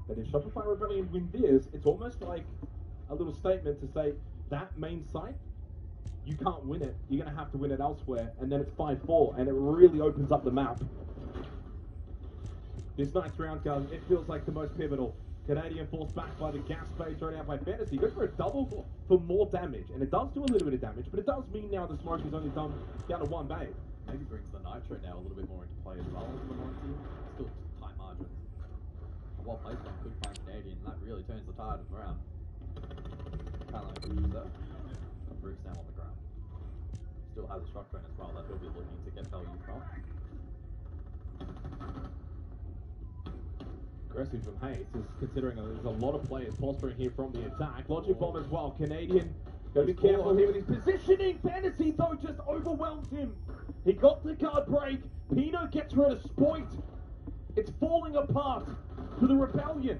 [SPEAKER 6] But if Shopify Rebellion win this, it's almost like a little statement to say that main site, you can't win it. You're going to have to win it elsewhere, and then it's 5-4, and it really opens up the map. This night's round, guys, it feels like the most pivotal. Canadian forced back by the gas phase thrown out by Fantasy. Goes for a double for more damage, and it does do a little bit of damage, but it does mean now the smoke is only done down to 1 bay.
[SPEAKER 4] Maybe brings the Nitro now a little bit more into play as well for the 90. Still tight margin. A well placed one could find Canadian, and that really turns the tide of the round. Kind of like Bruce Bruce now on the ground. Still has a shotgun as well that he'll be looking to get value from.
[SPEAKER 6] Aggressive from Hayes, is considering there's a lot of players posturing here from the attack. Logic Bomb as well. Canadian, gotta be careful here with his positioning. Fantasy, though, just overwhelmed him. He got the guard break. Pino gets rid of Spoit. It's falling apart for the Rebellion.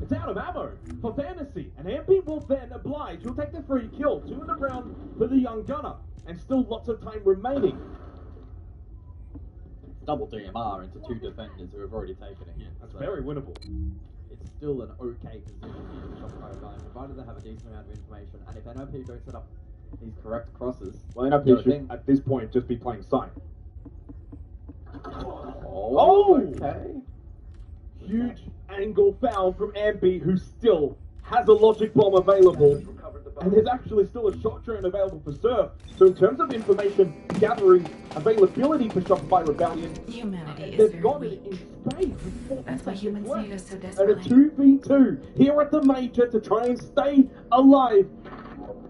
[SPEAKER 6] It's out of ammo for Fantasy, and MP will then oblige. He'll take the free kill. 2 in the round for the young gunner, and still lots of time remaining.
[SPEAKER 4] Double DMR into 2 defenders who have already taken a hit.
[SPEAKER 6] That's very winnable.
[SPEAKER 4] It's still an okay position here for Shopify Rebellion, provided they have a decent amount of information, and if NOP don't set up these correct crosses...
[SPEAKER 6] Well, NOP should, at this point, just be playing sight. Oh!
[SPEAKER 4] Okay.
[SPEAKER 6] Huge angle foul from Ampy, who still has a Logic Bomb available. And there's actually still a shot drone available for Surf. So in terms of information gathering availability for Shopify Rebellion, they've got it in space.
[SPEAKER 18] That's why humans need us so
[SPEAKER 6] And a
[SPEAKER 18] desperately.
[SPEAKER 6] 2v2 here at the Major to try and stay alive.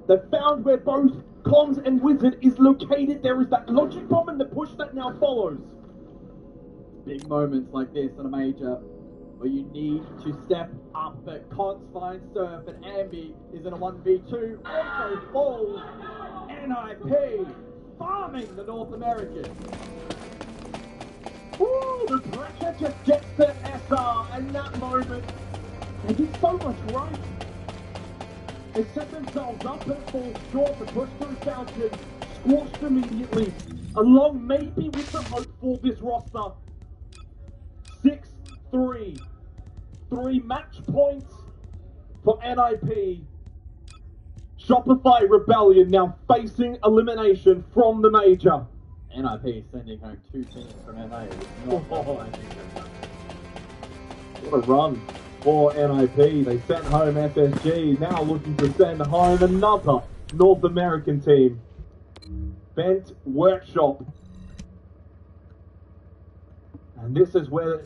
[SPEAKER 6] They found where both Cons and Wizard is located. There is that Logic Bomb and the push that now follows.
[SPEAKER 4] Big moments like this in a major where you need to step up, but Cons finds Surf and Ambi is in a 1v2, also falls.
[SPEAKER 6] NIP farming the North American. Ooh, the pressure just gets to SR, and that moment, they did so much right. They set themselves up and fall short. The push through Falcon squashed immediately, along maybe with the hope for this roster. 6-3. 3 match points for NIP. Shopify Rebellion now facing elimination from the major.
[SPEAKER 4] NIP sending home 2 teams from NA. It's not
[SPEAKER 6] What a run for NIP. They sent home FSG, now looking to send home another North American team. Bent Workshop. And this is where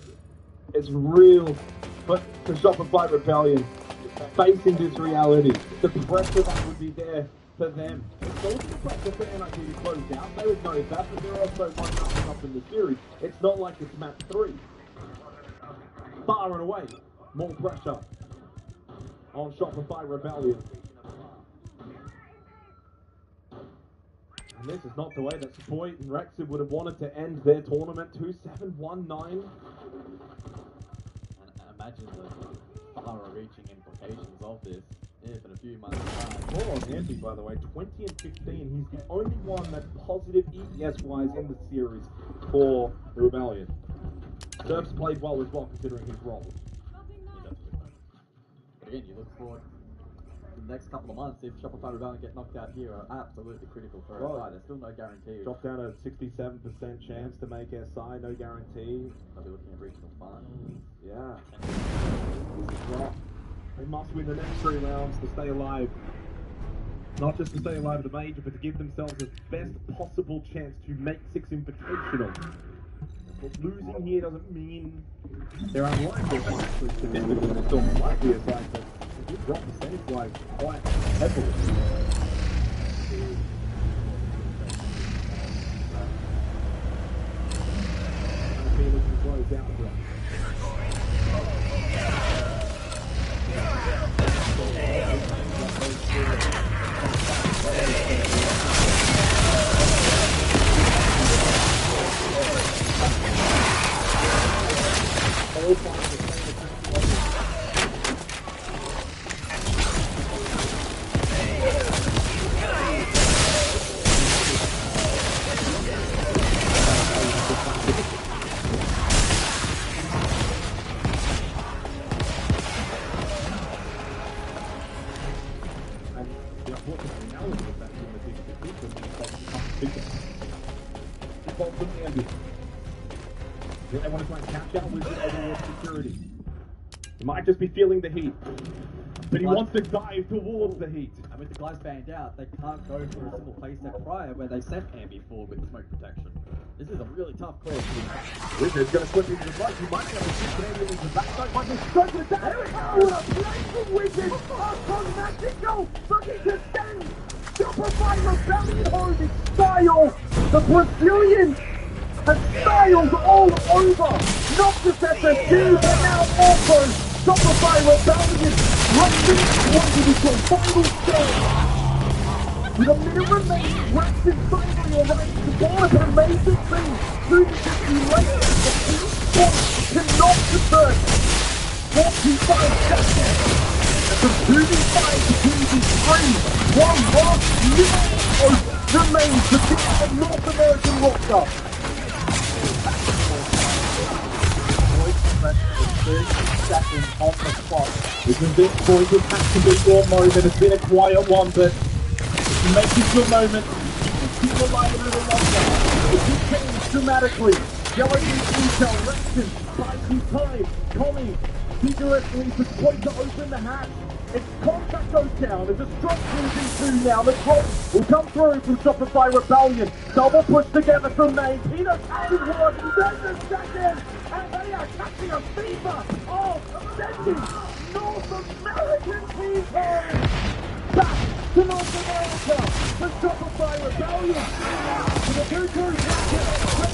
[SPEAKER 6] it's real for Shopify Rebellion. Facing this reality, the pressure that would be there for them. It's also the pressure for NIP to close out. They would know that, but they're also 1-0 up in the series. It's not like it's map 3. Far and away, more pressure on Shopify Rebellion. And this is not the way that Spoit and Rexid would have wanted to end their tournament. 2-7-1-9.
[SPEAKER 4] And imagine the far-reaching implications of this if in a few months' time.
[SPEAKER 6] More on Andy, by the way, 20 and 15. He's the only one that's positive EPS-wise in the series for the Rebellion. Surf's played well as well, considering his role.
[SPEAKER 4] But again, you look forward to the next couple of months. If Shopify Rebellion get knocked out here, are absolutely critical for SI. There's still no guarantee.
[SPEAKER 6] Dropped down a 67% chance to make SI, no guarantee.
[SPEAKER 4] They'll be looking at regional finals.
[SPEAKER 6] Yeah. Well, they must win the next 3 rounds to stay alive. Not just to stay alive at the major, but to give themselves the best possible chance to make 6 Invitational. Of course, losing here doesn't mean they're unlikely to actually win. They're still likely as like that. They did drop percentage-wise quite heavily. Looking to close out the run. They want to try and catch out with the overall security. He might just be feeling the heat, but he wants to dive towards the heat.
[SPEAKER 4] And with the glass banned out, they can't go for a simple playset prior where they sent Ambi forward with smoke protection. This is a really tough call.
[SPEAKER 6] Wizard's going to slip into the right. He might be able to shoot Canadian into the backside. Might be struck with that. Oh, a play from Wizard. Upon Magical. Looking to send Shopify Rebellion home in style. The Brazilians have styled all over. Not just SSG, but now also Shopify Rebellion. Racing wanted to go final stage. With a minute remaining, Rexid finally arrives to ball of an amazing thing. Through the 50 late, the Esport cannot convert. 45 seconds. And from 2v5 to 2v3, one last minute remains to beat the North American roster. 30 seconds on the clock. This is it, boys. It has to be your moment. It's been a quiet one, but make it your moment. Keep alive a little longer. It can change dramatically. Yellow needs intel. Rexid buys some time. Connie vigorously to point to open the hatch. Its contact goes down. There's a strong cruising 2 now. The drop will come through from Shopify Rebellion. Double push together from May. Peter catching one. There's the second. And they are catching a fever of sending North American team home. Back to North America for Shopify Rebellion. To the 2-2 at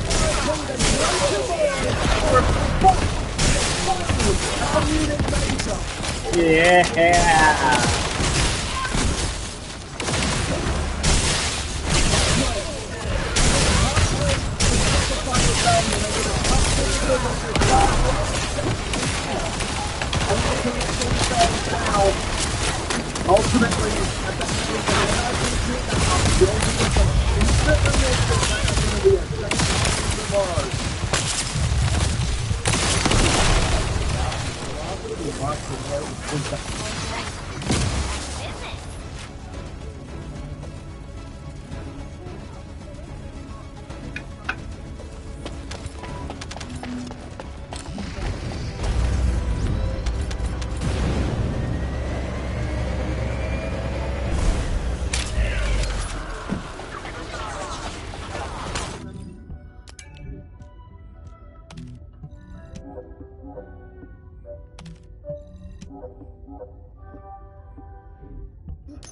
[SPEAKER 6] the Munich major.
[SPEAKER 14] Yeah.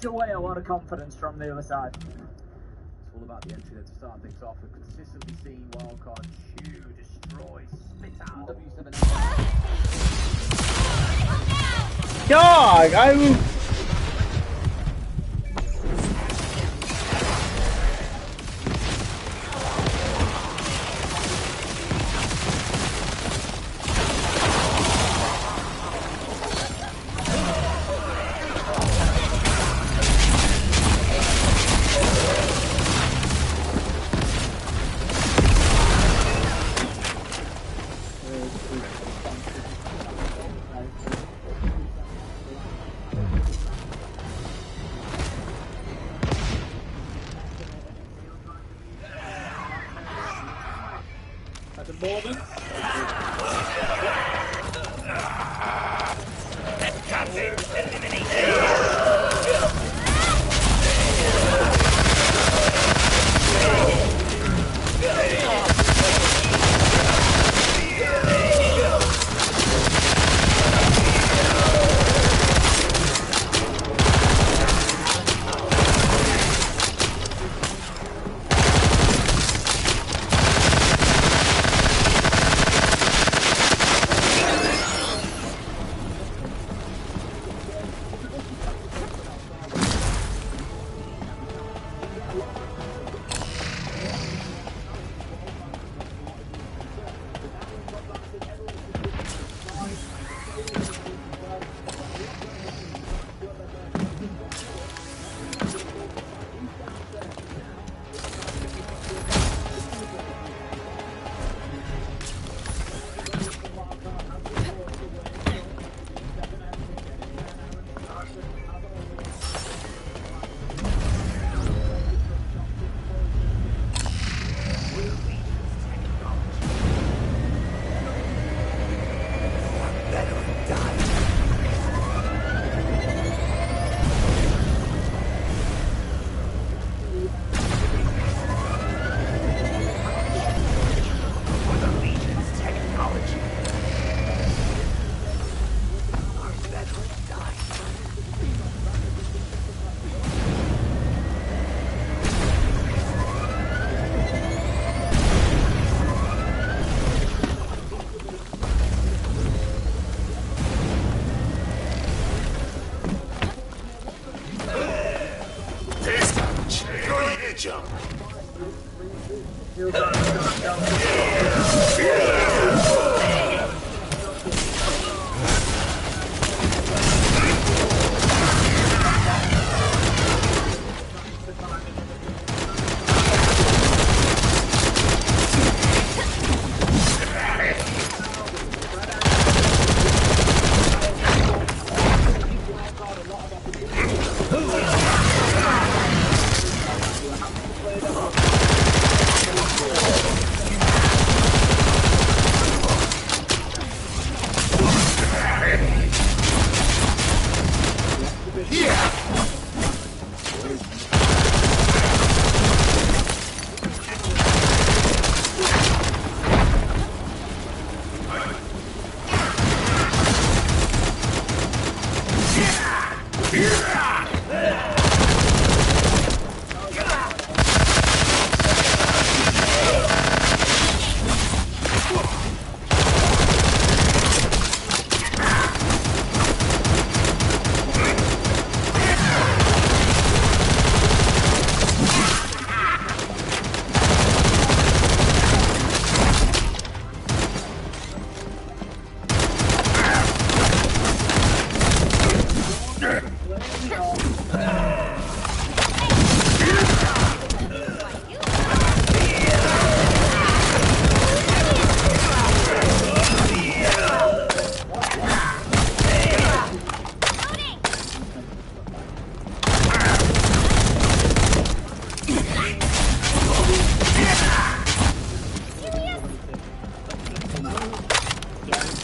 [SPEAKER 13] Away a lot of confidence from the other side.
[SPEAKER 9] It's all about the entry there to start things off. We've consistently seen Wildcard chew, destroy, spit out W7.
[SPEAKER 14] Dog, I'm...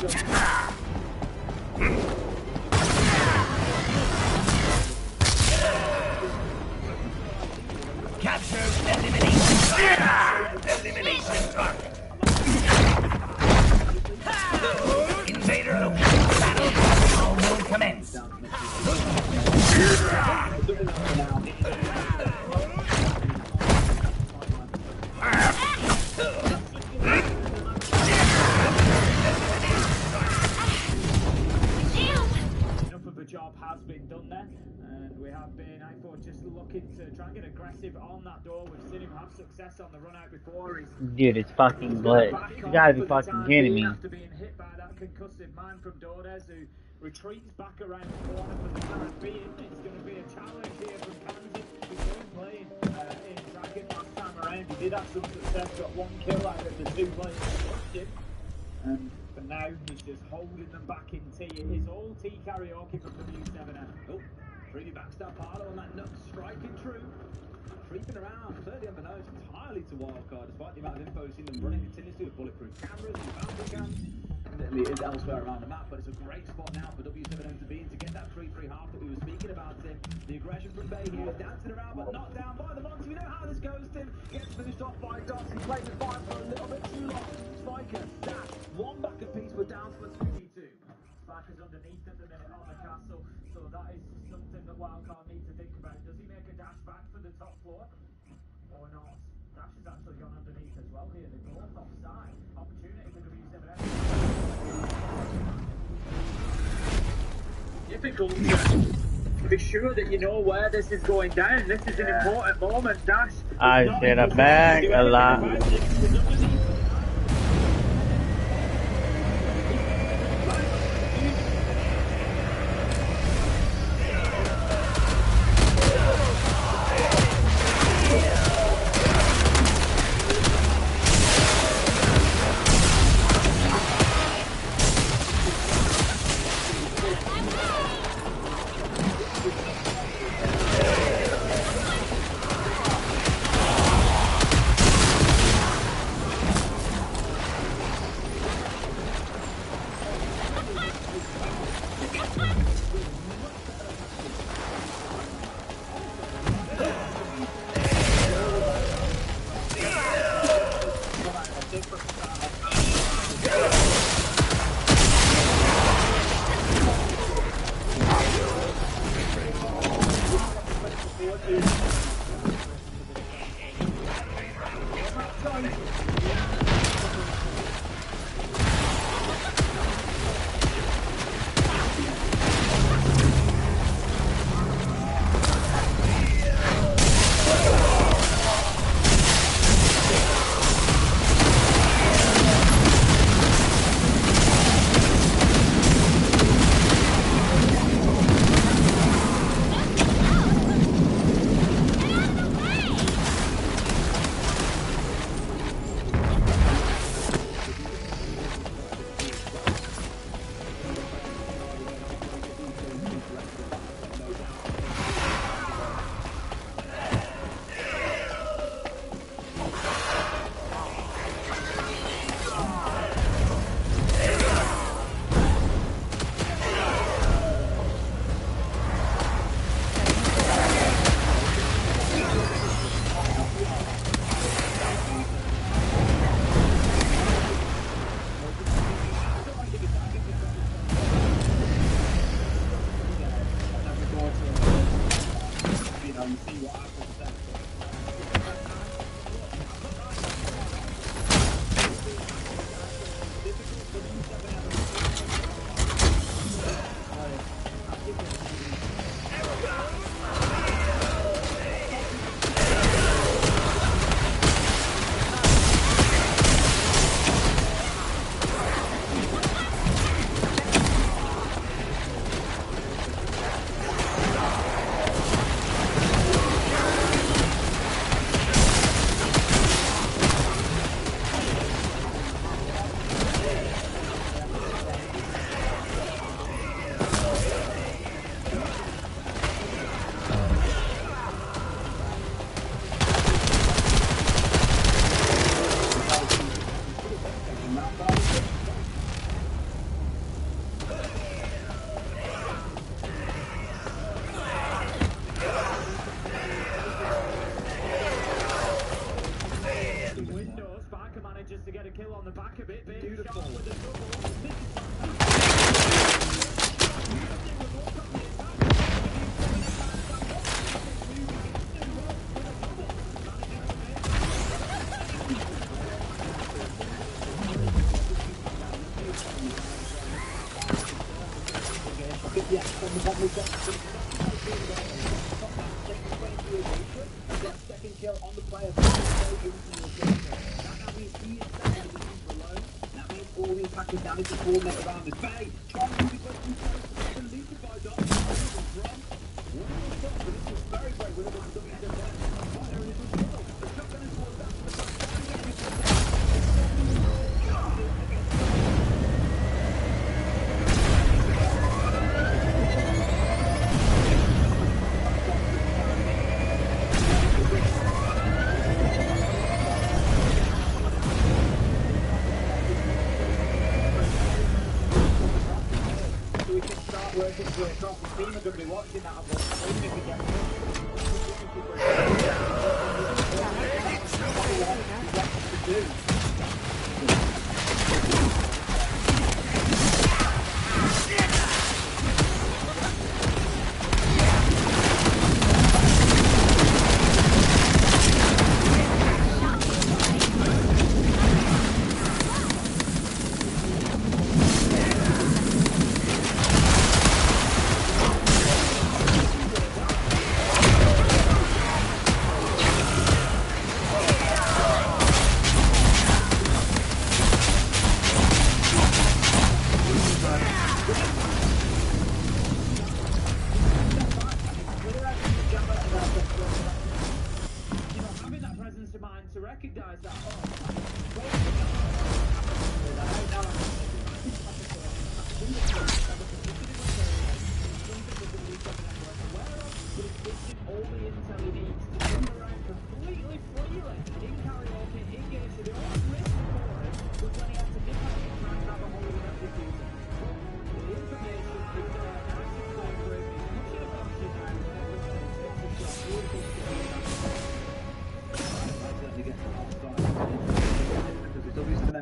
[SPEAKER 7] Capture elimination target. Invader location. Battle all will commence.
[SPEAKER 13] Enough of a job has been done there, and we have been, I thought, just looking to try and get aggressive on that door. We've seen him have success on the run out before.
[SPEAKER 14] Dude, it's fucking glitch. You gotta be fucking kidding me.
[SPEAKER 13] After being hit by that concussive mine from Dordes, who retreats back around the corner for the time being. It's going to be a challenge here from Kansas. He was playing in Dragon last time around. He did have some success, got 1 kill out of the 2 players that pushed him. And for now, he's just holding them back in T. It is all T karaoke from W7F.
[SPEAKER 8] Oh, really backstab Harlow on that Nux, striking true. Creeping around, certainly unbeknownst entirely to Wildcard, despite the amount of info seen them running continuously with bulletproof cameras and bounty cams. Admittedly, it is elsewhere around the map, but it's a great spot now for W7M to be in to get that 3-3 half that we were speaking about, Tim. The aggression from Bay here, dancing around, but not down by the Monty. We know how this goes, Tim. Gets finished off by Dots. He played the fight for a little bit too long. Spiker, Dash, 1 back apiece. We're down to a 2v2.
[SPEAKER 13] Spiker's underneath at the minute on the castle, so that is something that Wildcard need to think about. Does he make a dash back for the top floor or not? Dash has actually gone underneath as well here. They're both offside. Opportunity for W7F. Difficult to be sure that you know where this is going down. This is an important moment. Dash.
[SPEAKER 14] I should have bagged a lot.
[SPEAKER 10] Yeah, from the bottom of the second kill on the player. That means he is second in the team alone. That means all the attackers damage to coordinate around this bay. Trying to be deleted by Dom. One of the shots, but this is very great. We're able to double it down. Oh, there it is as well. The shotgun is towards that. Working to across the team are going to be watching that, but even if we get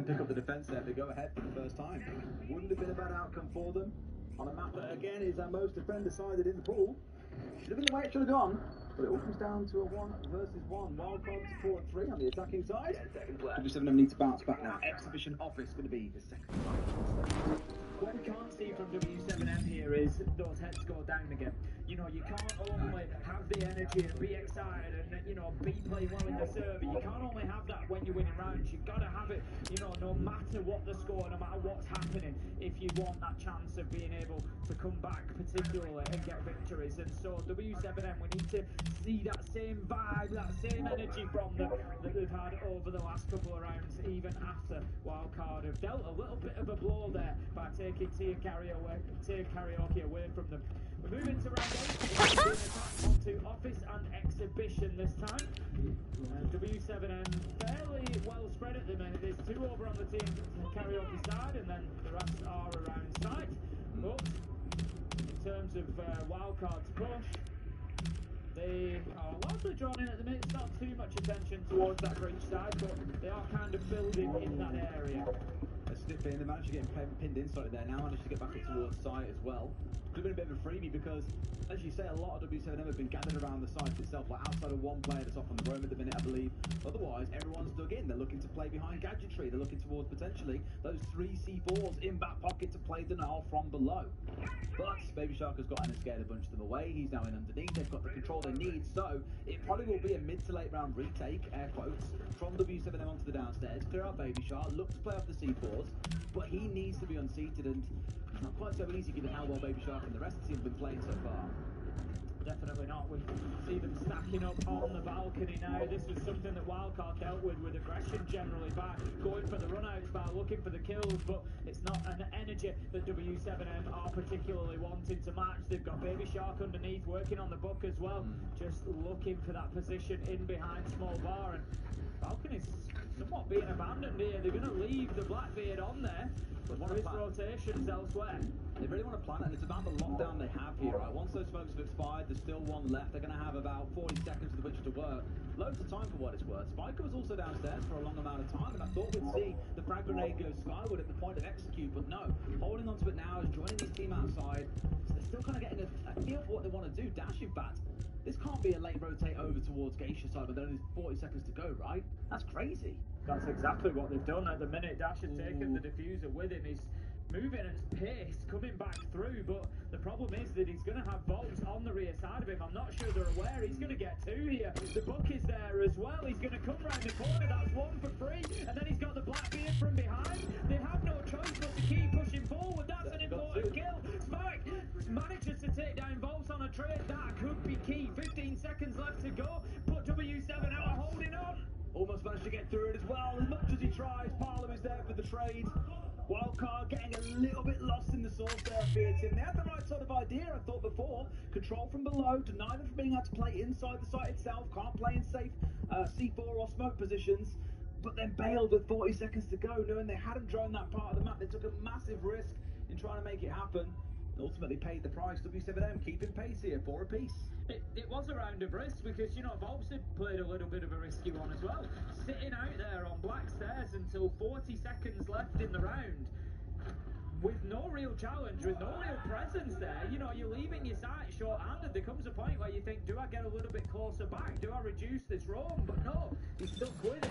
[SPEAKER 10] pick up the defense there, they go ahead for the first time. Wouldn't have been a bad outcome for them on a map that again is our most defender-sided in the pool. Should have been the way it should have gone, but it all comes down to a 1 versus 1. Wildcard support 3 on the attacking side. W7M need to bounce back now. Exhibition Office going to be the second.
[SPEAKER 13] What we can't see from W7M here is those heads go down again. You know, you can't only have the energy and be excited and, you know, be playing well in the server. You can't only have that when you're winning rounds. You've got to have it, you know, no matter what the score, no matter what's happening, if you want that chance of being able to come back particularly and get victories. And so W7M, we need to see that same vibe, that same energy from them that we've had over the last couple of rounds, even after Wildcard have dealt a little bit of a blow there by taking Team Karaoke away from them. We're moving to round 8, onto Office and Exhibition this time. W7M fairly well spread at the minute. There's 2 over on the Team Karaoke side, and then the rest are around site. But in terms of Wildcard's push, they are largely drawn in at the minute. It's not too much attention towards that bridge side, but they are kind of building in that area.
[SPEAKER 10] A sniff in, they managed to get pinned inside there, now managed to get back up towards site as well. Could have been a bit of a freebie because, as you say, a lot of W7M have been gathered around the site itself, like outside of one player that's off on the roam at the minute, I believe. Otherwise, everyone's dug in. They're looking to play behind gadgetry. They're looking towards potentially those 3 C4s in back pocket to play denial from below. But Baby Shark has got and scared a bunch of them away. He's now in underneath. They've got the control they need, so it probably will be a mid to late round retake, air quotes, from W7M onto the downstairs. Clear out Baby Shark, look to play off the C4s, but he needs to be unseated, and it's not quite so easy given how well Baby Shark and the rest of the team have been playing so far.
[SPEAKER 13] Definitely not. We see them stacking up on the balcony now. This was something that Wildcard dealt with aggression generally, by going for the runouts, by looking for the kills, but it's not an energy that W7M are particularly wanting to match. They've got Baby Shark underneath, working on the book as well, just looking for that position in behind Small Bar, and balcony's somewhat being abandoned here. They're going to leave the Blackbeard on there, but one of his rotations elsewhere.
[SPEAKER 10] They really want to plan it, and it's about the lockdown they have here, right? Once those smokes have expired, there's still 1 left. They're going to have about 40 seconds with which to work. Loads of time for what it's worth. Spiker was also downstairs for a long amount of time, and I thought we'd see the frag grenade go skyward at the point of execute, but no. Holding onto it now is joining his team outside. So they're still kind of getting a feel for what they want to do. Dash, in fact. This can't be a late rotate over towards Geisha side with only 40 seconds to go, right? That's crazy.
[SPEAKER 13] That's exactly what they've done at the minute. Dash has taken the diffuser with him. He's pace coming back through, but the problem is that he's going to have Volks on the rear side of him. I'm not sure they're aware. He's going to get two here. The Buck is there as well. He's going to come round the corner. That's one for free. And then he's got the Blackbeard from behind. They have no choice but to keep pushing forward. That's an important kill. Spike manages to take down Volks on a trade. That could be key. 15 seconds left to go. But W7 out holding on.
[SPEAKER 8] Almost managed to get through it as well. As much as he tries, Parlam is there for the trade. Wildcard getting a little bit lost in the sauce there, Fear Team. They had the right sort of idea, I thought before. Control from below, deny them from being able to play inside the site itself. Can't play in safe C4 or smoke positions. But then bailed with 40 seconds to go, knowing they hadn't drawn that part of the map. They took a massive risk in trying to make it happen. Ultimately paid the price. W7M keeping pace here, 4 apiece.
[SPEAKER 13] It was a round of risk because, you know, Volks had played a little bit of a risky one as well. Sitting out there on black stairs until 40 seconds left in the round with no real challenge, with no real presence there. You know, you're leaving your sight short-handed. There comes a point where you think, do I get a little bit closer back? Do I reduce this roam? But no, he stuck with it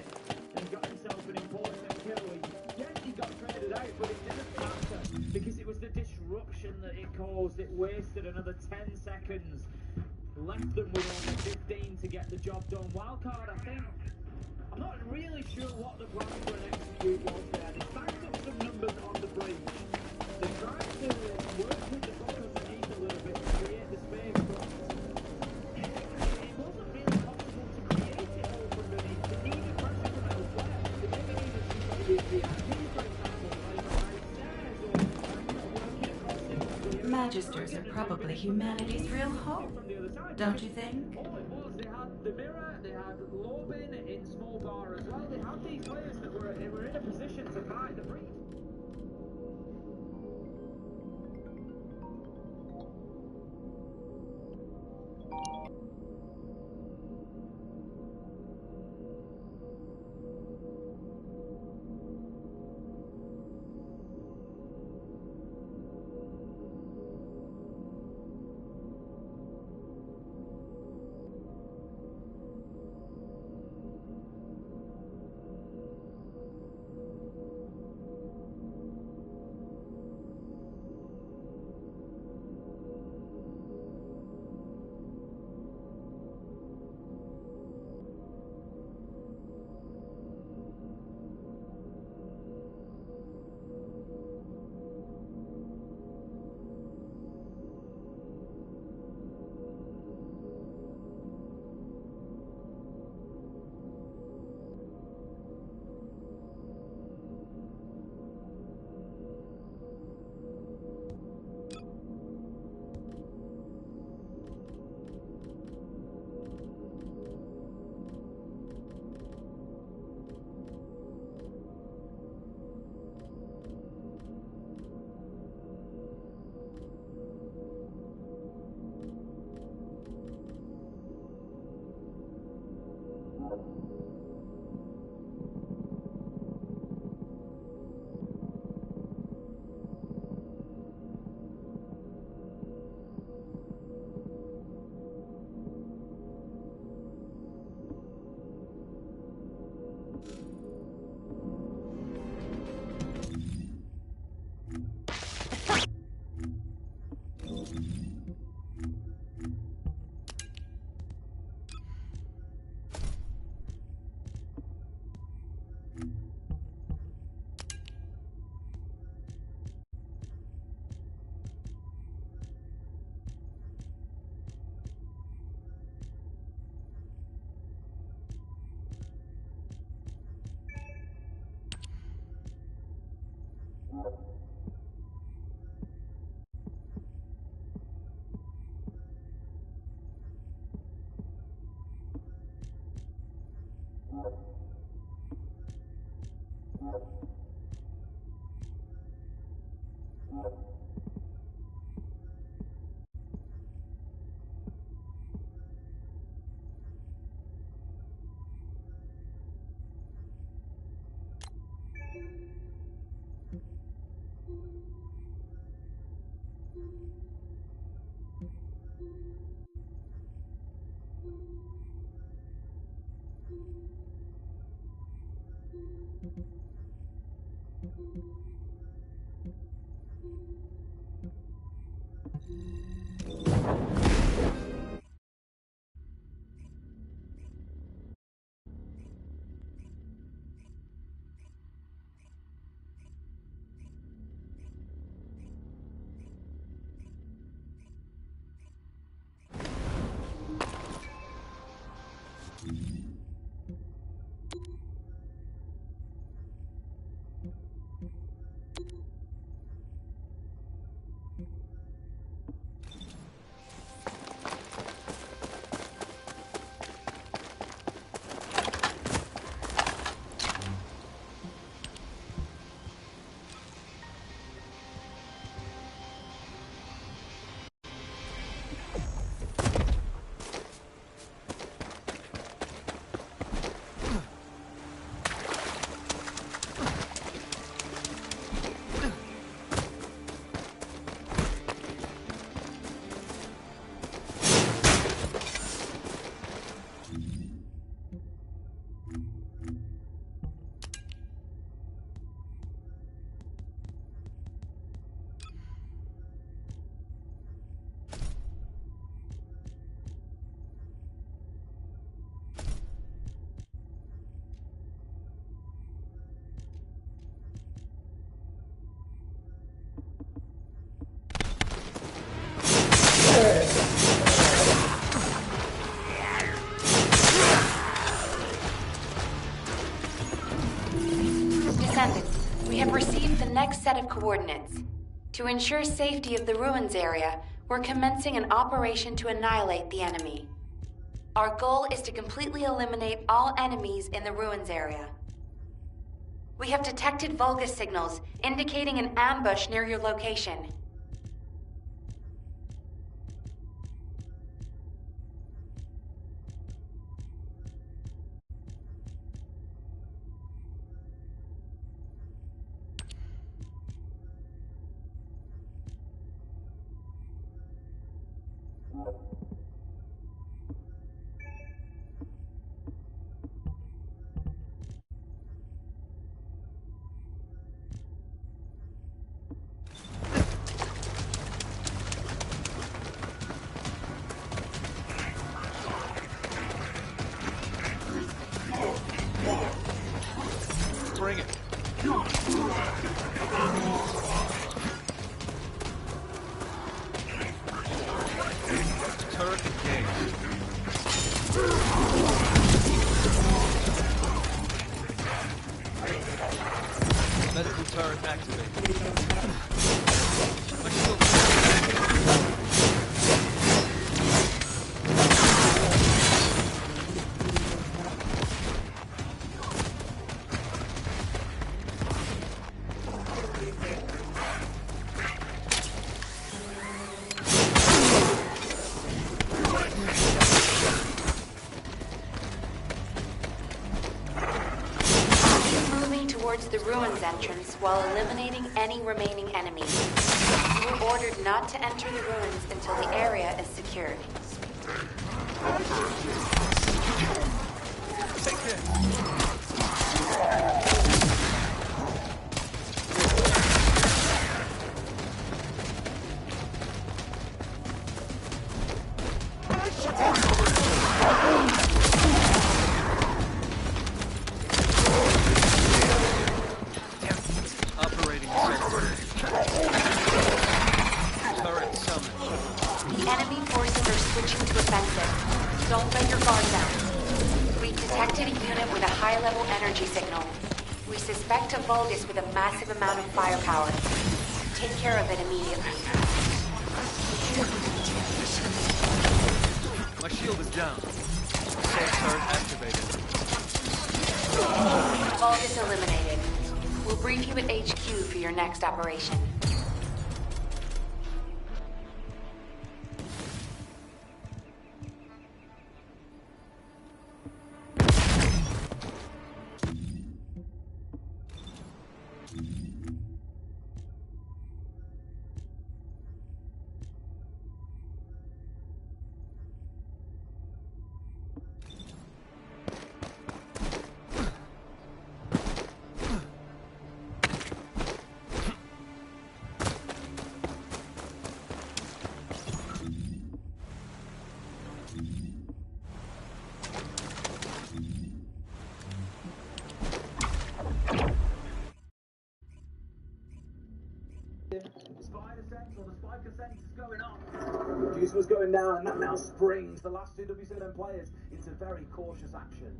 [SPEAKER 13] and got himself an important kill. Yes, he got traded out, but it didn't matter because it was the disruption that it caused. It wasted another 10 seconds. Left them with only 15 to get the job done. Wildcard, I think, I'm not really sure what the plan for an execute was there. They stacked up some numbers on the breach. They tried to work with the Buck underneath a little bit to create the space, but it wasn't really possible to create it all from beneath. They needed pressure from elsewhere. They maybe needed somebody with VIP, for example, like stairs or working across things.
[SPEAKER 18] Magisters are probably humanity's real hope, don't you think?
[SPEAKER 13] All it was, they had the mirror, they had Lobin in small bar as well. They had these players that were in a position to fight the breach.
[SPEAKER 11] next set of coordinates. To ensure safety of the ruins area, we're commencing an operation to annihilate the enemy. Our goal is to completely eliminate all enemies in the ruins area. We have detected Vulgus signals indicating an ambush near your location.
[SPEAKER 15] Bring it. Turret engaged. Medical turret activated. My shield.
[SPEAKER 11] Towards the ruins entrance while eliminating any remaining enemies. You were ordered not to enter the ruins until the area is secured.
[SPEAKER 15] Take this.
[SPEAKER 11] Vulgus with a massive amount of firepower. Take care of it immediately.
[SPEAKER 15] My shield is down. Assault turret activated.
[SPEAKER 11] Vulgus eliminated. We'll brief you at HQ for your next operation.
[SPEAKER 10] Juice was going down, and that now springs the last two W7 players into very cautious action.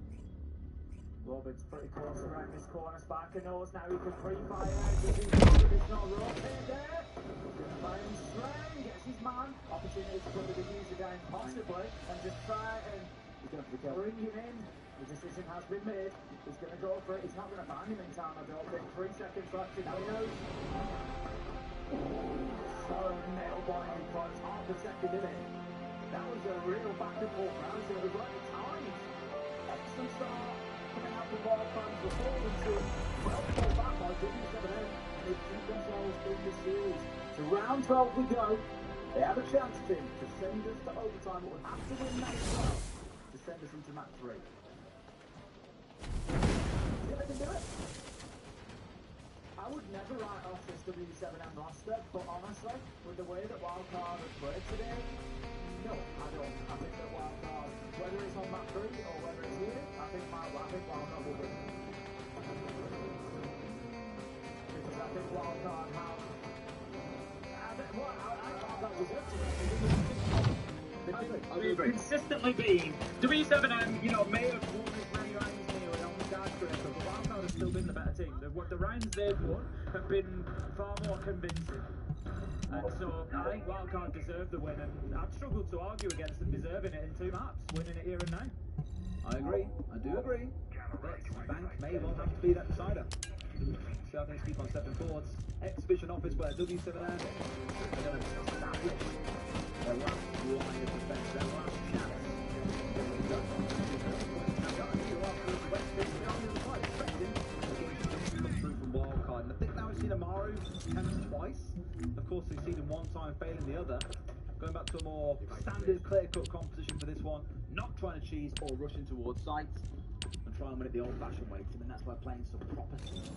[SPEAKER 13] Robert's pretty close around this corner. Sparker knows now he can pre-fire out. It's not rotating there. He's going to fire him straight. Gets his man. Opportunity to put the user down possibly and just try and he's going to bring him in. The decision has been made. He's going to go for it. He's not going to find him in time, I don't think. 3 seconds left to go. So nail biting for half a second in it. That was a real back and forth round, so it was right at times. Excellent start coming out from Wild Fans before them to well pulled back by W7M, and they keep themselves in the series. To round 12 we go. They have a chance to send us to overtime, but we'll have to win that as well to send us into match 3. See if they can do it. I would never write off this W7M roster, but honestly, with the way that Wildcard has played today, no, I don't. I think that Wildcard, whether it's on map 3 or whether it's here, I think Wildcard will win. Because I think Wildcard have... I thought that was it.
[SPEAKER 8] We've consistently been W7M, may have won as many rounds here and on the skyscraper, but Wildcard has
[SPEAKER 13] still been the better team. The rounds they've won have been far more convincing. And so I think Wildcard deserved the win, and I'd struggle to argue against them deserving it in 2 maps, winning it here and now.
[SPEAKER 10] I agree. I do agree. But Bank may well have to be that decider. See how things keep on stepping forwards. Exhibition office where W7M are going to establish their last line of defense, their last chance. From Wildcard, and I think now we've seen Amaru attempt twice. Of course, succeeding one time, failing the other. Going back to a more standard, clear-cut composition for this one. Not trying to cheese or rushing towards sight, and trying to win it the old-fashioned way, Tim, and that's by playing some proper siege.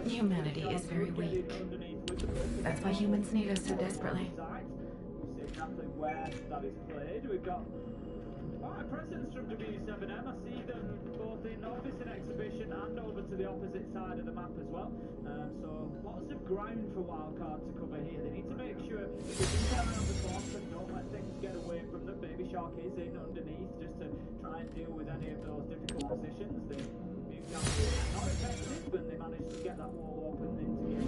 [SPEAKER 18] Humanity is very weak. That's why humans need us so desperately.
[SPEAKER 13] Exactly where that is played. We've got a presence from W7M. I see them both in office and exhibition and over to the opposite side of the map as well. So lots of ground for Wildcard to cover here. They need to make sure that they can get around the box and don't let things get away from them. Baby Shark is in underneath just to try and deal with any of those difficult positions. They not effective, but they managed to get that wall open into the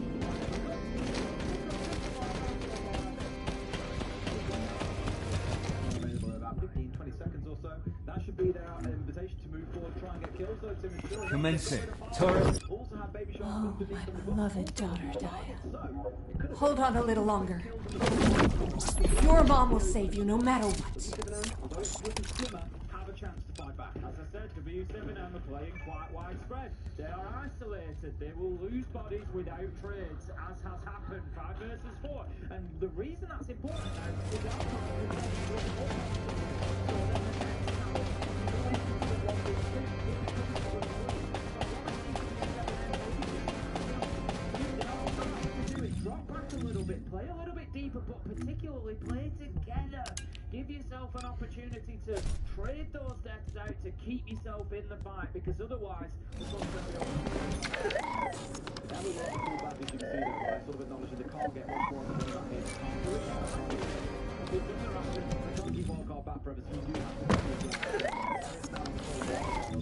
[SPEAKER 10] Available in about 15-20 seconds or so. That should be their invitation to move forward, try and get kills. Though Tim is still
[SPEAKER 7] Commencing. Turret.
[SPEAKER 10] Also have Baby Shark
[SPEAKER 18] Oh,
[SPEAKER 10] underneath
[SPEAKER 18] my
[SPEAKER 10] them.
[SPEAKER 18] beloved daughter died. Hold on a little longer. Your mom will save you no matter what.
[SPEAKER 13] Have a chance to fight back. As I said, W7M are playing quite widespread. They are isolated. They will lose bodies without trades, as has happened 5 versus 4. And the reason that's important now is drop back a little bit, play a little bit deeper, but particularly play together. Give yourself an opportunity to trade those deaths out to keep yourself in the fight, because otherwise the sun's going to be over.
[SPEAKER 10] That was a cool back, as you can see there, sort of acknowledging they can't get much more of that hit. They've done their actions, they can't keep Wildcard back forever, so you do have to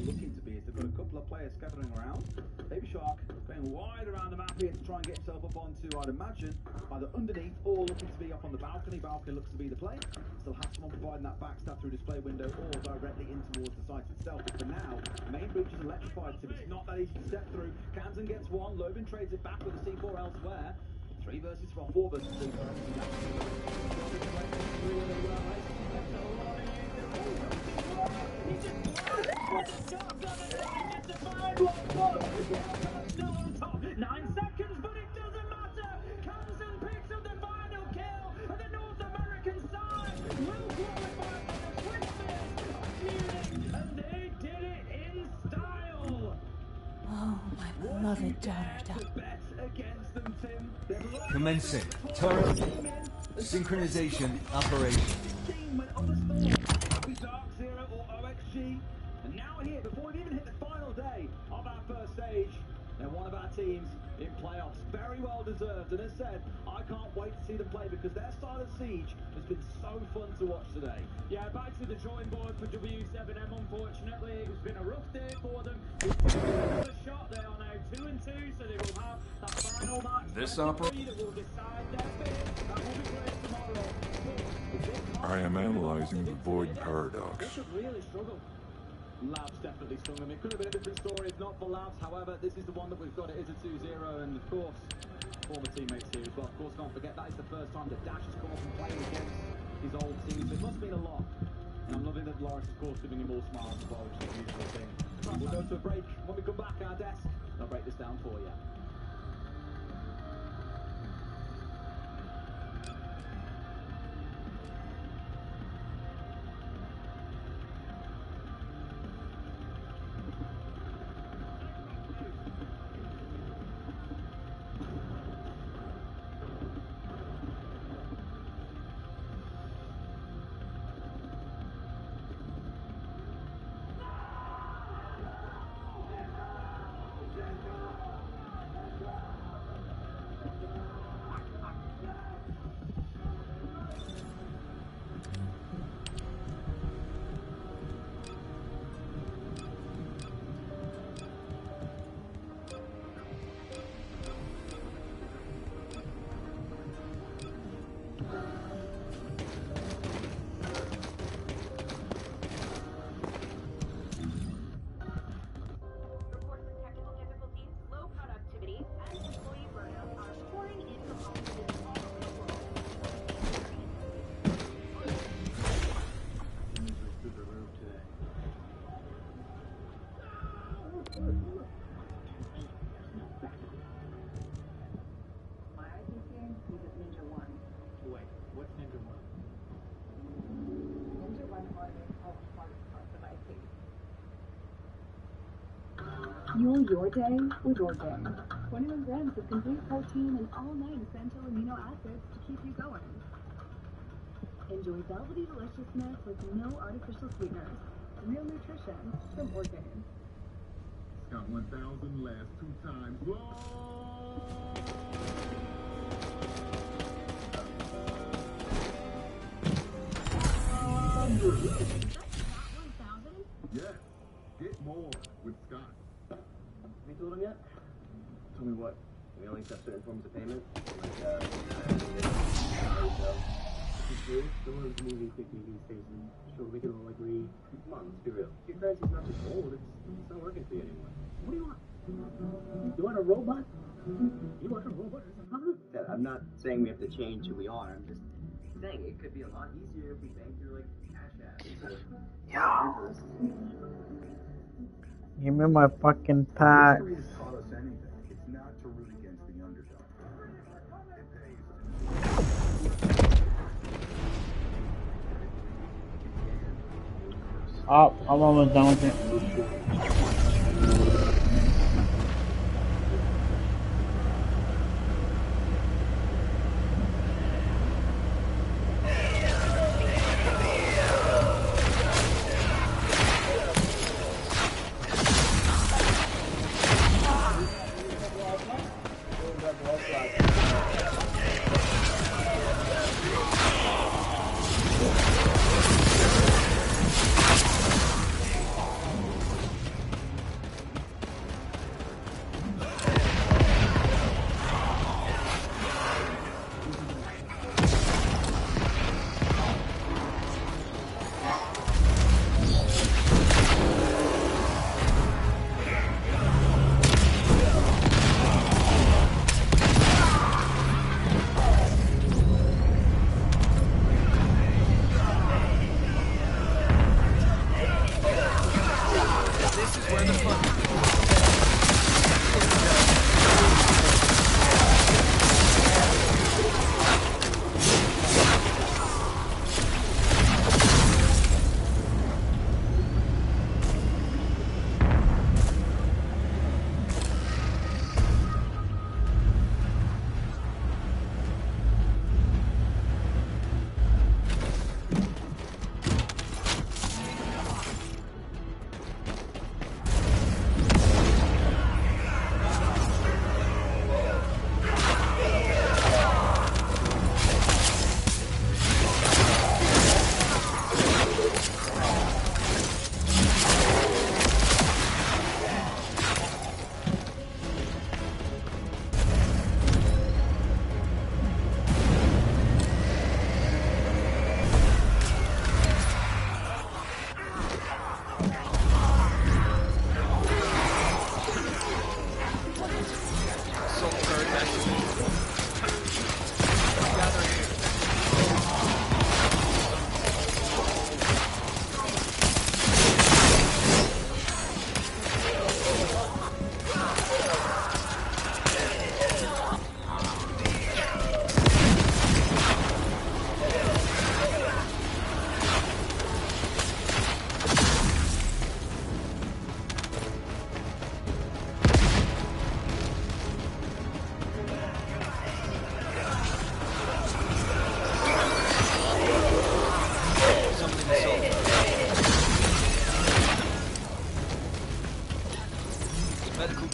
[SPEAKER 10] looking to be is they've got a couple of players scattering around. Baby Shark going wide around the map here to try and get himself up onto, I'd imagine, either underneath or looking to be up on the balcony. Balcony looks to be the play. Still have someone providing that backstab through display window or directly in towards the site itself. But for now, main bridge is electrified, so it's not that easy to step through. Camden gets one, Logan trades it back with a C4 elsewhere. 3 versus 4, 4 versus 2.
[SPEAKER 13] Still on top, 9 seconds, but it doesn't matter. Camden picks up the final kill, and the North American side will qualify for the Christmas of Munich, and they did it in style.
[SPEAKER 18] Oh, my beloved daughter died.
[SPEAKER 7] Commencing. Turret. Synchronization operation.
[SPEAKER 10] And now here, before we've even hit the final day of our first stage, they're one of our teams in playoffs. Very well deserved. And as said, I can't wait to see them play because their style of siege has been so fun to watch today.
[SPEAKER 13] Yeah, back to the drawing board for W7M, unfortunately. It's been a rough day for them. Another shot, they are now 2-2, so they will have that final match.
[SPEAKER 2] This operation.
[SPEAKER 13] That will decide their fate. That will be played tomorrow.
[SPEAKER 2] I am analyzing the void paradox.
[SPEAKER 10] This should really struggle. Labs definitely stung them. It could have been a different story if not for Labs. However, this is the one that we've got. It is a 2-0, and of course, former teammates here as well. Of course, can't forget that is the first time that Dash has come up and played against his old team. So it must have been a lot. And I'm loving that Lawrence, of course, giving him all smiles as well, which is a usual thing. We'll go to a break. When we come back, our desk, I'll break this down for you.
[SPEAKER 22] Fuel your day with Orgain. 21 grams of complete protein and all 9 essential amino acids to keep you going. Enjoy velvety deliciousness with no artificial sweeteners. Real nutrition from Orgain.
[SPEAKER 23] Scott 1000 last 2 times. Yes, get more with Scott.
[SPEAKER 9] Have you told him yet? Told me what? We only accept certain forms of payment? Like, some of those movie quick TV stations. Sure, we can all agree. Come on, let's be real. Your currency's not just old, it's not working for you anymore. What do you want? You want a robot? You want a robot? Dad, I'm not saying we have to change who we are. I'm just saying it could be a lot easier if we bank your like cash apps.
[SPEAKER 14] Yeah. Give me my fucking pack.
[SPEAKER 2] History has taught us anything. It's not to root against the underdog.
[SPEAKER 14] Oh, I'm almost done with it.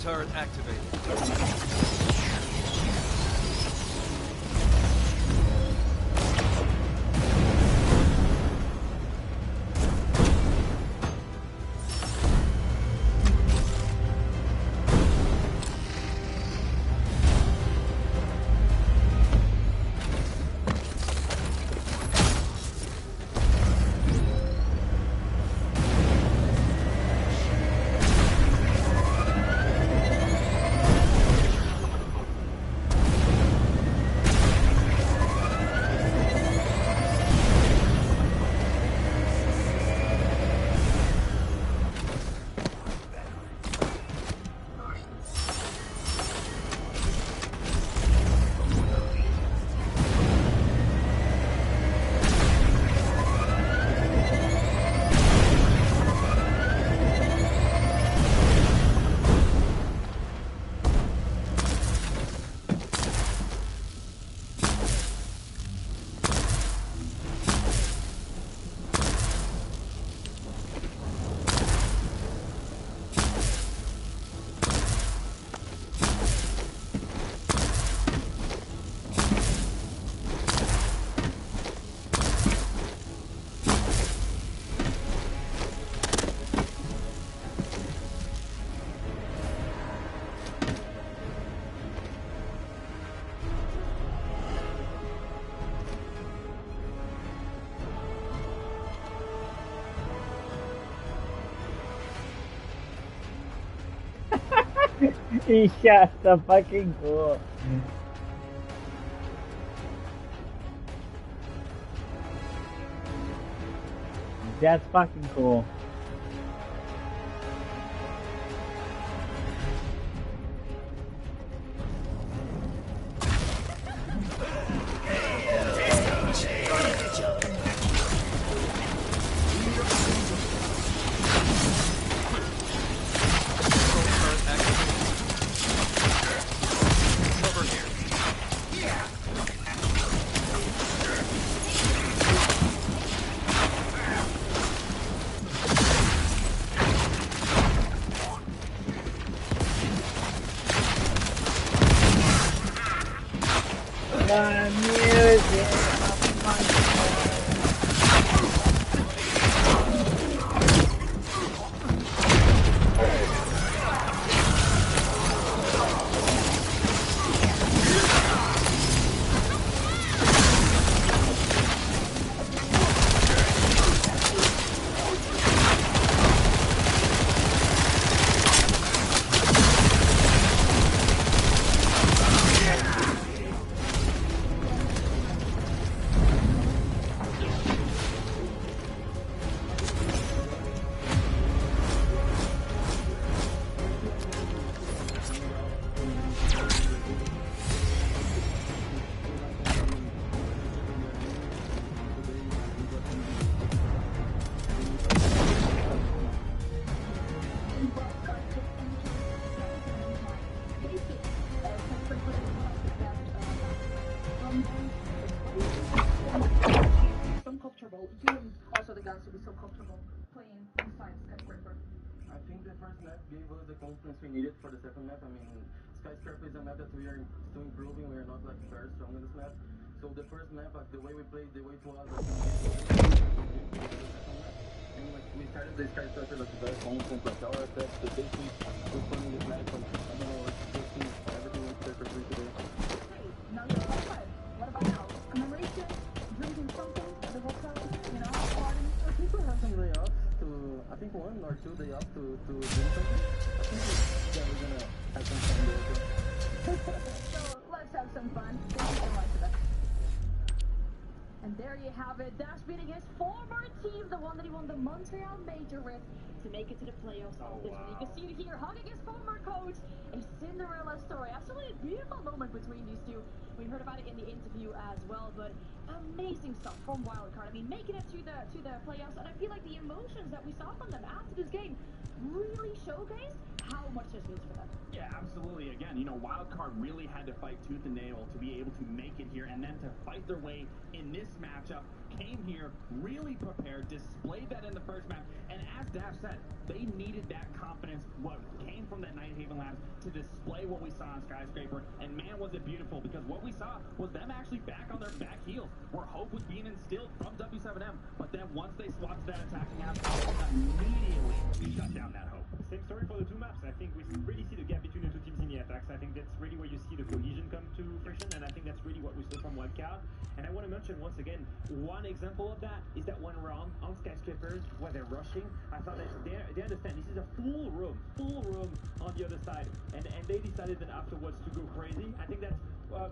[SPEAKER 15] Turret activated.
[SPEAKER 14] Yeah, so fucking cool. That's fucking cool.
[SPEAKER 15] Over here.
[SPEAKER 14] The music of my
[SPEAKER 3] So comfortable. You and also the guys will be so comfortable playing inside Skyscraper.
[SPEAKER 9] I think the first map gave us the confidence we needed for the second map. I mean, Skyscraper is a map that we are still improving. We are not like very strong in this map. So the first map, like the way we played, the way it was, I think and like we started the Skyscraper like very confident, like our effects, the basics, we're playing this map, and I don't know, it's just everything was perfectly today.
[SPEAKER 3] Now you're outside. What about now? Commemoration? Drinking something at the hotel? You know, party?
[SPEAKER 9] I think we have some day off to, I think 1 or 2 days off to drink something. I think we're gonna have some fun there too.
[SPEAKER 3] So let's have some fun. Thank you so much for that. And there you have it. Dash beating his former team, the one that he won the Montreal Major with, to make it to the playoffs of this week. You can see it here, hugging his former coach. A Cinderella story. Absolutely beautiful moment between these two. We heard about it in the interview as well, but amazing stuff from Wildcard. I mean, making it to the playoffs, and I feel like the emotions that we saw from them after this game really showcased how much this means for them.
[SPEAKER 12] Yeah, absolutely. Again, you know, Wildcard really had to fight tooth and nail to be able to make it here, and then to fight their way in this matchup. Came here, really prepared, displayed that in the first match, and as Dash said, they needed that confidence, what came from that Nighthaven Labs, to display what we saw on Skyscraper, and man, was it beautiful, because what we saw was them actually back on their back heels, where hope was being instilled from W7M, but then once they swapped that attacking half, immediately shut down that hope.
[SPEAKER 1] Same story for the two maps. I think we really see the gap between the two teams in the attacks. I think that's really where you see the cohesion come to fruition, and I think that's really what we saw from Wildcard. And I want to mention once again, one example of that is that one round on Skyscrapers where they're rushing. I thought that they understand this is a full room on the other side, and they decided then afterwards to go crazy. I think that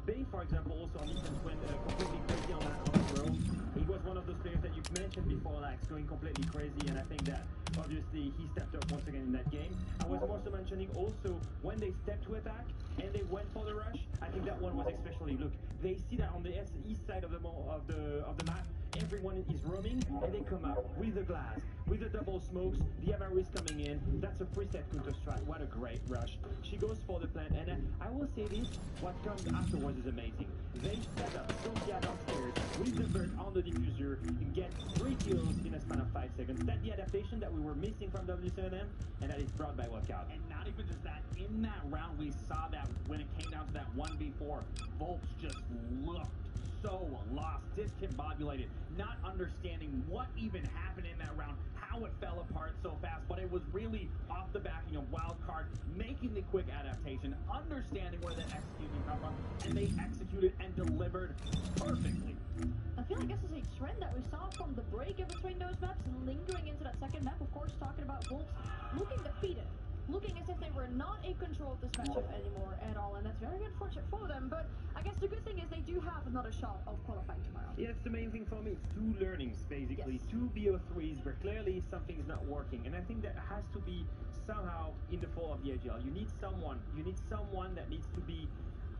[SPEAKER 1] Bay, for example, also on defense went completely crazy on that room. He was one of those players that you've mentioned before, like going completely crazy, and I think that obviously he stepped up once again in that game. I was also mentioning also when they stepped to attack and they went for the rush. I think that one was especially, look, they see that on the east side of the map, everyone is roaming, and they come up with the glass, with the double smokes, the Avaris coming in. That's a preset counter strike. What a great rush. She goes for the plant, and I will say this, what comes afterwards is amazing. They set up Sophia downstairs with the bird on the diffuser and get 3 kills in a span of 5 seconds. That's the adaptation that we were missing from W7M, and that is brought by Wildcard.
[SPEAKER 12] And not even just that, in that round we saw that when it came down to that 1v4, Volps just looked so lost, discombobulated, not understanding what even happened in that round, how it fell apart so fast, but it was really off the backing of Wildcard, making the quick adaptation, understanding where the execution come from, and they executed and delivered perfectly.
[SPEAKER 3] I feel like this is a trend that we saw from the break in between those maps and lingering into that second map, of course, talking about Wolves looking defeated
[SPEAKER 16] looking as if they were not in control of this matchup anymore at all, and that's very unfortunate for them. But I guess the good thing is they do have another shot of qualifying tomorrow.
[SPEAKER 1] Yeah, that's the main thing for me. It's two learnings, basically.
[SPEAKER 16] Yes.
[SPEAKER 1] Two BO3s where clearly something's not working. And I think that has to be somehow in the fall of the AGL. You need someone that needs to be,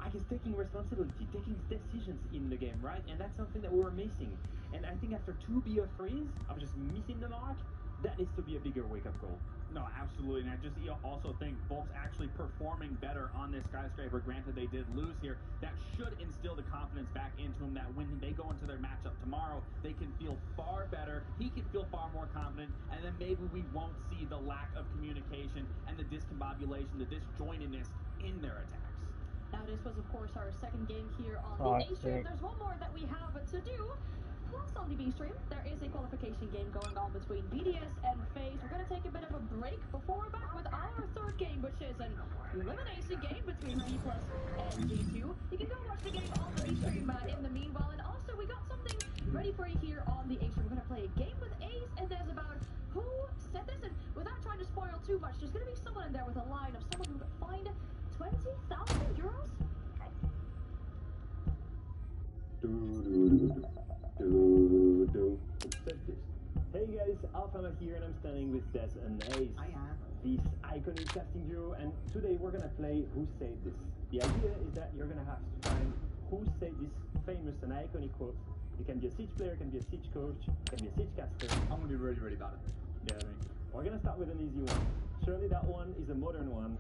[SPEAKER 1] I guess, taking responsibility, taking decisions in the game, right? And that's something that we were missing. And I think after two BO3s of just missing the mark, that needs to be a bigger wake-up call.
[SPEAKER 17] No, absolutely. And I just also think Volk's actually performing better on this skyscraper. Granted, they did lose here. That should instill the confidence back into him that when they go into their matchup tomorrow, they can feel far better. He can feel far more confident. And then maybe we won't see the lack of communication and the discombobulation, the disjointedness in their attacks.
[SPEAKER 16] Now, this was, of course, our second game here on the A stream. There's one more that we have to do. Plus, on the B stream, there is a qualification game going on between BDS and FaZe. We're going to take a bit of a break before we're back with our third game, which is an elimination game between G+ and G2. You can go watch the game on the B stream in the meanwhile. And also, we got something ready for you here on the A stream. We're going to play a game with Ace, and there's about who said this. And without trying to spoil too much, there's going to be someone in there with a line of someone who could find 20,000 euros.
[SPEAKER 1] Hey guys, Alphama here, and I'm standing with Des and Ace. This iconic casting duo, and today we're gonna play Who Said This. The idea is that you're gonna have to find who said this famous and iconic quote. You can be a Siege player, can be a Siege coach, can be a Siege caster.
[SPEAKER 17] I'm gonna be really, really bad at it.
[SPEAKER 1] Yeah, I mean, we're gonna start with an easy one. Surely that one is a modern one.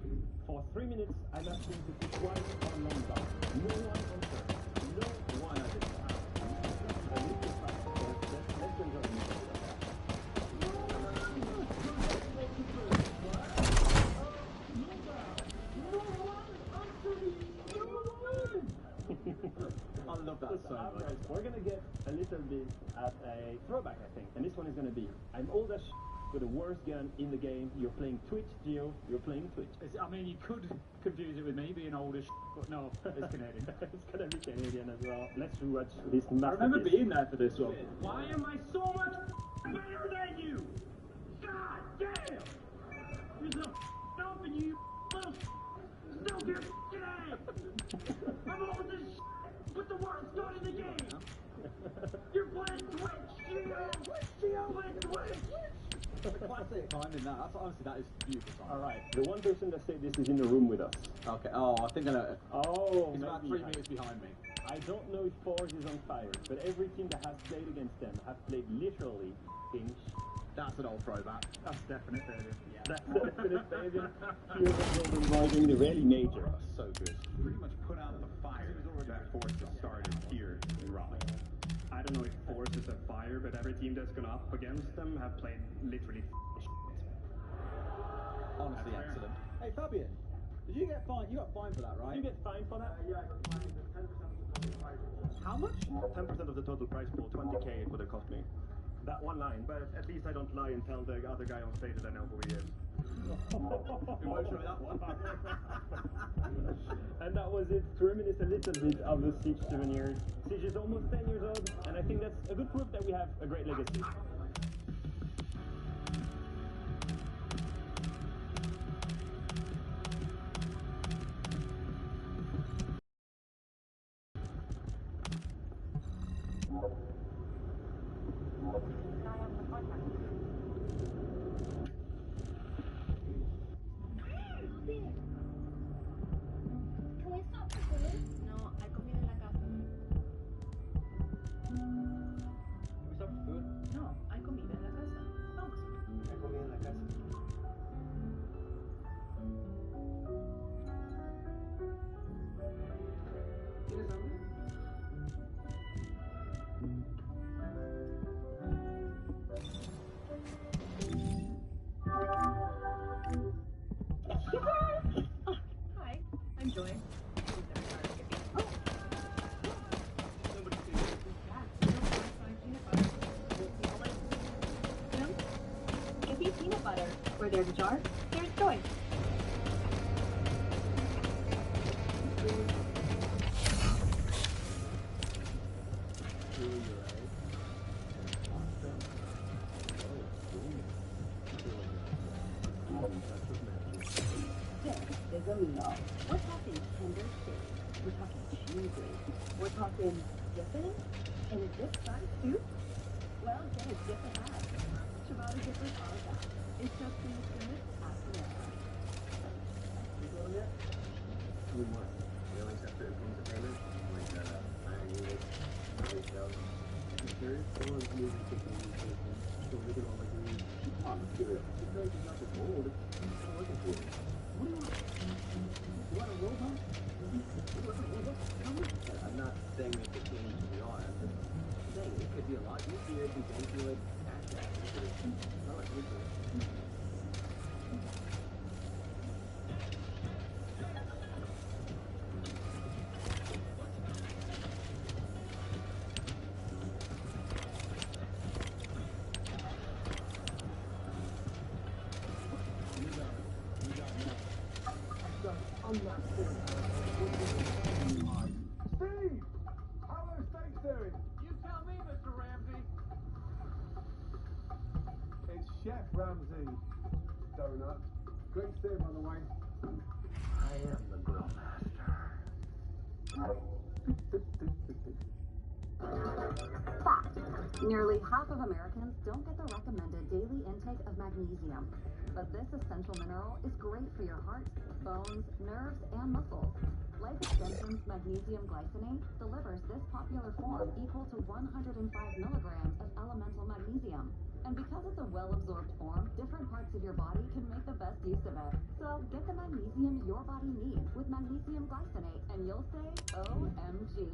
[SPEAKER 1] For 3 minutes, I'm asking to put one on long bar. No one on turn. No one at this time. A little fast, let's enjoy the music.
[SPEAKER 17] I love that so much.
[SPEAKER 1] We're gonna get a little bit at a throwback, I think. And this one is gonna be, I'm old as with the worst gun in the game. You're playing Twitch, Gio. You're playing Twitch.
[SPEAKER 17] I mean, you could confuse it with me being old as but no, it's Canadian.
[SPEAKER 1] It's gonna be Canadian as well. Let's rewatch this masterpiece.
[SPEAKER 17] I remember being there for this one.
[SPEAKER 12] Why am I so much better than you? God damn! You're so open, you little stupid today! I'm over this with the worst gun in the game! You're playing Twitch, Gio! Gio playing Twitch!
[SPEAKER 4] Classic timing that. That's honestly, that is beautiful.
[SPEAKER 1] Alright, the one person that said this is in the room with us.
[SPEAKER 4] Okay, oh, I think I know.
[SPEAKER 1] Oh,
[SPEAKER 4] he's about 3 meters behind me.
[SPEAKER 1] I don't know if Forge is on fire, but every team that has played against them have played literally in
[SPEAKER 4] That's an old throwback.
[SPEAKER 17] That's definite failure.
[SPEAKER 1] Yeah. That's definite failure. Here's the Golden Boy doing the rally major.
[SPEAKER 4] So good.
[SPEAKER 10] Pretty much put out the fire that Force started here in Raleigh.
[SPEAKER 9] I don't know if Force is a fire, but every team that's gone up against them have played literally
[SPEAKER 4] Honestly, excellent. Hey, Fabian, did you get fined? You got fined for that, right?
[SPEAKER 1] Did you get fined for that?
[SPEAKER 9] Yeah, I got fined 10% of the total price pool.
[SPEAKER 1] How much?
[SPEAKER 9] 10% of the total price pool, 20k it would have cost me. That one line, but at least I don't lie and tell the other guy on stage that I know who he is.
[SPEAKER 4] Emotional that one.
[SPEAKER 1] And that was it. To reminisce a little bit of the Siege 7 years. Siege is almost 10 years old, and I think that's a good proof that we have a great legacy.
[SPEAKER 3] Hi, I'm Joy. Give me peanut butter. Where there's a jar, there's Joy. them? No. We're talking tender steak. We're talking cheesy. We're talking dipping in a dip size soup. Well, get a dip of that. Ciabatta dippers are that. It's just as good as the rest.
[SPEAKER 9] You got them yet? Doing what? They only accept certain forms of payment, like units, sales. I'm curious. Someone's moving quickly these days, so we can all agree. I'm curious. This place is not just old, it's kind of looking for it. What do you want? You want a robot? I'm not saying we have to change who we are. I'm just saying it could be a lot easier if we went through like cash app instead of not like this.
[SPEAKER 12] Steve! How are those steaks doing?
[SPEAKER 9] You tell me, Mr. Ramsey.
[SPEAKER 12] It's Chef Ramsey. Donut. Great to see him, by the way.
[SPEAKER 9] I am the grill master.
[SPEAKER 5] Fact. Nearly half of Americans don't get the recommended daily intake of magnesium. But this essential mineral is great for your heart, bones, nerves, and muscles. Life Extension's magnesium glycinate delivers this popular form equal to 105 milligrams of elemental magnesium. And because it's a well-absorbed form, different parts of your body can make the best use of it. So get the magnesium your body needs with magnesium glycinate, and you'll say, OMG.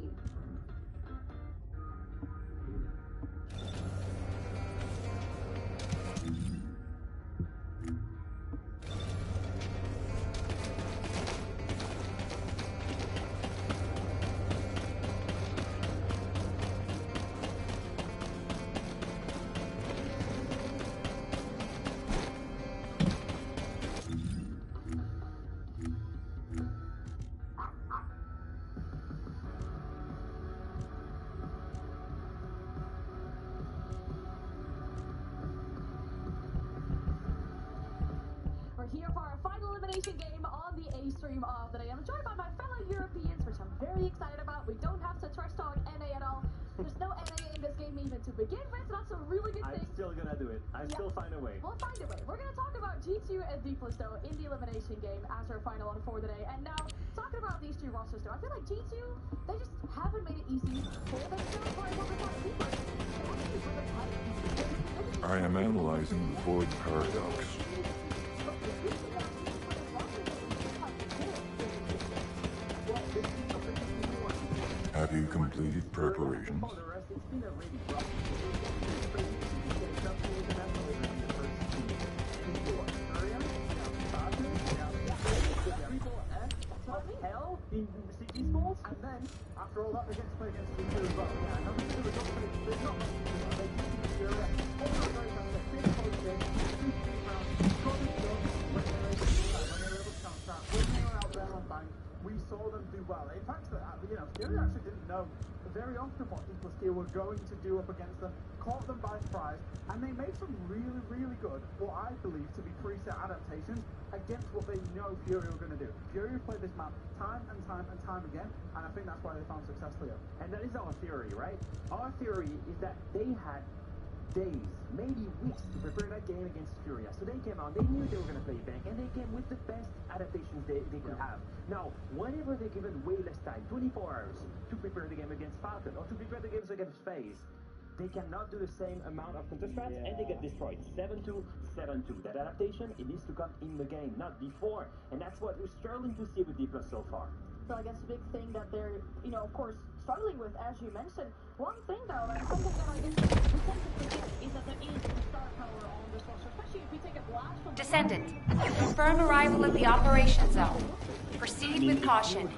[SPEAKER 16] Here for our final elimination game on the A stream of the day. I'm joined by my fellow Europeans, which I'm very excited about. We don't have to trash talk NA at all. There's no NA in this game even to begin with. That's a really good thing.
[SPEAKER 8] I'm still gonna do it. I still find a way.
[SPEAKER 16] We'll find a way. We're gonna talk about G2 and Deepless though in the elimination game as our final one for the day. And now talking about these two rosters though, I feel like G2 they just haven't made it easy for themselves for able to find Deepless.
[SPEAKER 23] I am analyzing the void paradox. Have you completed preparations?
[SPEAKER 8] Hell in Esports, and then after all that, they get to play against each other as well. Yeah, and obviously the results, but it's not. They beat Syria. All the very best. They've been close in. Got it done when they were able to counter that. When they were out there on bank, we saw them do well. In fact, Syria actually didn't know very often what Equal Skill were going to do up against them, caught them by surprise, and they made some really, really good, what I believe to be preset adaptations against what they know Fury were going to do. Fury played this map time and time and time again, and I think that's why they found success here.
[SPEAKER 1] And that is our theory, right? Our theory is that they had days, maybe weeks to prepare that game against Furia. So they came out, they knew they were going to play bank, and they came with the best adaptations they could have. Now, whenever they're given way less time, 24 hours, to prepare the game against Falcon, or to prepare the games against FaZe, they cannot do the same amount of counter strats, and they get destroyed. 7-2, 7-2. That adaptation, it needs to come in the game, not before. And that's what we're struggling to see with D+ so far.
[SPEAKER 16] So I guess the big thing that they're, of course, struggling with, as you mentioned. One thing, though, and something that I guess we tend to forget is that there is some star power on this roster, especially if we take a blast from...
[SPEAKER 11] Descendant, confirm arrival at the operation zone. Proceed with caution.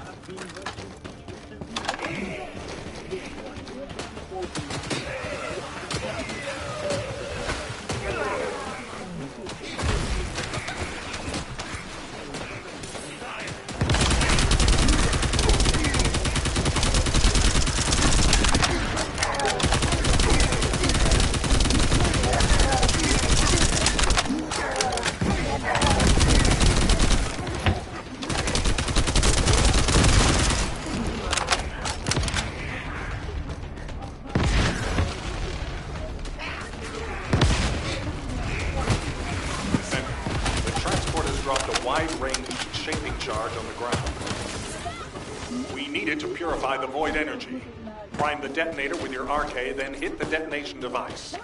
[SPEAKER 19] wide-range shaping charge on the ground. We need it to purify the void energy. Prime the detonator with your RK, then hit the detonation device.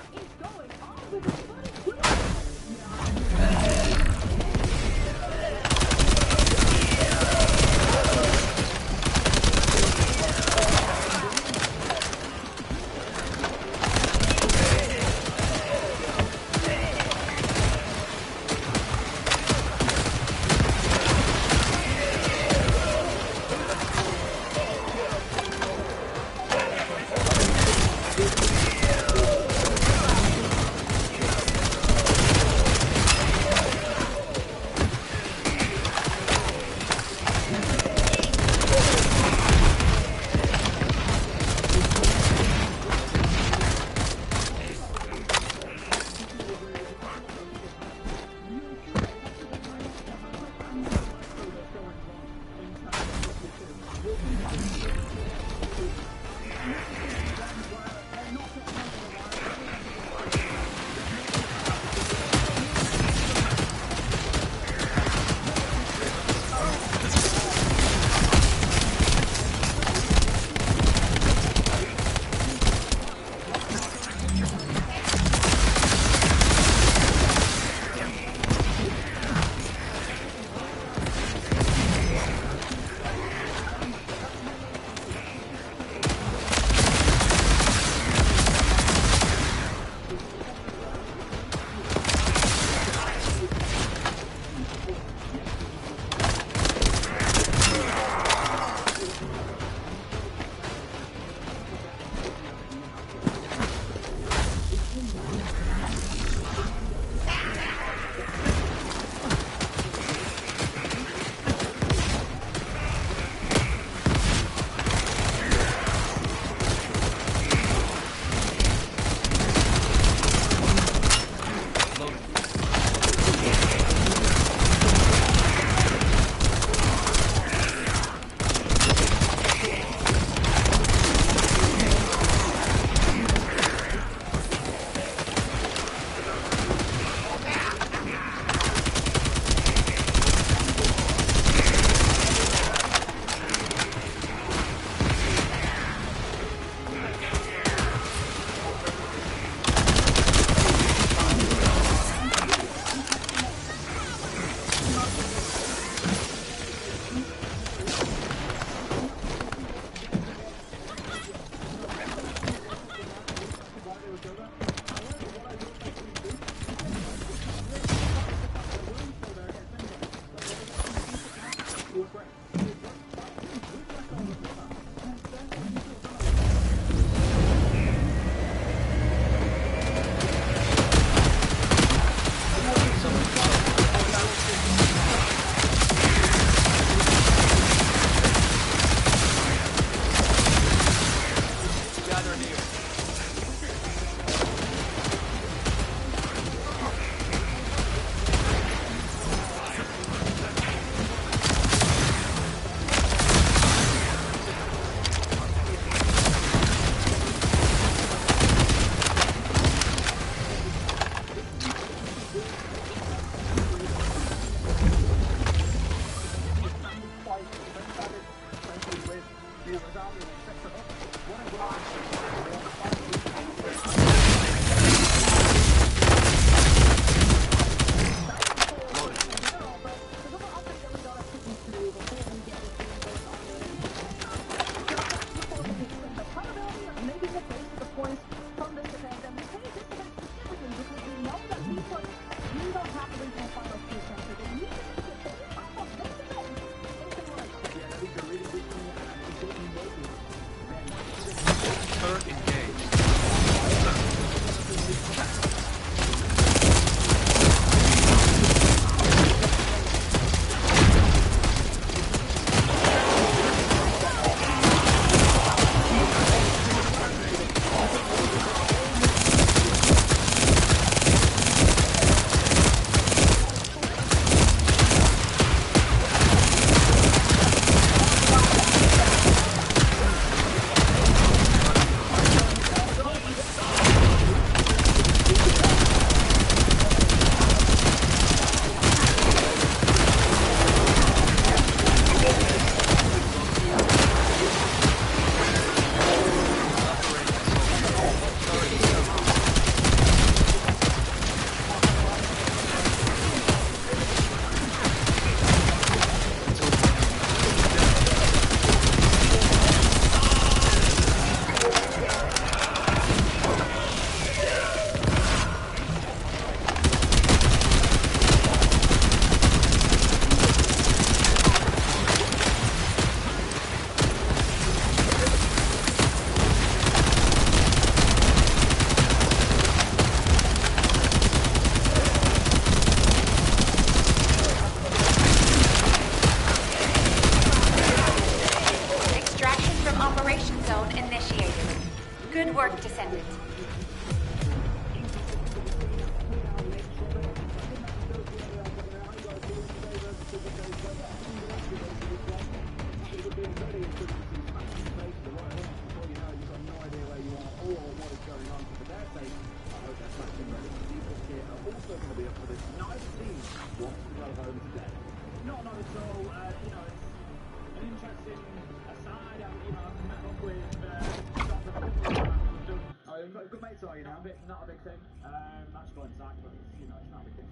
[SPEAKER 13] Good mates are you now? Not a big thing. Actually going sack, but it's not a big thing.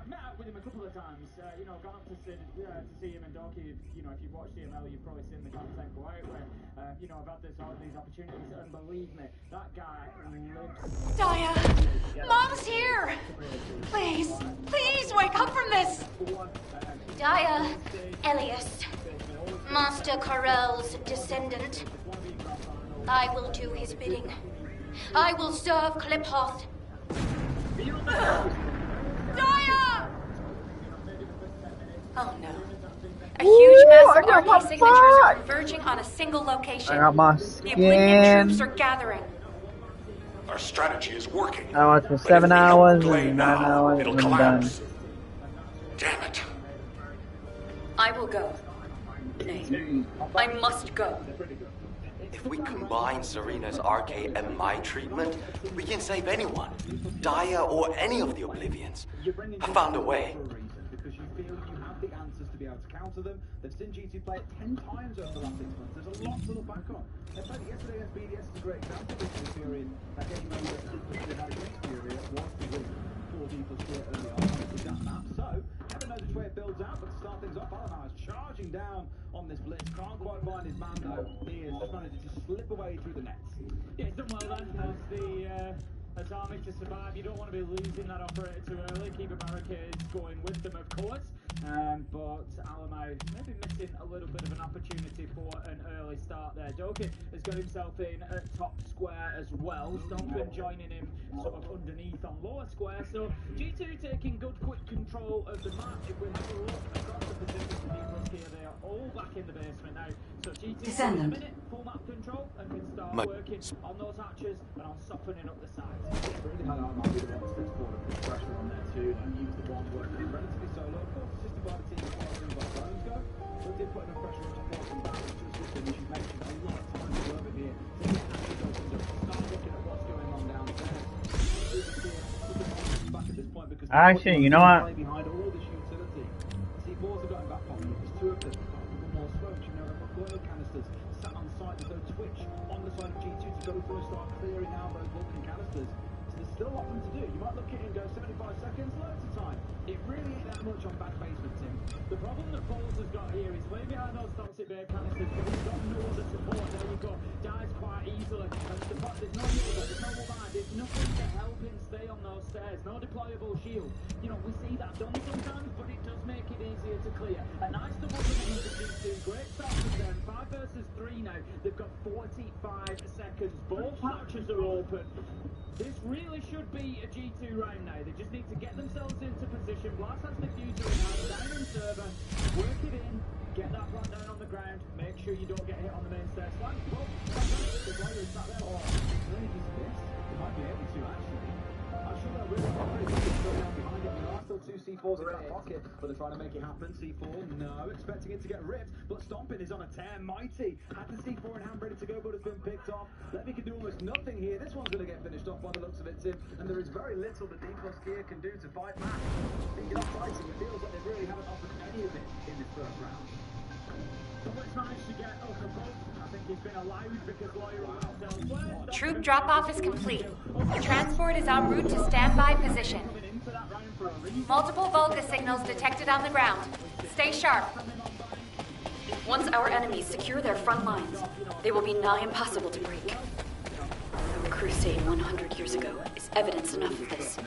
[SPEAKER 13] I've met up with him a couple of times. Gone up to see him and Doki. If you've watched CML, you've probably seen the content go out where, I've had these opportunities, and believe me, that guy lives.
[SPEAKER 11] Daya! Mom's here! Please, please wake up from this! Daya, Elias, Master Corell's descendant. I will do his bidding. I will serve Kliphoth. Daya! Oh no. A huge mass of RK signatures are converging on a single location.
[SPEAKER 14] I got my
[SPEAKER 11] The Oblivion
[SPEAKER 14] skin.
[SPEAKER 11] troops are gathering.
[SPEAKER 19] Our strategy is working.
[SPEAKER 14] I watched for
[SPEAKER 19] But if
[SPEAKER 14] 7
[SPEAKER 19] we don't
[SPEAKER 14] hours
[SPEAKER 19] play
[SPEAKER 14] and
[SPEAKER 19] now,
[SPEAKER 14] 9 hours
[SPEAKER 19] it'll
[SPEAKER 14] and I'm
[SPEAKER 19] collapse.
[SPEAKER 14] done.
[SPEAKER 19] Damn it.
[SPEAKER 11] I will go. Nay, I must go.
[SPEAKER 6] If we combine Serena's RK and my treatment, we can save anyone. Daya or any of the Oblivions. I found a way.
[SPEAKER 10] Because you feel you have the answers to be able to counter them. They've seen G2 play it 10 times over the last 6 months. There's a lot to look back on. They played it yesterday against BDS is a great example of this period. That game they had against Fury was to win 4D plus 4 early on with that map. So, never knows which way it builds out, but to start things off, Alamar is charging down on this blitz. Can't quite find his man though. He is just managing to slip away through the nets.
[SPEAKER 13] Yeah, he's done well then. As army to survive, you don't want to be losing that operator too early. Keep a barricades going with them, of course. But Alamo maybe missing a little bit of an opportunity for an early start there. Doki has got himself in at top square as well. Stompin joining him sort of underneath on lower square. So G2 taking good quick control of the match. If we have a look across the positions of the here, they are all back in the basement now. So G2
[SPEAKER 18] Descendant.
[SPEAKER 13] in a minute, full map control, and can start working on those hatches and on softening up the sides.
[SPEAKER 10] Really had Alamar be the one to step forward and put pressure on there too. And use the bomb working relatively solo. Of course, assisted by the team as far as by Bones go. But did put enough pressure on to force them back. Which was just as you mentioned, a lot of time to work with here. So get hatches opened up. Start looking at what's going on downstairs. Back at this point because
[SPEAKER 14] Actually, you know what?
[SPEAKER 10] behind all this utility. C4s are going back on them. There's two of them. More smoke, they've got oil canisters sat on site. There's no Twitch on the side of G2 to go through and start clearing out those Vulcan canisters. So there's still a lot for them to do. You might look at it and go 75 seconds, loads of time. It really ain't that much on back basement, Tim.
[SPEAKER 13] The problem that Bowles has got here is way behind those toxic bay canisters, but he's got no other support. There you go, dies quite easily. And there's no user, there's no mobile, there's nothing to help him stay on those stairs. No deployable shield. We see that done sometimes, but it does make it easier to clear. A nice double win into G2. Great start for them. 5 versus 3 now. They've got 45 seconds. Both hatches are open. This really should be a G2 round now. They just need to get themselves into position. Blast has the fuser in hand, down in server, work it in, get that plant down on the ground, make sure you don't get hit on the main stairs. The player is sat there.
[SPEAKER 10] Oh, really use this. They might be able to actually. I'm sure they're really go down behind it. There are still 2 C4s in that pocket, but they're trying to make it happen. C4, no, expecting it to get ripped, but Stompin is on a tear. Mighty had the C4 in hand, ready to go, but has been picked off. Levy can do almost nothing here. This one's going to get finished off by the looks of it, Tim, and there is very little the D+ gear can do to fight back. Speaking of fighting, it feels like they really haven't offered any of it in this first round.
[SPEAKER 13] Someone's managed to get Okafor. I think he's been allowed because Lawyer was elsewhere.
[SPEAKER 11] Troop drop-off is complete. The transport is en route to standby position. Multiple Volga signals detected on the ground. Stay sharp. Once our enemies secure their front lines, they will be nigh impossible to break. Our crusade 100 years ago is evidence enough of this.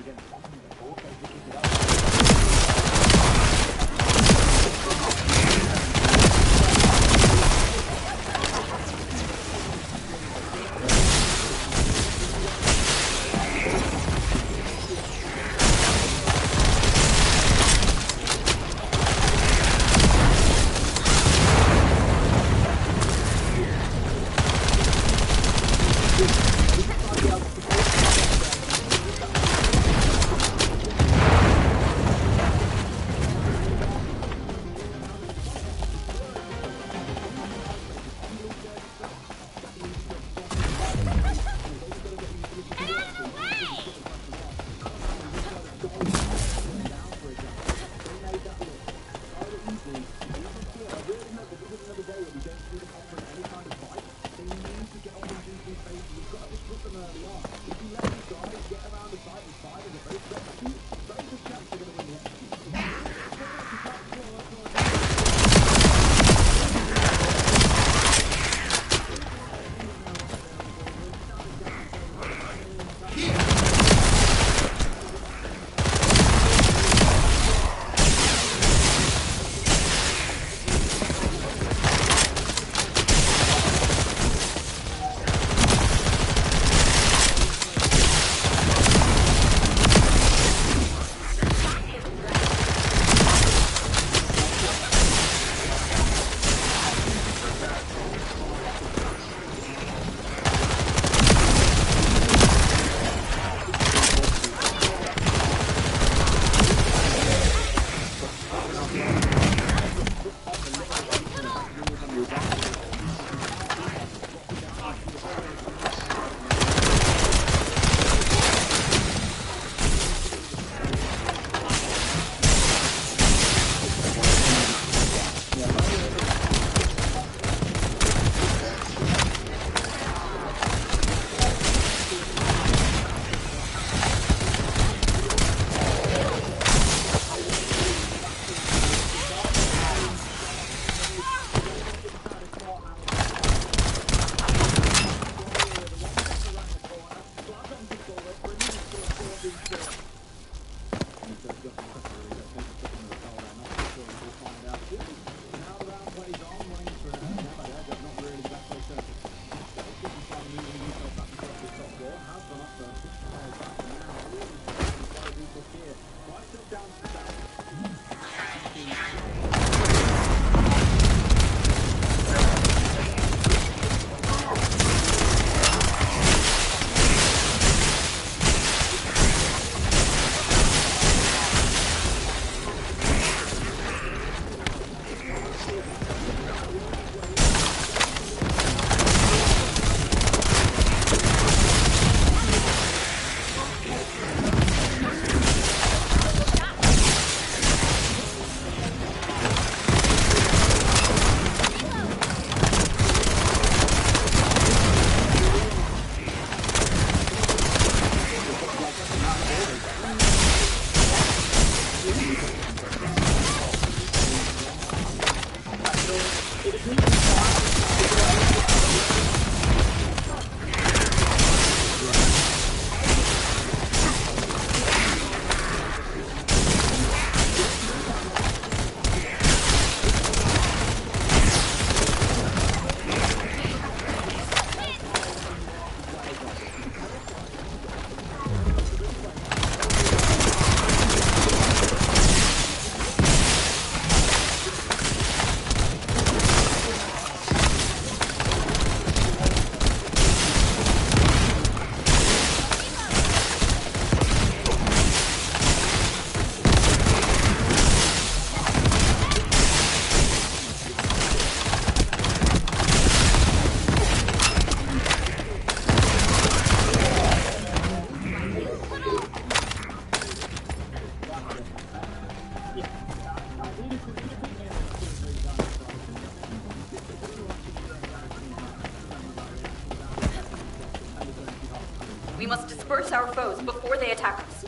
[SPEAKER 11] We must disperse our foes before they attack us.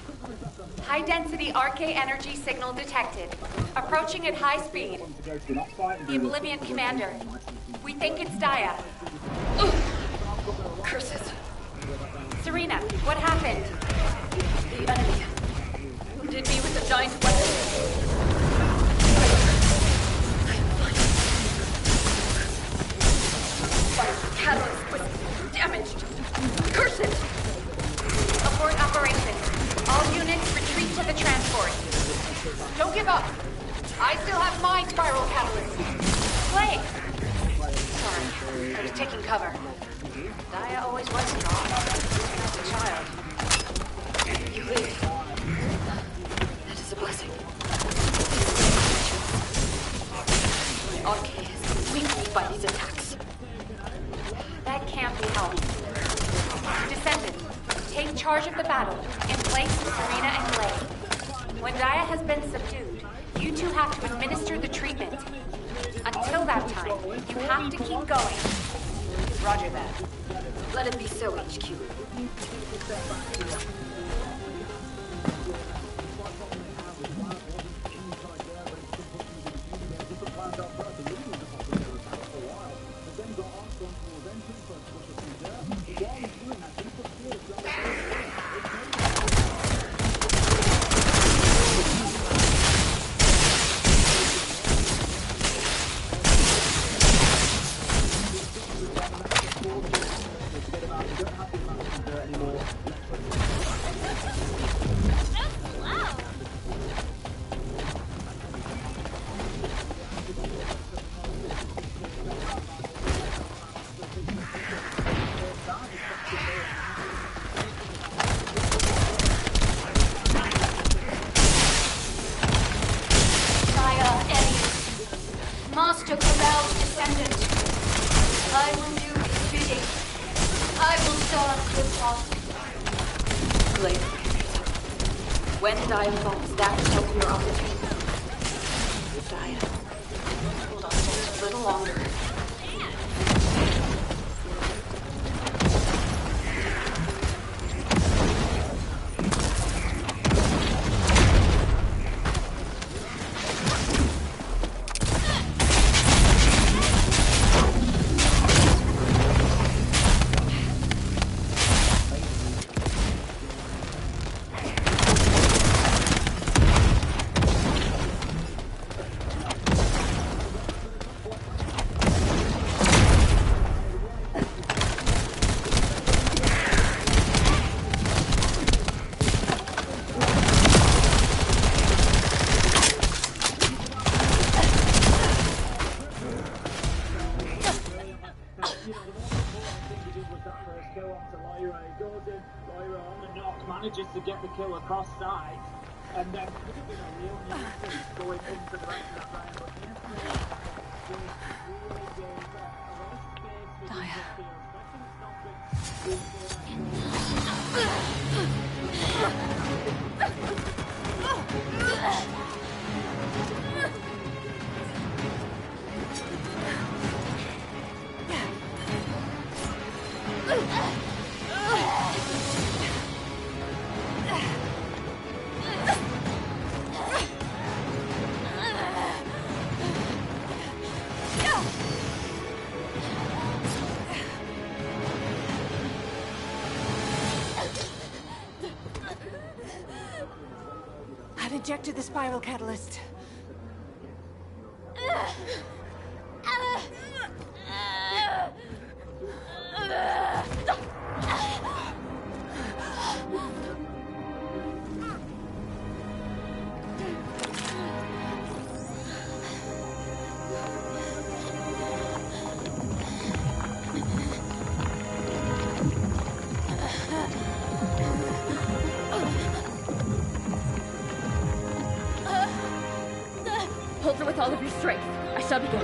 [SPEAKER 11] High-density RK energy signal detected. Approaching at high speed. The Oblivion Commander. We think it's Daya. Ugh. Curses. Serena, what happened? The enemy wounded me with a giant weapon. My catalyst was damaged. Curse it! Abort operation. All units retreat to the transport. Don't give up. I still have my spiral catalyst. Play! Sorry, I was taking cover. Daya always was strong. charge of the battle, in place of Serena and Glade. When Daya has been subdued, you two have to administer the treatment. Until that time, you have to keep going.
[SPEAKER 7] Roger that. Let it be so, HQ.
[SPEAKER 11] Master Corral's Descendant. I will do his bidding. I will start with loss.
[SPEAKER 7] Blade. When Daya falls, that will help your opportunity. Daya. Hold on just a little longer.
[SPEAKER 13] Manages to get the kill across sides, and then could have been a real nuisance going into the rest of that round, but yesterday really gave a lot of space for the midfield,
[SPEAKER 18] I've ejected the spiral catalyst.
[SPEAKER 7] Hold her with all of your strength. I shall begin.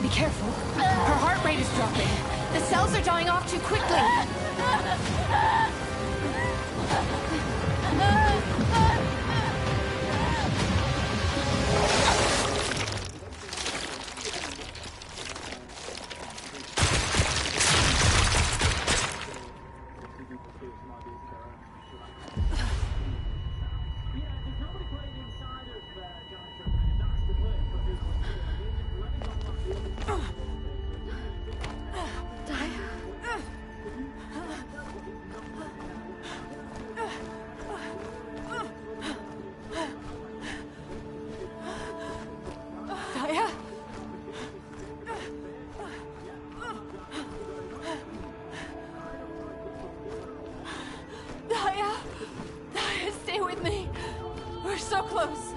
[SPEAKER 18] Be careful. Her heart rate is dropping. The cells are dying off too quickly. So close.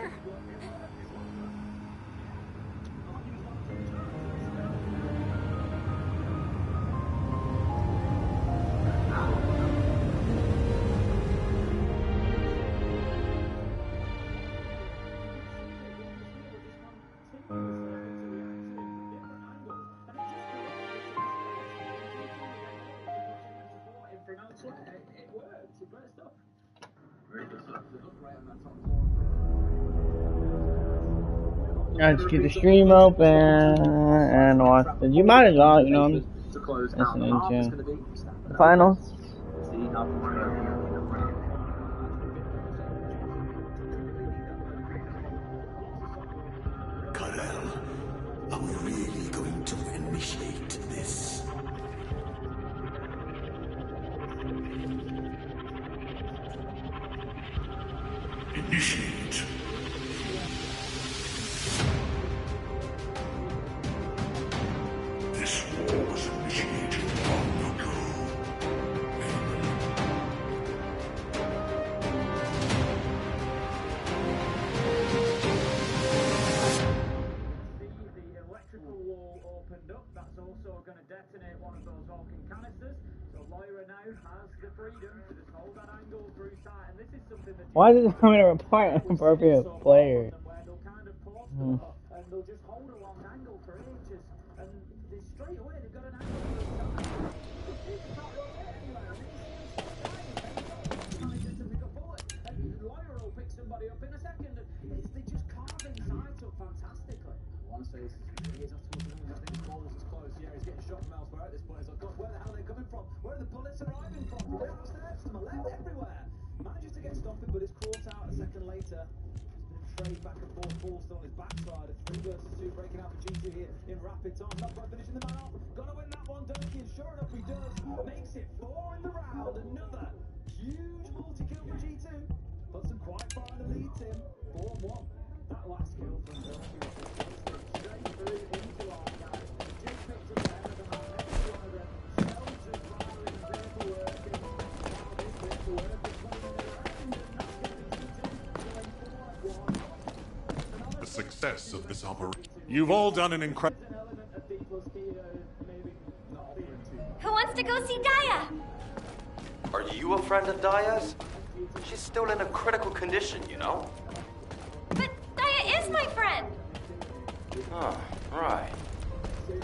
[SPEAKER 18] here.
[SPEAKER 13] It works. It's great stuff.
[SPEAKER 9] Very good stuff. They look great on that top floor.
[SPEAKER 14] Let's keep the stream open and watch it. You might as well, you know, listening to the finals.
[SPEAKER 9] See how
[SPEAKER 20] Karel, are we really going to initiate this? Initiate. This war was initiated long ago.
[SPEAKER 13] The electrical wall opened up. That's also going to detonate one of those Vulcan canisters. So Lyra now has the freedom to just hold that angle through tight. And this is something that...
[SPEAKER 14] Why does it come in a report an appropriate player?
[SPEAKER 13] And they'll just hold a long angle for ages. And they straight away, they've got an angle through tight. It's not rotate anywhere. And it's to pick a bullet. And Lyra will pick somebody up in a second. And they just carve inside so fantastically.
[SPEAKER 9] I want to say he is off towards the wings. I think his ball is close. Yeah, he's getting shot from elsewhere at this point. He's like, God, where the hell are they coming from? Where are the bullets arriving from? They're upstairs, to my left, everywhere. Manages to get stopping, but is caught out a second later. Trade back and forth, ball still on his backside. A 3 versus 2 breaking out for G2 here in rapid time. Not quite finishing the man off. Gonna win that one, Durkee, and sure enough he does. Makes it 4 in the round. Another huge multi-kill for G2. Puts them quite far in the lead, Tim. 4-1. That last kill from Durkee was fantastic. Straight through into our guys. Just picked up the head of the man next to one of them. Shelters firing, vehicle working. Now this vehicle working, coming in around, and that's going to be G2 going 4-1.
[SPEAKER 19] The success of this operation. You've all done an incredible.
[SPEAKER 11] Who wants to go see Daya?
[SPEAKER 6] Are you a friend of Daya's? She's still in a critical condition, you know?
[SPEAKER 11] But Daya is my friend!
[SPEAKER 6] Oh, right.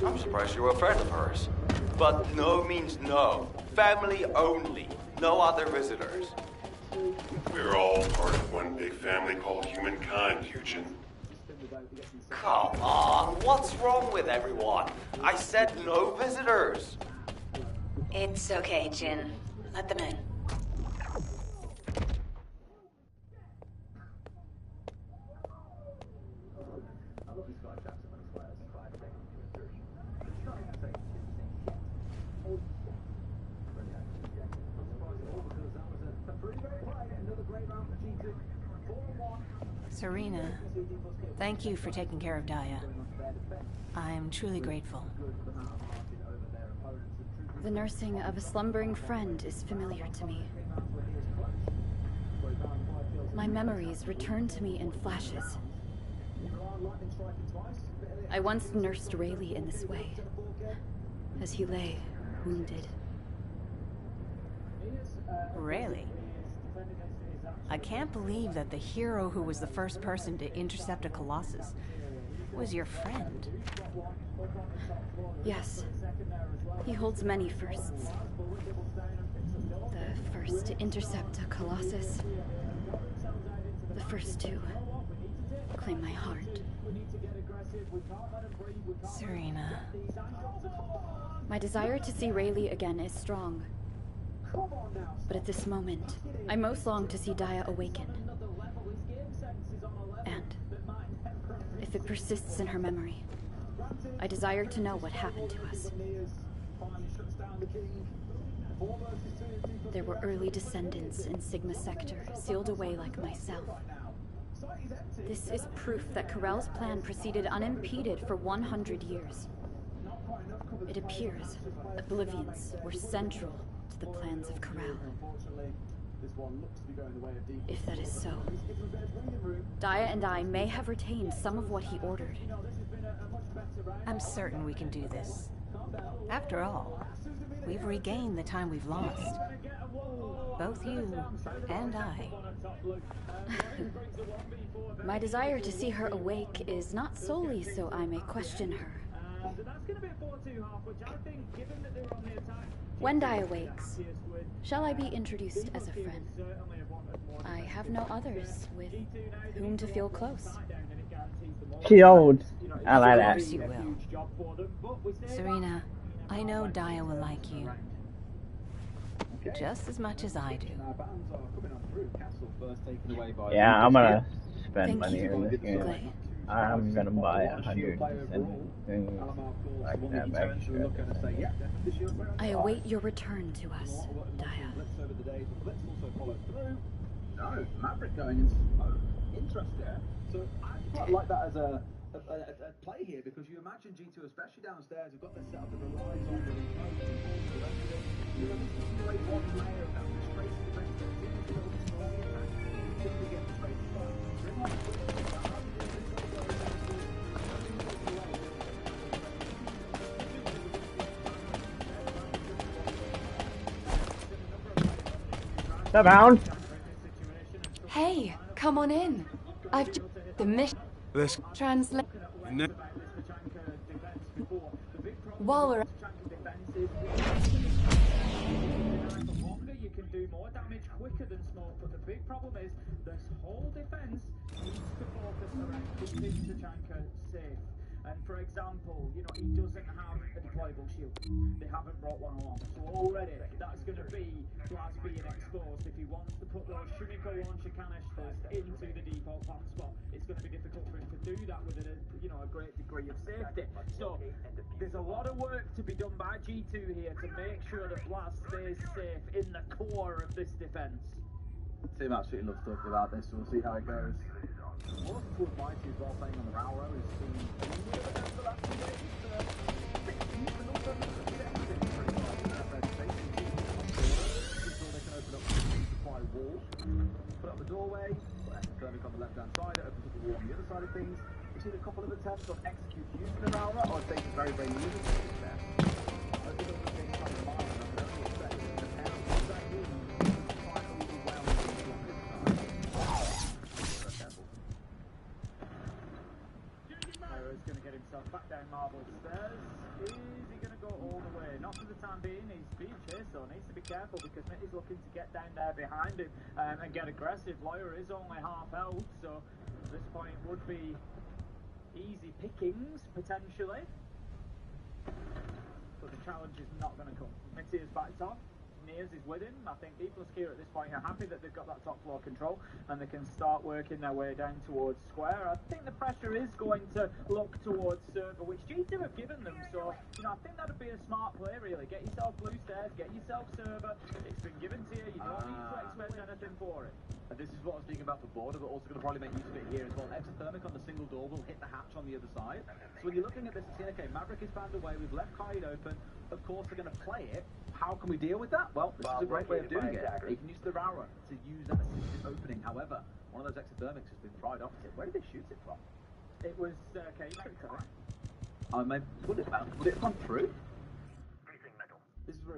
[SPEAKER 6] I'm surprised you're a friend of hers. But no means no. Family only. No other visitors.
[SPEAKER 23] We're all part of one big family called humankind, Eugen.
[SPEAKER 6] Come on, what's wrong with everyone? I said no visitors.
[SPEAKER 11] It's okay, Jin. Let them in.
[SPEAKER 18] Serena, thank you for taking care of Daya. I'm truly grateful.
[SPEAKER 21] The nursing of a slumbering friend is familiar to me. My memories return to me in flashes. I once nursed Rayleigh in this way, as he lay, wounded.
[SPEAKER 18] Rayleigh? I can't believe that the hero who was the first person to intercept a Colossus was your friend.
[SPEAKER 21] Yes. He holds many firsts. The first to intercept a Colossus. The first to claim my heart.
[SPEAKER 18] Serena.
[SPEAKER 21] My desire to see Rayleigh again is strong. But at this moment, I most long to see Daya awaken. And if it persists in her memory, I desire to know what happened to us. There were early descendants in Sigma Sector, sealed away like myself. This is proof that Karel's plan proceeded unimpeded for 100 years. It appears Oblivions were central to the plans of Karel.
[SPEAKER 9] This one looks to be going the way of deep.
[SPEAKER 21] If that is so, Daya and I may have retained some of what he ordered.
[SPEAKER 2] I'm certain we can do this. After all, we've regained the time we've lost. Both you and I.
[SPEAKER 21] My desire to see her awake is not solely so I may question her. When Daya wakes, shall I be introduced as a friend? I have no others with whom to feel close.
[SPEAKER 14] She's old. I like that.
[SPEAKER 2] Of course you will. Serena, I know Daya will like you. Just as much as I do.
[SPEAKER 14] Yeah, I'm gonna spend money in this game. I'm gonna buy 100 Descendant things like that extra.
[SPEAKER 21] I await your return to us, Daya.
[SPEAKER 9] No, Maverick going in smoke. Interesting. So I quite like that as a play here, because you imagine G2, especially downstairs, have got this setup that relies on the remote and all the rest of it. You know, this is great one layer of that straight to the bench. It's a little bit strong attack. You typically get straight to fire. Bring on
[SPEAKER 14] the bound.
[SPEAKER 21] Hey, come on in. I've just the mission.
[SPEAKER 15] This
[SPEAKER 21] Translate. While we're
[SPEAKER 13] you can do more damage quicker than smoke, but the big problem is this whole defense needs to focus around keeping Tachanka safe. And for example, you know, he doesn't have a deployable shield. They haven't brought one along. So already that's going to be Blaz being exposed. If he wants to put those Shumiko launcher canisters into the default pop spot, it's going to be difficult for him to do that with a great degree of safety. So there's a lot of work to be done by G2 here to make sure that Blaz stays safe in the core of this defense.
[SPEAKER 9] Team absolutely loves talking about this, so we'll see how it goes. One of the cool mighty as well playing on the Railroad is seen the last few days. They can open up the supply wall, put up the doorway, Thermic on the left hand side, it opens up the wall on the other side of things. We've seen a couple of attempts on execute using the Railroad. I'd say it's very, very limited there.
[SPEAKER 13] Back down marble stairs. Is he going to go all the way? Not for the time being. He's being chased, so needs to be careful because Mitty's looking to get down there behind him and get aggressive. Lawyer is only half health, so at this point would be easy pickings potentially. But the challenge is not going to come. Mitty is backed off. Nears is with him. I think Deeples here at this point are happy that they've got that top floor control and they can start working their way down towards square. I think the pressure is going to look towards server, which G2 have given them. So, you know, I think that would be a smart play, really. Get yourself blue stairs, get yourself server. It's been given to you. You don't need to expect anything for it.
[SPEAKER 9] And this is what I was thinking about for border, but also going to probably make use of it here as well. Exothermic on the single door will hit the hatch on the other side. So when you're looking at this, it's okay, Maverick is found away, we've left Kaid open. Of course, they're going to play it. How can we deal with that? Well, this is a great way of doing it. You can use the Raura to use that assisted opening. However, one of those exothermics has been fried opposite. Where did they shoot it from?
[SPEAKER 13] It was Kaid.
[SPEAKER 9] Would it have gone through?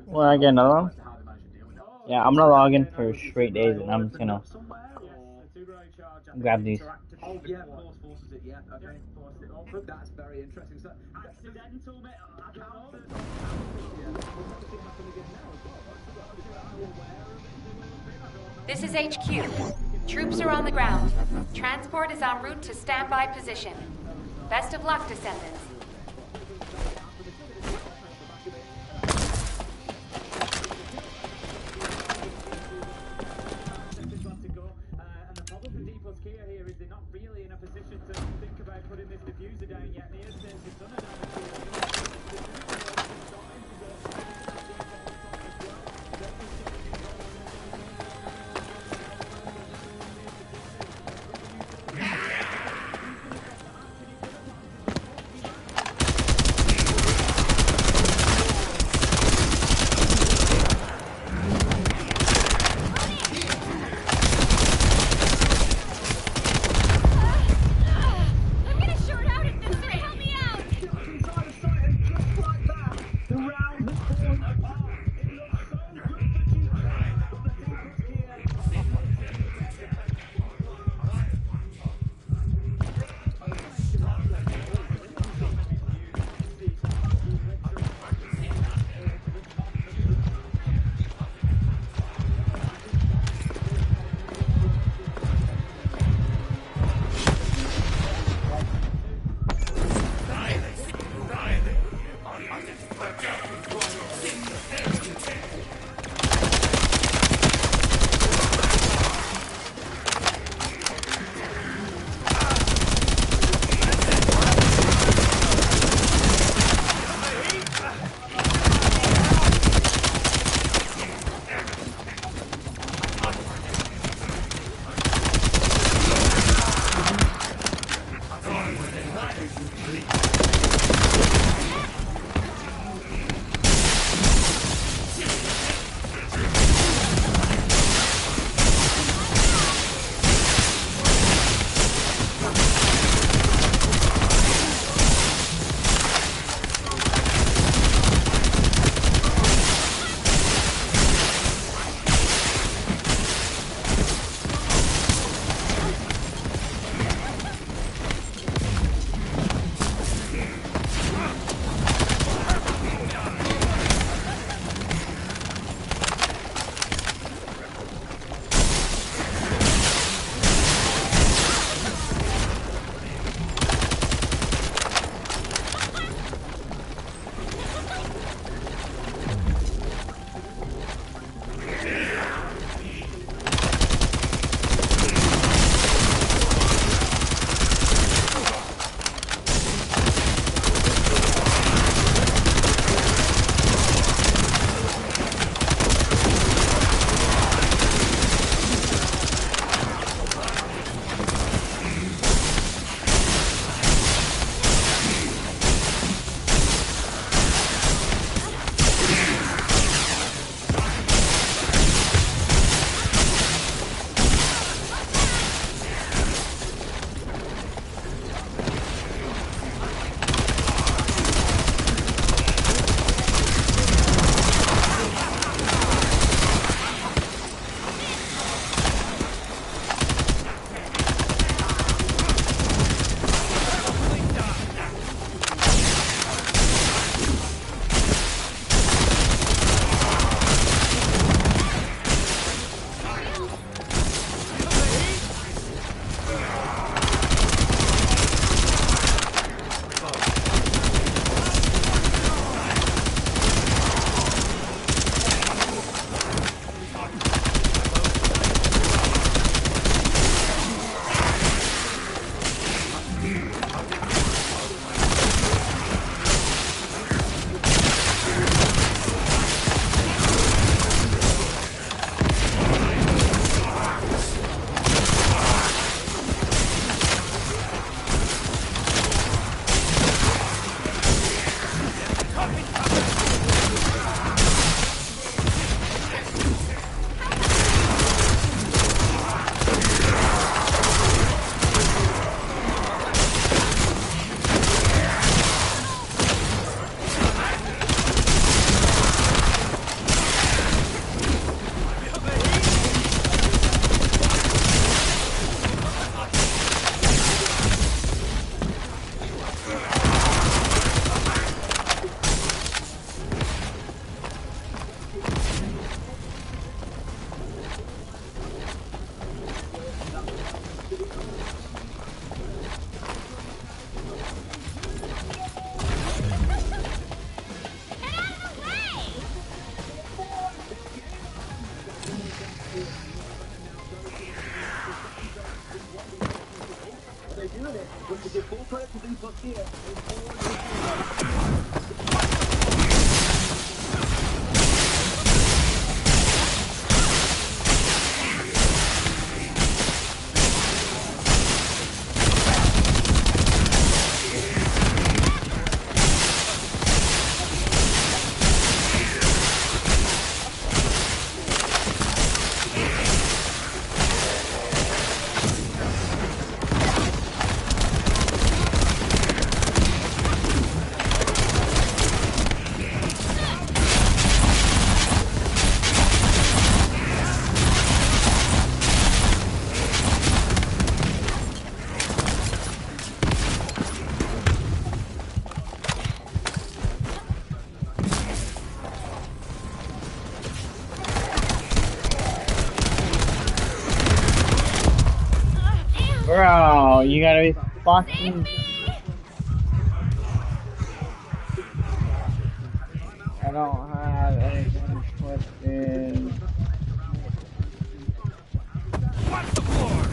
[SPEAKER 14] Will I get another one? Yeah, I'm gonna log in for straight days and I'm just gonna grab these.
[SPEAKER 9] Oh yeah, forces it, yeah, okay. That's very interesting. So,
[SPEAKER 13] accidental bit.
[SPEAKER 11] This is HQ. Troops are on the ground. Transport is en route to standby position. Best of luck, Descendants.
[SPEAKER 14] Bro, you gotta be fucking... I don't have anything twisted.
[SPEAKER 15] Watch the floor!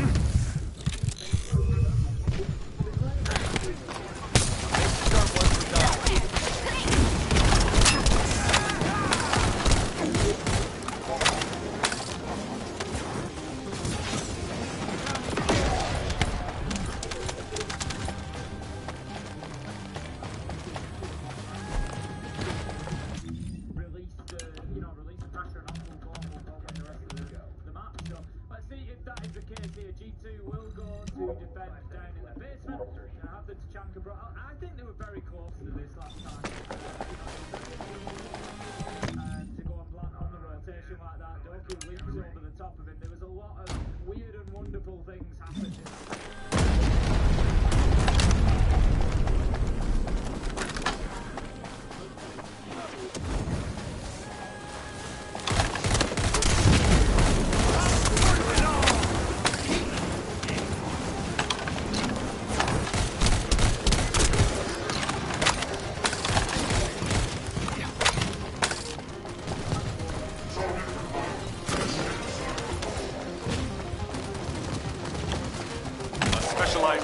[SPEAKER 13] I have the Tachanka, but I think they were very close to this last time. To go and plant on the rotation like that, Doku leaps over the top of him. There was a lot of weird and wonderful things happening.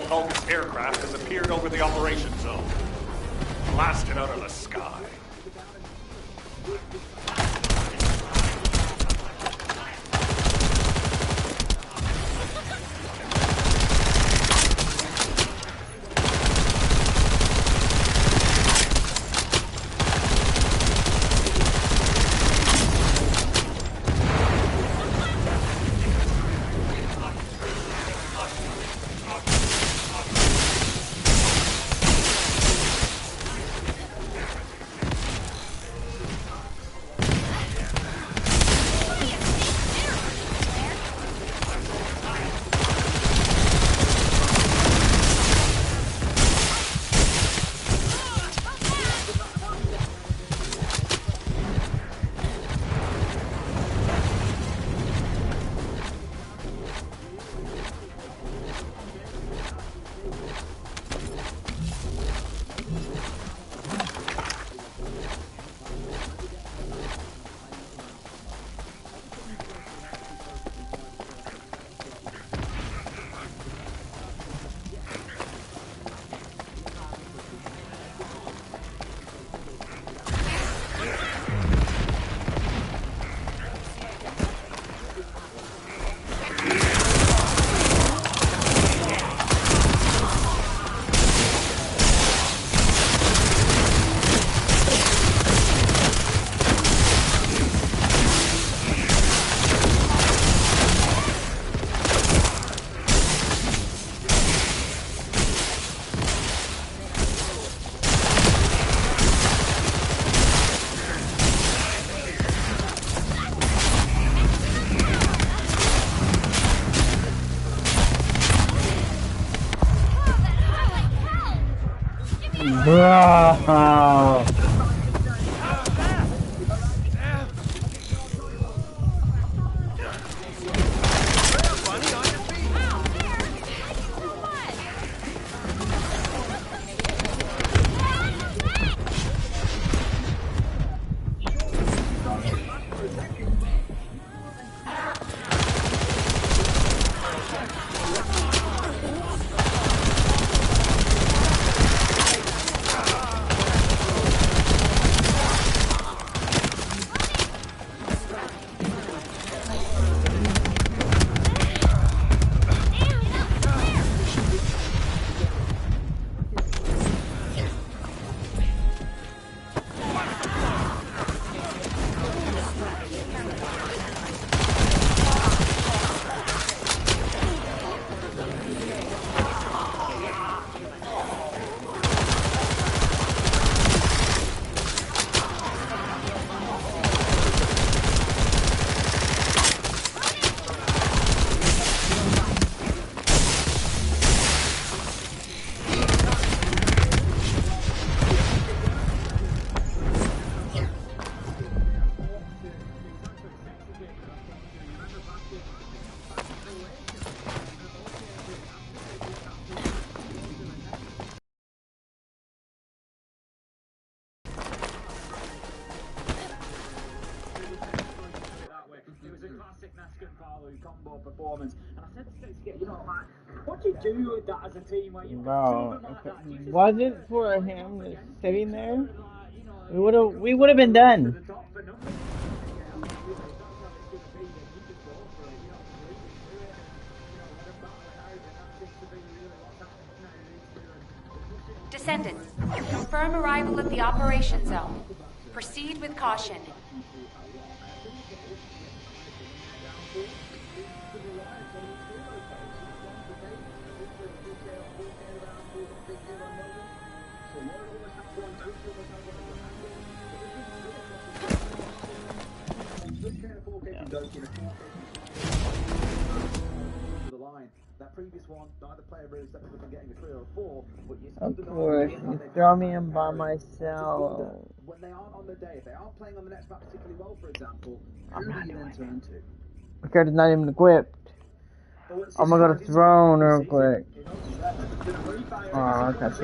[SPEAKER 19] Vulgus aircraft has appeared over the operation zone. Blasted out of the sky.
[SPEAKER 14] Bro.
[SPEAKER 13] Combo performance, and I said to Sexy, you know, like, what do you do with that as a team where you
[SPEAKER 14] Bro, if it wasn't for him sitting there, we would have been done.
[SPEAKER 11] Descendant, confirm arrival at the operation zone. Proceed with caution.
[SPEAKER 10] That previous one, neither player really stepped up and getting a 3 or a 4, but you
[SPEAKER 14] Of course, you throw me in by myself.
[SPEAKER 10] when they aren't on the day, if they aren't playing on the next map particularly well, for example, who do you then turn to?
[SPEAKER 14] My character's not even equipped. I'm gonna go to throne real quick. Oh, okay.